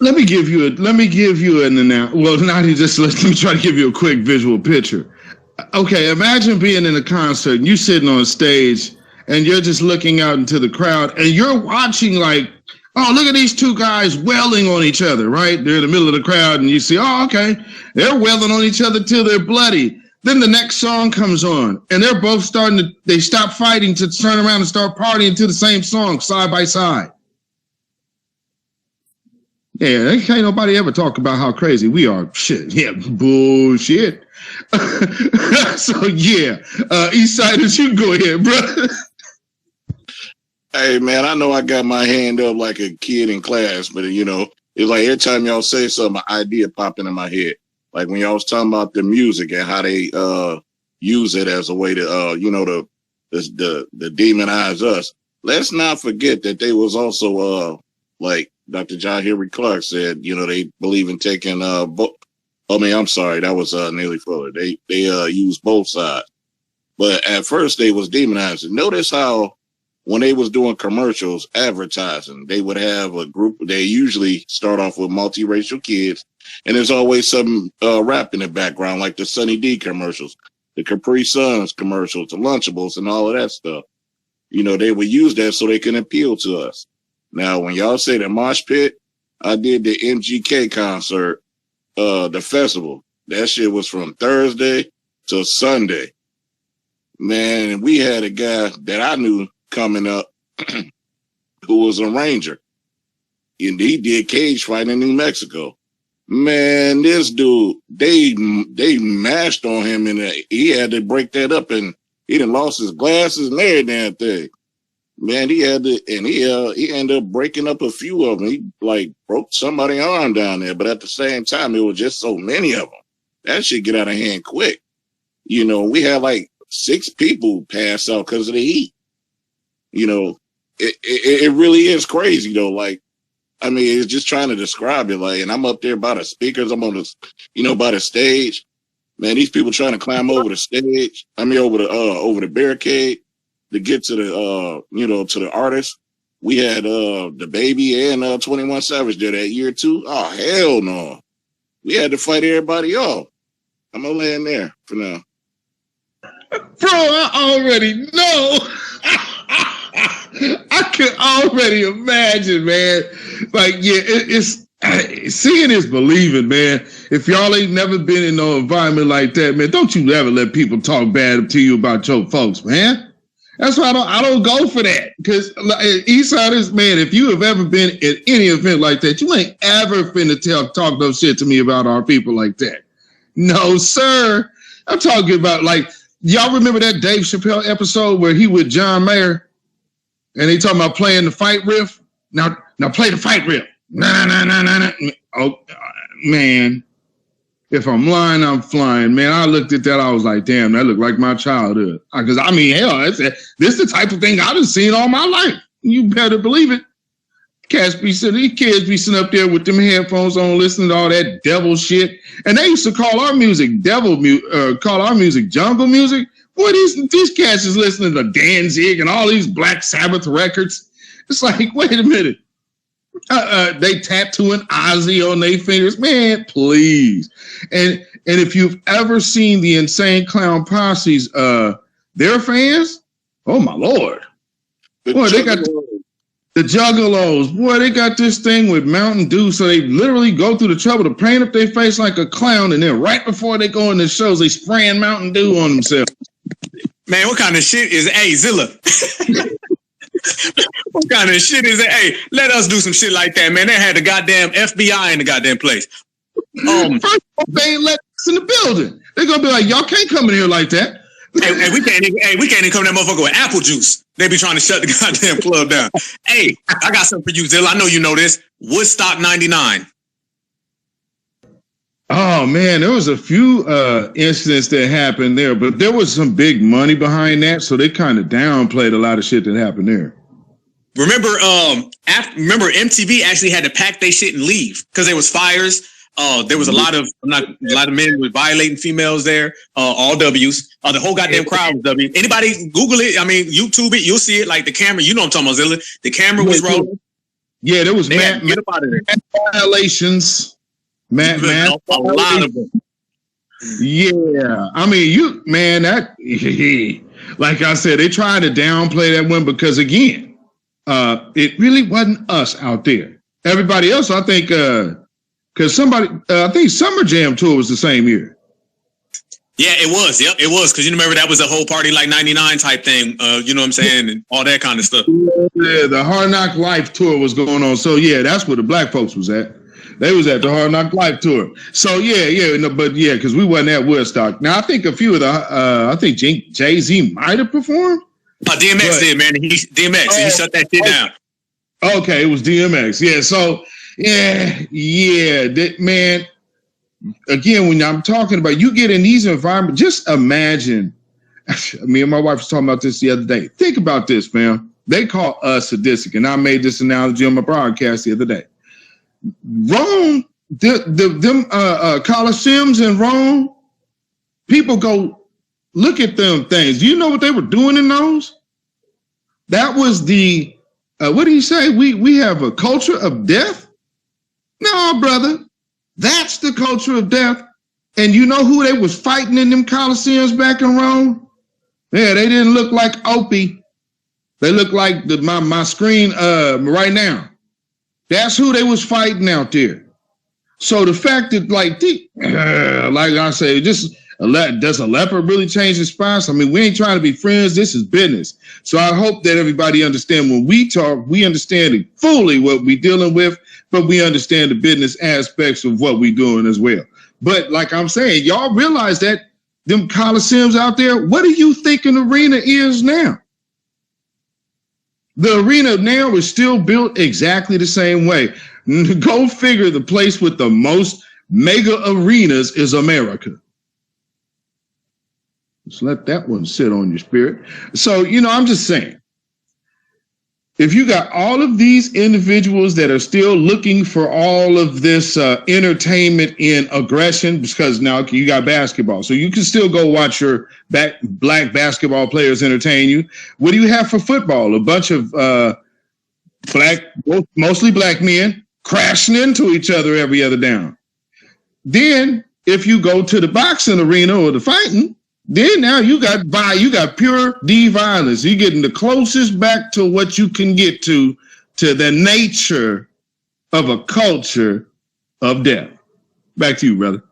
Let me give you an announcement. Well, not just let me try to give you a quick visual picture. Okay, imagine being in a concert and you sitting on stage and you're just looking out into the crowd and you're watching like, oh, look at these two guys wailing on each other, right? They're in the middle of the crowd and you see, oh, okay, they're wailing on each other till they're bloody. Then the next song comes on and they're both they stop fighting to turn around and start partying to the same song side by side. Yeah, can't nobody ever talk about how crazy we are. Shit, yeah, bullshit. So yeah, Eastsiders, you can go ahead, brother. Hey man, I know I got my hand up like a kid in class, but it's like every time y'all say something, an idea popping in my head. Like when y'all was talking about the music and how they use it as a way to to demonize us. Let's not forget that they was also like Dr. John Henry Clark said, they believe in taking I'm sorry, that was Neely Fuller. They use both sides. But at first they was demonizing. Notice how when they was doing commercials, advertising, they would have a group. They usually start off with multiracial kids, and there's always some rap in the background, like the Sunny D commercials, the Capri Suns commercials, the Lunchables, and all of that stuff. They would use that so they can appeal to us. Now, when y'all say the mosh pit, I did the MGK concert, the festival. That shit was from Thursday to Sunday. Man, we had a guy that I knew coming up who was a ranger. And he did cage fighting in New Mexico. Man, this dude, they mashed on him, and he had to break that up, and he done lost his glasses and every damn thing. Man, he had to, and he ended up breaking up a few of them. He like broke somebody's arm down there, but at the same time, it was just so many of them. That shit get out of hand quick. You know, we had like 6 people pass out because of the heat. You know, it really is crazy though. Like, I mean, it's just trying to describe it. Like, and I'm up there by the speakers. I'm on the, you know, by the stage. Man, these people trying to climb over the stage. I mean, over the barricade to get to the, you know, to the artist. We had the Baby and 21 Savage there that year too. Oh hell no, we had to fight everybody off. I'm gonna lay in there for now. Bro, I already know. I can already imagine, man. Like, yeah, it's seeing is believing, man. If y'all ain't never been in no environment like that, man, don't you ever let people talk bad to you about your folks, man. That's why I don't go for that. Because Eastside, man, if you have ever been at any event like that, you ain't ever finna talk no shit to me about our people like that. No, sir. I'm talking about, like, y'all remember that Dave Chappelle episode where he with John Mayer and they talking about playing the fight riff? Now play the fight riff. Nah. Oh, man. If I'm lying, I'm flying. Man, I looked at that, I was like, damn, that looked like my childhood. Because, I mean, hell, this is the type of thing I've seen all my life. You better believe it. These kids be sitting up there with them headphones on, listening to all that devil shit. And they used to call our music call our music jungle music. Boy, these cats is listening to Danzig and all these Black Sabbath records. It's like, wait a minute. They tattooing Ozzy on their fingers. Man, please. And if you've ever seen the Insane Clown Posse's, their fans, oh my Lord. Boy, they got the Juggalos. Boy, they got this thing with Mountain Dew, so they literally go through the trouble to paint up their face like a clown, and then right before they go in the shows, they spraying Mountain Dew on themselves. Man, what kind of shit is Zilla? What kind of shit is it? Hey, let us do some shit like that, man. They had the goddamn FBI in the goddamn place. First of all, they ain't let us in the building. They're gonna be like, y'all can't come in here like that. Hey, we can't even come to that motherfucker with apple juice. They be trying to shut the goddamn club down. Hey, I got something for you, Zilla. I know you know this. Woodstock 99. Oh man, there was a few incidents that happened there, but there was some big money behind that, so they kind of downplayed a lot of shit that happened there. Remember, remember MTV actually had to pack their shit and leave because there was fires. There was a lot of men with violating females there. All W's. The whole goddamn crowd was W. Anybody Google it? I mean, YouTube it. You'll see it. Like the camera. You know what I'm talking about, Zilla. The camera was rolling. Yeah, there was mass violations. A lot of them. Yeah, I mean, like I said, they tried to downplay that one because again, it really wasn't us out there. Everybody else, I think, because I think Summer Jam tour was the same year. Yeah, it was. Yep, it was. Because you remember that was a whole party like 99 type thing. You know what I'm saying? And all that kind of stuff. Yeah, the Hard Knock Life tour was going on. So yeah, that's where the black folks was at. They was at the Hard Knock Life tour. So because we wasn't at Woodstock. Now I think a few of I think Jay-Z might have performed. DMX did, man. He shut that shit down. Okay, it was DMX. Yeah. So man. Again, when I'm talking about you get in these environments, just imagine. Me and my wife was talking about this the other day. Think about this, man. They call us sadistic, and I made this analogy on my broadcast the other day. Rome, them Colosseums in Rome, people go look at them things. Do you know what they were doing in those? That was the what do you say? We have a culture of death? No, brother. That's the culture of death. And you know who they was fighting in them Colosseums back in Rome? Yeah, they didn't look like Opie. They look like my screen right now. That's who they was fighting out there. So the fact that like I say, does a leopard really change his spots? I mean, we ain't trying to be friends. This is business. So I hope that everybody understand when we talk, we understand fully what we're dealing with, but we understand the business aspects of what we're doing as well. But like I'm saying, y'all realize that them coliseums out there, what do you think an arena is now? The arena now is still built exactly the same way. Go figure, the place with the most mega arenas is America. Just let that one sit on your spirit. So, I'm just saying, if you got all of these individuals that are still looking for all of this entertainment in aggression, because now you got basketball, so you can still go watch your black basketball players entertain you. What do you have for football? A bunch of mostly black men crashing into each other every other down. Then if you go to the boxing arena or the fighting, then now you got pure violence. You're getting the closest back to what you can get to the nature of a culture of death. Back to you, brother.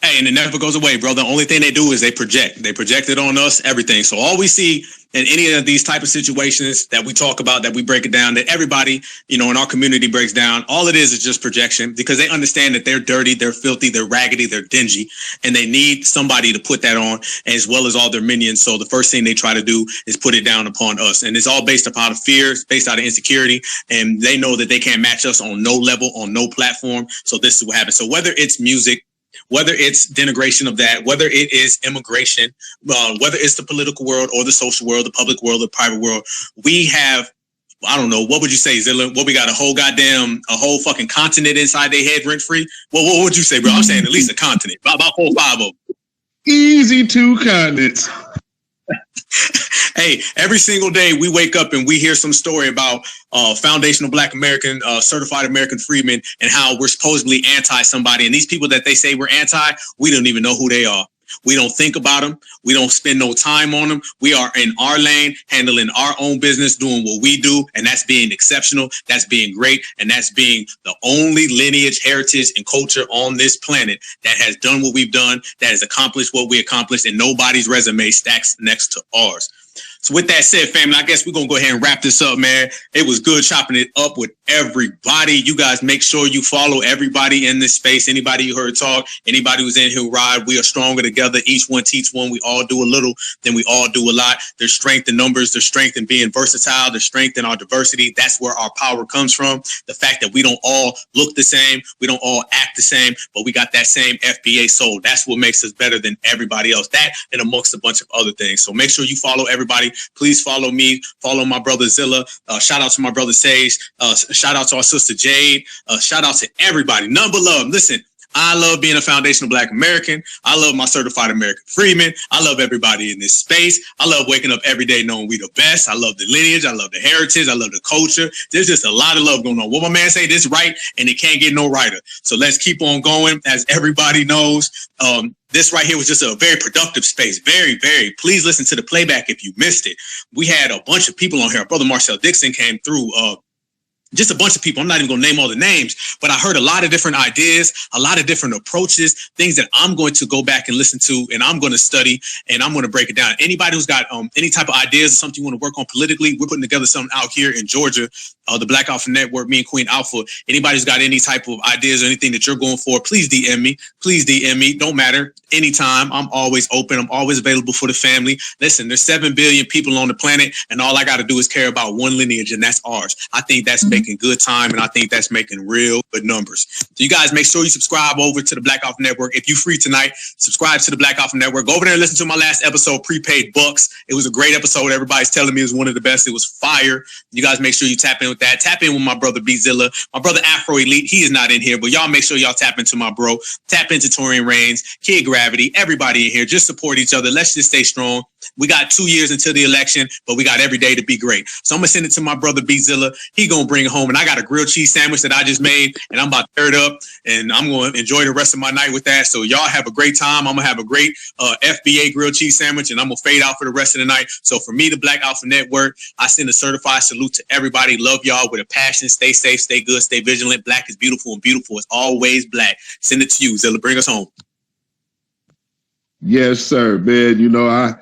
Hey, and it never goes away, bro. The only thing they do is they project. They project it on us, everything. So all we see in any of these type of situations that we talk about, that we break it down, that everybody, in our community breaks down, all it is just projection, because they understand that they're dirty, they're filthy, they're raggedy, they're dingy, and they need somebody to put that on, as well as all their minions. So the first thing they try to do is put it down upon us. And it's all based upon fear, it's based out of insecurity, and they know that they can't match us on no level, on no platform. So this is what happens. So whether it's music, whether it's denigration of that, whether it is immigration, whether it's the political world or the social world, the public world, the private world, we have, I don't know, what would you say, Zilla? What, we got a whole fucking continent inside their head rent free? Well, what would you say, bro? I'm saying at least a continent, about 4 or 5 of them. Easy 2 continents. Hey, every single day we wake up and we hear some story about foundational Black American, certified American freedmen, and how we're supposedly anti somebody. And these people that they say we're anti, we don't even know who they are. We don't think about them. We don't spend no time on them. We are in our lane, handling our own business, doing what we do. And that's being exceptional. That's being great. And that's being the only lineage, heritage, and culture on this planet that has done what we've done, that has accomplished what we accomplished, and nobody's resume stacks next to ours. So with that said, family, I guess we're going to go ahead and wrap this up, man. It was good chopping it up with everybody. You guys make sure you follow everybody in this space. Anybody you heard talk, anybody who's in here ride, we are stronger together. Each one teach one. We all do a little, then we all do a lot. There's strength in numbers. There's strength in being versatile. There's strength in our diversity. That's where our power comes from. The fact that we don't all look the same. We don't all act the same, but we got that same FBA soul. That's what makes us better than everybody else. That and amongst a bunch of other things. So make sure you follow everybody. Please follow me, follow my brother Zilla. Shout out to my brother Sage. Shout out to our sister Jade. Shout out to everybody. None but love. Listen, I love being a foundational Black American. I love my certified American freedman. I love everybody in this space. I love waking up every day knowing we the best. I love the lineage. I love the heritage. I love the culture. There's just a lot of love going on. What my man say, this right, and it can't get no righter. So let's keep on going. As everybody knows, this right here was just a very productive space. Very, very. Please listen to the playback if you missed it. We had a bunch of people on here. Our brother Marcel Dixon came through. Just a bunch of people. I'm not even going to name all the names, but I heard a lot of different ideas, a lot of different approaches, things that I'm going to go back and listen to, and I'm going to study, and I'm going to break it down. Anybody who's got any type of ideas or something you want to work on politically, we're putting together something out here in Georgia, the Black Alpha Network, me and Queen Alpha. Anybody who's got any type of ideas or anything that you're going for, please DM me. Please DM me. Don't matter. Anytime. I'm always open. I'm always available for the family. Listen, there's 7 billion people on the planet, and all I got to do is care about one lineage, and that's ours. I think that's making good time, and I think that's making real good numbers. So you guys make sure you subscribe over to the Black Alpha Network. If you're free tonight, subscribe to the Black Alpha Network. Go over there and listen to my last episode, Prepaid Bucks. It was a great episode. Everybody's telling me it was one of the best. It was fire. You guys make sure you tap in with that. Tap in with my brother B-Zilla, my brother Afro Elite. He is not in here, but y'all make sure y'all tap into my bro. Tap into Torian Reigns, Kid Gravity, everybody in here. Just support each other. Let's just stay strong. We got 2 years until the election, but we got every day to be great. So I'm going to send it to my brother B-Zilla. He going to bring it home. And I got a grilled cheese sandwich that I just made, and I'm about to tear it up, and I'm going to enjoy the rest of my night with that. So y'all have a great time. I'm going to have a great FBA grilled cheese sandwich, and I'm going to fade out for the rest of the night. So for me, the Black Alpha Network, I send a certified salute to everybody. Love y'all with a passion. Stay safe, stay good, stay vigilant. Black is beautiful, and beautiful is always black. Send it to you, Zilla. Bring us home. Yes, sir, man. You know, I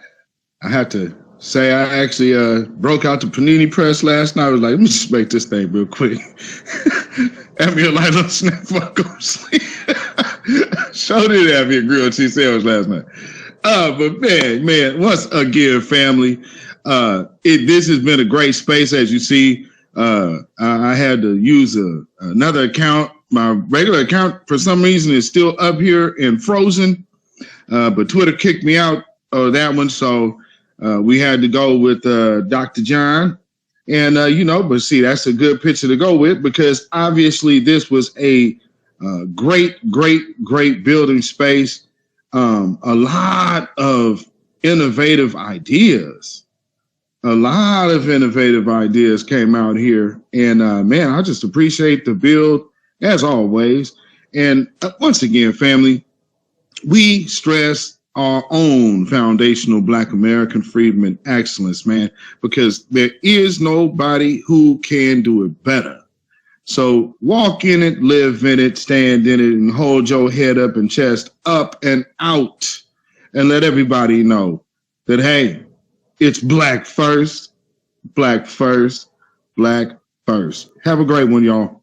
have to say I actually broke out the panini press last night. I was like, let me just make this thing real quick. Have me a light little snack before I go to sleep. Sure did have me a grilled cheese sandwich last night. But man, once again, family, this has been a great space. As you see, I had to use another account. My regular account, for some reason, is still up here and frozen. But Twitter kicked me out of that one, so we had to go with Dr. John. And, but see, that's a good picture to go with, because obviously this was a great building space. A lot of innovative ideas. A lot of innovative ideas came out here. And, man, I just appreciate the build, as always. And once again, family, we stress our own foundational Black American freedom and excellence, man, because there is nobody who can do it better. So walk in it, live in it, stand in it, and hold your head up and chest up and out, and let everybody know that, hey, it's Black first, Black first, Black first. Have a great one, y'all.